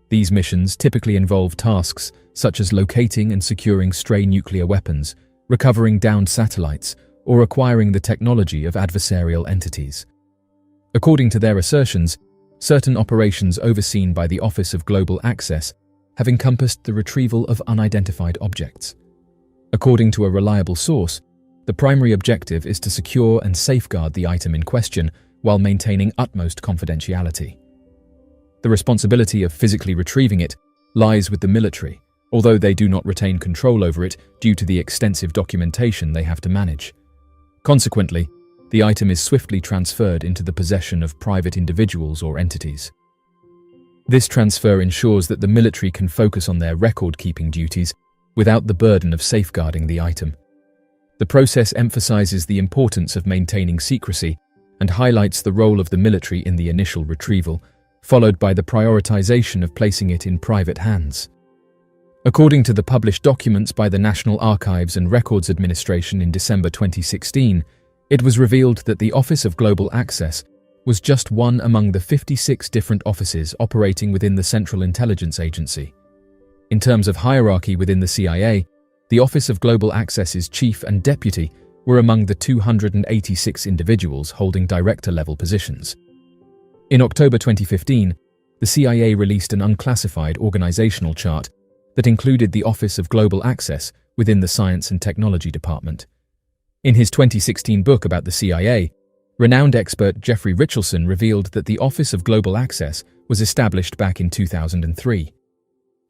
These missions typically involve tasks such as locating and securing stray nuclear weapons, recovering downed satellites, or acquiring the technology of adversarial entities. According to their assertions, certain operations overseen by the Office of Global Access have encompassed the retrieval of unidentified objects. According to a reliable source, the primary objective is to secure and safeguard the item in question while maintaining utmost confidentiality. The responsibility of physically retrieving it lies with the military, although they do not retain control over it due to the extensive documentation they have to manage. Consequently, the item is swiftly transferred into the possession of private individuals or entities. This transfer ensures that the military can focus on their record-keeping duties without the burden of safeguarding the item. The process emphasizes the importance of maintaining secrecy and highlights the role of the military in the initial retrieval, followed by the prioritization of placing it in private hands. According to the published documents by the National Archives and Records Administration in December 2016, it was revealed that the Office of Global Access was just one among the 56 different offices operating within the Central Intelligence Agency. In terms of hierarchy within the CIA, the Office of Global Access's chief and deputy were among the 286 individuals holding director-level positions. In October 2015, the CIA released an unclassified organizational chart that included the Office of Global Access within the Science and Technology Department. In his 2016 book about the CIA, renowned expert Jeffrey Richelson revealed that the Office of Global Access was established back in 2003.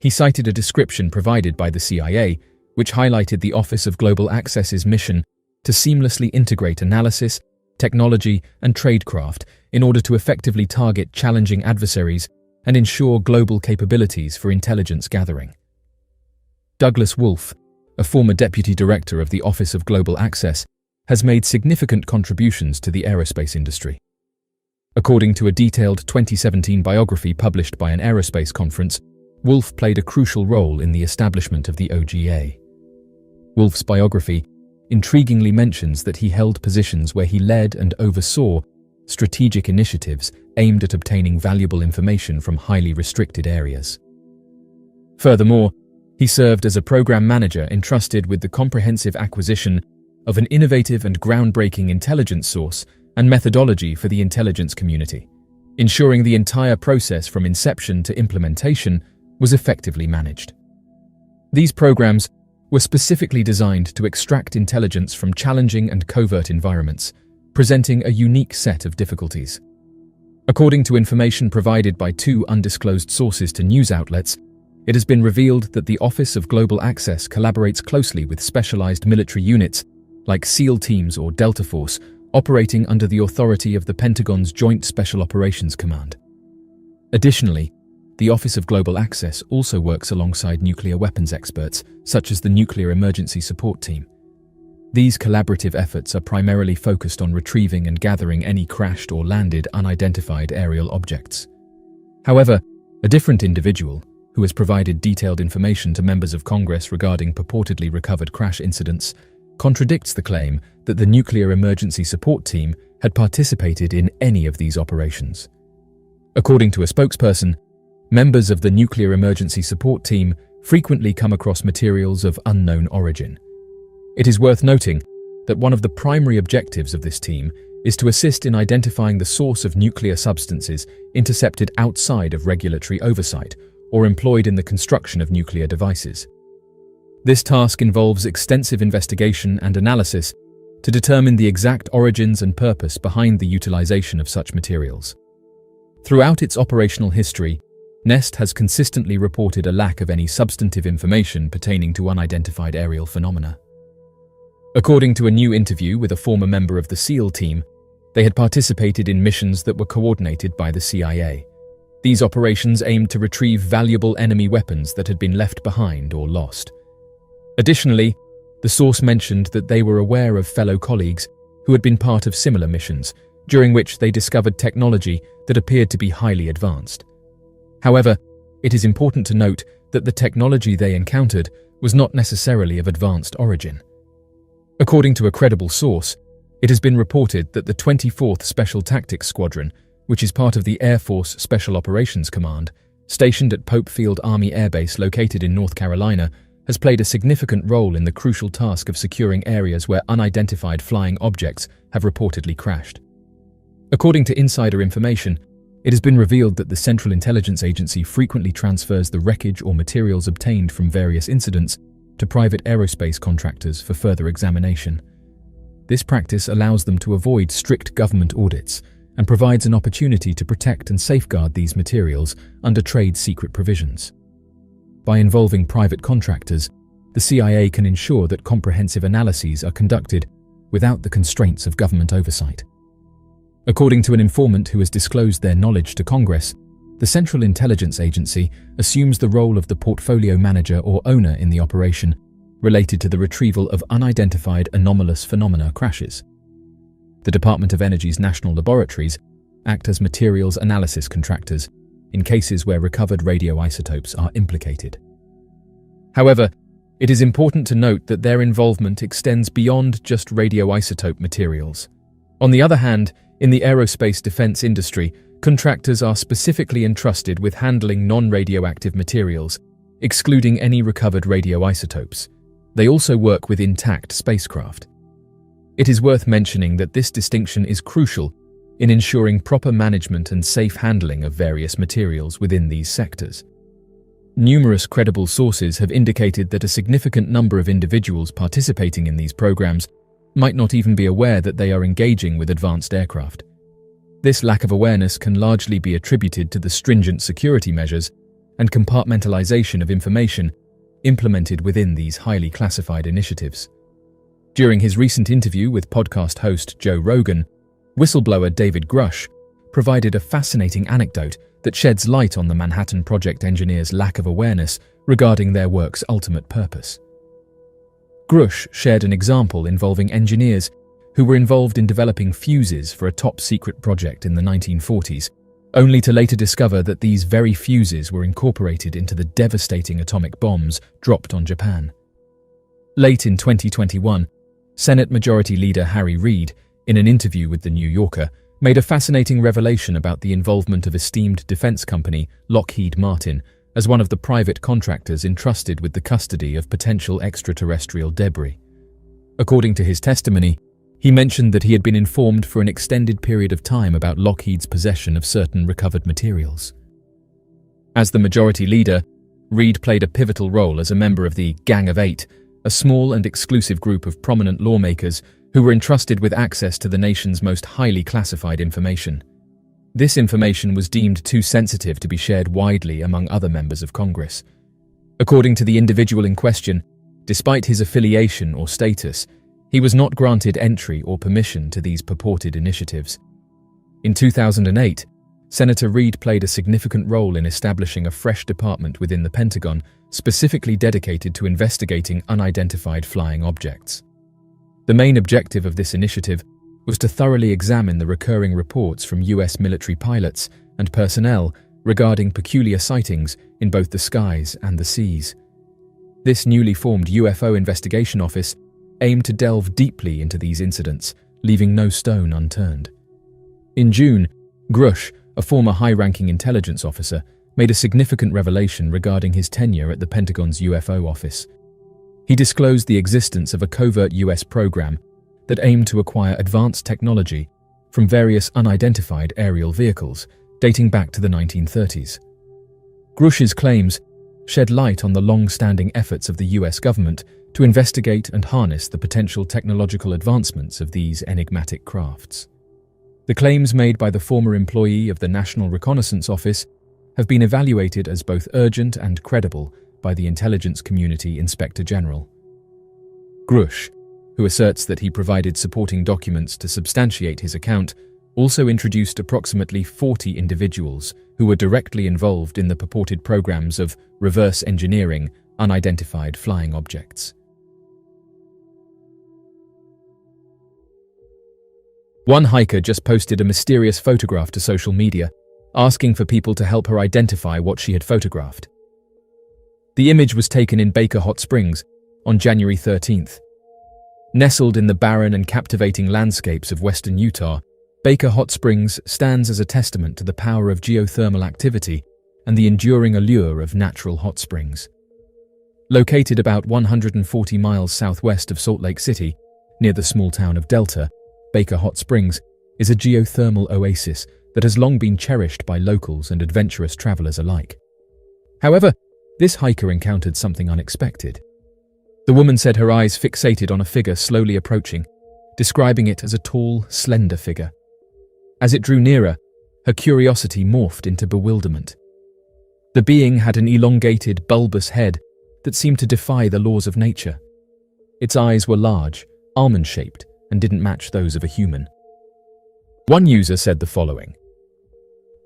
He cited a description provided by the CIA, which highlighted the Office of Global Access's mission to seamlessly integrate analysis, technology, and tradecraft in order to effectively target challenging adversaries and ensure global capabilities for intelligence gathering. Douglas Wolfe, a former deputy director of the Office of Global Access, has made significant contributions to the aerospace industry. According to a detailed 2017 biography published by an aerospace conference, Wolfe played a crucial role in the establishment of the OGA. Wolfe's biography intriguingly mentions that he held positions where he led and oversaw strategic initiatives aimed at obtaining valuable information from highly restricted areas. Furthermore, he served as a program manager entrusted with the comprehensive acquisition of an innovative and groundbreaking intelligence source and methodology for the intelligence community, ensuring the entire process from inception to implementation was effectively managed. These programs were specifically designed to extract intelligence from challenging and covert environments, presenting a unique set of difficulties. According to information provided by two undisclosed sources to news outlets, it has been revealed that the Office of Global Access collaborates closely with specialized military units like SEAL teams or Delta Force, operating under the authority of the Pentagon's Joint Special Operations Command. Additionally, the Office of Global Access also works alongside nuclear weapons experts, such as the Nuclear Emergency Support Team. These collaborative efforts are primarily focused on retrieving and gathering any crashed or landed unidentified aerial objects. However, a different individual, who has provided detailed information to members of Congress regarding purportedly recovered crash incidents, contradicts the claim that the Nuclear Emergency Support Team had participated in any of these operations. According to a spokesperson, members of the Nuclear Emergency Support Team frequently come across materials of unknown origin. It is worth noting that one of the primary objectives of this team is to assist in identifying the source of nuclear substances intercepted outside of regulatory oversight or employed in the construction of nuclear devices. This task involves extensive investigation and analysis to determine the exact origins and purpose behind the utilization of such materials. Throughout its operational history, NEST has consistently reported a lack of any substantive information pertaining to unidentified aerial phenomena. According to a new interview with a former member of the SEAL team, they had participated in missions that were coordinated by the CIA. These operations aimed to retrieve valuable enemy weapons that had been left behind or lost. Additionally, the source mentioned that they were aware of fellow colleagues who had been part of similar missions, during which they discovered technology that appeared to be highly advanced. However, it is important to note that the technology they encountered was not necessarily of advanced origin. According to a credible source, it has been reported that the 24th Special Tactics Squadron, which is part of the Air Force Special Operations Command, stationed at Pope Field Army Air Base located in North Carolina, has played a significant role in the crucial task of securing areas where unidentified flying objects have reportedly crashed. According to insider information, it has been revealed that the Central Intelligence Agency frequently transfers the wreckage or materials obtained from various incidents to private aerospace contractors for further examination. This practice allows them to avoid strict government audits and provides an opportunity to protect and safeguard these materials under trade secret provisions. By involving private contractors, the CIA can ensure that comprehensive analyses are conducted without the constraints of government oversight. According to an informant who has disclosed their knowledge to Congress, the Central Intelligence Agency assumes the role of the portfolio manager or owner in the operation related to the retrieval of unidentified anomalous phenomena crashes. The Department of Energy's national laboratories act as materials analysis contractors in cases where recovered radioisotopes are implicated. However, it is important to note that their involvement extends beyond just radioisotope materials. On the other hand, in the aerospace defense industry, contractors are specifically entrusted with handling non-radioactive materials, excluding any recovered radioisotopes. They also work with intact spacecraft. It is worth mentioning that this distinction is crucial in ensuring proper management and safe handling of various materials within these sectors. Numerous credible sources have indicated that a significant number of individuals participating in these programs might not even be aware that they are engaging with advanced aircraft. This lack of awareness can largely be attributed to the stringent security measures and compartmentalization of information implemented within these highly classified initiatives. During his recent interview with podcast host Joe Rogan, whistleblower David Grush provided a fascinating anecdote that sheds light on the Manhattan Project engineers' lack of awareness regarding their work's ultimate purpose. Grush shared an example involving engineers who were involved in developing fuses for a top-secret project in the 1940s, only to later discover that these very fuses were incorporated into the devastating atomic bombs dropped on Japan. Late in 2021, Senate Majority Leader Harry Reid, in an interview with The New Yorker, made a fascinating revelation about the involvement of esteemed defense company Lockheed Martin as one of the private contractors entrusted with the custody of potential extraterrestrial debris. According to his testimony, he mentioned that he had been informed for an extended period of time about Lockheed's possession of certain recovered materials. As the majority leader, Reid played a pivotal role as a member of the Gang of Eight, a small and exclusive group of prominent lawmakers who were entrusted with access to the nation's most highly classified information. This information was deemed too sensitive to be shared widely among other members of Congress. According to the individual in question, despite his affiliation or status, he was not granted entry or permission to these purported initiatives. In 2008, Senator Reid played a significant role in establishing a fresh department within the Pentagon specifically dedicated to investigating unidentified flying objects. The main objective of this initiative was to thoroughly examine the recurring reports from US military pilots and personnel regarding peculiar sightings in both the skies and the seas. This newly formed UFO investigation office aimed to delve deeply into these incidents, leaving no stone unturned. In June, Grush, a former high-ranking intelligence officer, made a significant revelation regarding his tenure at the Pentagon's UFO office. He disclosed the existence of a covert US program that aim to acquire advanced technology from various unidentified aerial vehicles dating back to the 1930s. Grush's claims shed light on the long-standing efforts of the US government to investigate and harness the potential technological advancements of these enigmatic crafts. The claims made by the former employee of the National Reconnaissance Office have been evaluated as both urgent and credible by the intelligence community Inspector General. Grush, who asserts that he provided supporting documents to substantiate his account, also introduced approximately 40 individuals who were directly involved in the purported programs of reverse engineering unidentified flying objects. One hiker just posted a mysterious photograph to social media, asking for people to help her identify what she had photographed. The image was taken in Baker Hot Springs on January 13th. Nestled in the barren and captivating landscapes of western Utah, Baker Hot Springs stands as a testament to the power of geothermal activity and the enduring allure of natural hot springs. Located about 140 miles southwest of Salt Lake City, near the small town of Delta, Baker Hot Springs is a geothermal oasis that has long been cherished by locals and adventurous travelers alike. However, this hiker encountered something unexpected. The woman said her eyes fixated on a figure slowly approaching, describing it as a tall, slender figure. As it drew nearer, her curiosity morphed into bewilderment. The being had an elongated, bulbous head that seemed to defy the laws of nature. Its eyes were large, almond-shaped, and didn't match those of a human. One user said the following: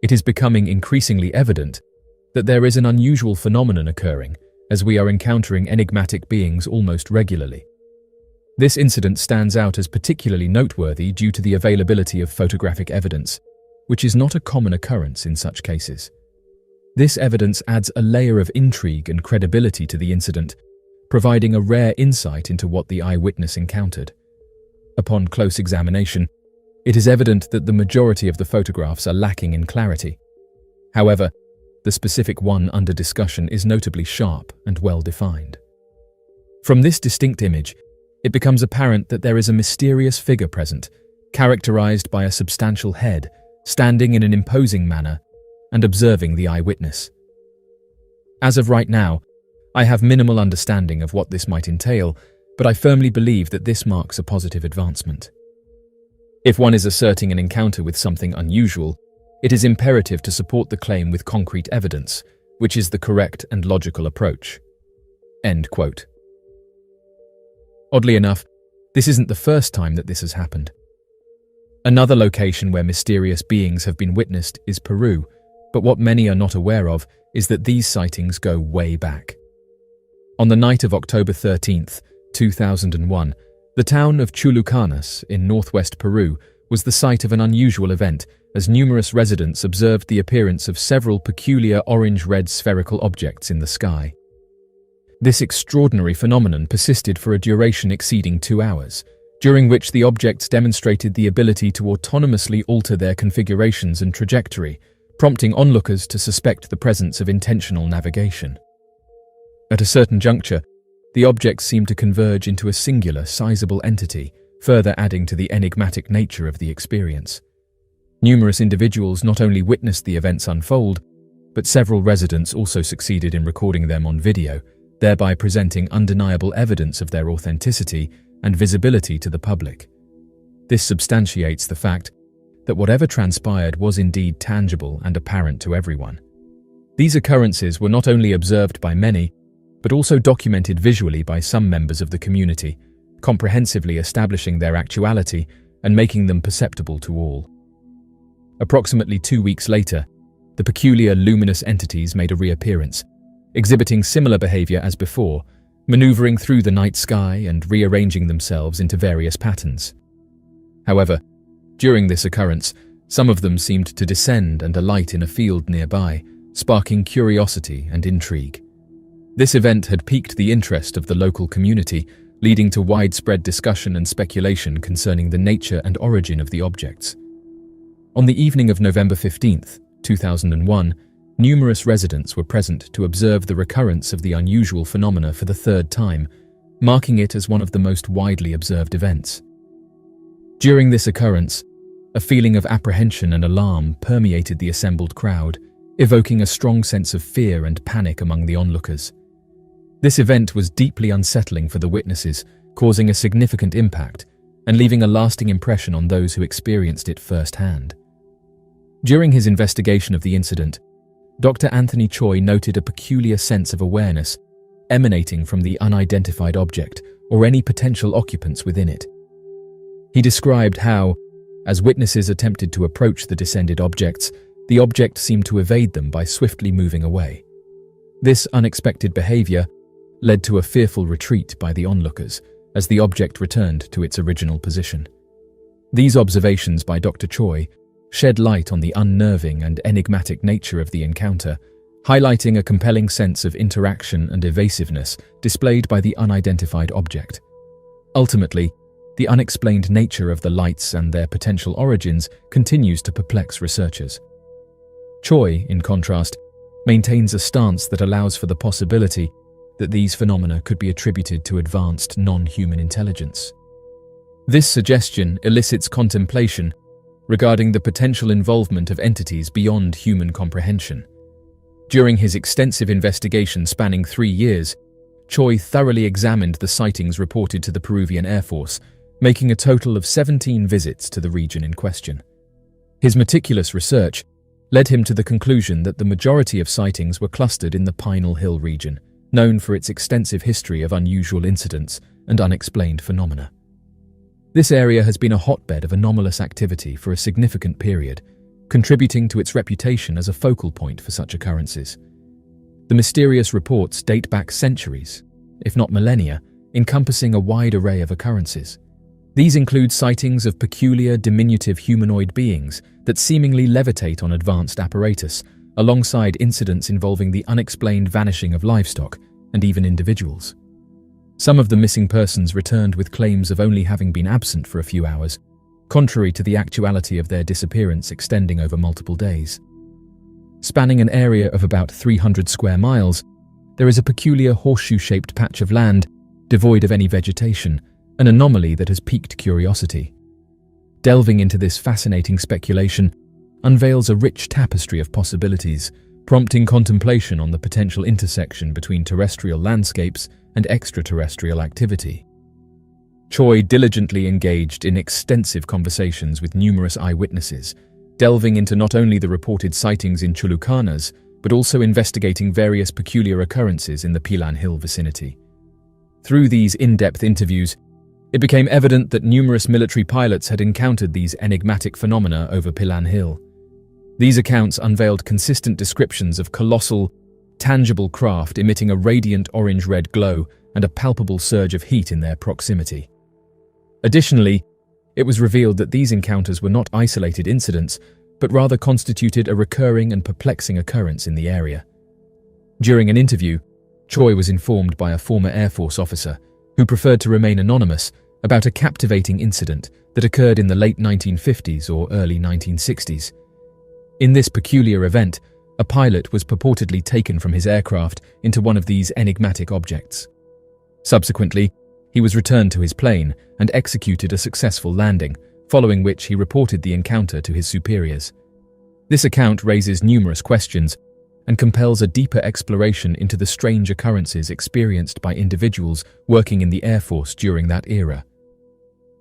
"It is becoming increasingly evident that there is an unusual phenomenon occurring as we are encountering enigmatic beings almost regularly. This incident stands out as particularly noteworthy due to the availability of photographic evidence, which is not a common occurrence in such cases. This evidence adds a layer of intrigue and credibility to the incident, providing a rare insight into what the eyewitness encountered. Upon close examination, it is evident that the majority of the photographs are lacking in clarity. However, the specific one under discussion is notably sharp and well-defined. From this distinct image, it becomes apparent that there is a mysterious figure present, characterized by a substantial head, standing in an imposing manner and observing the eyewitness. As of right now, I have minimal understanding of what this might entail, but I firmly believe that this marks a positive advancement. If one is asserting an encounter with something unusual, it is imperative to support the claim with concrete evidence, which is the correct and logical approach." End quote. Oddly enough, this isn't the first time that this has happened. Another location where mysterious beings have been witnessed is Peru, but what many are not aware of is that these sightings go way back. On the night of October 13th, 2001, the town of Chulucanas in northwest Peru was the site of an unusual event, as numerous residents observed the appearance of several peculiar orange-red spherical objects in the sky. This extraordinary phenomenon persisted for a duration exceeding 2 hours, during which the objects demonstrated the ability to autonomously alter their configurations and trajectory, prompting onlookers to suspect the presence of intentional navigation. At a certain juncture, the objects seemed to converge into a singular, sizable entity, further adding to the enigmatic nature of the experience. Numerous individuals not only witnessed the events unfold, but several residents also succeeded in recording them on video, thereby presenting undeniable evidence of their authenticity and visibility to the public. This substantiates the fact that whatever transpired was indeed tangible and apparent to everyone. These occurrences were not only observed by many, but also documented visually by some members of the community, comprehensively establishing their actuality and making them perceptible to all. Approximately 2 weeks later, the peculiar luminous entities made a reappearance, exhibiting similar behavior as before, maneuvering through the night sky and rearranging themselves into various patterns. However, during this occurrence, some of them seemed to descend and alight in a field nearby, sparking curiosity and intrigue. This event had piqued the interest of the local community, leading to widespread discussion and speculation concerning the nature and origin of the objects. On the evening of November 15th, 2001, numerous residents were present to observe the recurrence of the unusual phenomena for the third time, marking it as one of the most widely observed events. During this occurrence, a feeling of apprehension and alarm permeated the assembled crowd, evoking a strong sense of fear and panic among the onlookers. This event was deeply unsettling for the witnesses, causing a significant impact and leaving a lasting impression on those who experienced it firsthand. During his investigation of the incident, Dr. Anthony Choi noted a peculiar sense of awareness emanating from the unidentified object or any potential occupants within it. He described how, as witnesses attempted to approach the descended objects, the object seemed to evade them by swiftly moving away. This unexpected behavior led to a fearful retreat by the onlookers as the object returned to its original position. These observations by Dr. Choi shed light on the unnerving and enigmatic nature of the encounter, highlighting a compelling sense of interaction and evasiveness displayed by the unidentified object. Ultimately, the unexplained nature of the lights and their potential origins continues to perplex researchers. Choi, in contrast, maintains a stance that allows for the possibility that these phenomena could be attributed to advanced non-human intelligence. This suggestion elicits contemplation regarding the potential involvement of entities beyond human comprehension. During his extensive investigation spanning 3 years, Choi thoroughly examined the sightings reported to the Peruvian Air Force, making a total of 17 visits to the region in question. His meticulous research led him to the conclusion that the majority of sightings were clustered in the Pinal Hill region, known for its extensive history of unusual incidents and unexplained phenomena. This area has been a hotbed of anomalous activity for a significant period, contributing to its reputation as a focal point for such occurrences. The mysterious reports date back centuries, if not millennia, encompassing a wide array of occurrences. These include sightings of peculiar diminutive humanoid beings that seemingly levitate on advanced apparatus, alongside incidents involving the unexplained vanishing of livestock and even individuals. Some of the missing persons returned with claims of only having been absent for a few hours, contrary to the actuality of their disappearance extending over multiple days. Spanning an area of about 300 square miles, there is a peculiar horseshoe-shaped patch of land devoid of any vegetation, an anomaly that has piqued curiosity. Delving into this fascinating speculation unveils a rich tapestry of possibilities, prompting contemplation on the potential intersection between terrestrial landscapes and extraterrestrial activity. Choi diligently engaged in extensive conversations with numerous eyewitnesses, delving into not only the reported sightings in Chulucanas, but also investigating various peculiar occurrences in the Pilan Hill vicinity. Through these in-depth interviews, it became evident that numerous military pilots had encountered these enigmatic phenomena over Pilan Hill. These accounts unveiled consistent descriptions of colossal, tangible craft emitting a radiant orange-red glow and a palpable surge of heat in their proximity. Additionally, it was revealed that these encounters were not isolated incidents, but rather constituted a recurring and perplexing occurrence in the area. During an interview, Choi was informed by a former Air Force officer, who preferred to remain anonymous, about a captivating incident that occurred in the late 1950s or early 1960s. In this peculiar event, a pilot was purportedly taken from his aircraft into one of these enigmatic objects. Subsequently, he was returned to his plane and executed a successful landing, following which he reported the encounter to his superiors. This account raises numerous questions and compels a deeper exploration into the strange occurrences experienced by individuals working in the Air Force during that era.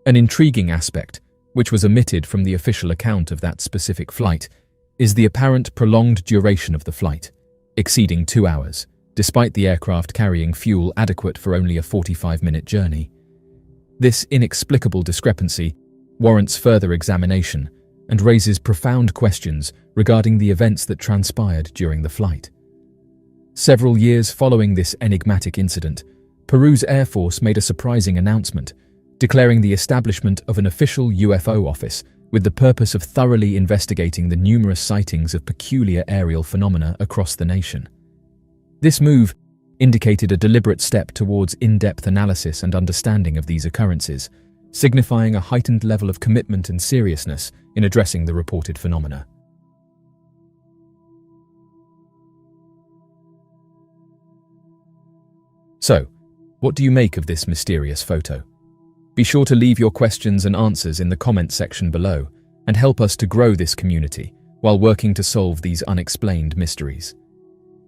An intriguing aspect, which was omitted from the official account of that specific flight, is the apparent prolonged duration of the flight, exceeding 2 hours, despite the aircraft carrying fuel adequate for only a 45-minute journey. This inexplicable discrepancy warrants further examination and raises profound questions regarding the events that transpired during the flight. Several years following this enigmatic incident, Peru's Air Force made a surprising announcement, declaring the establishment of an official UFO office with the purpose of thoroughly investigating the numerous sightings of peculiar aerial phenomena across the nation. This move indicated a deliberate step towards in-depth analysis and understanding of these occurrences, signifying a heightened level of commitment and seriousness in addressing the reported phenomena. So, what do you make of this mysterious photo? Be sure to leave your questions and answers in the comment section below and help us to grow this community while working to solve these unexplained mysteries.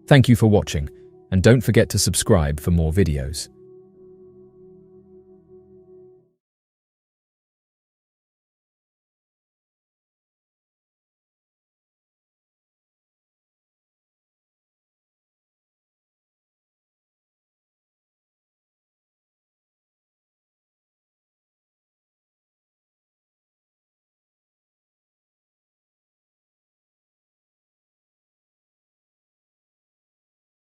Thank you for watching, and don't forget to subscribe for more videos.